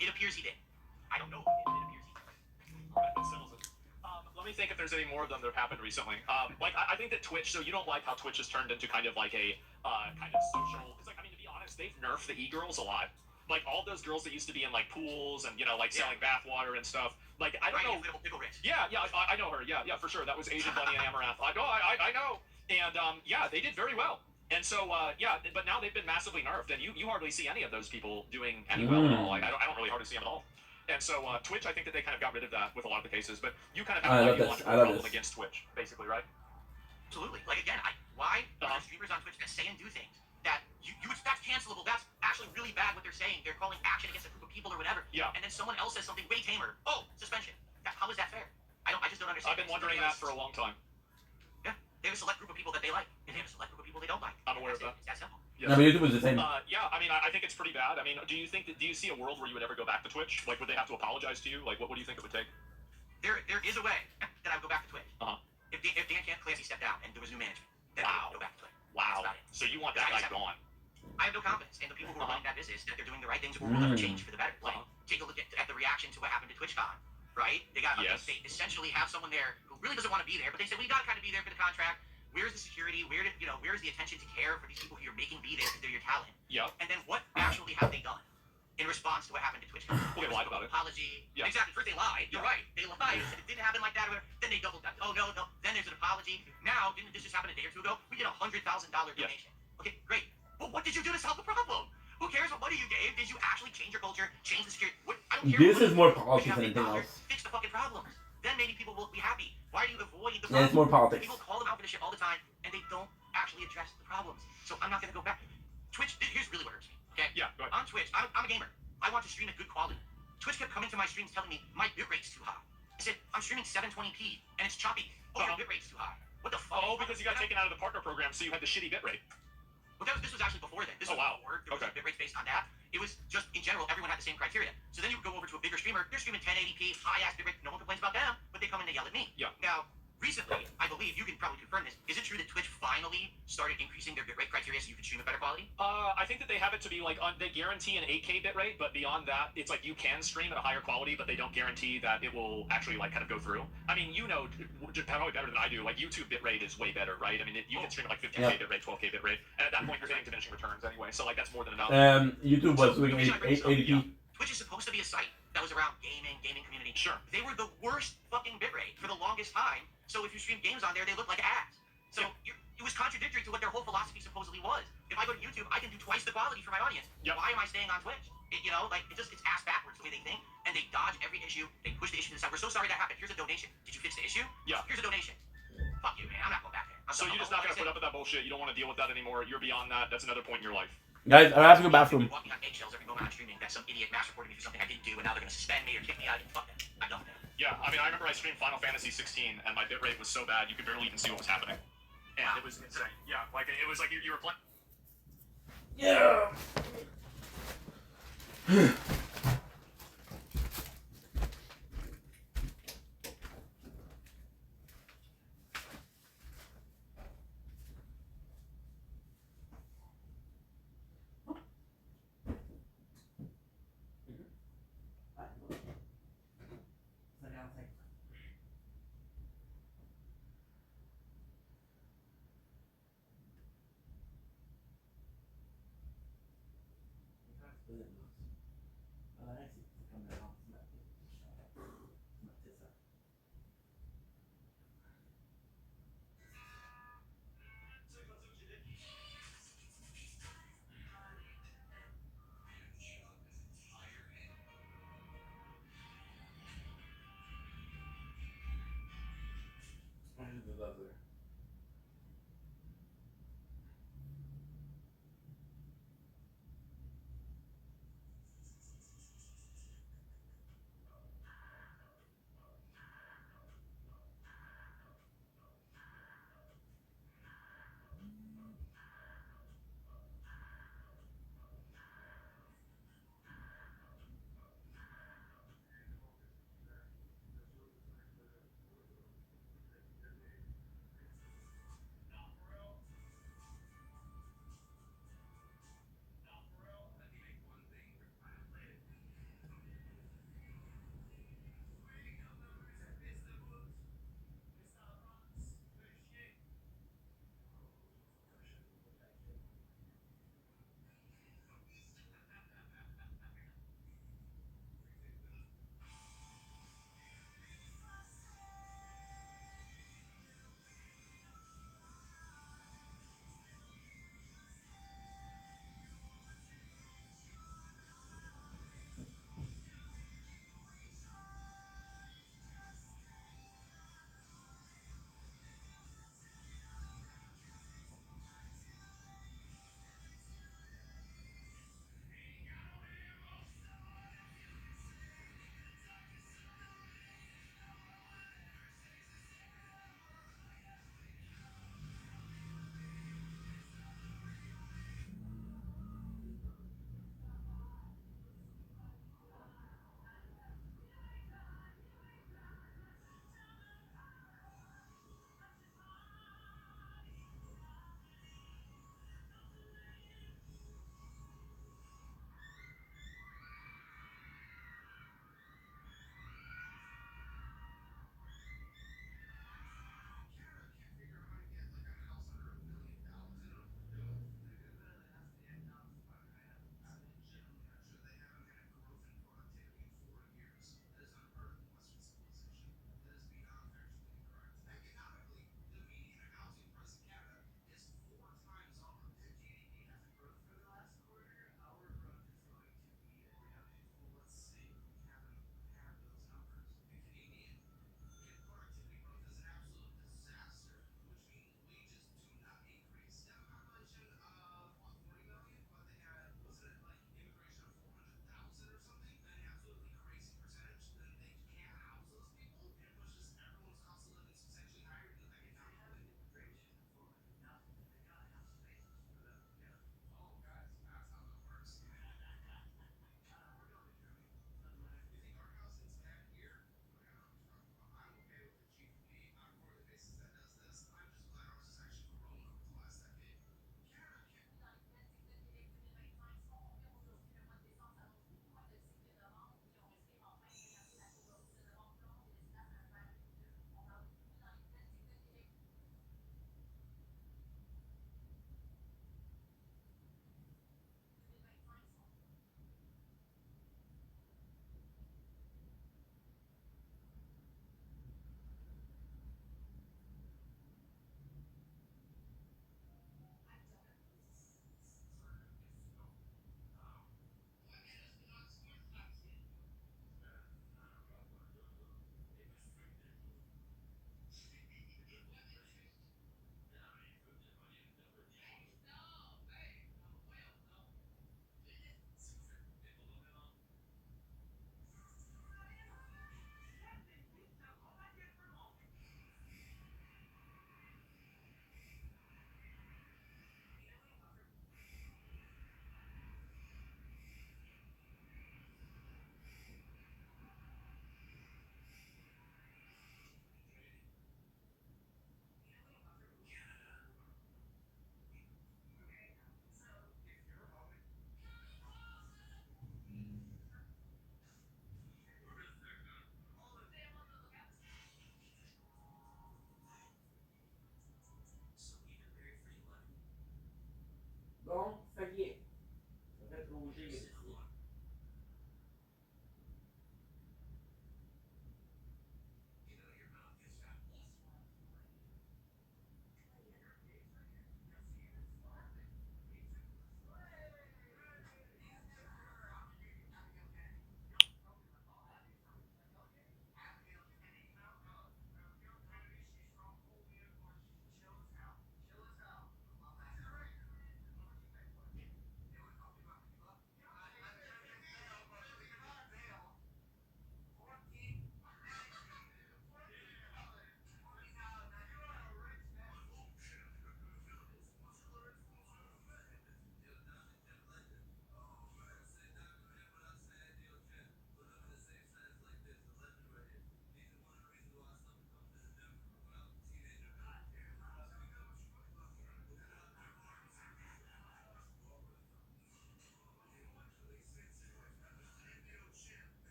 It appears he did. I don't know. It appears he did. Alright, that settles it. Let me think if there's any more of them that have happened recently. Like, I think that Twitch, so you don't like how Twitch has turned into kind of like a, kind of social, it's like, I mean, to be honest, they've nerfed the e-girls a lot. Like, all those girls that used to be in, like, pools and, you know, like, selling bathwater and stuff. Like, I don't know. Yeah, I know her. Yeah, for sure. That was Asian Bunny and Amaranth. I know. And, yeah, they did very well. And so, yeah, but now they've been massively nerfed, and you hardly see any of those people doing any well at all. Like, I don't really hardly see them at all. And so, Twitch, I think that they kind of got rid of that with a lot of the cases, but you kind of have an ideological problem against Twitch, basically, right? Absolutely. Like, again, why are there streamers on Twitch that say and do things that that's cancelable? That's actually really bad what they're saying. They're calling action against a group of people or whatever. Yeah. And then someone else says something way tamer. Oh, suspension. How is that fair? I just don't understand. I've been wondering that for a long time. Yeah. They have a select group of people that they like, and they have a select group of people they don't like. I'm aware of that. It's that simple. Yes. No, but YouTube was the same. Yeah, I mean, I think it's pretty bad. I mean, do you see a world where you would ever go back to Twitch? Like, would they have to apologize to you? Like, what do you think it would take? There is a way that I would go back to Twitch. If Dan Clancy stepped down and there was new management, then I would go back to Twitch. Wow. So you want that guy gone? I have no confidence in the people who are running that business that they're doing the right things or will ever change for the better. Like, take a look at the reaction to what happened to TwitchCon, right? They essentially have someone there who really doesn't want to be there, but they said, we got to kind of be there for the contract. Where's the security? Where's the attention to care for these people who you're making be there because they're your talent? Yeah. And then what actually have they done in response to what happened to TwitchCon? Well, they lied about it. Apology. Yeah. Exactly. First they lied. You're right. They lied. It didn't happen like that. Or whatever. Then they doubled down. Oh no. Then there's an apology. Now, didn't this just happen a day or two ago? We did $100,000 donation. Okay, great. Well, what did you do to solve the problem? Who cares what money you gave? Did you actually change your culture? Change the security? I don't care. This is more politics than anything else. Fix the fucking problems. Then maybe people will be happy. Why do you avoid the problems? Yeah, it's more politics. People call them out for this shit all the time, and they don't actually address the problems. So I'm not going to go back. Twitch, here's really what hurts me. Okay? Yeah, go ahead. On Twitch, I'm a gamer. I want to stream at good quality. Twitch kept coming to my streams telling me my bitrate's too high. I said, I'm streaming 720p, and it's choppy. Oh, your bitrate's too high. What the fuck? Oh, because you got taken out of the partner program, so you had the shitty bitrate. Well, this was actually before then. This was before. There was bitrates based on that. It was just, in general, everyone had the same criteria. So then you would go over to a bigger streamer. They're streaming 1080p, high-ass bitrate. No one complains about them, but they come in and yell at me. Yeah. Now, recently, I believe, you can probably confirm this, is it true that Twitch finally started increasing their bitrate criteria so you could stream at better quality? I think that they have it to be like, they guarantee an 8K bitrate, but beyond that, it's like you can stream at a higher quality, but they don't guarantee that it will actually like kind of go through. I mean, you know, probably better than I do, like YouTube bitrate is way better, right? I mean, you can stream at like 15K bitrate, 12K bitrate, and at that point you're getting diminishing returns anyway, so like that's more than enough. YouTube was doing 80p. Twitch is supposed to be a site that was around gaming community. Sure. They were the worst fucking bitrate for the longest time. So if you stream games on there, they look like ads. So it was contradictory to what their whole philosophy supposedly was. If I go to YouTube, I can do twice the quality for my audience. Yep. Why am I staying on Twitch? It's ass backwards the way they think, and they dodge every issue. They push the issue to the side. We're so sorry that happened. Here's a donation. Did you fix the issue? Yeah. Here's a donation. Fuck you, man. I'm not going back there. So you're just not going to put up with that bullshit. You don't want to deal with that anymore. You're beyond that. That's another point in your life. Guys, I have to go bathroom. Walking on eggshells every moment I'm streaming that some idiot mass reported me for something I didn't do, and now they're going to suspend me or kick me out. Fuck that. I'm done with that. Yeah, I mean, I remember I streamed Final Fantasy 16, and my bitrate was so bad you could barely even see what was happening. And it was insane. Yeah, like it was like you were playing. Yeah. loves her.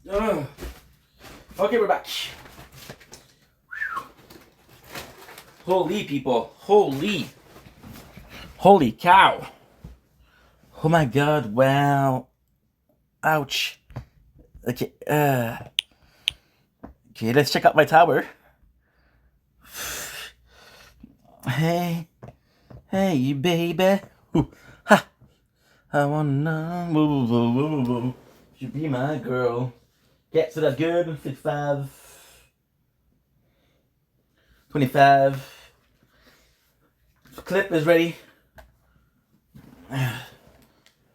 ahorita. Okay, we're back. Holy people. Holy cow. Oh my god, wow. Ouch. Okay, okay, let's check out my tower. Hey, baby. Ooh, ha. I wanna know. You be my girl. Yeah, so that's good. 55. 25. Clip is ready.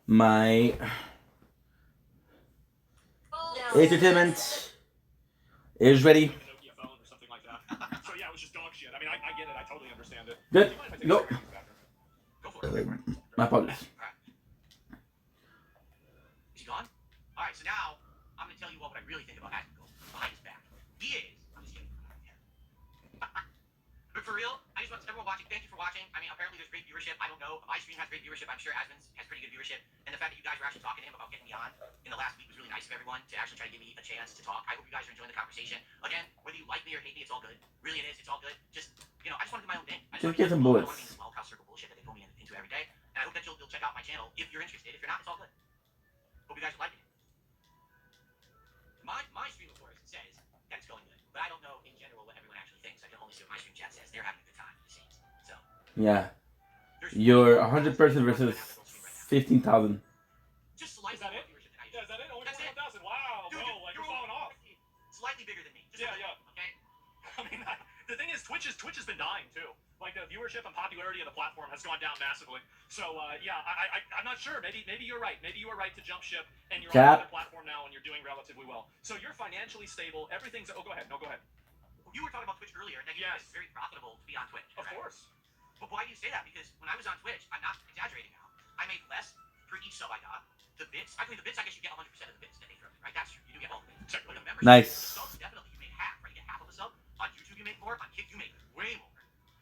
My entertainment is ready. So yeah, it was just dog shit. I mean, I get it. I totally understand it. Good. Go. Go for it. My apologies. Is he gone? All right, so now I'm going to tell you what I really think about Asmongold behind his back. He is. I'm just kidding. But for real, I just want everyone watching. Thank you for watching. I mean, apparently there's great viewership. I don't know. My stream has great viewership. I'm sure Asmon's has pretty good viewership. And the fact that you guys were actually talking to him about getting me on in the last week was really nice of everyone to actually try to give me a chance to talk. I hope you guys are enjoying the conversation. Again, whether you like me or hate me, it's all good. Really, it is. It's all good. Just, you know, I just want to do my own thing. I Just want get some I don't want to bullets. be in this wild cow circle bullshit that they throw me into every day. And I hope that you'll check out my channel if you're interested. If you're not, it's all good. Hope you guys are liking it. My stream, of course, says that it's going good, but I don't know in general what everyone actually thinks. I can only see what my stream chat says. They're having a good time, it seems. So Yeah. You're 100% versus 15,000. just slightly more viewership than I Yeah, is that it? Only That's it. 1,000. Wow, Dude, bro, like you're falling off. Slightly bigger than me. Just a little, okay? I mean, the thing is, Twitch has been dying too. Like the viewership and popularity of the platform has gone down massively. So yeah, I'm not sure. Maybe you're right. Maybe you were right to jump ship, and you're on another platform now, and you're doing relatively well. So you're financially stable. Everything's. Oh, go ahead. No, go ahead. You were talking about Twitch earlier, and that it's very profitable to be on Twitch. Of course. But why do you say that? Because when I was on Twitch, I'm not exaggerating now. I made less for each sub I got. The bits, actually the bits, I guess you get 100% of the bits that they throw, right? That's true. You do get all the bits. But the membership, Nice. the subs, definitely you made half, right? You get half of a sub. On YouTube you make more. On Kick you make way more.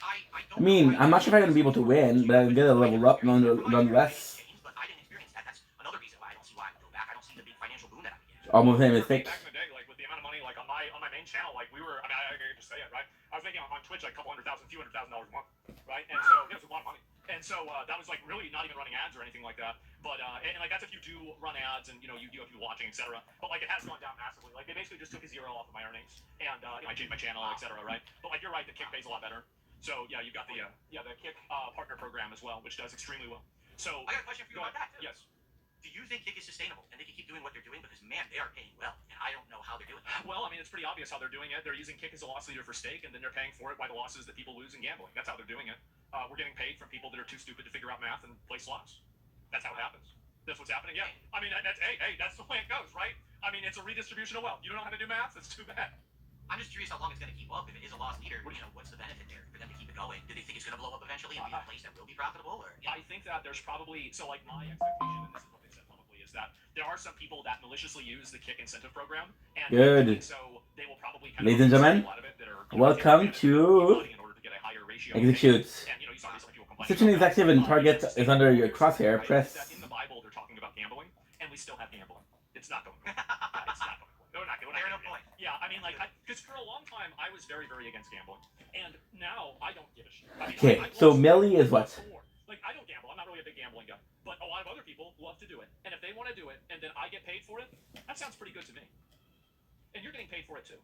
I mean, I'm not sure if I'm gonna be able to win, but I'm gonna level up nonetheless. But I didn't experience that. That's another reason why I don't see why I would go back. I don't see the big financial boom that I would get. Almost made a mistake. Back in the day, like with the amount of money, like on my main channel, like we were. I mean, I can just say it, right? I was making on Twitch like a couple $100,000, few $100,000 a month, right? And so it was a lot of money. And so that was like really not even running ads or anything like that. But and like that's if you do run ads and you have people watching, etc. But like it has gone down massively. Like they basically just took a zero off of my earnings, and I changed my channel, etc. Right? But like you're right, the Kick pays a lot better. So yeah, you've got the Kick partner program as well, which does extremely well. So I got a question for you about that too. Yes. Do you think Kick is sustainable and they can keep doing what they're doing? Because man, they are paying well, and I don't know how they're doing it. Well, I mean, it's pretty obvious how they're doing it. They're using Kick as a loss leader for stake, and then they're paying for it by the losses that people lose in gambling. That's how they're doing it. We're getting paid from people that are too stupid to figure out math and play slots. That's how it happens. That's what's happening. Yeah. I mean, that's that's the way it goes, right? I mean, it's a redistribution of wealth. You don't know how to do math? That's too bad. I'm just curious how long it's going to keep up. If it is a loss leader, what's the benefit there for them to keep it going? Do they think it's going to blow up eventually and be a place that will be profitable? Or I think that there's probably like my expectation, and this is what they said publicly, is that there are some people that maliciously use the Kick incentive program, and good. So they will probably Ladies and gentlemen, welcome to Execute. Switching is active and target is under your crosshair. Press. In the Bible, they're talking about gambling, and we still have gambling. It's not going. It's not going. No, not going. Yeah, I mean, like, because for a long time I was very, very against gambling, and now I don't give a shit. I mean, Okay, so melee is what? Like, I don't gamble. I'm not really a big gambling guy, but a lot of other people love to do it, and if they want to do it, and then I get paid for it, that sounds pretty good to me. And you're getting paid for it too.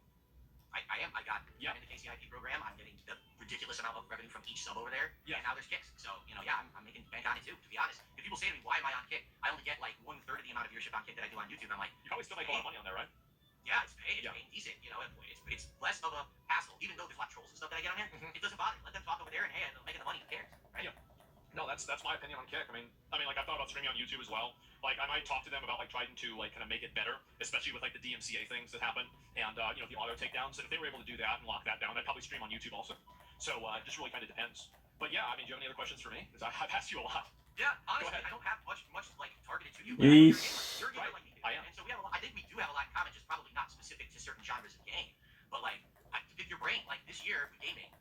I am. I'm in the KCIP program. I'm getting the ridiculous amount of revenue from each sub over there. Yeah. And now there's Kicks. So, I'm making bank on it too, to be honest. If people say to me, why am I on Kick? I only get like 1/3 of the amount of viewership on Kick that I do on YouTube. I'm like, you probably still make a lot of money on there, right? Yeah, it's paid. It's paid decent. It's less of a hassle. Even though there's a lot of trolls and stuff that I get on here, it doesn't bother me. Let them talk over there and hey, I'm making the money. Who cares? Right? Yeah. No, that's my opinion on Kick. I mean, like I thought about streaming on YouTube as well. Like I might talk to them about like trying to like kind of make it better, especially with like the DMCA things that happen and the auto takedowns. And if they were able to do that and lock that down, I'd probably stream on YouTube also. So it just really kind of depends. But yeah, I mean, do you have any other questions for me? Because I've asked you a lot. Yeah, honestly, I don't have much like targeted to you. You're a gamer like me. I am. And so I think we do have a lot in common, just probably not specific to certain genres of game. But like, to pick your brain, like this year with gaming,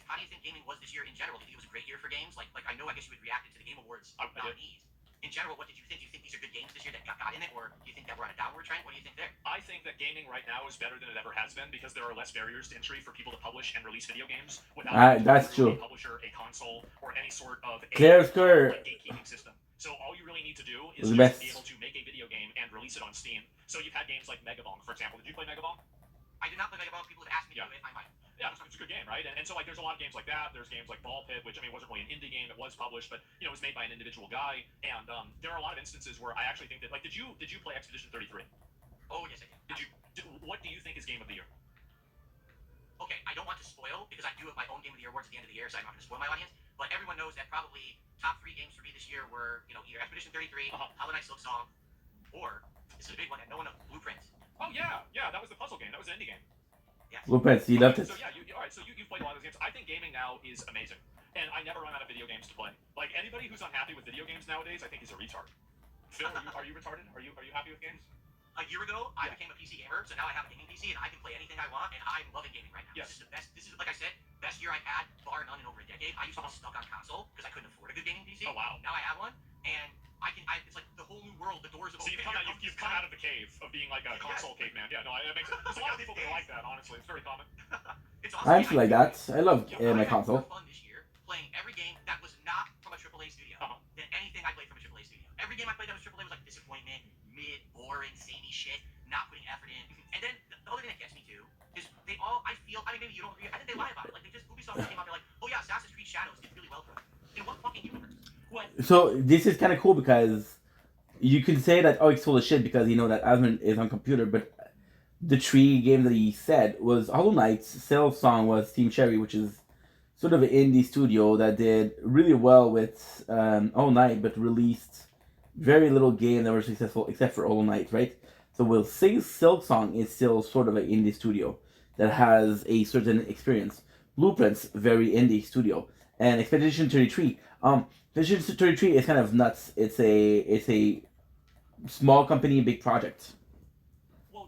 how do you think gaming was this year in general? Do you think it was a great year for games? Like I know I guess you had reacted to the Game Awards nominees. In general, what did you think? Do you think these are good games this year that got in it, or do you think that we're on a downward trend? What do you think there? I think that gaming right now is better than it ever has been because there are less barriers to entry for people to publish and release video games without That's true. a publisher, a console, or any sort of Claire Square gatekeeping system. So all you really need to do is just be able to make a video game and release it on Steam. So you've had games like Megabong, for example. Did you play Megabong? I did not play Megabong. People have asked me to do it. I might. Yeah, it's a good game, right? And so like there's a lot of games like that. There's games like Ball Pit, which I mean wasn't really an indie game. It was published, but you know it was made by an individual guy. And there are a lot of instances where I actually think that like did you play Expedition 33? Oh yes, I did. What do you think is game of the year? Okay, I don't want to spoil because I do have my own game of the year awards at the end of the year, so I'm not going to spoil my audience. But everyone knows that probably top 3 games for me this year were either Expedition 33, Hollow Knight Silk Song, or this is a big one that no one knows, Blueprint. Oh yeah, that was the puzzle game. That was an indie game. Blueprints, you loved it. So yeah, all right. So you've played a lot of those games. I think gaming now is amazing, and I never run out of video games to play. Like anybody who's unhappy with video games nowadays, I think is a retard. Phil, are you retarded? Are you happy with games? A year ago, I became a PC gamer, so now I have a gaming PC and I can play anything I want, and I'm loving gaming right now. Yes. This is the best. This is like I said, best year I've had bar none in over a decade. I used to be stuck on console because I couldn't afford a good gaming PC. Oh wow. Now I have one, and it's like the whole new world. The doors have opened. So you've come out of the cave of being like a console caveman. Yeah, no, it makes sense. There's a lot of people that are like that. Honestly, it's very common. It's I'm awesome. actually like that. I love my console. I had more fun this year playing every game that was not from a AAA studio than anything I played from a AAA studio. Every game I played that was AAA was like disappointment, mid, boring, samey shit, not putting effort in. And then the other thing that gets me too is they all, I feel, I mean maybe you don't agree, I think they lie about it. Like they just, Ubisoft came out, they're like, oh yeah, Assassin's Creed Shadows did really well for us. In what fucking universe? What? So this is kind of cool because you can say that it's full of shit because you know that Asmund is on computer, but the 3 games that he said was Hollow Knight's Silk Song was Team Cherry, which is sort of an indie studio that did really well with Hollow Knight, but released very little game that were successful except for Hollow Knight, right? So we'll say Silk Song is still sort of an indie studio that has a certain experience. Blueprints, very indie studio. And Expedition 33. Expedition 33 is kind of nuts. It's a small company, big project. Well,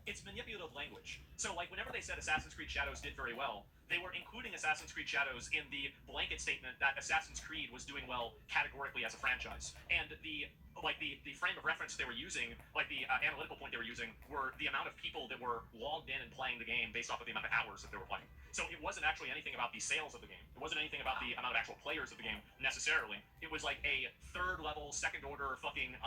it's manipulative language. So like whenever they said Assassin's Creed Shadows did very well, they were including Assassin's Creed Shadows in the blanket statement that Assassin's Creed was doing well categorically as a franchise. And the frame of reference they were using, like the analytical point they were using, were the amount of people that were logged in and playing the game based off of the amount of hours that they were playing. So it wasn't actually anything about the sales of the game. It wasn't anything about the amount of actual players of the game necessarily. It was like a third level, second order fucking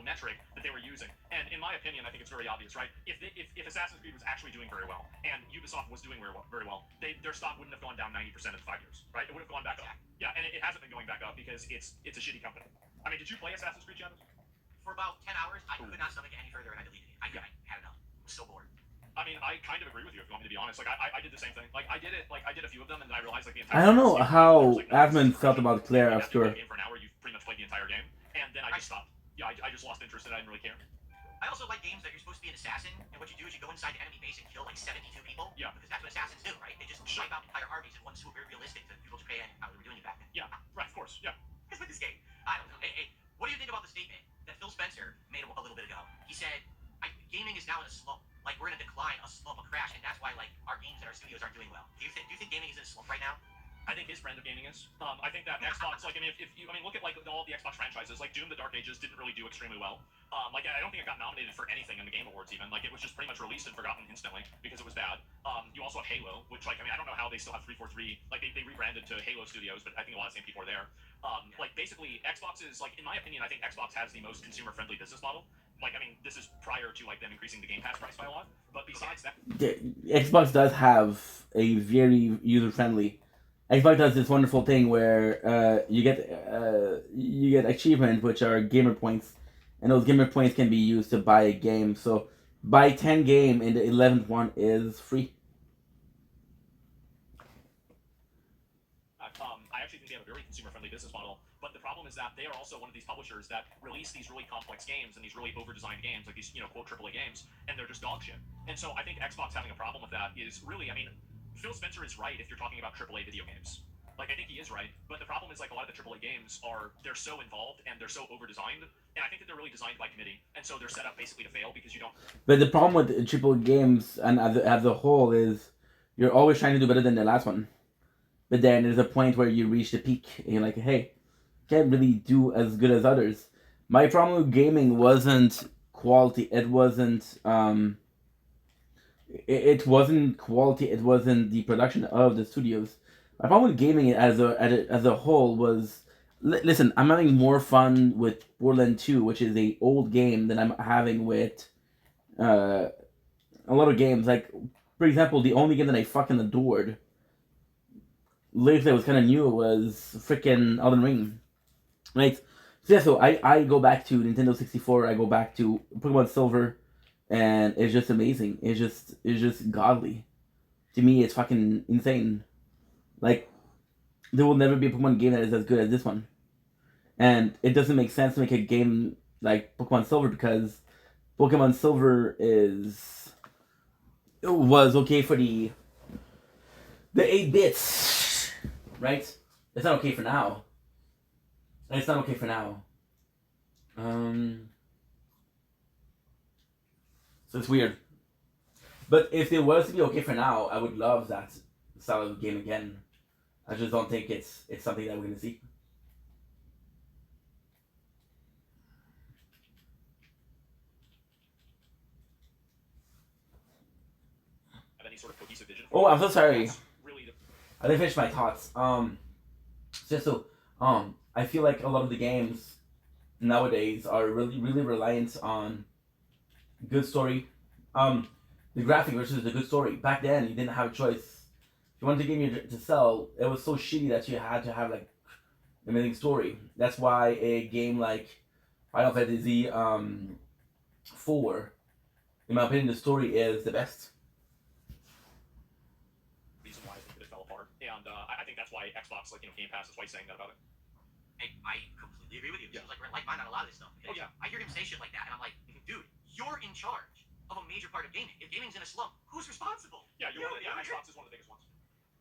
metric that they were using. And in my opinion, I think it's very obvious, right? If Assassin's Creed was actually doing very well and Ubisoft was doing very well, their stock wouldn't have gone down 90% in 5 years, right? It would have gone back up. Yeah, and it hasn't been going back up because it's a shitty company. I mean, did you play Assassin's Creed Shadows? For about 10 hours, I could not stomach it any further and I deleted it. I had enough. I was so bored. I mean, I kind of agree with you if you want me to be honest. Like, I did the same thing. Like, I did a few of them and then I realized like the entire I don't know how Asmund felt about Claire Obscure. For an hour, you've pretty much played the entire game. And then I just stopped. Yeah, I just lost interest and I didn't really care. I also like games that you're supposed to be an assassin, and what you do is you go inside the enemy base and kill like 72 people. Yeah. Because that's what assassins do, right? They just wipe out entire armies in one swoop, very realistic to feudal Japan and how they were doing it back then. Yeah, right, of course, yeah. That's with this game. I don't know. Hey, what do you think about the statement that Phil Spencer made a little bit ago? He said, gaming is now in a slump. Like, we're in a decline, a slump, a crash, and that's why, like, our games and our studios aren't doing well. Do you think gaming is in a slump right now? I think his brand of gaming is. I think that Xbox, like, I mean, look at, like, all the Xbox franchises. Like, Doom, The Dark Ages didn't really do extremely well. Like, I don't think it got nominated for anything in the Game Awards, even. Like, it was just pretty much released and forgotten instantly because it was bad. You also have Halo, which, like, I mean, I don't know how they still have 343. Like, they rebranded to Halo Studios, but I think a lot of the same people are there. Like, basically, Xbox is, like, in my opinion, I think Xbox has the most consumer-friendly business model. Like, I mean, this is prior to, like, them increasing the Game Pass price by a lot. But besides that... Xbox does have a very user-friendly... Xbox does this wonderful thing where you get achievements, which are gamer points, and those gamer points can be used to buy a game. So, buy 10 game, and the 11th one is free. I actually think they have a very consumer-friendly business model, but the problem is that they are also one of these publishers that release these really complex games and these really over-designed games, like these, quote, AAA games, and they're just dog shit. And so I think Xbox having a problem with that is really, I mean, Phil Spencer is right if you're talking about AAA video games. Like, I think he is right, but the problem is, like, a lot of the AAA games they're so involved and they're so over-designed, and I think that they're really designed by committee, and so they're set up basically to fail because you don't... But the problem with AAA games, and as a whole, is you're always trying to do better than the last one. But then there's a point where you reach the peak, and you're like, hey, can't really do as good as others. My problem with gaming wasn't quality. It wasn't it wasn't quality. It wasn't the production of the studios. My problem with gaming as a whole was, listen. I'm having more fun with Borderlands 2, which is a old game, than I'm having with a lot of games. Like, for example, the only game that I fucking adored, lately that was kind of new, was freaking Elden Ring. Right. So yeah, so I go back to Nintendo 64. I go back to Pokemon Silver, and it's just amazing. It's just godly. To me, it's fucking insane. Like, there will never be a Pokemon game that is as good as this one. And it doesn't make sense to make a game like Pokemon Silver, because Pokemon Silver was okay for the 8 bits, right? It's not okay for now. And it's not okay for now. So it's weird. But if it was to be okay for now, I would love that style of game again. I just don't think it's something that we're gonna see. Have any sort of cohesive vision? Oh, I'm so sorry. Really I didn't finish my thoughts. Just so I feel like a lot of the games nowadays are really reliant on good story. The graphic versus the good story. Back then, you didn't have a choice. If you wanted a game to sell, it was so shitty that you had to have like an amazing story. That's why a game like Final Fantasy 4, in my opinion, the story is the best. reason why I think that it fell apart, and I think that's why Xbox, like, Game Pass, is why he's saying that about it. I completely agree with you. Yeah. Like, we're like mine on a lot of this stuff. Oh yeah. I hear him say shit like that, and I'm like, dude, you're in charge of a major part of gaming. If gaming's in a slump, who's responsible? Yeah, Xbox is one of the biggest ones.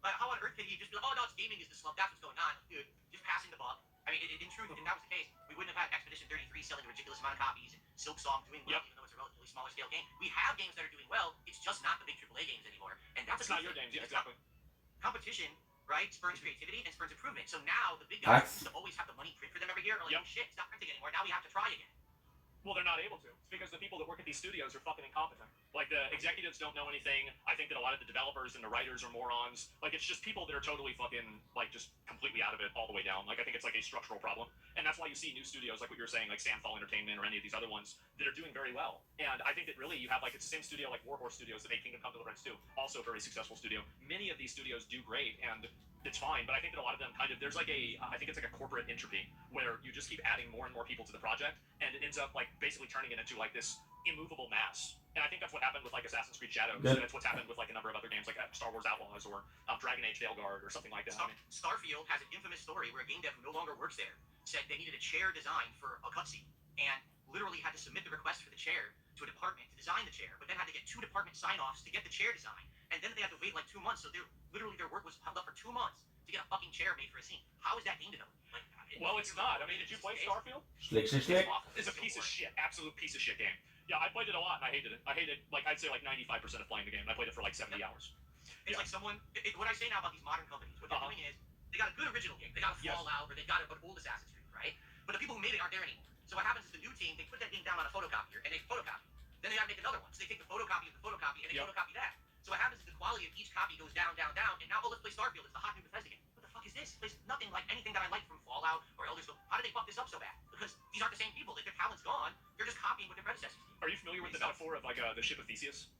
How on earth can he just be like, oh no, it's gaming is the slump, that's what's going on? Dude, just passing the buck. I mean, in truth, if that was the case, we wouldn't have had Expedition 33 selling a ridiculous amount of copies, and Silk Song doing well, even though it's a relatively smaller scale game. We have games that are doing well, it's just not the big AAA games anymore. And that's not your games, yeah, exactly. Competition, right, spurns creativity and spurns improvement. So now the big guys used to always have the money print for them every year are like, oh shit, it's not printing anymore, now we have to try again. Well, they're not able to. It's because the people that work at these studios are fucking incompetent. Like, the executives don't know anything. I think that a lot of the developers and the writers are morons. Like, it's just people that are totally fucking, like, just completely out of it all the way down. Like, I think it's like a structural problem. And that's why you see new studios, like what you were saying, like Sandfall Entertainment or any of these other ones that are doing very well. And I think that really you have, like, it's the same studio like Warhorse Studios that made Kingdom Come Deliverance 2. Also a very successful studio. Many of these studios do great, and it's fine, but I think that a lot of them kind of, there's like I think it's like a corporate entropy where you just keep adding more and more people to the project, and it ends up like basically turning it into like this immovable mass. And I think that's what happened with like Assassin's Creed Shadows, and it's what's happened with like a number of other games like Star Wars Outlaws or Dragon Age Veilguard or something like that. Starfield has an infamous story where a game dev who no longer works there said they needed a chair design for a cutscene, and literally had to submit the request for the chair to a department to design the chair, but then had to get 2 department sign-offs to get the chair design, and then they had to wait like 2 months, so their work was held up for 2 months to get a fucking chair made for a scene. How is that game developed? Like, well, it's not. I mean, did you play Starfield? Schlick. It's a piece of shit. Absolute piece of shit game. Yeah, I played it a lot and I hated it. Like, I'd say like 95% of playing the game. And I played it for like 70 hours. It's like someone, what I say now about these modern companies, what they're doing is, they got a good original game. They got a Fallout, or they got an old Assassin's Creed, right? But the people who made it aren't there anymore. So what happens is the new team, they put that game down on a photocopier, and they photocopy. Then they gotta make another one. So they take the photocopy of the photocopy, and they photocopy that. So what happens is the quality of each copy goes down, and now, oh, let's play Starfield. It's the hot new Bethesda game. What the fuck is this? It plays nothing like anything that I like from Fallout or Elder Scrolls. How did they fuck this up so bad? Because these aren't the same people. If their talent's gone, they're just copying what their predecessors did. Are you familiar with the metaphor of like the ship of Theseus?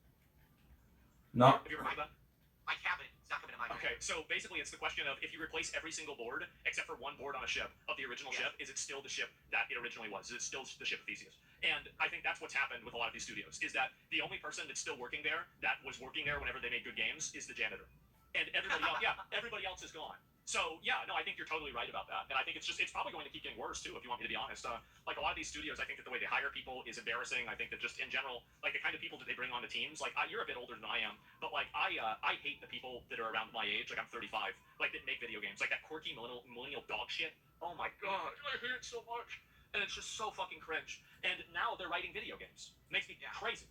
No. Have you ever heard of that? I haven't. It's not coming to mind. Okay, so basically it's the question of if you replace every single board except for one board on a ship of the original ship, is it still the ship that it originally was? Is it still the ship of Theseus? And I think that's what's happened with a lot of these studios, is that the only person that's still working there, that was working there whenever they made good games, is the janitor. And everybody else is gone. So, yeah, no, I think you're totally right about that. And I think it's probably going to keep getting worse, too, if you want me to be honest. Like, a lot of these studios, I think that the way they hire people is embarrassing. I think that just in general, like, the kind of people that they bring on the teams, like, you're a bit older than I am, but, like, I hate the people that are around my age, like, I'm 35, like, that make video games. Like, that quirky millennial dog shit. Oh, my God, I hate it so much. And it's just so fucking cringe. And now they're writing video games. Makes me crazy.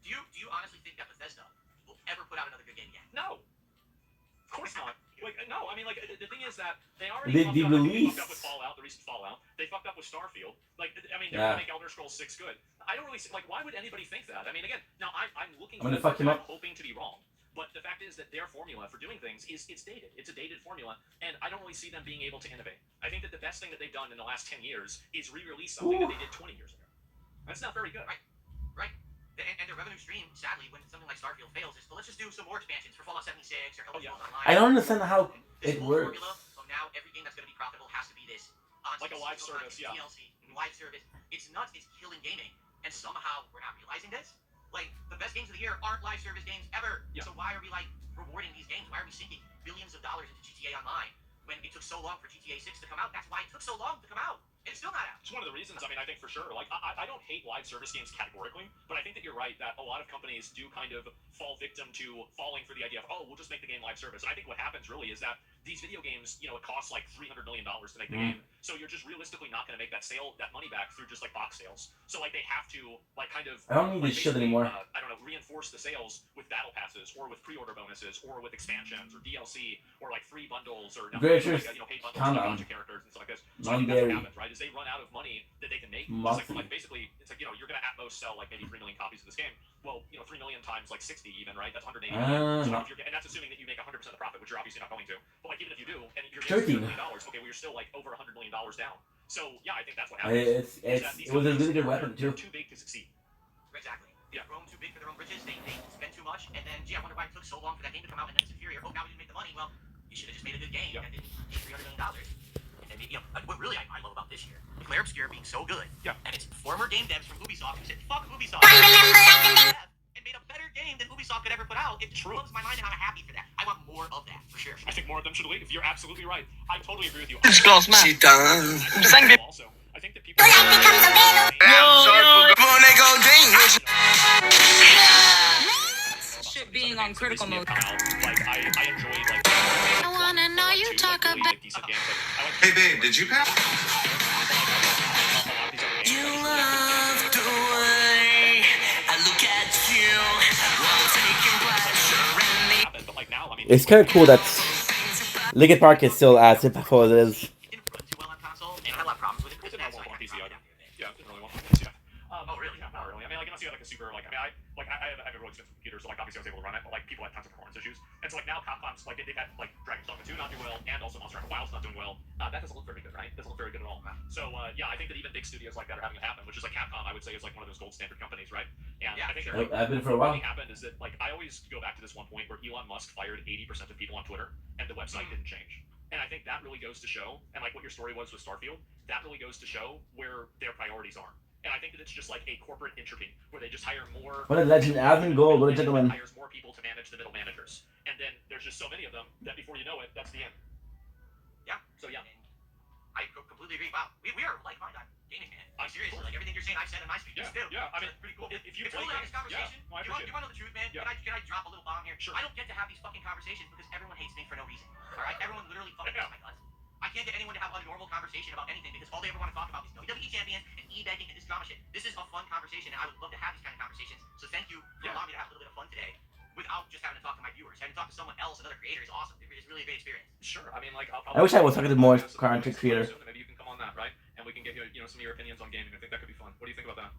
Do you honestly think that Bethesda will ever put out another good game again? No. Of course not. Like, no, I mean, like, the thing is that they already fucked up. They fucked up with Fallout, the recent Fallout. They fucked up with Starfield. Like, I mean, they're gonna make Elder Scrolls 6 good. I don't really see, like, why would anybody think that? I mean, again, now I'm looking for that. I'm hoping to be wrong. But the fact is that their formula for doing things it's dated. It's a dated formula, and I don't really see them being able to innovate. I think that the best thing that they've done in the last 10 years is re-release something that they did 20 years ago. That's not very good. Right. And their revenue stream, sadly, when something like Starfield fails, is, well, let's just do some more expansions for Fallout 76 or Elder Scrolls Online. I don't understand how it works. Formula of now every game that's going to be profitable has to be this. Like a live service, yeah. DLC, live service. It's nuts. It's killing gaming. And somehow we're not realizing this. Like, the best games of the year aren't live service games ever. Yeah. So why are we, like, rewarding these games? Why are we sinking billions of dollars into GTA Online when it took so long for GTA 6 to come out? That's why it took so long to come out. It's still not out. It's one of the reasons, I mean, I think for sure, like, I don't hate live service games categorically, but I think that you're right that a lot of companies do kind of fall victim to falling for the idea of, oh, we'll just make the game live service. And I think what happens really is that these video games, you know, it costs like $300 million to make the game. So you're just realistically not going to make that money back through just like box sales. So like they have to like kind of I don't need this shit anymore. I don't know, reinforce the sales with battle passes or with pre-order bonuses or with expansions or DLC or like free bundles or paid bundles for characters and stuff like this. So I think that's what happens, right? Is they run out of money that they can make. Like basically, it's like, you know, you're going to at most sell like maybe 3 million copies of this game. Well, you know, 3 million times like 60 even, right? That's 180 million. So if you're, and that's assuming that you make 100% of the profit, which you're obviously not going to. But like even if you do, and you're making $100 million, okay, well you're still like over $100 million down. So yeah, I think that's what happens. It was a really good weapon too. Too big to succeed. Exactly. Yeah. Grown too big for their own britches. They spend too much, and then gee, I wonder why it took so long for that game to come out, and then it's inferior. Oh, now we didn't make the money. Well, you should have just made a good game that didn't need $300 million. And then maybe, you know, what really I love about this year, Claire Obscure being so good. Yeah. And it's former game devs from Ubisoft who said, "Fuck Ubisoft." And made a better game than Ubisoft could ever put out. It blows my mind, and I'm happy for that. I want more of that, for sure. I think more of them should leave. You're absolutely right. I totally agree with you. Also, I think that people... Shit being on critical mode. Like, I enjoyed, like... I wanna know you talk about... Hey, babe, did you pass? You love the way I look at you while taking pleasure in the... It's kind of cool that Linkin Park is still as impactful as it is. Oh, really? Yeah, not really. I mean, like, unless you have like a super, like, I have a really expensive computer, so like obviously I was able to run it, but like people had tons of performance issues, and so like now Capcom's like they've had like Dragon's Dogma 2 not doing well, and also Monster Hunter Wilds not doing well. That doesn't look very good, right? Doesn't look very good at all. So yeah, I think that even big studios like that are having it happen, which is like Capcom, I would say, is like one of those gold standard companies, right? And I think I've been for a while. What happened is that like I always go back to this one point where Elon Musk fired 80% of people on Twitter, and the website didn't change. And I think that really goes to show, and like what your story was with Starfield, that really goes to show where their priorities are. And I think that it's just like a corporate entropy where they just hire more. What a legend, Admin Gold, what a gentleman. Hires more people to manage the middle managers, and then there's just so many of them that before you know it, that's the end. Yeah. So yeah. I completely agree. Wow, we are like-minded gaming, man. Like seriously, like everything you're saying, I've said in my speeches too. Yeah. I mean, pretty cool. If you play this conversation, well, you want to know the truth, man? Yeah. Can I drop a little bomb here? Sure. I don't get to have these fucking conversations because everyone hates me for no reason. All right, everyone literally fucking hates my guts. I can't get anyone to have a normal conversation about anything because all they ever want to talk about is WWE champions and e-begging and this drama shit. This is a fun conversation, and I would love to have these kind of conversations. So thank you for allowing me to have a little bit of fun today without just having to talk to my viewers. Having to talk to someone else, another creator, is awesome. It's really a great experience. Sure. I mean, like, I wish I was talking to more content creator. Maybe you can come on that, right? And we can get you know some of your opinions on gaming. I think that could be fun. What do you think about that?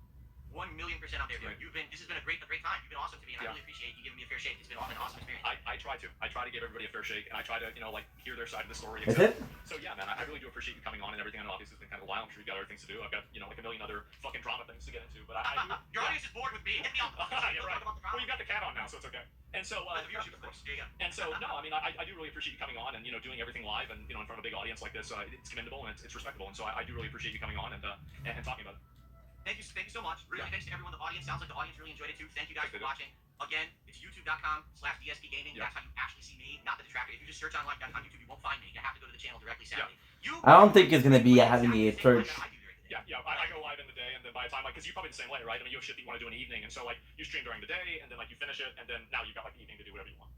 1,000,000% out there, dude. This has been a great time. You've been awesome to me, and I really appreciate you giving me a fair shake. It's been an awesome experience. I try to give everybody a fair shake, and I try to, you know, like hear their side of the story. Is it? So yeah, man, I really do appreciate you coming on and everything. I know obviously it's been kind of a while. I'm sure you've got other things to do. I've got, you know, like a million other fucking drama things to get into, but I do. Your audience is bored with me. Hit me up. Yeah, right. Well, you've got the cat on now, so it's okay. And so, viewership, of course. There you go. And so, no, I mean, I do really appreciate you coming on and, you know, doing everything live and, you know, in front of a big audience like this. It's commendable and it's respectable, and so I do really appreciate you coming on and talking about it. Thank you so much. Really, thanks to everyone in the audience. Sounds like the audience really enjoyed it too. Thank you guys for watching. Again, it's youtube.com/DSPgaming. That's how you actually see me, not the detractor. If you just search on YouTube, you won't find me. You have to go to the channel directly, sadly. I don't think it's gonna be having a search. Yeah, I go live in the day, and then by the time, like, because you're probably the same way, right? I mean, you have shit that you want to do in the evening, and so, like, you stream during the day, and then, like, you finish it, and then now you've got, like, the evening to do whatever you want.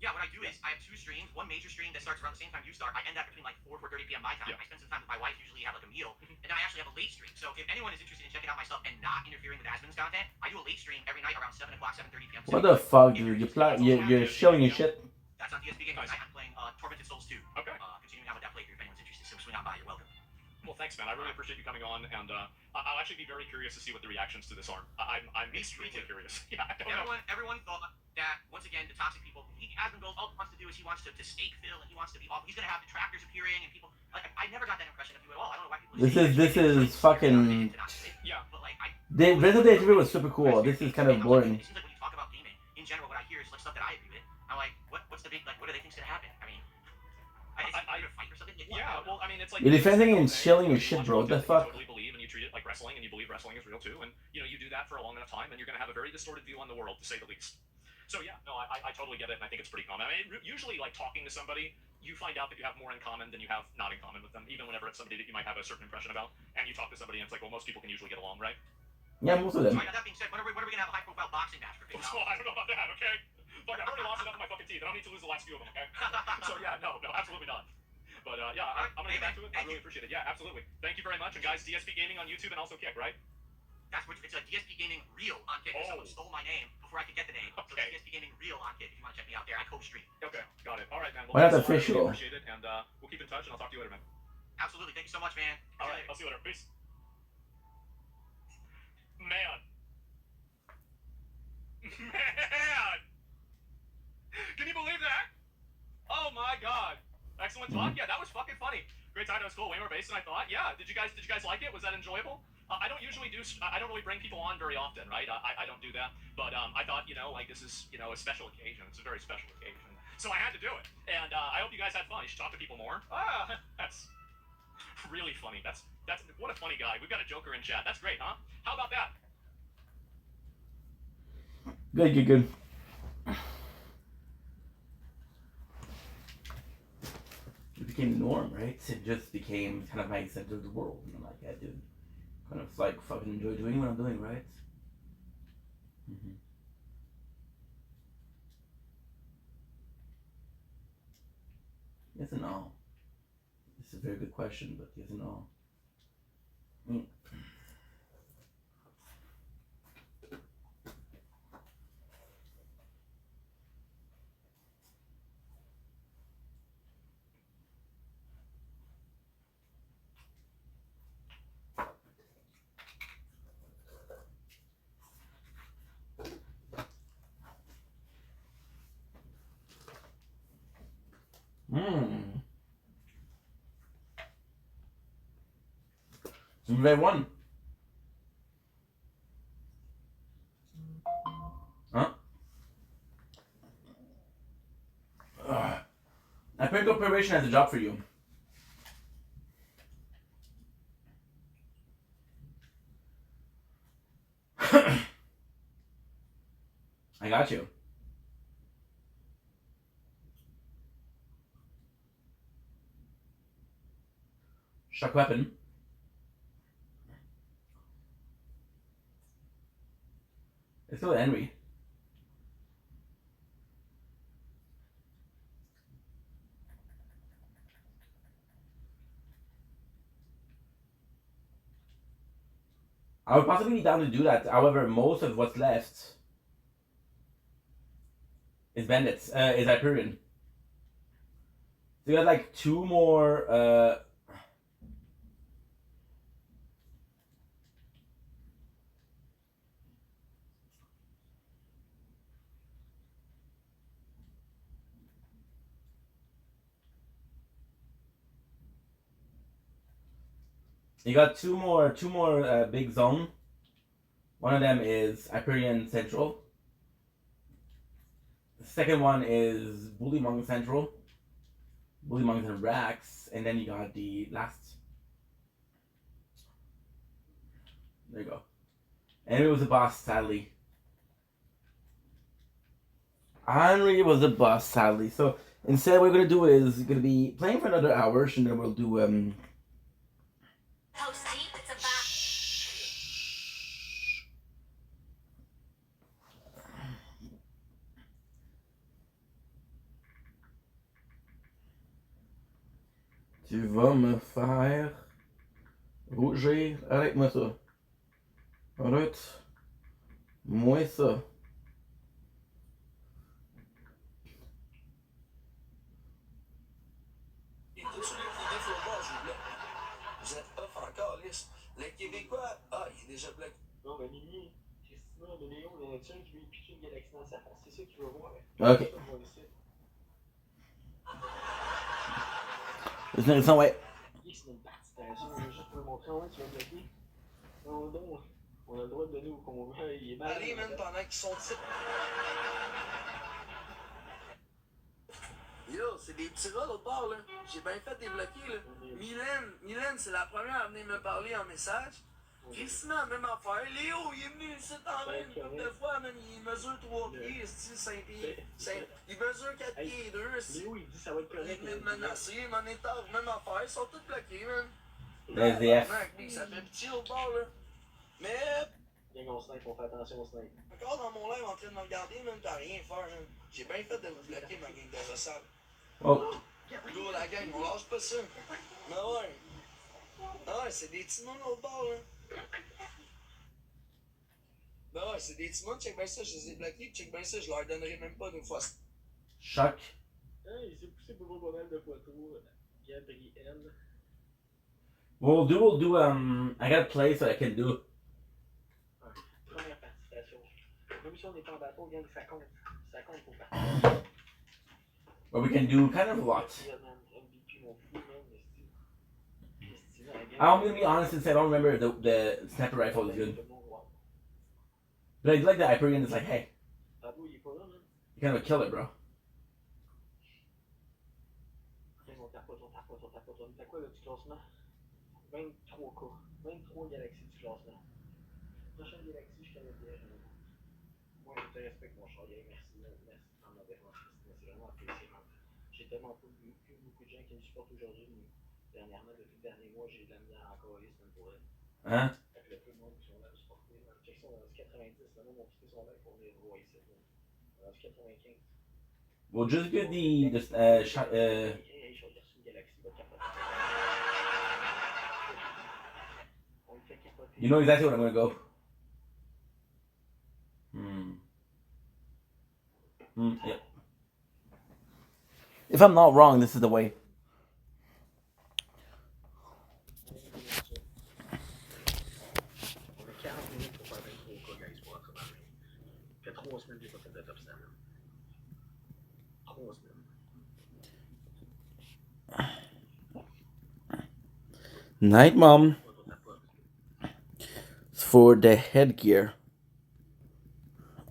Yeah, what I do is I have 2 streams. One major stream that starts around the same time you start. I end that between like 4:30 p.m. my time. I spend some time with my wife, usually have like a meal, and then I actually have a late stream. So if anyone is interested in checking out my stuff and not interfering with Asmon's content, I do a late stream every night around 7 o'clock, 7:30 p.m. What the fuck, dude? You're showing your shit. That's on DSP Gaming. Nice. I'm playing Tormented Souls 2. Okay. Continuing on with that playthrough if anyone's interested. So swing on by. You're welcome. Well, thanks, man. I really appreciate you coming on, and I'll actually be very curious to see what the reactions to this are. I'm extremely curious. Yeah, I don't know. Everyone thought that, once again, the toxic people, Asmund Gold, all he wants to do is he wants to stake Phil, and he wants to be awful. He's going to have detractors appearing, and people, like, I never got that impression of you at all. I don't know why people This is fucking. Yeah, but like, The Resident Evil 3 was super cool. This is kind of boring. It seems like when you talk about gaming, in general, what I hear is like stuff that I agree with. I'm like, what's the big, like, what do they think's going to happen? I mean, I fight or something? Yeah, well, I mean, it's like You're defending and shilling your shit, bro. What the fuck? You totally believe and you treat it like wrestling, and you believe wrestling is real too, and you know you do that for a long enough time, and you're gonna have a very distorted view on the world, to say the least. So yeah, no, I totally get it, and I think it's pretty common. I mean, usually like talking to somebody, you find out that you have more in common than you have not in common with them, even whenever it's somebody that you might have a certain impression about, and you talk to somebody and it's like, well, most people can usually get along, right? Yeah, most of them. So, that being said, when are we gonna have a high-profile boxing match for $50? Well, I don't know about that. Okay. Look, I've already lost enough of my fucking teeth. I don't need to lose the last few of them. Okay. So yeah, no, absolutely not. But yeah, I'm gonna get back to it. I really appreciate it. Yeah, absolutely. Thank you very much. And guys, DSP Gaming on YouTube and also Kick, right? That's what it's a DSP Gaming Reel on Kick. Someone stole my name before I could get the name. Okay. So DSP Gaming Reel on Kick if you want to check me out there. I co-stream. Okay, got it. All right, man. Why not I really official? appreciate it, and we'll keep in touch, and I'll talk to you later, man. Absolutely. Thank you so much, man. All right, I'll see you later. Peace. Man. Man. Can you believe that? Oh my God. Excellent talk. Yeah, that was fucking funny. Great time. That was cool. Way more bass than I thought. Yeah. Did you guys like it? Was that enjoyable? I don't really bring people on very often, right? I don't do that. But I thought, you know, like this is, you know, a special occasion. It's a very special occasion. So I had to do it. And I hope you guys had fun. You should talk to people more. That's really funny. That's what a funny guy. We've got a Joker in chat. That's great, huh? How about that? Good. It became the norm, right? It just became kind of my center of the world. And I'm like, yeah, dude. Kind of like fucking enjoy doing what I'm doing, right? Mm-hmm. Yes and no. This is a very good question, but yes and no. Red one. Huh? I think operation has a job for you. I got you. Shock weapon. It's still Henry. I would possibly be down to do that. However, most of what's left is bandits. Is Hyperion. So you got like two more. You got two more big zone. One of them is Hyperion Central. The second one is Bullymong Central. Bullymong and Rax, and then you got the last. There you go. And it was a boss, sadly. Henry was a boss, sadly. So instead, what we're gonna do is gonna be playing for another hour, and then we'll do Tu vas me faire rougir. Arrête-moi ça. Arrête-moi ça. Québécois. Ah, il est déjà bloqué. Non, mais Mimi, Christina de Léo, il y en a-tu un qui veut piquer une galaxie dans sa face? C'est ça qu'il veut voir. Okay. There's no way. C'est une participation, juste pour montrer, ouais, tu vas bloquer. Non, non, on a le droit de donner au convoi, il est mal. Allez, man, pendant qu'ils sont ici. Yo, c'est des petits rats l'autre bord, là. J'ai bien fait débloquer, là. Mylène, c'est la première à venir me parler en message. Christina, même affaire. Léo, il est venu ici en vrai une couple de fois, man. Il mesure 3 pieds, 5 pieds. Il mesure 4 pieds 2. Léo, il dit ça va être correct. Il venait de menacer, mon état, même affaire. Ils sont tous bloqués, man. Ça fait pitié l'autre bord, là. Mais. Gang, on snipe, on fait attention au snipe. Encore dans mon live en train de me regarder, même, t'as rien faire, man. J'ai bien fait de vous bloquer, ma gang de ressort. Oh. Go, la gang, on lâche pas ça. Mais ouais. Ah ouais, c'est des petits noms l'autre bord, là. Ben ouais, c'est des petits noms, check bien ça, je les ai bloqués, check bien ça, je leur donnerai même pas une fois. Choc. Il s'est poussé pour pas mal de photos. Gabriel. We'll do, I got a place that I can do. Première participation. Même si on est en bateau, gang, ça compte. Ça compte pour partir. But we can do kind of a lot. I'm gonna be honest and say I don't remember if the sniper rifle is good. But I like the Hyperion. It's like, hey, you're kind of a killer, bro. T'as quoi le petit classement? 23 cas. 23 galaxies du classement. Prochaine galaxie, je connais bien. Moi, je te respecte, mon cher. Merci. Merci de prendre ma défense. C'est vraiment apprécié. J'ai tellement peu beaucoup de gens qui me supportent aujourd'hui, mais dernièrement, depuis le dernier mois, j'ai de la misère encore à liste pour elle. Hein? Avec le peu de monde qui sont là à me supporter. Check ça, on est rendu 90. Là, mon petit son live pour venir voir ici. On est rendu 95. We'll just get the shot. You know exactly where I'm gonna go. Yeah. If I'm not wrong, this is the way. Night, Mom. It's for the headgear.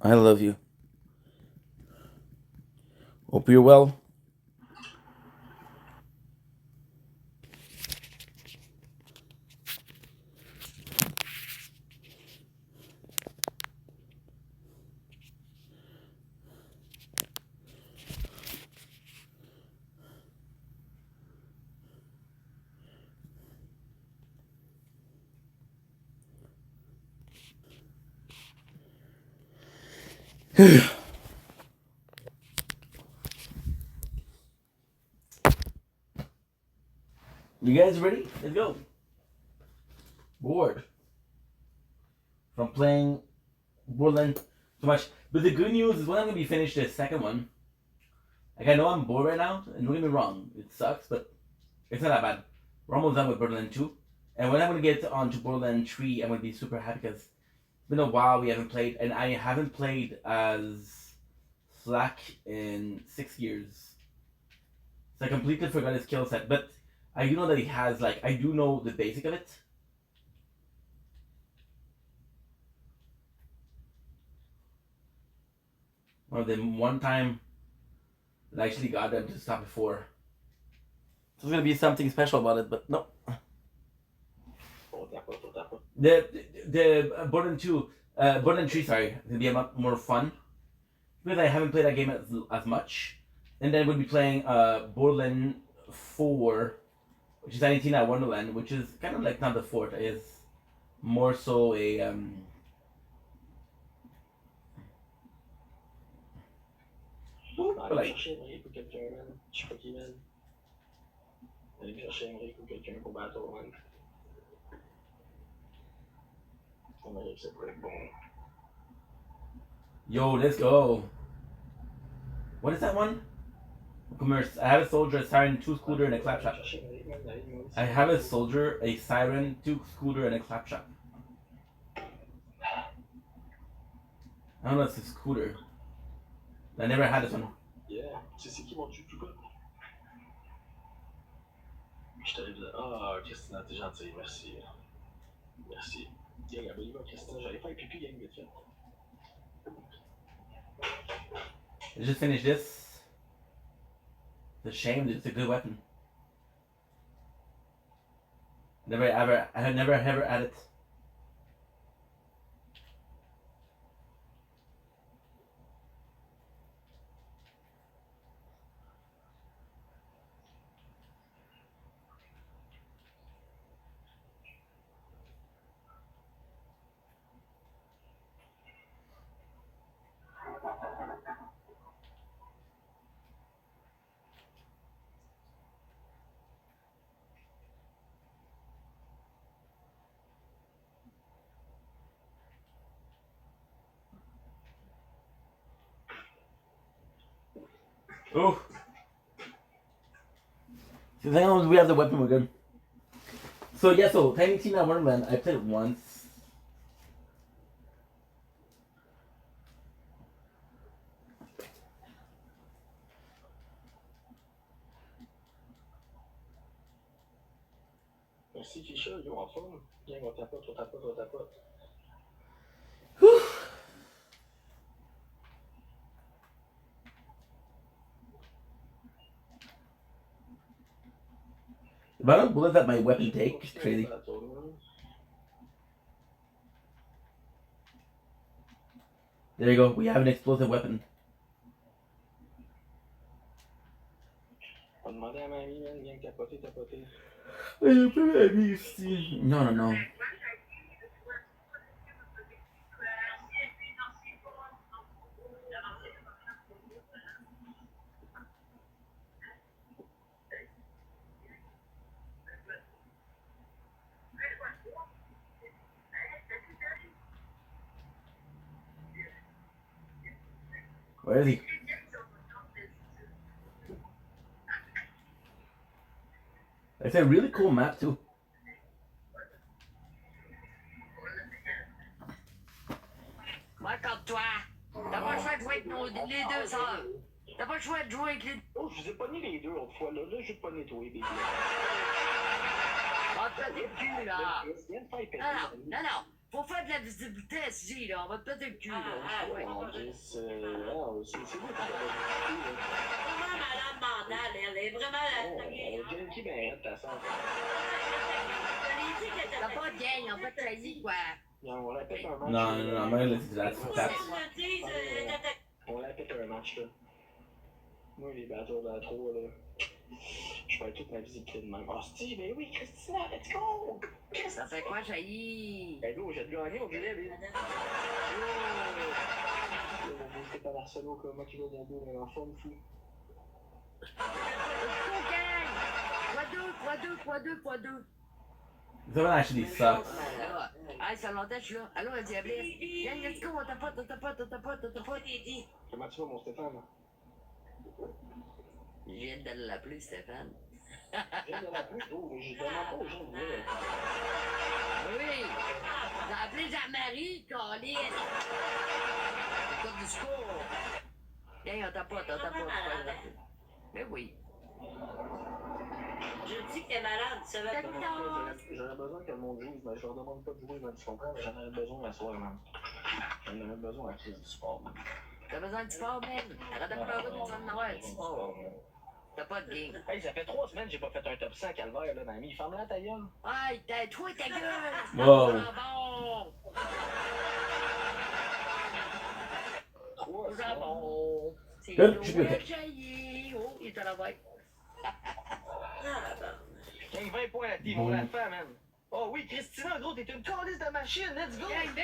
I love you. Hope you're well. You guys ready? Let's go. Bored from playing Borderlands too much. But the good news is when I'm going to be finished the second one, like I know I'm bored right now, and don't get me wrong, it sucks, but it's not that bad. We're almost done with Borderlands 2. And when I'm going to get on to Borderlands 3, I'm going to be super happy because it's been a while we haven't played, and I haven't played as Slack in 6 years. So I completely forgot his skill set, but I do know that he has, like, I do know the basic of it. Well, the one time that I actually got them to stop before. So there's gonna be something special about it, but no. The Borderlands 2, Borderlands 3, sorry, gonna be a lot more fun because I haven't played that game as much. And then we'll be playing Borderlands 4, which is 19 at Wonderland, which is kind of like not the fourth, is more so a like. Yo, let's go. What is that one? Commerce. I have a soldier, a siren, 2 scooter, and a claptrap. I have a soldier, a siren, 2 scooter, and a claptrap. I don't know, it's a scooter. I never had this one. Yeah, c'est qui mon chouchou? Je t'arrive là. Ah, Christina, t'es gentille, merci. Merci. Gang, abonne-moi, Christina, j'allais faire pipi, gang, vite fait. I just finished this. It's a shame, it's a good weapon. I had never ever had it. Oh. So as long as we have the weapon, we're good. So yeah, so Tiny Tina Wonderland, I played it once. Merci, Fisher, yo, en forme. Gang, on tapote. Whew. The amount of bullets that my weapon take is crazy. There you go, we have an explosive weapon. On demandait à mamie, man, viens tapoter. No. Where is he? It's a really cool map too. Accorde-toi. T'as pas le choix de jouer avec les 2 heures. T'as pas le choix de jouer avec les... Oh, je vous ai pogné les 2 l'autre fois, là. Là, je vais te pogner toi, baby. On va te péter le cul, là. Viens de faire péter. Non. Faut faire de la visibilité, SG, là. On va te péter le cul, là. Ouais. C'est vous qui avez Vraiment malade mentale, elle est vraiment... elle est qui ben de ta sœur. T'as pas de gang, on va te trahir, quoi. On répète un match. No, I'm gonna listen to that. On répète un match, là. Moi, les battles de la 3, là. Je fais toute ma visibilité de même. Oh, Steve, mais oui, Christina, let's go! Ça fait quoi, Jailly? Ben, go, j'ai gagné, on dirait, lui. Mon beau, c'est pas Marcelo, comme moi qui veux mon beau, mais en forme fou. X2. This one actually sucks. Ah, ça longtemps, je suis là. Allô, la diablesse. Gang, let's go, on tapote. Comment tu vas, mon Stéphane? Je viens de l'appeler, Stéphane. Je viens de l'appeler? Oh, mais je demande pas aux gens de venir. Oui! J'ai appelé Jean-Marie, Colin! Écoute du secours! Gang, on tapote. Mais oui. Je dis que t'es malade, ça va pas. J'aurais besoin que le monde joue, mais je leur demande pas de jouer, man, tu comprends? J'en aurais besoin à soir, man. J'en aurais besoin à crise du sport, man. T'as besoin de sport, man? Arrête de pleurer pour ça de Noël. T'as pas de game. Hey, ça fait 3 semaines que j'ai pas fait un top 100 calvaire, là, Nami. Ferme-la ta gueule. Hey, toi, ta gueule! Wow. Jambon! C'est Good, l'eau je suis good. de jaillir. Oh, il est à l'envers. Gang, 20 points à la team, on la fait, man. Oh oui, Christina, gros, t'es une calice de machine, let's go! Gang,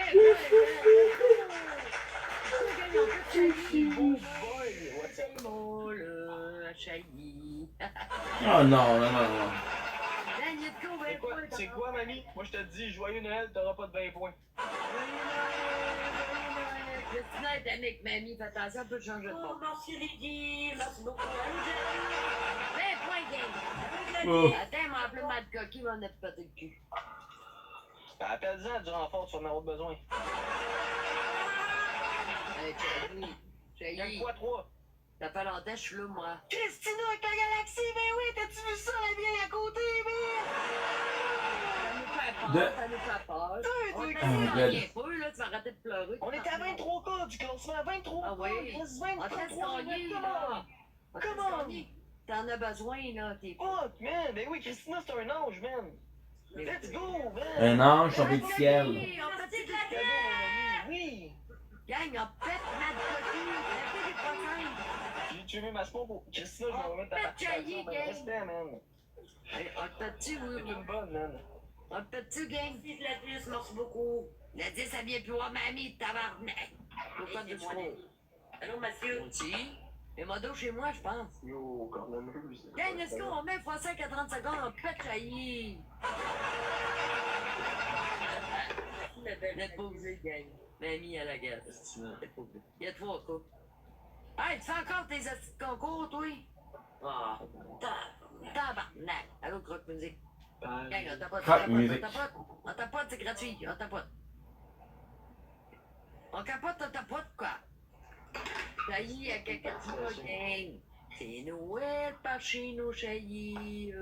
Oh no. C'est quoi, mamie? Moi, je te dis, joyeux Noël, t'auras pas de 20 points. Christina est être ami avec mamie, fais attention, on peut changer de bord. Merci Lydie, merci beaucoup. Ben, point game. Attends, il m'a appelé Mad Cocky, il m'en a pété le cul. Appelle-en du renfort, tu vas en avoir besoin. Hey, Chérie. Gagne quoi, 3? Ça fait longtemps que je suis là, moi. Christina avec la galaxie, ben oui, t'as-tu vu ça, la vieille à côté, Ça nous fait peur. On va rien peu, là, tu vas arrêter de pleurer. On est à 23 cas du classement, 23 Ah oui? Il reste 23 On te laisse gagner, là. Comment? T'en as besoin, là, t'es Fuck, man, ben oui, Christina, c'est un ange, man. Let's go, man. Un ange tombé du ciel. On fait de la gueule. Oui. Gang, on pète Mad Cocky. On fait des problèmes. J'ai tué ma smoke pour Christina, je vais remettre ta participation, man. Respect, man. On te pète-tu, oui? C'est une bonne, man. On te pète-tu, gang? Si la 10, merci beaucoup. La 10, ça vient plus voir mamie, tabarnak. Pourquoi de trop? Allô, monsieur? Aussi? Et modo chez moi, je pense. Yo, cornemuse. Gang, est-ce qu'on met x5 à 30 secondes, on pète Chahi? N'êtes pas obligé, gang. Mamie à la gueule. Il y a 3 coups. Hey, tu fais encore tes astuces de concours, toi? Ah, tabarnak. Allô, croque musique. Gang, on tapote, on tapote, c'est gratuit, on tapote. On capote, on tapote, quoi. Chahi à quelqu'un de gang. C'est Noël par chez nous, Chahi.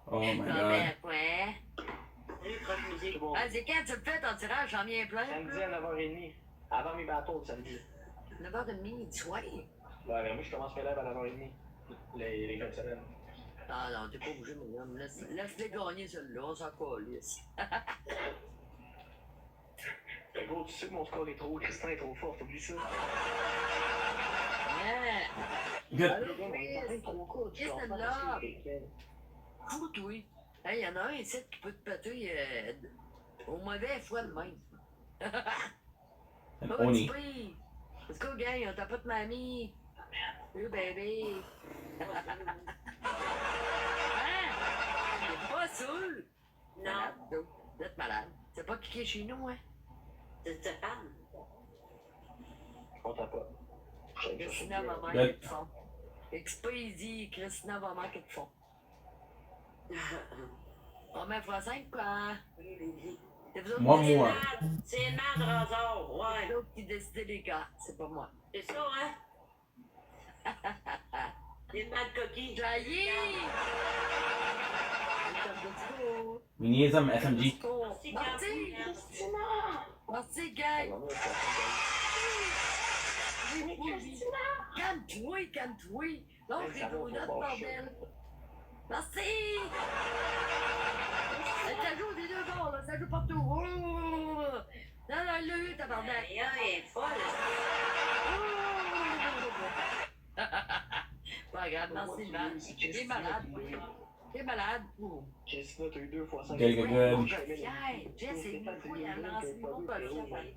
Oh my god. Quoi? Ah, c'est quand tu le fais ton tirage, j'en viens plein. Samedi à 9h30. Avant mes bateaux, samedi. 9h30 du soir. Ouais, mais moi, je commence mes lives à 9h30. Les fins de semaine. Ah non, t'es pas obligé, mon homme. Laisse-les gagner, celui-là, on s'en calisse. Gros, tu sais que mon score est trop haut, Christin est trop fort, oublie ça. Good. Allô, Chris, là. Fou, toi. Hey, y'en a un ici qui peut te péter au mauvais fois de même. Un Oh, oni. Let's go, gang, on t'a pas de mamie. Salut, bébé. T'es pas sûr? Non. Vous êtes malade. C'est pas qui est chez nous, hein? C'est ta femme. On t'a pas. Christina va manquer de fond. Expédie, Christina va manquer de fond. On met x5, quoi. Moi. C'est Mad Razor, ouais. C'est l'autre qui décide les gars, c'est pas moi. C'est ça, hein? C'est Mad Cocky. Jaillit! We need some SMG. Merci, Christina! Merci, gang! Calme-toi, calme-toi! Lâche les gros notes, bordel! Merci! Ça joue des deux bords, là, ça joue partout! Non, non, il l'a eu, tabarnak! Il est folle! Pas grave, merci, man. T'es malade, oui. T'es malade. Christina, t'as eu 2 fois 5. Good. Jess, c'est une fouille, elle a lancé beaucoup de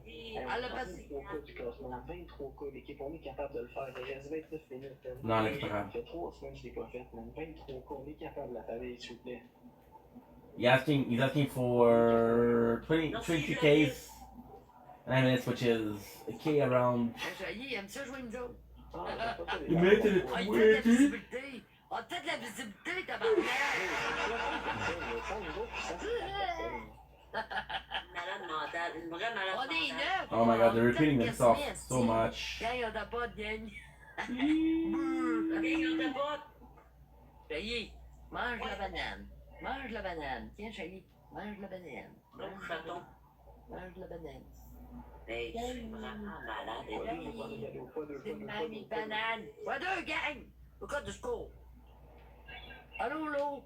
fière. Elle a passé. 23 cas, l'équipe, on est capable de le faire. Il reste 29 minutes. Non, c'est pas grave. Ça fait 3 semaines que je l'ai pas fait, man. 23 cas, on est capable de la faire, s'il vous plaît. He's asking for 22 Ks, 9 minutes, which is a K around. Il aime ça jouer une zone. Il mérite le visibilité. On a peut-être la visibilité, tabarnak. Malade mentale, une vraie malade mentale. On est neuf. Oh my god, they're repeating themselves so much. Gang, on t'a pas de gang. Gang, on t'a pas. Chahi, mange la banane. Mange la banane. Tiens, Chahi, mange la banane. Mange la banane. Hey, je suis vraiment malade. C'est mamie banane. Quoi deux, gang? Pourquoi du secours? Allô, Lo?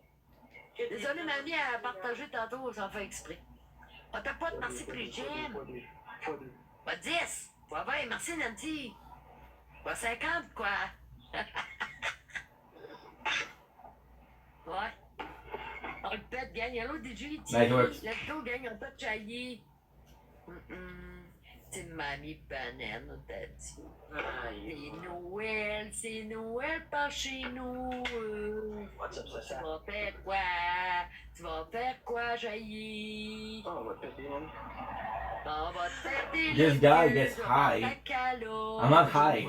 Désolé, mamie a partagé tantôt sans faire exprès. On t'a pas de merci pour les gemmes. Pas 10. Pas 20. Merci, Nancy. Pas 50, quoi. Ouais. On le pète, gang. Allô, DJ. Let's go, gang. On pète Chahi. C'est mamie banane, on t'a dit. C'est Noël par chez nous. Tu vas faire quoi? Tu vas faire quoi, Jaillit? On va péter, man. This guy gets high. I'm not high.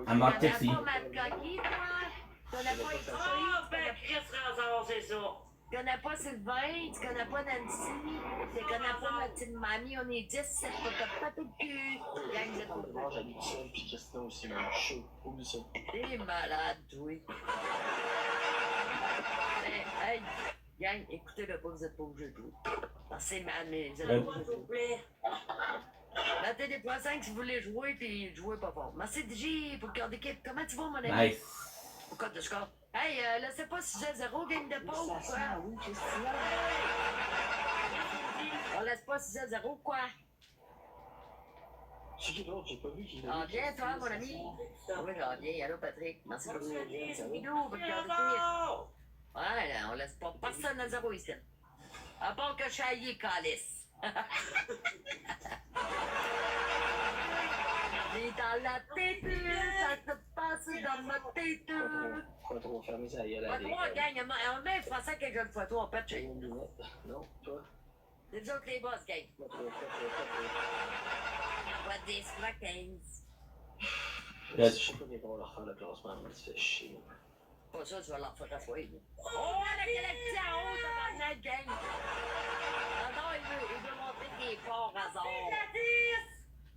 I'm not tipsy. Tu connais pas Sylvain, tu connais pas Nancy, tu connais pas ma petite mamie, on est 10, c'est pas de cul. Gang de tout. Moi, j'habite seul, puis Christina aussi, même chaud. Oublie ça. T'es malade, oui. Hey, gang, écoutez-le pas, vous êtes pas obligé de jouer. C'est mal, mais vous êtes pas obligé de jouer. Battez des poissons si vous voulez jouer, puis jouez pas fort. Merci DJ pour le cœur d'équipe. Comment tu vas, mon ami? Nice. Au code de score. Hey, laissez pas 6-0, game de pause, quoi. Oui, Christina. On laisse pas 6-0, quoi. C'est qui l'autre? J'ai pas vu qui l'a Ah, bien, toi, mon ami. Oui, j'en viens. Allô, Patrick. Merci beaucoup. C'est Minou, pour le cœur d'équipe. Ouais, là, on laisse pas personne à 0 ici. À part que Chaillé calisse. T'es dans la tête, ça te passe dans ma tête. Pas trop fermer ça, y a la Pas trop, gang. On met français que je le photo, on pète chez nous. Non, toi? C'est nous autres les boss, gang. Pas trop. What this vacances? Je sais pas qu'ils vont leur faire le classement, mais tu fais chier. Pas ça, tu vas leur faire ta fouille. Oh, la galaxie en haut, tabarnak, gang. Non, il veut montrer qu'il est fort, hasard.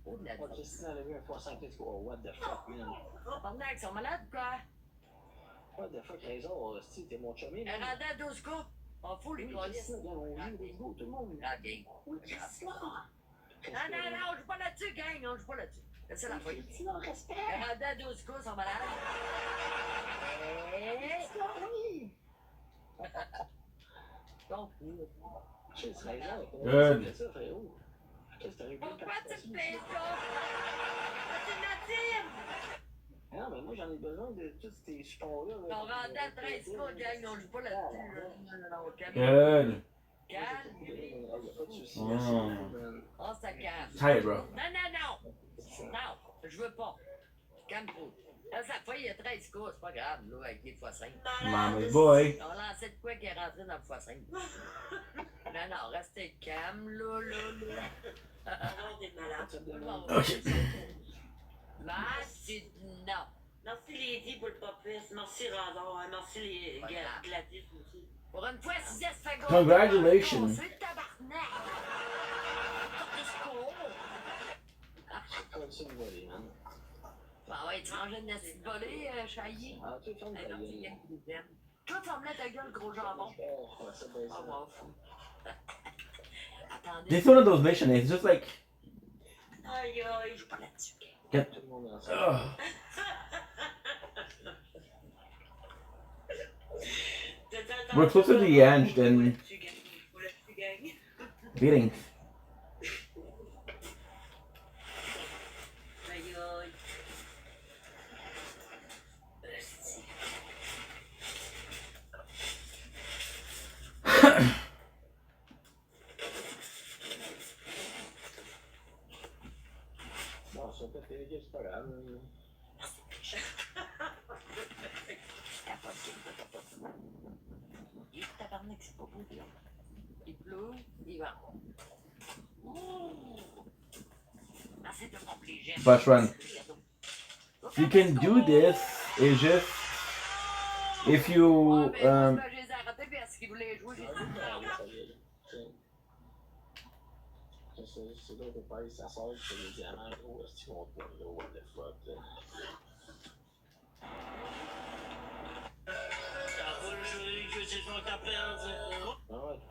Oh, de la Moi, Christina avait vu un poisson qui dit, oh, what the fuck, man. Tabarnak, ils sont malades, quoi. What the fuck, Trésor, si t'es mon chummy, Elle rendait à 12 coups. On fout les colis. On joue des go, tout le monde. Ah, gang. Non, je joue pas là-dessus, gang. On joue pas là-dessus. C'est la fouille. Sinon, respect. Elle rendait à 12 coups, ils sont malades. Oui. Donc, Chez Trésor, Good. c'est ça, frérot. pourquoi tu me fais ça? C'est Natime! Non, mais moi, j'en ai besoin de tous ces supports-là. On rendait à 13 coups, gang. On joue pas là-dessus. Non, calme. Good. Calme. On se calme. Hi, bro. Non. Non, je veux pas. Calme-toi. Là, ça fait, il y a 13 coups, c'est pas grave, là, avec des x5. Mama's boy. On lançait de quoi qui est rentré dans le x5. Non, restez calme, là. Non, t'es malade. Merci, non. Merci Lady pour le popis. Merci Radar. Merci les Gladys aussi. Pour une fois, 6 fait gros. Congratulations. C'est tabarnak. C'est comme ça, une volée, man. Bah ouais, tu manges une petite volée, Chaillé. Ah, tu fermes ta gueule. Toi, ferme-la ta gueule, gros jambon. Oh, c'est bon, ça. Oh, wow, fou. Attendez. This is one of those missions. It's just like. Aïe, aïe. Je suis pas là-dessus. Get. Tout le monde ensemble. We're closer to the end than beating. Aïe, aïe. Bon, si on peut téléguer, c'est pas grave. Il tabarnak, c'est pas beau, là. Il pleut, il va. Merci de m'obliger. Bush run. You can do this. It's just if you Je les ai arrêtés parce qu'ils voulaient jouer, j'ai dit C'est là que paye sa soeur qui fait des diamants. Oh, est-ce qu'ils vont te voir là? What the fuck?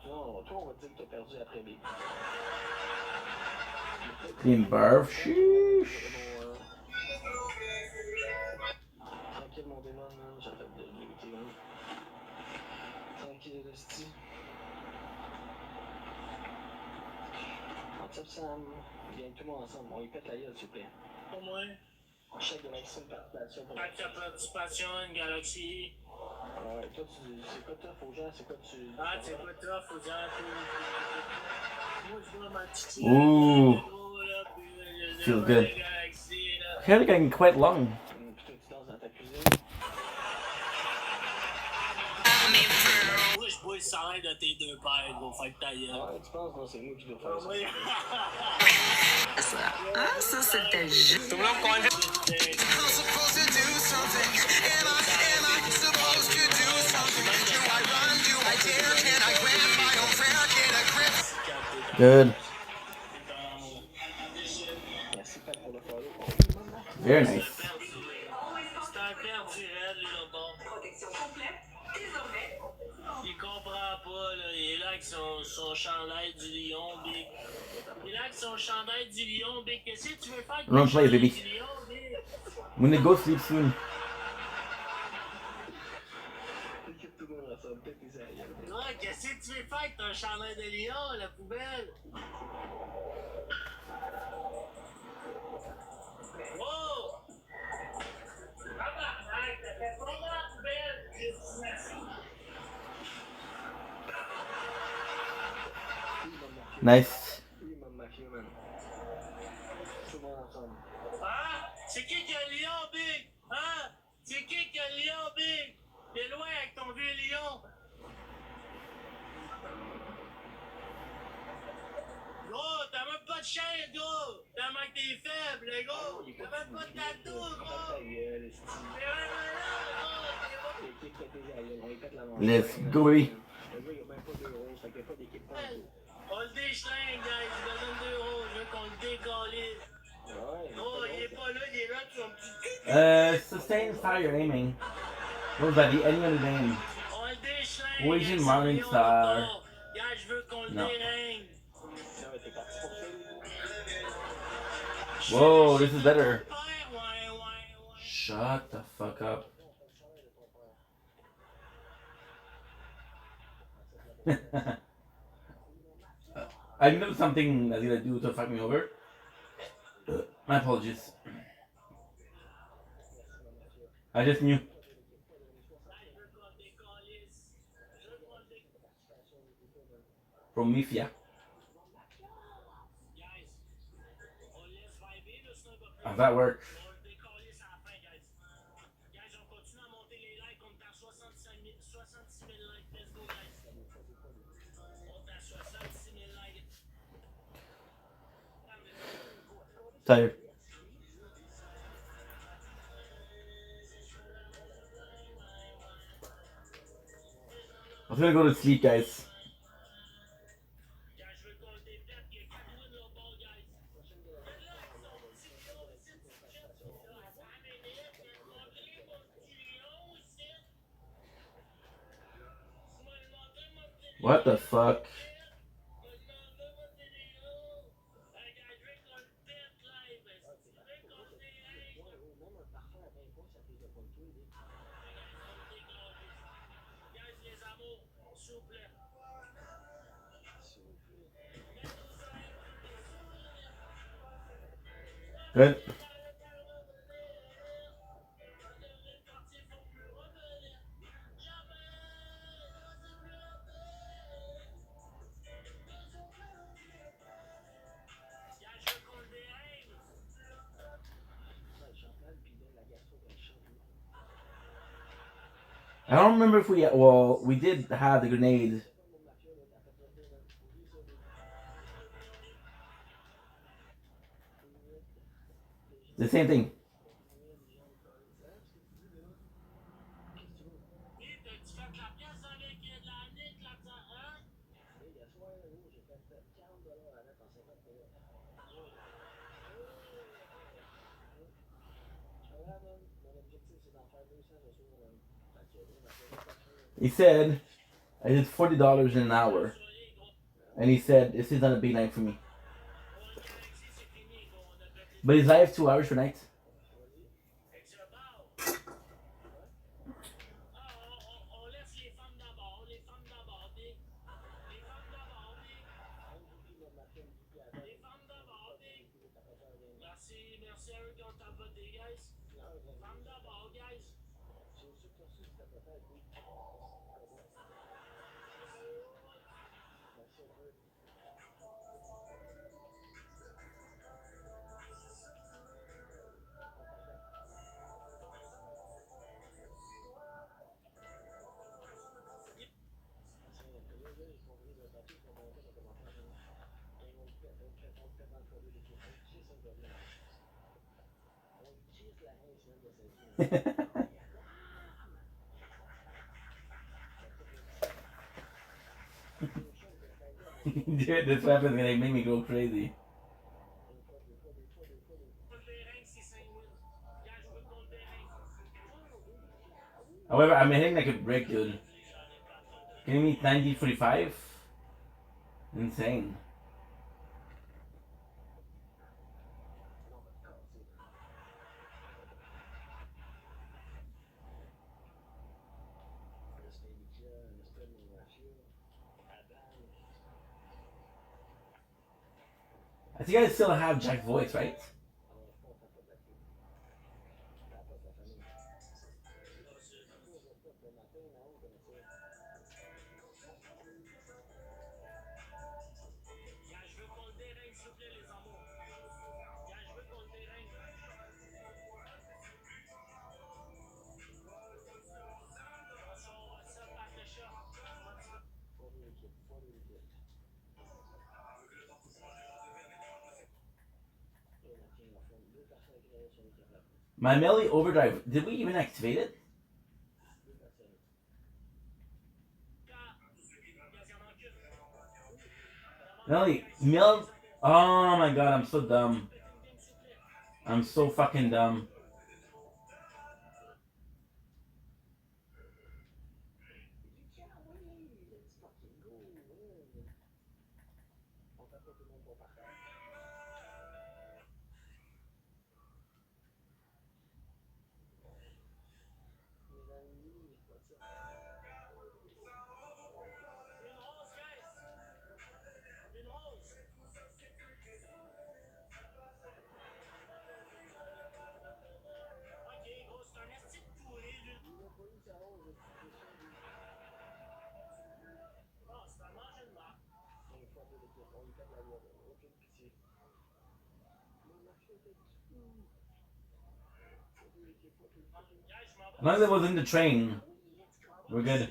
Non, toi, on va dire que t'as perdu après Big. Team Barf. Sheesh. Tranquille, mon démon, man. J'ai fait de l'unité, man. Tranquille, le style. What's up, Sam? Viens tout le monde ensemble. On y pète la gueule, s'il vous plaît. Pour moi, Chaque galaxie, une participation. avec ta participation, une galaxie. Ouais, toi, c'est quoi tough aux gens? C'est quoi tu. Ah, c'est quoi tough aux gens? Moi, je vois ma petite. Ooh. Feels good. Hair getting quite long. Plutôt que tu danses dans ta cuisine. Moi, je bois le salaire de tes d'un père, gros. Fait que ta gueule. Ouais, tu penses, non, c'est moi qui dois faire ça. Ah, ça, c'était juste. Tout le monde connaît. Good. Very nice. C'est un père du raid, lui, là-bas. Protection complète, désormais. Il comprend pas, là. Il est là avec son chandail du lion, Big. Il est là avec son chandail du lion, Big. Qu'est-ce que tu veux faire avec Run le play, chandail baby. du lion, Big? I'm gonna go sleep soon. Ouais, qu'est-ce que tu veux faire avec ton chandail de lion, la poubelle? Oh! Tabarnak, t'as fait tomber la poubelle, destination. Nice. Hein? C'est qui a le lion, Big? Hein? C'est qui a le lion, Big? T'es loin avec ton vieux lion. Gros, t'as même pas de chaîne, gros. Tellement que t'es faible, le gros. T'as même pas de tatou, gros. T'es vraiment là, gros. Let's go, baby. On le déchlingue, guys. Il donne 2 euros. Je veux qu'on le décalisse. Gros, il est pas là, il est là, tu son petit. Sustain fire aiming. What was that? Any other name? On le déchlingue. Norwegian Marlin Star. Gars, je veux qu'on le No. déringue. Whoa, this is better. Shut the fuck up. I knew something that's gonna do to fuck me over. My apologies. I just knew. Promethea. How's that work? Tired. I was gonna go to sleep, guys. What the fuck? Good. I don't remember if we did have the grenade. The same thing. He said, I did $40 in an hour. And he said, this is not a big night for me. But is live 2 hours per night? Dude, this weapon's gonna make me go crazy. However, I'm hitting like a brick, dude. Giving me 90-45? Insane. I think I still have Jack's voice, right? My melee overdrive, did we even activate it? Melee, oh my god, I'm so dumb. I'm so fucking dumb. As long as it was in the train, we're good.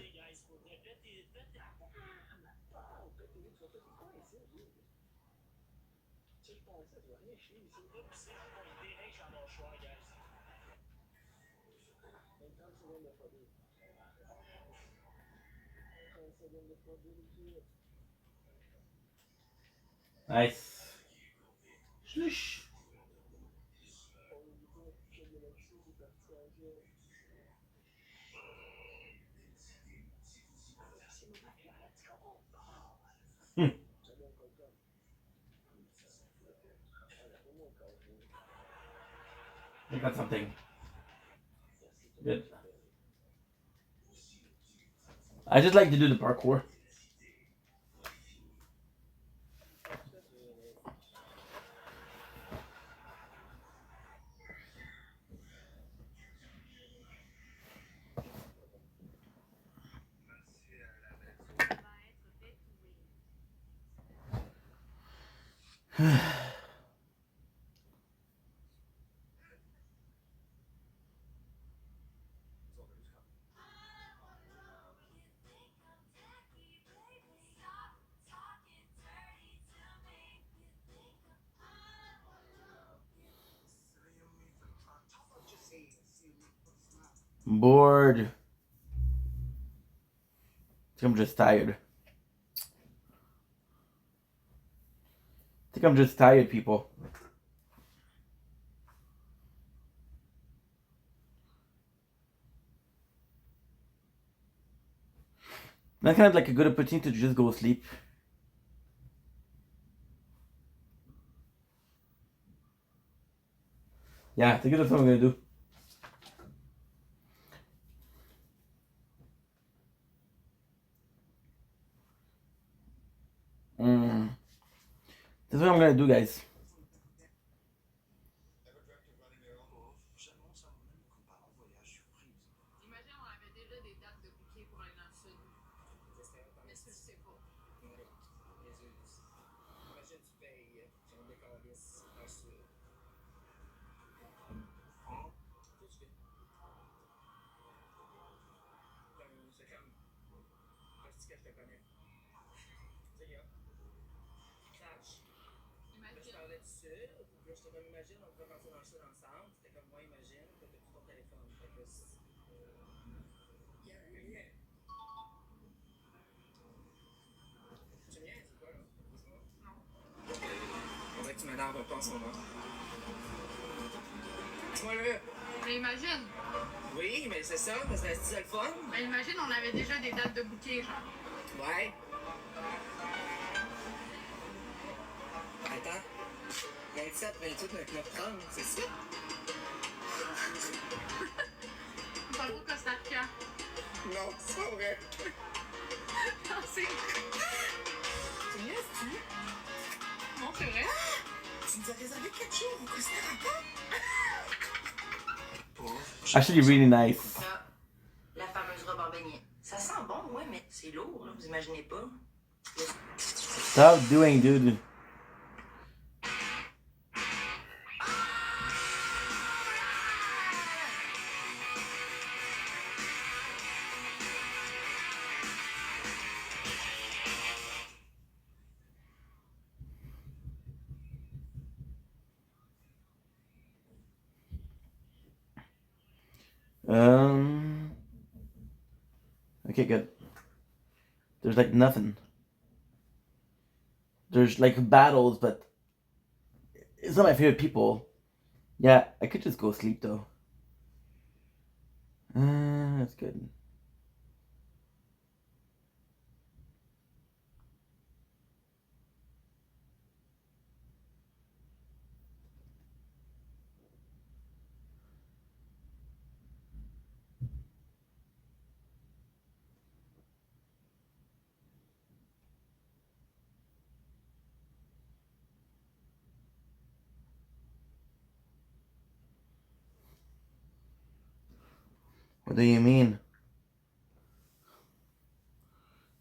Nice. Shush. I got something. Good. I just like to do the parkour. I'm bored. I think I'm just tired. I think I'm just tired, people. That's kind of like a good opportunity to just go sleep. Yeah, I think that's what I'm gonna do. That's what I'm gonna do, guys. On dirait que tu m'énerves un peu en ce moment. Dis-moi-le. Mais imagine. Oui, mais c'est ça, parce que c'est le fun. Mais imagine, on avait déjà des dates de bouquet, genre. Ouais. Attends. 27, 28, 29, 30, c'est ça? On parle pas de Costa Rica. Non, c'est pas vrai. Non, c'est... Tu niaises-tu? Non, c'est vrai. Tu nous as réservé 4 jours au Costa Rica? Actually, really nice. Ça, la fameuse robe en beignet. Ça sent bon, ouais, mais c'est lourd, là, vous imaginez pas. Stop doing, dude. Okay, good. There's like nothing. There's like battles, but it's not my favorite people. Yeah, I could just go sleep though. That's good. What do you mean?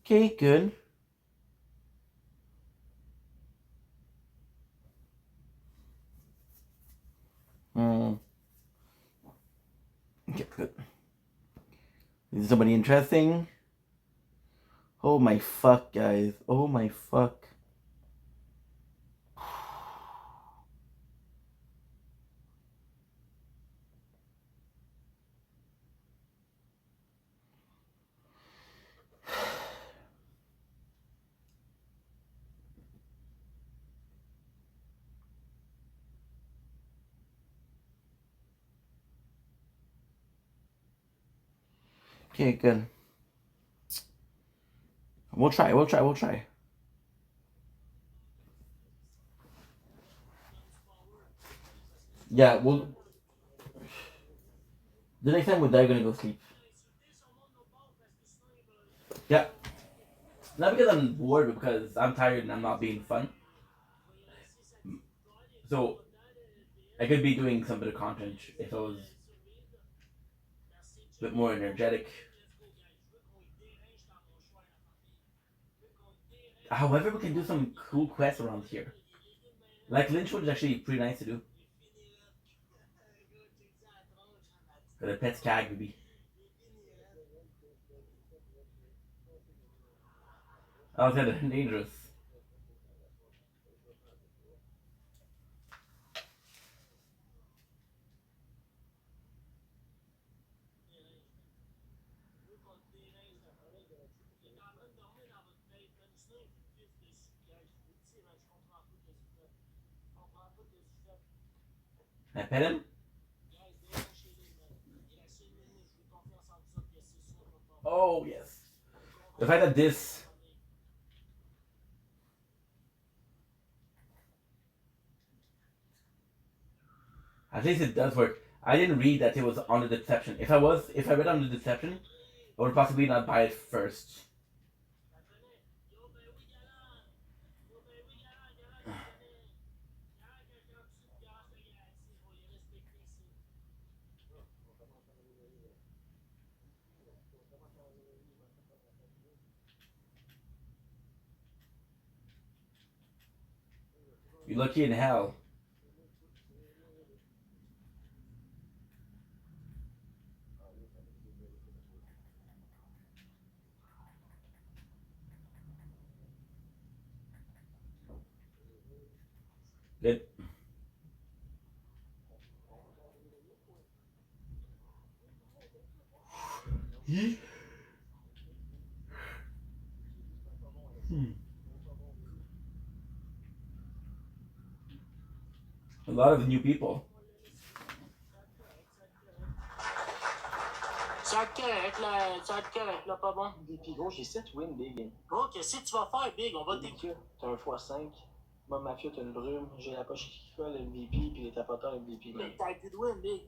Okay, good. Okay, good. Is somebody interesting? Oh my fuck, guys. Oh my fuck. Okay, good. We'll try. Yeah, well, the next time we're there, gonna go sleep. Yeah. Not because I'm bored, but because I'm tired and I'm not being fun. So, I could be doing some bit of content if I was a bit more energetic. However, we can do some cool quests around here. Like Lynchwood is actually pretty nice to do. For the pet's cag, maybe. Oh, kind of dangerous. I pet him? Oh, yes. The fact that this... At least it does work. I didn't read that it was on the deception. If I read on the deception, I would possibly not buy it first. You're lucky in hell. Good. A lot of new people. Ça va être correct, là. Ça va être correct, là, pas bon. Puis gros, j'ai 7 wins, Big. Gros, qu'est-ce que tu vas faire, Big? On va t'équiper. T'as un x5. Moi, Mafia, t'as une brume. J'ai la poche qui colle, le MVP, puis les tapoteurs MVP. Mais t'as été de win, Big.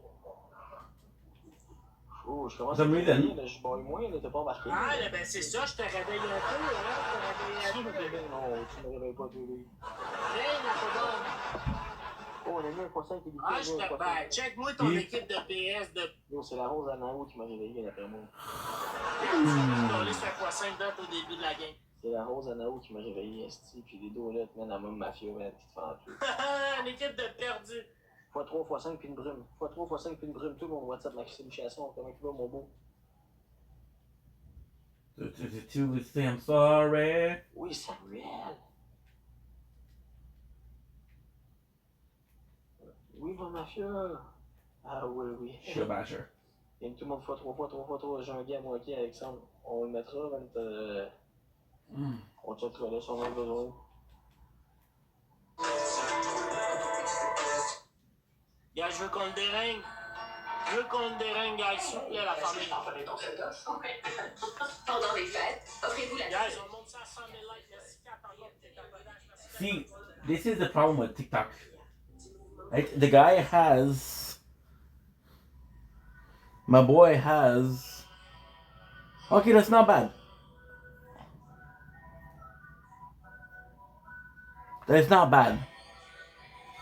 Oh, je commence Ça me réveiller, donne. là. Je bois moins, là. T'as pas embarqué. Ah, là, ben c'est ça, je te réveille un peu, hein. Je te réveille un peu. Non, tu me réveilles pas, bébé. Hey, la podonne. Oh, on a mis un x5 qui est Ah, je te... Ben, check-moi ton équipe de PS de... Yo, c'est la rose à Nao qui m'a réveillé, d'après moi. On laisse un x5 date au début de la game. C'est la rose à Nao qui m'a réveillé, esti. Puis les deux, là, te mènent à même Mafia, man, qui te fait en tuer. Une équipe de perdus. x3, x5, puis une brume. x3, x5, puis une brume. Tout mon WhatsApp, Maxime Chasson, comment tu vas, mon beau? To say I'm sorry. Oui, Samuel. Oui, mon Mafia. Ah oui, oui. Shabasher. Et tout le monde x3, j'ai un gars à moitié, Alexandre. On le mettra, on checkera là si on en a besoin. Gars, je veux qu'on le déringue. Je veux qu'on le déringue, gars, s'il vous plaît, la famille. Pendant les fêtes, offrez-vous la... Guys, on monte ça à 100 000 likes. Merci, Kat, par contre, t'es abonné. See, this is the problem with TikTok. Right? The guy has. My boy has. Okay, that's not bad. That's not bad.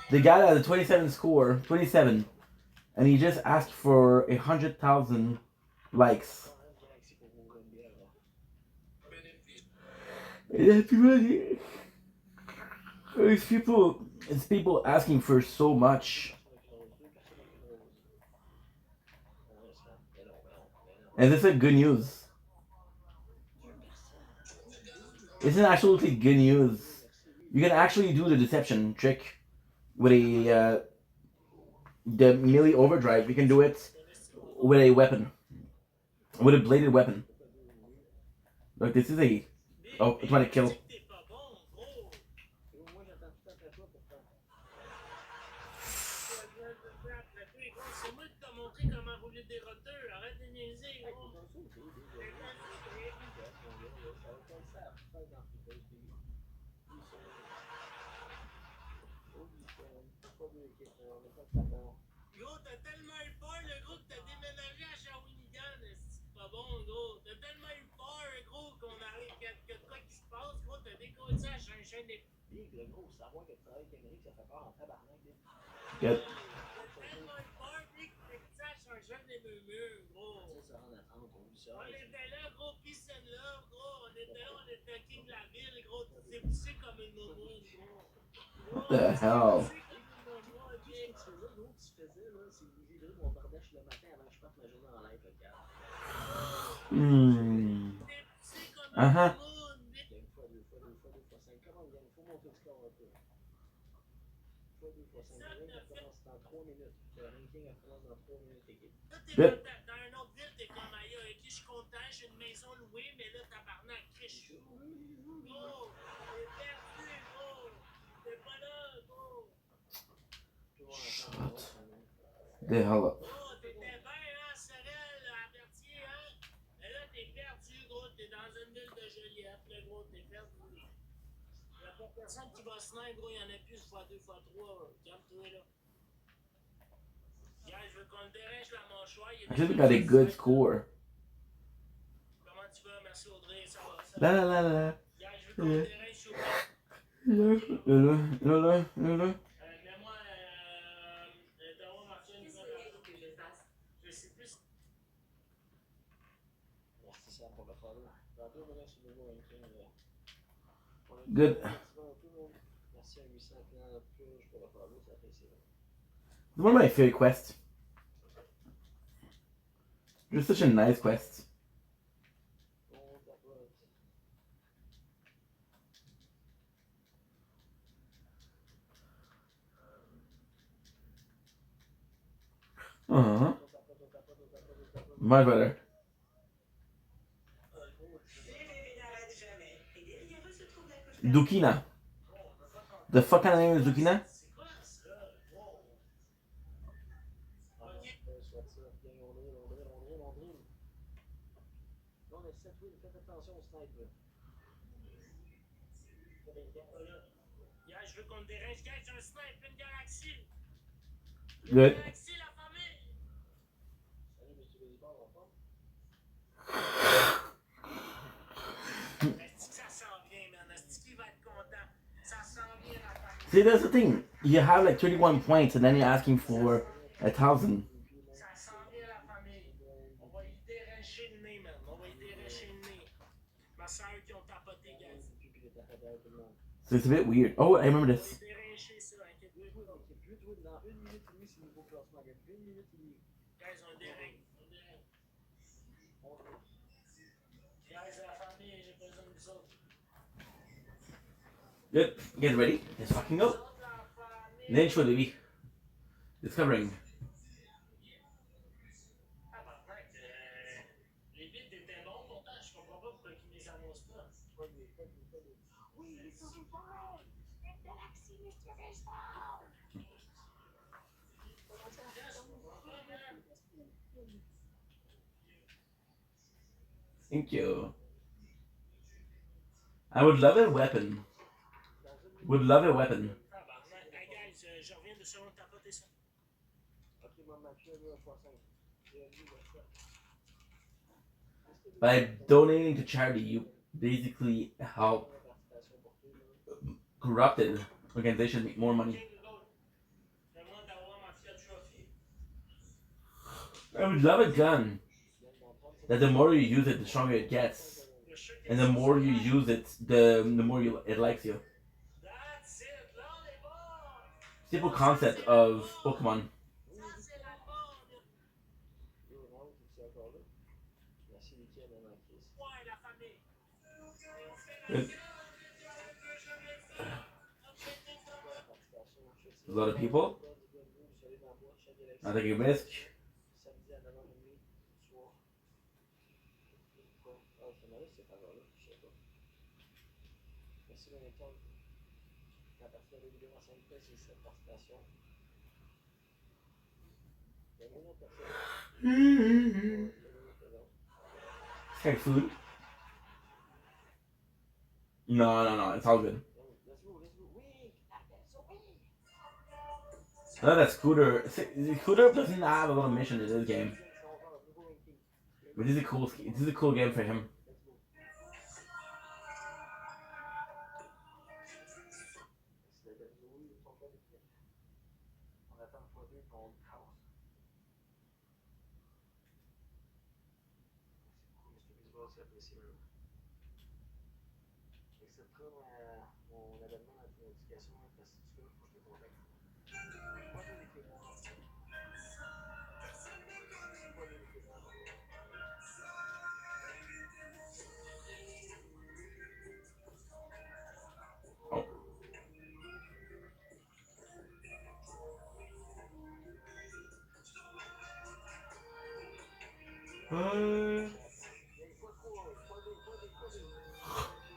The guy has a 27 score, 27, and he just asked for 100,000 likes. It's people asking for so much. And this is good news. This is absolutely good news. You can actually do the deception trick with a the melee overdrive. You can do it with a weapon, with a bladed weapon. Look, this is a automatic kill. Gros, t'as tellement eu peur, le gros, que t'as déménagé à Shawinigan. C'est pas bon, gros. T'as tellement eu peur, gros, qu'on arrive, que de quoi qui se passe, gros. T'as décollé ça à chaîne des... Big, le gros, savoir que tu travailles avec Émeric, ça fait peur en tabarnak. Good. T'as tellement eu peur, Big, que t'as dit ça à chaîne des murmures, gros. Ça rend à 30, on dit ça. On était là, gros, pissing là, gros. On était là, on était king de la ville, gros. T'es poussé comme une moumoune, gros. What the hell? Uh-huh. Good. Dans un autre ville, t'es comme ailleurs, avec qui je suis content, j'ai une maison louée, mais là, tabarnak, crèche. Gros, t'es perdu, gros. T'es pas là, gros. The hell up. Gros, t'étais bien, hein, Sorel, à Berthier, hein. Mais là, t'es perdu, gros. T'es dans une ville de Joliette, là, gros. T'es perdu. Y'a pas personne qui va se naître, gros. Y'en a plus x2, x3. Calme-toi, là. Gars, je veux qu'on le dérèche la mâchoire. I just got a good score. Comment tu vas? Merci, Audrey. Ça va? La la la la. Gars, je veux qu'on le dérèche, s'il vous plaît. La. Mets-moi, Dawa Martin, je sais plus. Merci, Sam, pour le follow. Dans 2 minutes, je vais voir un king. Good. Merci à 800 plans plus pour le follow, ça fait c'est One of my favorite quests. Just such a nice quest. Uh-huh. Much better. Dukina. The fuck kind of name is Dukina? Good. See, that's the thing. You have like 31 points, and then you're asking for 1,000. So it's a bit weird. Oh, I remember this. Good. Get ready. Let's fucking go. Nature, baby. Discovering. Thank you. I would love a weapon. Would love a weapon. By donating to charity, you basically help corrupted organizations make more money. I would love a gun that the more you use it, the stronger it gets, and the more you use it, the more it likes you. Simple concept of Pokemon. Good. A lot of people. I think you missed. Okay, food. No, it's all good. I love that Scooter. Scooter doesn't have a lot of mission in this game. But this is a cool game for him.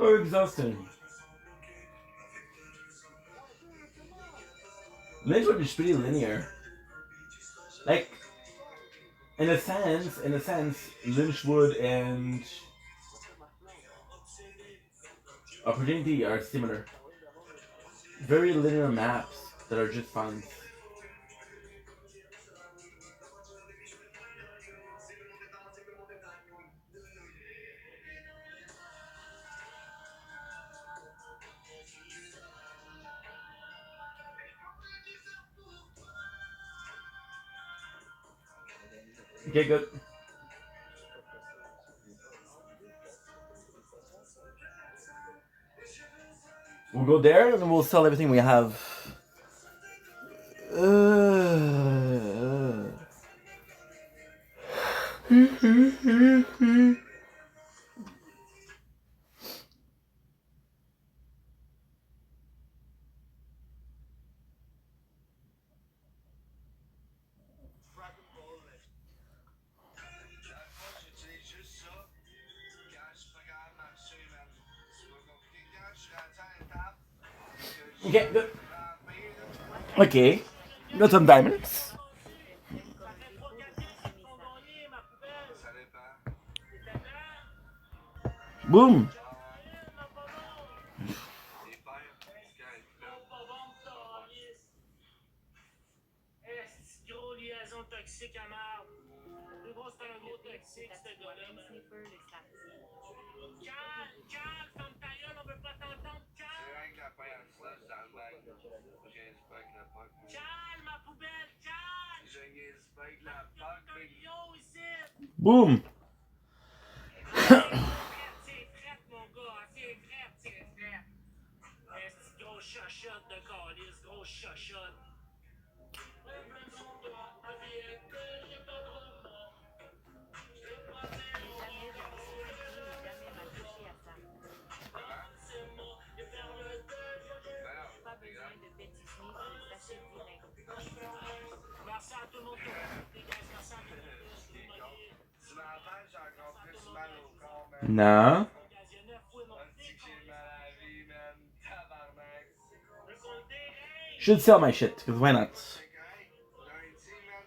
Oh, exhausting. Lynchwood is pretty linear. Like, in a sense, Lynchwood and Opportunity are similar. Very linear maps that are just fun. Okay, good. We'll go there and then we'll sell everything we have. Okay, good. Okay, got some diamonds. Boom. Gros liaison toxique à marre. Le gros, c'est un gros toxique, ce gars-là. Cal, ferme ta gueule, on veut pas t'entendre, Cal. C'est rien que la première fois, dans le bac. Je niaise pas avec la POC. Cal, ma poubelle, Cal. Je niaise pas avec la POC. T'as un lion ici. Boom. C'est frette, mon gars. C'est frette. Est-ce gros chachotte de calice, gros chachotte. Merci à tout le monde qui a écouté, guys. Merci à tout le monde. Tu m'empêches, j'ai encore plus mal au corps, man. No. J'ai mal à la vie, man. Tabarnak. Should sell my shit, because why not? Lundi, man.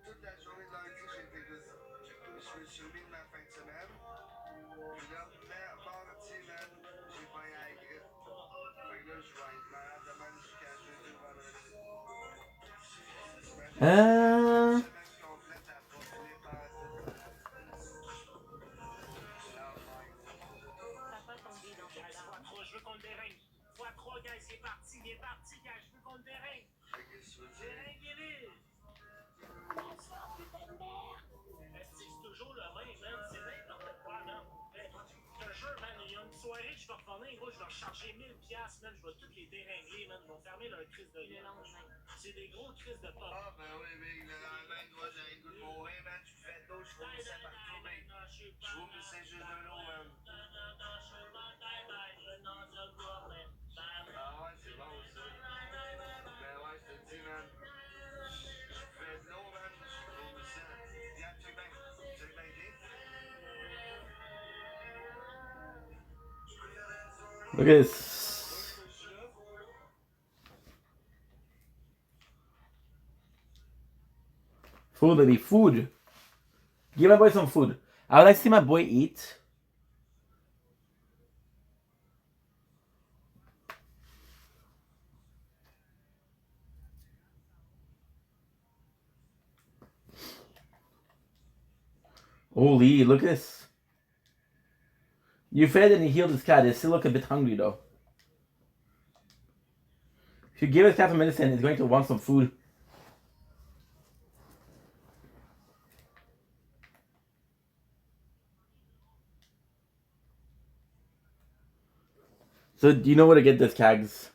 Toute la journée de lundi, j'étais juste. Je me suis mis de ma fin de semaine. Puis là, mardi, man, j'ai pas eu à la grippe. Fait que là, je vais être malade demain jusqu'à jeudi ou vendredi. Je veux qu'on le déringue. X3, gars, c'est parti, il est parti, gars, je veux qu'on le déringue. Déringuez-les. C'est toujours le même, man. C'est n'importe quoi, man. Je te jure, man, il y a une soirée que je vais revenir, gros, je vais recharger 1000$, man. Je vais toutes les déringler, man. Ils vont fermer leur crise de gueule. C'est des gros crises de pop. Ah, ben oui, mais le lendemain, moi, j'ai le goût de mourir, man. Je fais de l'eau, je vomissais partout, mec. Je vomissais juste de l'eau, man. Ah ouais, c'est bon, ça. Ben ouais, je te dis, man. Je fais de l'eau, man. Je vomissais. Regarde, check bien. Check bien, OK? Look at this. Food, baby, food. Give my boy some food. I would like to see my boy eat. Holy, look at this. You fed and you healed this cat. They still look a bit hungry though. If you give this cat some medicine, it's going to want some food. So do you know where to get this, Cags?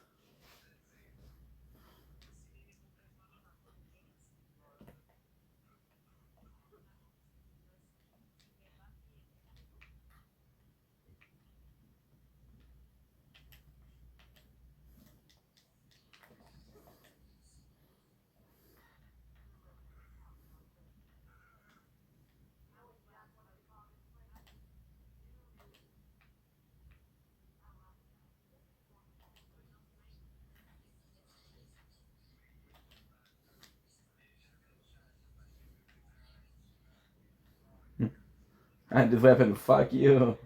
And this weapon, fuck you.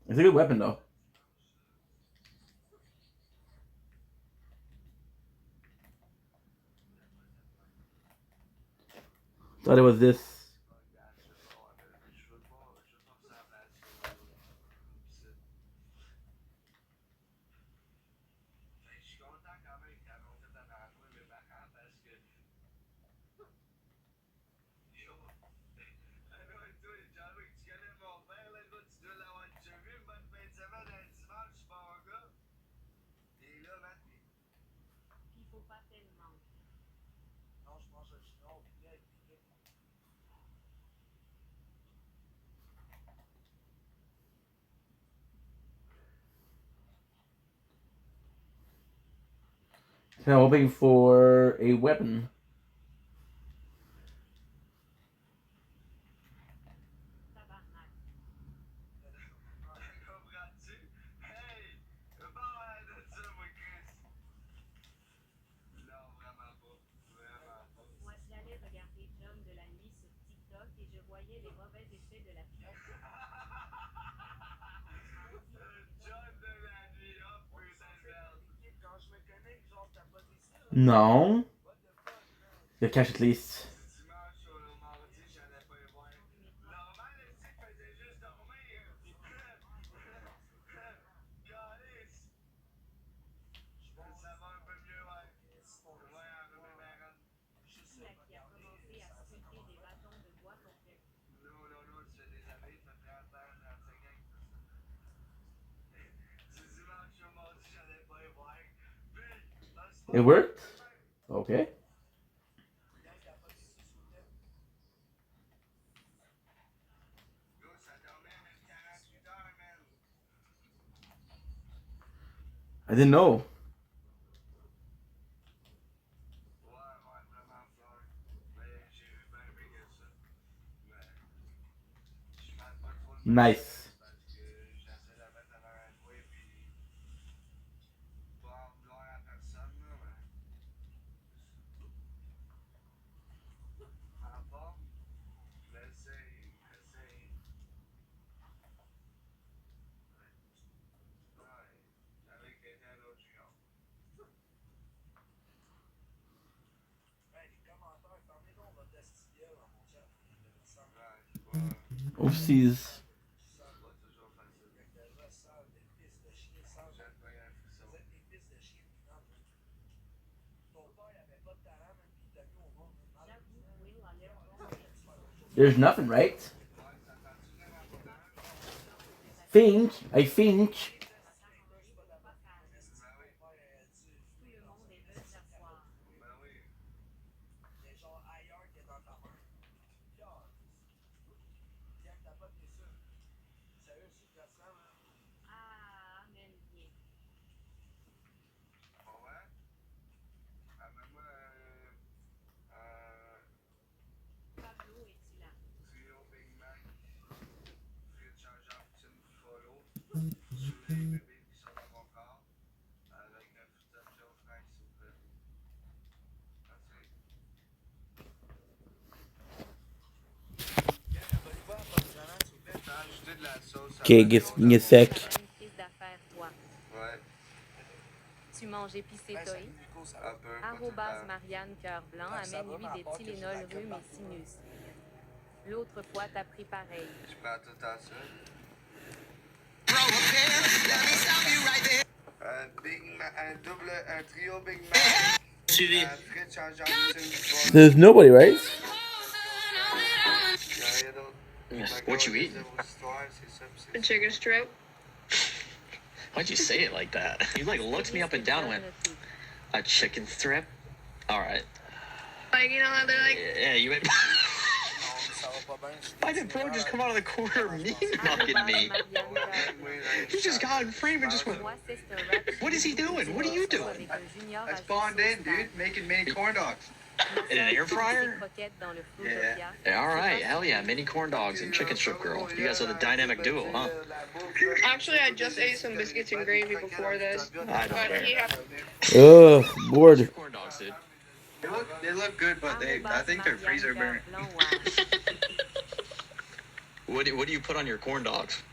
It's a good weapon though. Thought it was this. So I'm hoping for a weapon. Non. Le cash at least. It worked? Okay. I didn't know. Nice. Oopsies. There's nothing, right? I think. Okay, give me a sec. Tu manges épicé toy. Arrobase Marianne Cœur Blanc amène 8 des Tylenol rhume et sinus. L'autre fois, t'as pris pareil. Je prends tout à ça. Un trio Big Mac. Suivi. There's nobody, right? What you eating? A chicken strip. Why'd you say it like that? You like looked me up and down and went, a chicken strip? Alright. Like, you know how they're like... Yeah, you went... Why did bro just come out of the corner mean mugging me? He just got in frame and just went, what is he doing? What are you doing? I spawned in, dude, making mini corn dogs. In an air fryer? Yeah. Alright, hell yeah, mini corn dogs and chicken strip girl. You guys are the dynamic duo, huh? Actually, I just ate some biscuits and gravy before this. I don't care. Ugh, bored. Corn dogs, dude. They look good, but I think they're freezer burnt. What do you put on your corn dogs?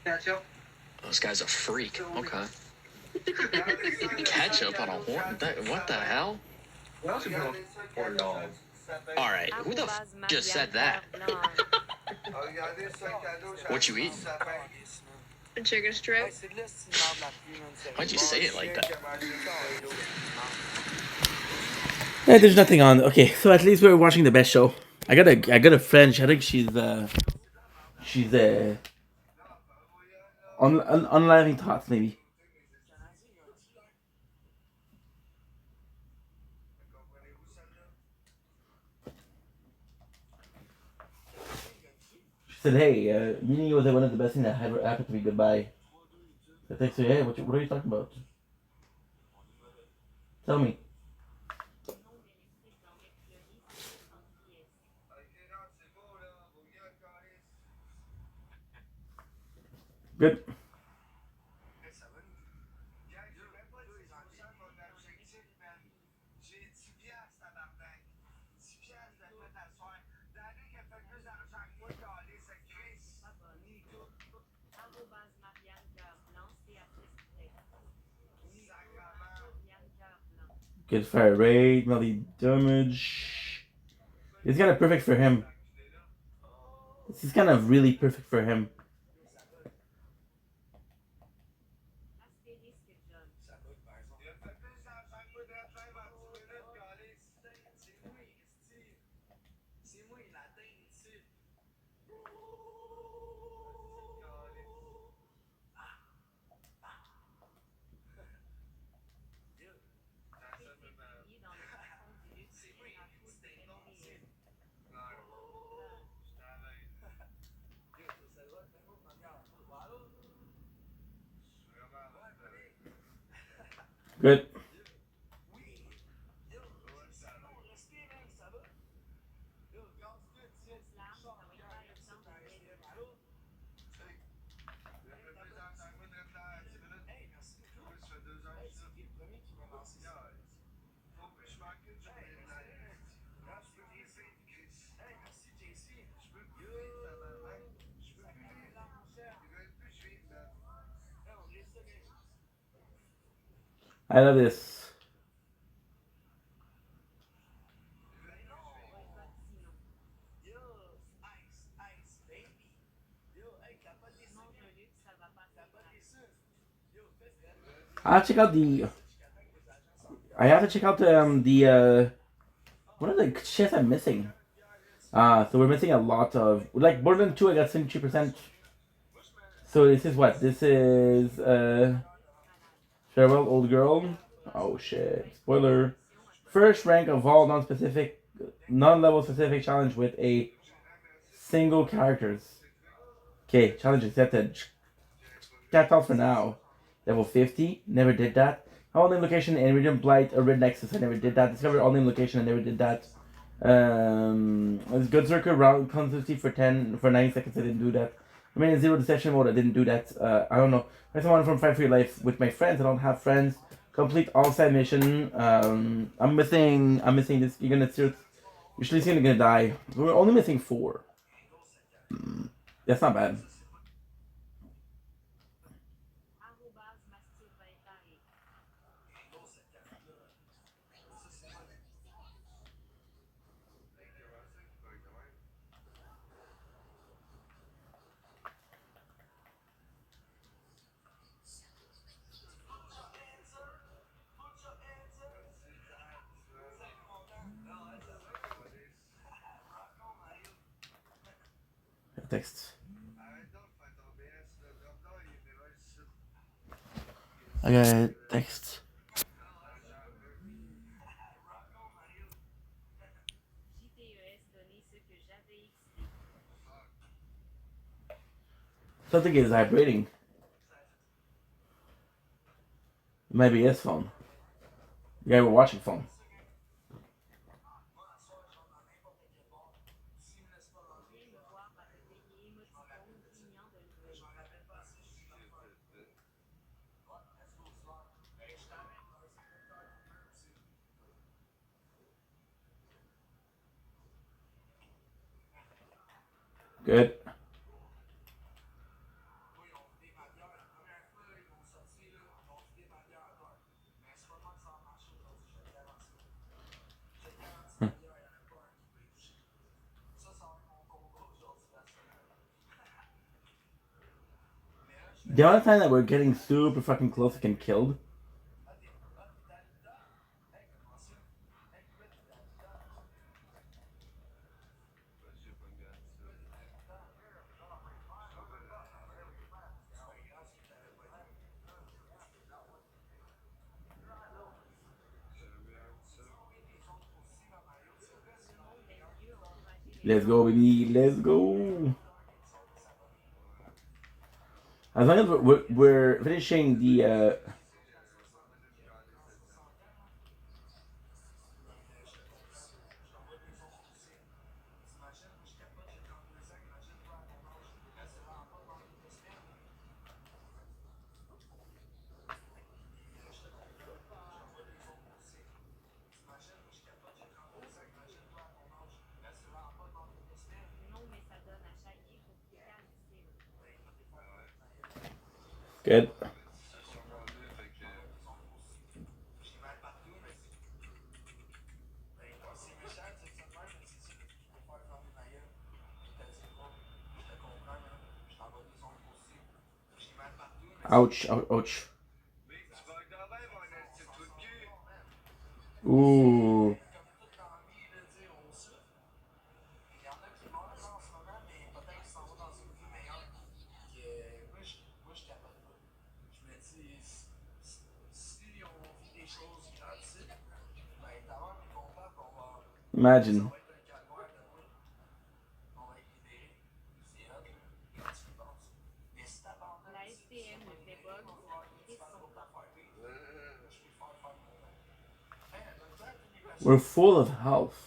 Ketchup. Oh, this guy's a freak. Okay. Ketchup on a horn? What the hell? What else you put on corn dogs? Alright, who the just said that? What you eating? A chicken strip. Why'd you say it like that? There's nothing on. Okay, so at least we're watching the best show. I got a friend. I think she's on Living Thoughts maybe. She said, "Hey, meeting you was one of the best things that ever happened to me. Goodbye." I text her, "Hey, what are you talking about? Tell me." Good. Good fire rate, melee damage. It's kind of perfect for him. This is kind of really perfect for him. Good. I love this. I'll check out the. I have to check out the what are the shits I'm missing? So we're missing a lot of like Borderlands 2. I got 72%. So this is what? This is Farewell Old Girl. Oh shit! Spoiler. First rank of all non-specific, non-level specific challenge with a single characters. Okay, challenge accepted. That's all for now. Level 50, never did that. All name location and Iridium Blight or Red Nexus, I never did that. Discover all name location, I never did that. Good Circle round consistency for 9 seconds, I didn't do that. I mean, in zero deception mode, I didn't do that. I don't know. I someone from Fight for Your Life with my friends. I don't have friends. Complete all side mission. I'm missing this. You're gonna see. Usually, you're gonna die. We're only missing 4. That's not bad. Text. I got text. Something is vibrating. It might be his phone. The guy we're watching phone. Good. The only time that we're getting super fucking close to getting killed. Let's go, baby. Let's go. As long as we're finishing the. Good. Ouch, ouch, ouch. Ooh. Imagine. La STM le fait bug, et son camp. We're full of health.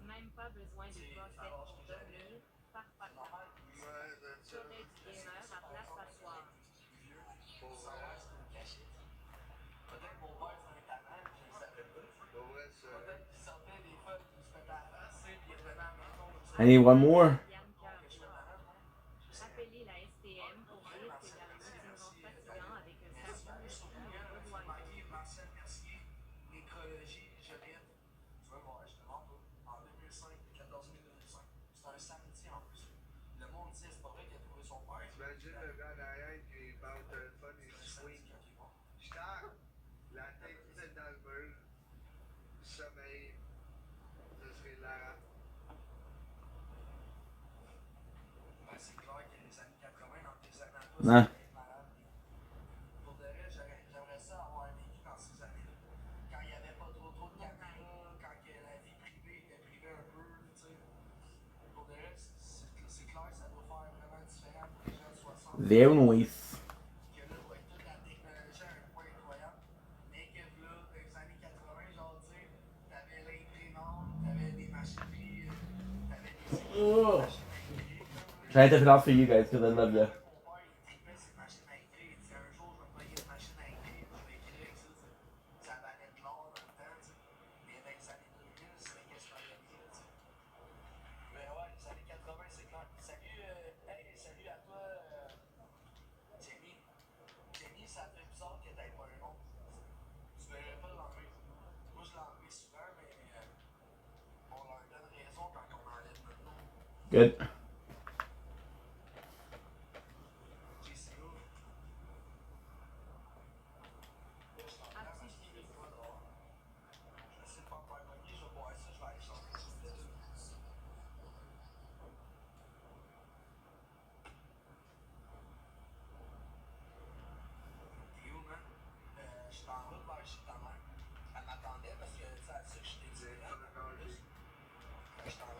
Même pas besoin de project pour dormir, parfois ça passe. J'aurais du gamer à place s'asseoir. I need one more. Appelez la STM pour dire que la route itinéraire fatigant avec un service T'imagines le gars derrière qui parle au téléphone et swing. La tête toute dans le mur. Sommeil. Ce serait hilarant. Nah. Very nice. Oh. Trying to take it off for you guys because I love you. Good.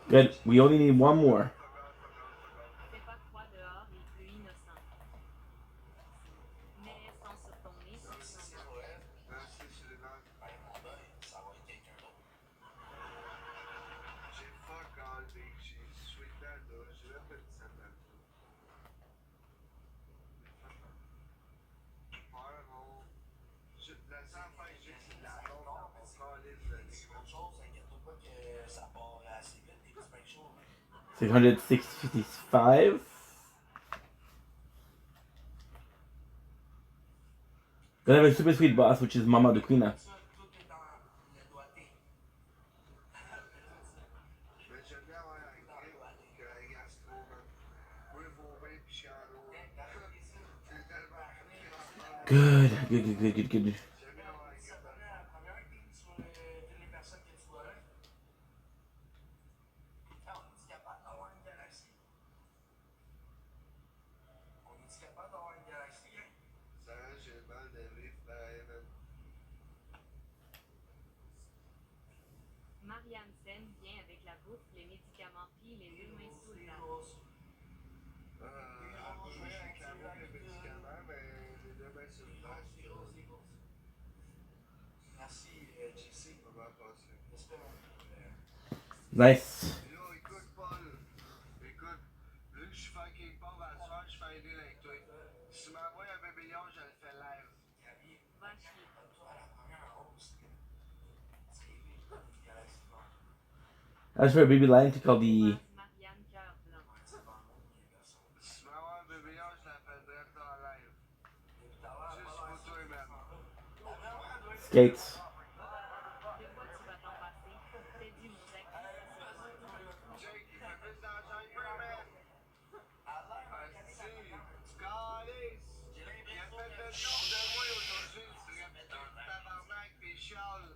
Good. We only need one more. Fais pas froid dehors et plus innocent. Mais sans sur ton nez si tu n'en J'ai fuck all big cheese. Sweet dado. J'ai même pas dit ça tantôt. Marron. La seule affaire que j'ai, c'est de la bombe dans mon calice de nez. 665. Then I have a super sweet boss, which is Mama Duquina. Good, good, good, good, good, good. Marianne Sen vient avec la bouffe, les médicaments puis les deux mains sous le bras. Les médicaments, mais les deux mains sur le bras. Nice. Yo, écoute, Paul. Écoute, vu que je suis fucking pauvre à soir, je fais un deal avec toi. Si tu m'envoies un bébé lion, je le fais live. As for a baby lion to call the Si tu m'envoies un bébé lion, je l'appellerai en live. Juste pour toi, man. skates. Jake, il fait plus d'argent que moi, man. Asti, tu calisses. Il a fait le tour de moi aujourd'hui. Tu serais putain de tabarnak pis chiale.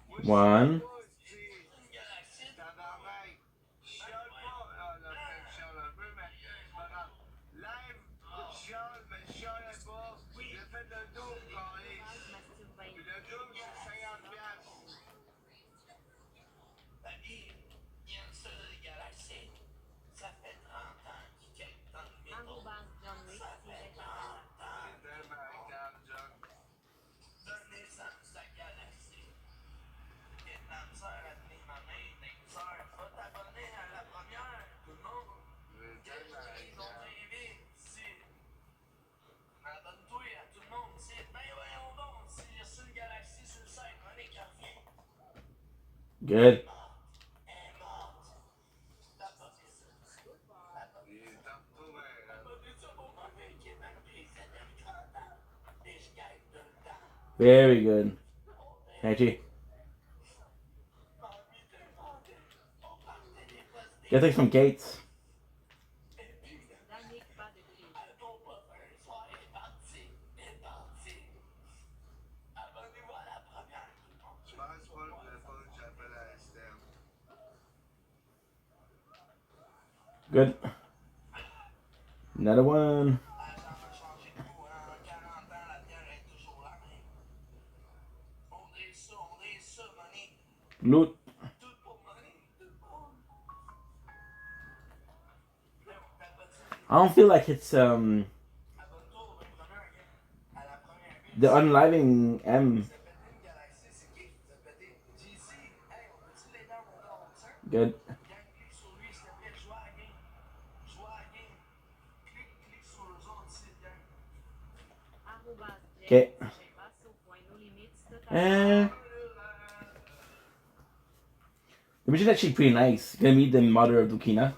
Moi, je chiale One. pas, asti. Tabarnak. Chiale pas. Ah, là, peut-être que je chiale un peu, mais c'est pas grave. Live, chiale, mais chiale pas. Il a fait le double, calice. Puis le double, c'est 50$. C'est tellement calme, John. Good. Very good. Angie. Get like some gates. Je pense Paul voulait pas que j'appelle à STM. Good. Another one. Loot. I don't feel like it's the unliving M. Good. Okay. And the mission is actually pretty nice. Gonna meet the mother of Lukina.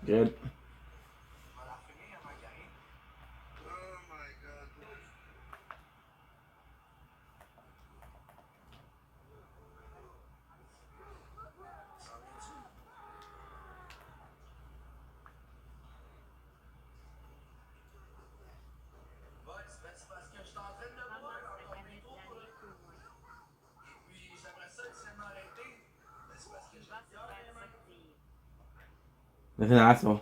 Good. That's an asshole.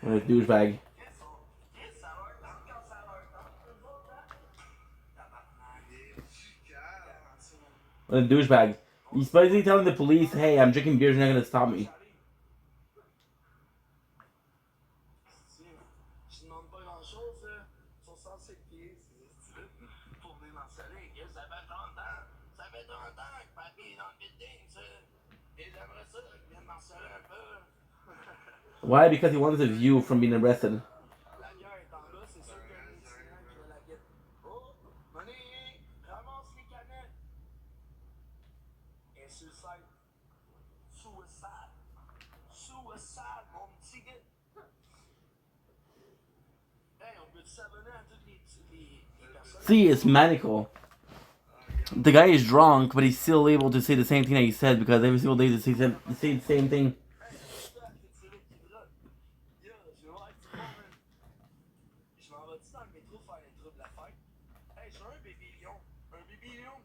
What a douchebag. What a douchebag. He's basically telling the police, hey, I'm drinking beers, you're not gonna stop me. Why? Because he wants a view from being arrested. See, it's maniacal. The guy is drunk, but he's still able to say the same thing that he said because every single day they say the same thing.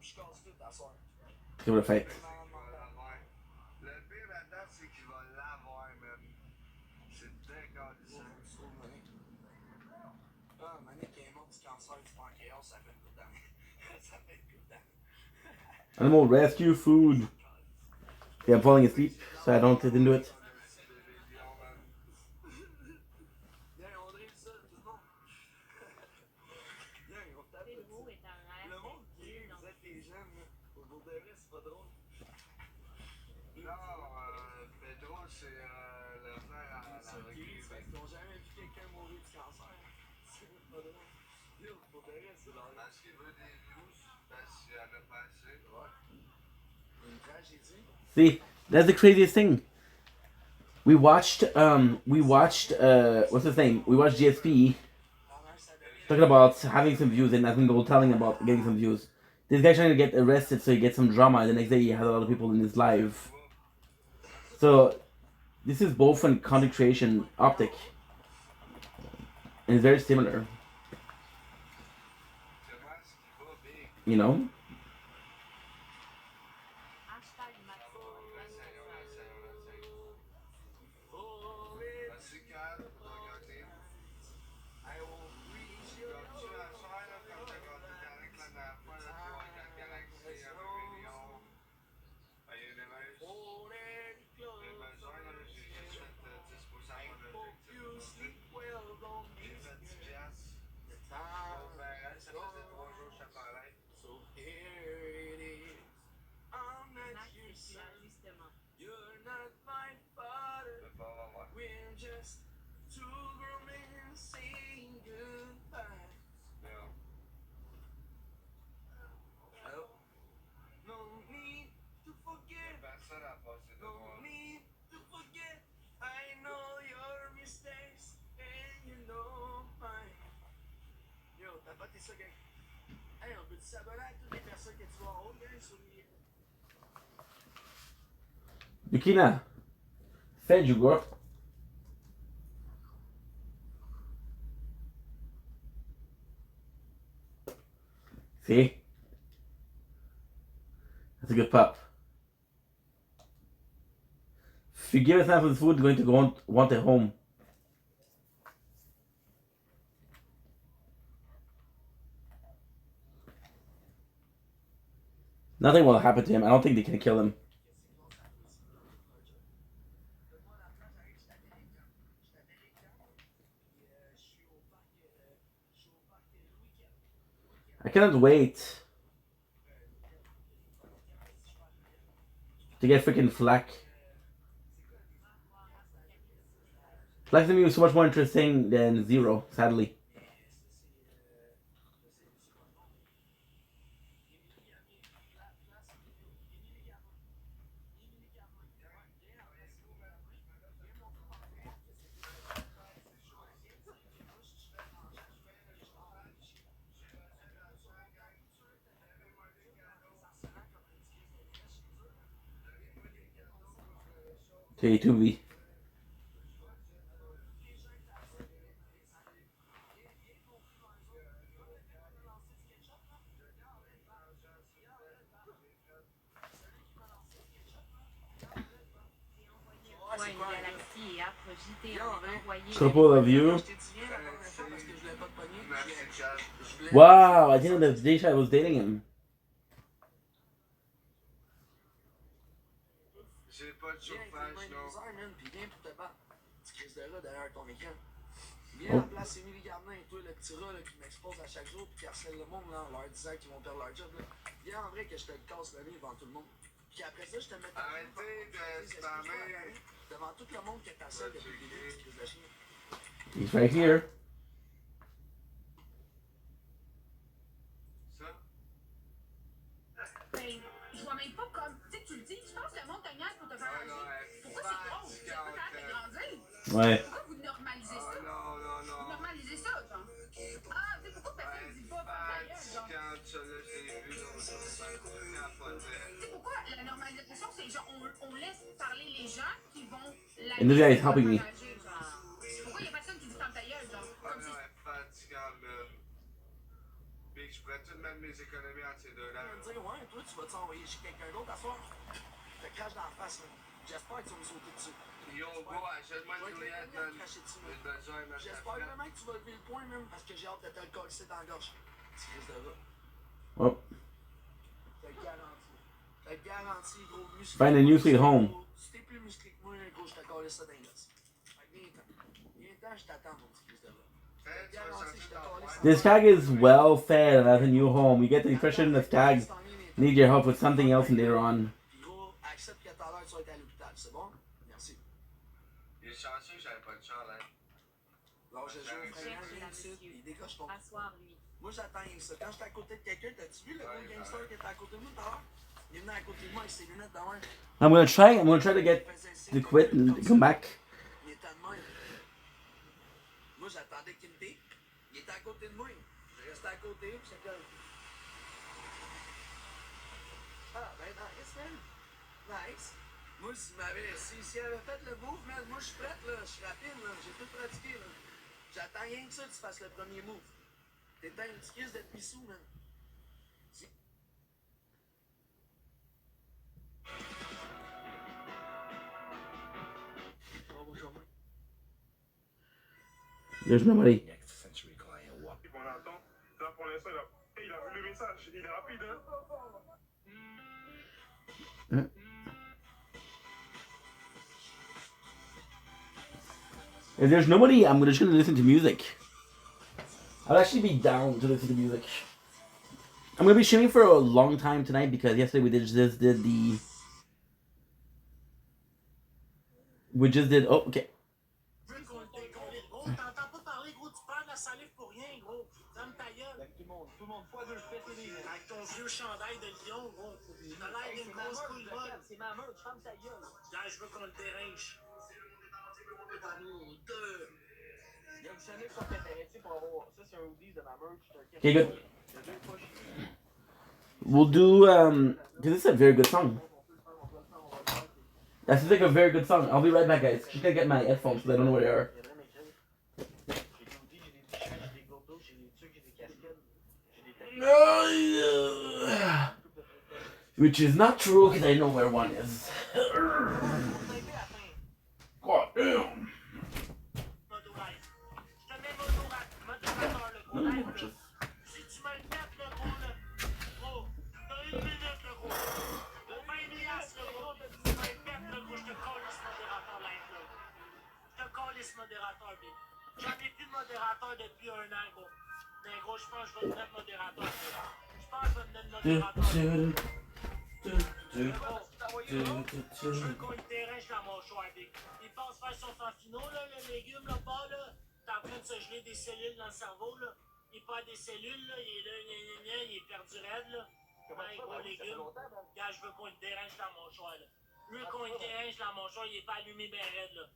C'est le fait. Le pire là-dedans, c'est qu'il va l'avoir, même. C'est dégueulassant. Ah, Mané qui est mort du cancer du pancréas, ça fait une couple d'années. Ça fait une couple d'années. Animal rescue food. Yeah, I'm falling asleep, so I don't get into it. Pedro est un rêve. Le monde qui rit, vous êtes les jeunes, pour de vrai, c'est pas drôle. Non, Pedro, c'est le frère à la recrue. Ils n'ont jamais vu quelqu'un mourir du cancer. C'est pas drôle. Yo, pour de vrai, c'est drôle. Parce qu'il veut des views, parce qu'il y en a pas assez. Ouais. Une tragédie. See, that's the craziest thing. We watched what's his name? We watched GSP talking about having some views and Asmongold Gold telling about getting some views. This guy's trying to get arrested so he gets some drama, and the next day he has a lot of people in his live. So this is both a content creation optic. And it's very similar. You know? You're not my father. We're just two grown men saying goodbye. No need to forget. No need to forget. I know your mistakes and you know mine. Yo, t'as pas tes ça, gang. Hey, on peut s'abonner à toutes les personnes que tu vois en haut, gang, sur les... Yukina, fed you, girl. See? That's a good pup. If you give us enough of this food, you're going to want it home. Nothing will happen to him. I don't think they can kill him. I cannot wait to get freaking Flack. Flack's gonna be so much more interesting than Zero, sadly. J2B. Triple of you. Wow, I didn't know that J-Shot was dating him. J'ai pas de chauffage, non. Viens en place Émilie Gardin et toi, le petit rat qui m'expose à chaque jour et qui harcèle le monde là, en leur disant qu'ils vont perdre leur job. Là. Viens en vrai que je te le casse le nez devant tout le monde. Puis après ça, je te mets arrêtez de spammer devant tout le monde que t'harcèles depuis le début, tu crise de chien. He's right here. Ben, je vois même pas comme. Tu sais, tu le dis, je pense que le monde te niaise pour te faire agir. Pourquoi c'est drôle? C'est pas capable de grandir. Ouais. Pourquoi vous normalisez ça? Vous normalisez ça, genre. Ah, tu sais, pourquoi personne dit pas par ailleurs, genre. Tu sais, pourquoi la normalisation, c'est genre, on laisse parler les gens qui vont la. And this guy is helping me. Pourquoi y a personne qui dit par ailleurs, genre? Comme si. fatigable. Puis je pourrais tout mettre mes économies entières. c'est 2 ans. Tu vas me dire, ouais, toi, tu vas t'envoyer chez quelqu'un d'autre à soir? Je te crache dans la face, là. J'espère que tu vas me sauter dessus. Yo, bro, achète-moi une douillette, man. Une besoin, man. J'espère vraiment que tu vas lever le point, même, parce que j'ai hâte de te le coller dans la gorge. Tu risques de va. Oh. Je te garantis. Je te garantis, gros, musclé. Find a new sweet home. Si t'es plus musclé que moi, gros, je te colle ça dans les gosses. Viens-t'en, je t'attends, mon petit Christ de va. Je te garantis, je te colle ça. This tag is well fed and has a new home. You get the impression this tag needs your help with something else later on. Gros, accepte que tout à l'heure, tu vas être à l'hôpital, c'est bon? Merci. Il est chanceux, j'avais pas de chance, hein. Alors, je joue au frère, viens ici, il décoche ton. Asseoir, lui. Moi, j'attends ça. Quand j'étais à côté de quelqu'un, t'as-tu vu le gros gangster qui était à côté de moi tout à l'heure? Il est venu à côté de moi avec ses lunettes dans l'air. I'm gonna try to get to quit and come back. Il était de même. Moi, j'attendais qu'il me pique. Il était à côté de moi. Je restais à côté, puis c'est que... Ah, ben nice, man. Nice. Moi, s'il avait fait le move, man, moi, je suis prête, là. Je suis rapide, là. J'ai tout pratiqué, là. J'attends rien que ça que tu fasses le premier move. T'étais une petite crise d'être missou, man. There's nobody. Bon, attends. Là, pour l'instant, il a vu le message. Il est rapide, hein? If there's nobody, I'm just gonna listen to music. I'll actually be down to listen to music. I'm gonna be streaming for a long time tonight because yesterday we just did oh okay. Tout le monde fois deux fêtes avec ton vieux chandail de lion, gros. T'as l'air d'une grosse couille molle. C'est ma meurtre, ferme ta gueule. Là, je veux qu'on le dérange. Il y a une chaîne qui sont intéressés pour avoir. Ça, c'est un hoodie de ma meurtre. Okay, good. We'll do because this is a very good song. That's like a very good song. I'll be right back, guys. Just gotta get my headphones because I don't know where they are. Which is not true because I know where one is. God damn. Modérateur, B. J'en ai plus de modérateur depuis un an, gros. Mais gros, je pense que je vais te mettre modérateur. Je pense que je vais te mettre modérateur. Je veux qu'on le dérange la mâchoire, B. Il passe faire son fanfino, là, le légume, là-bas, là. T'es en train de se geler des cellules dans le cerveau, là. Il perd des cellules, là. Il est là, il est perdu raide, là. Un gros légume. Gars, je veux qu'on le dérange la mâchoire, là. Je veux qu'on le dérange la mâchoire, il est pas allumé ben raide, là.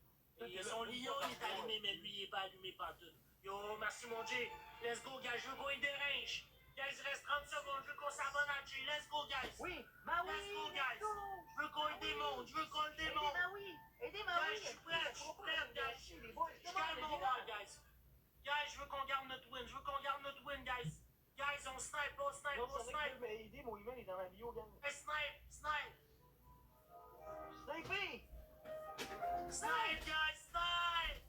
Son lion, il est allumé, mais lui, il est pas allumé partout. Yo, merci mon J. Let's go, guys. Je veux qu'on y dérange. Guys, il reste 30 secondes. Je veux qu'on s'abonne à J. Let's go, guys. Oui, bah oui. Let's go, guys. Je veux qu'on le démonte. Je veux qu'on le démonte. Bah oui. Aidez-moi, oui. Je suis prêt, guys. Je calme mon bord, guys. Guys, je veux qu'on garde notre win. Je veux qu'on garde notre win, guys. Guys, on snipe, on snipe, on snipe. Mais aidez, mon email est dans la bio, gang. Snipe, snipe. Sniper. Snipe, guys, snipe!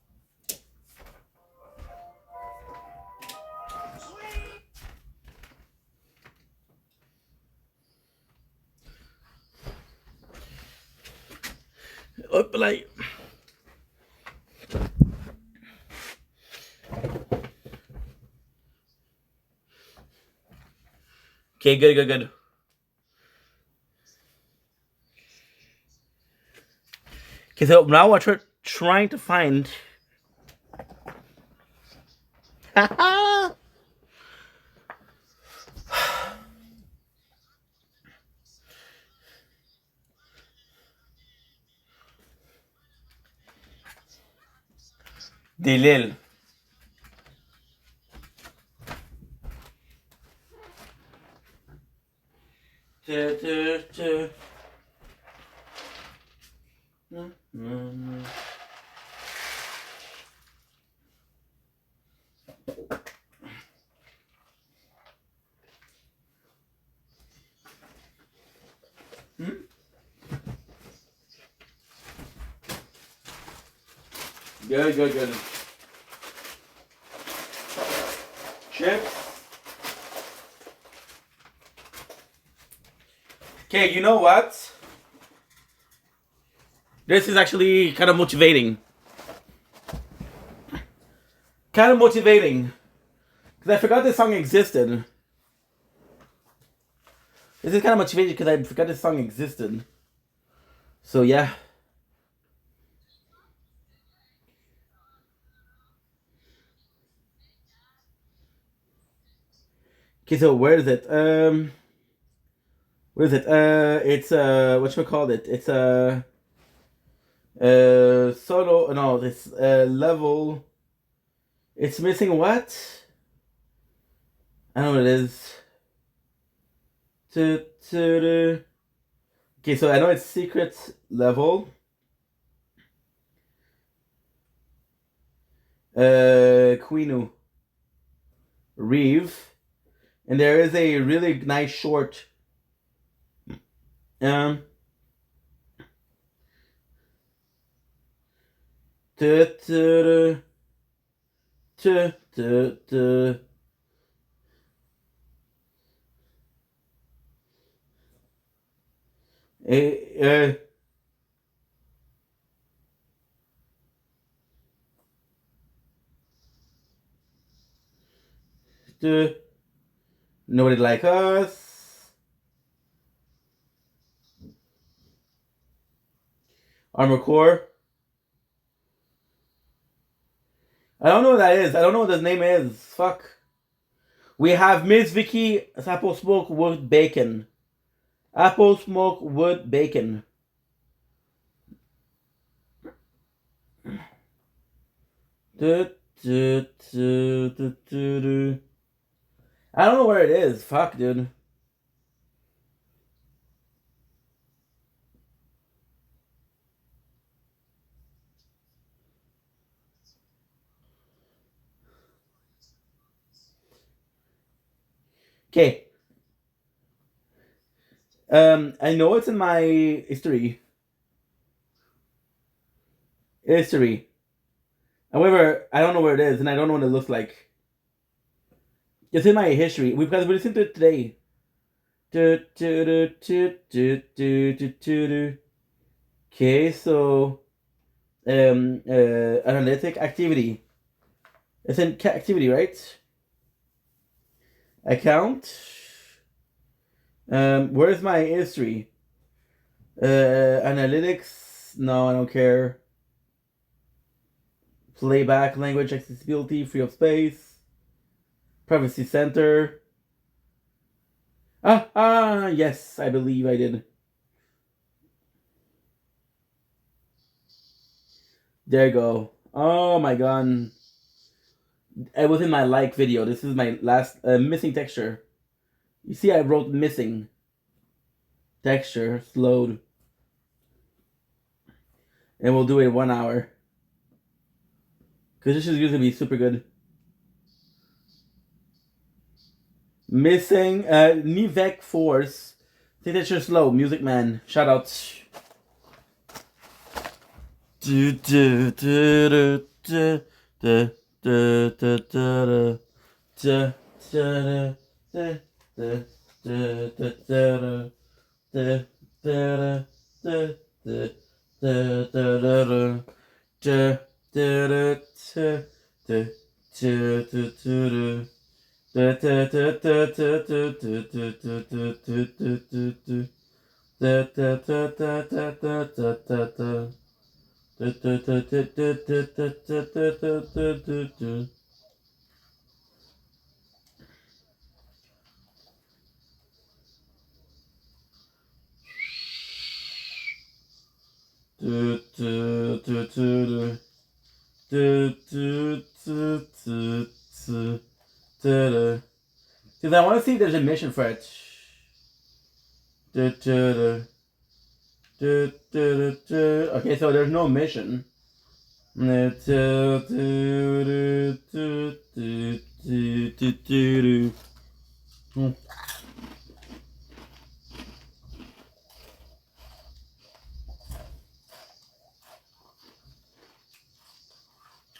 Sweet! Up late. Okay, good. Okay, so now we're trying to find. Delil. Good. Chips. Okay, you know what? This is actually kind of motivating. Because I forgot this song existed. This is kind of motivating because I forgot this song existed. So yeah. Okay, so where is it? What is it? It's whatchamacallit? It's solo. No, this level. It's missing what? I don't know what it is. Okay, so I know it's secret level. Queenu. Reeve. And there is a really nice short. Hey, nobody like us. Armor Core. I don't know what that is. I don't know what his name is. Fuck. We have Miss Vicky Apple Smoke Wood Bacon. Apple Smoke Wood Bacon. I don't know where it is. Fuck, dude. Okay. I know it's in my history. However, I don't know where it is, and I don't know what it looks like. It's in my history. Because we listened to it today. Okay, so analytic activity. It's in activity, right? Account. Where's my history? Analytics. No, I don't care. Playback, language accessibility, free of space. Privacy center. Yes, I believe I did. There you go. Oh my god. It was in my like video. This is my last missing texture. You see, I wrote missing texture slowed, and we'll do it in 1 hour because this is going to be super good. Missing Nivek Force texture slow. Music Man. Shout outs. Because I want to see if there's a mission for it. Okay, so there's no mission.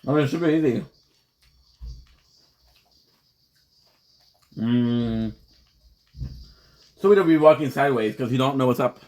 I mean, it's super easy. So we'll be walking sideways because you don't know what's up.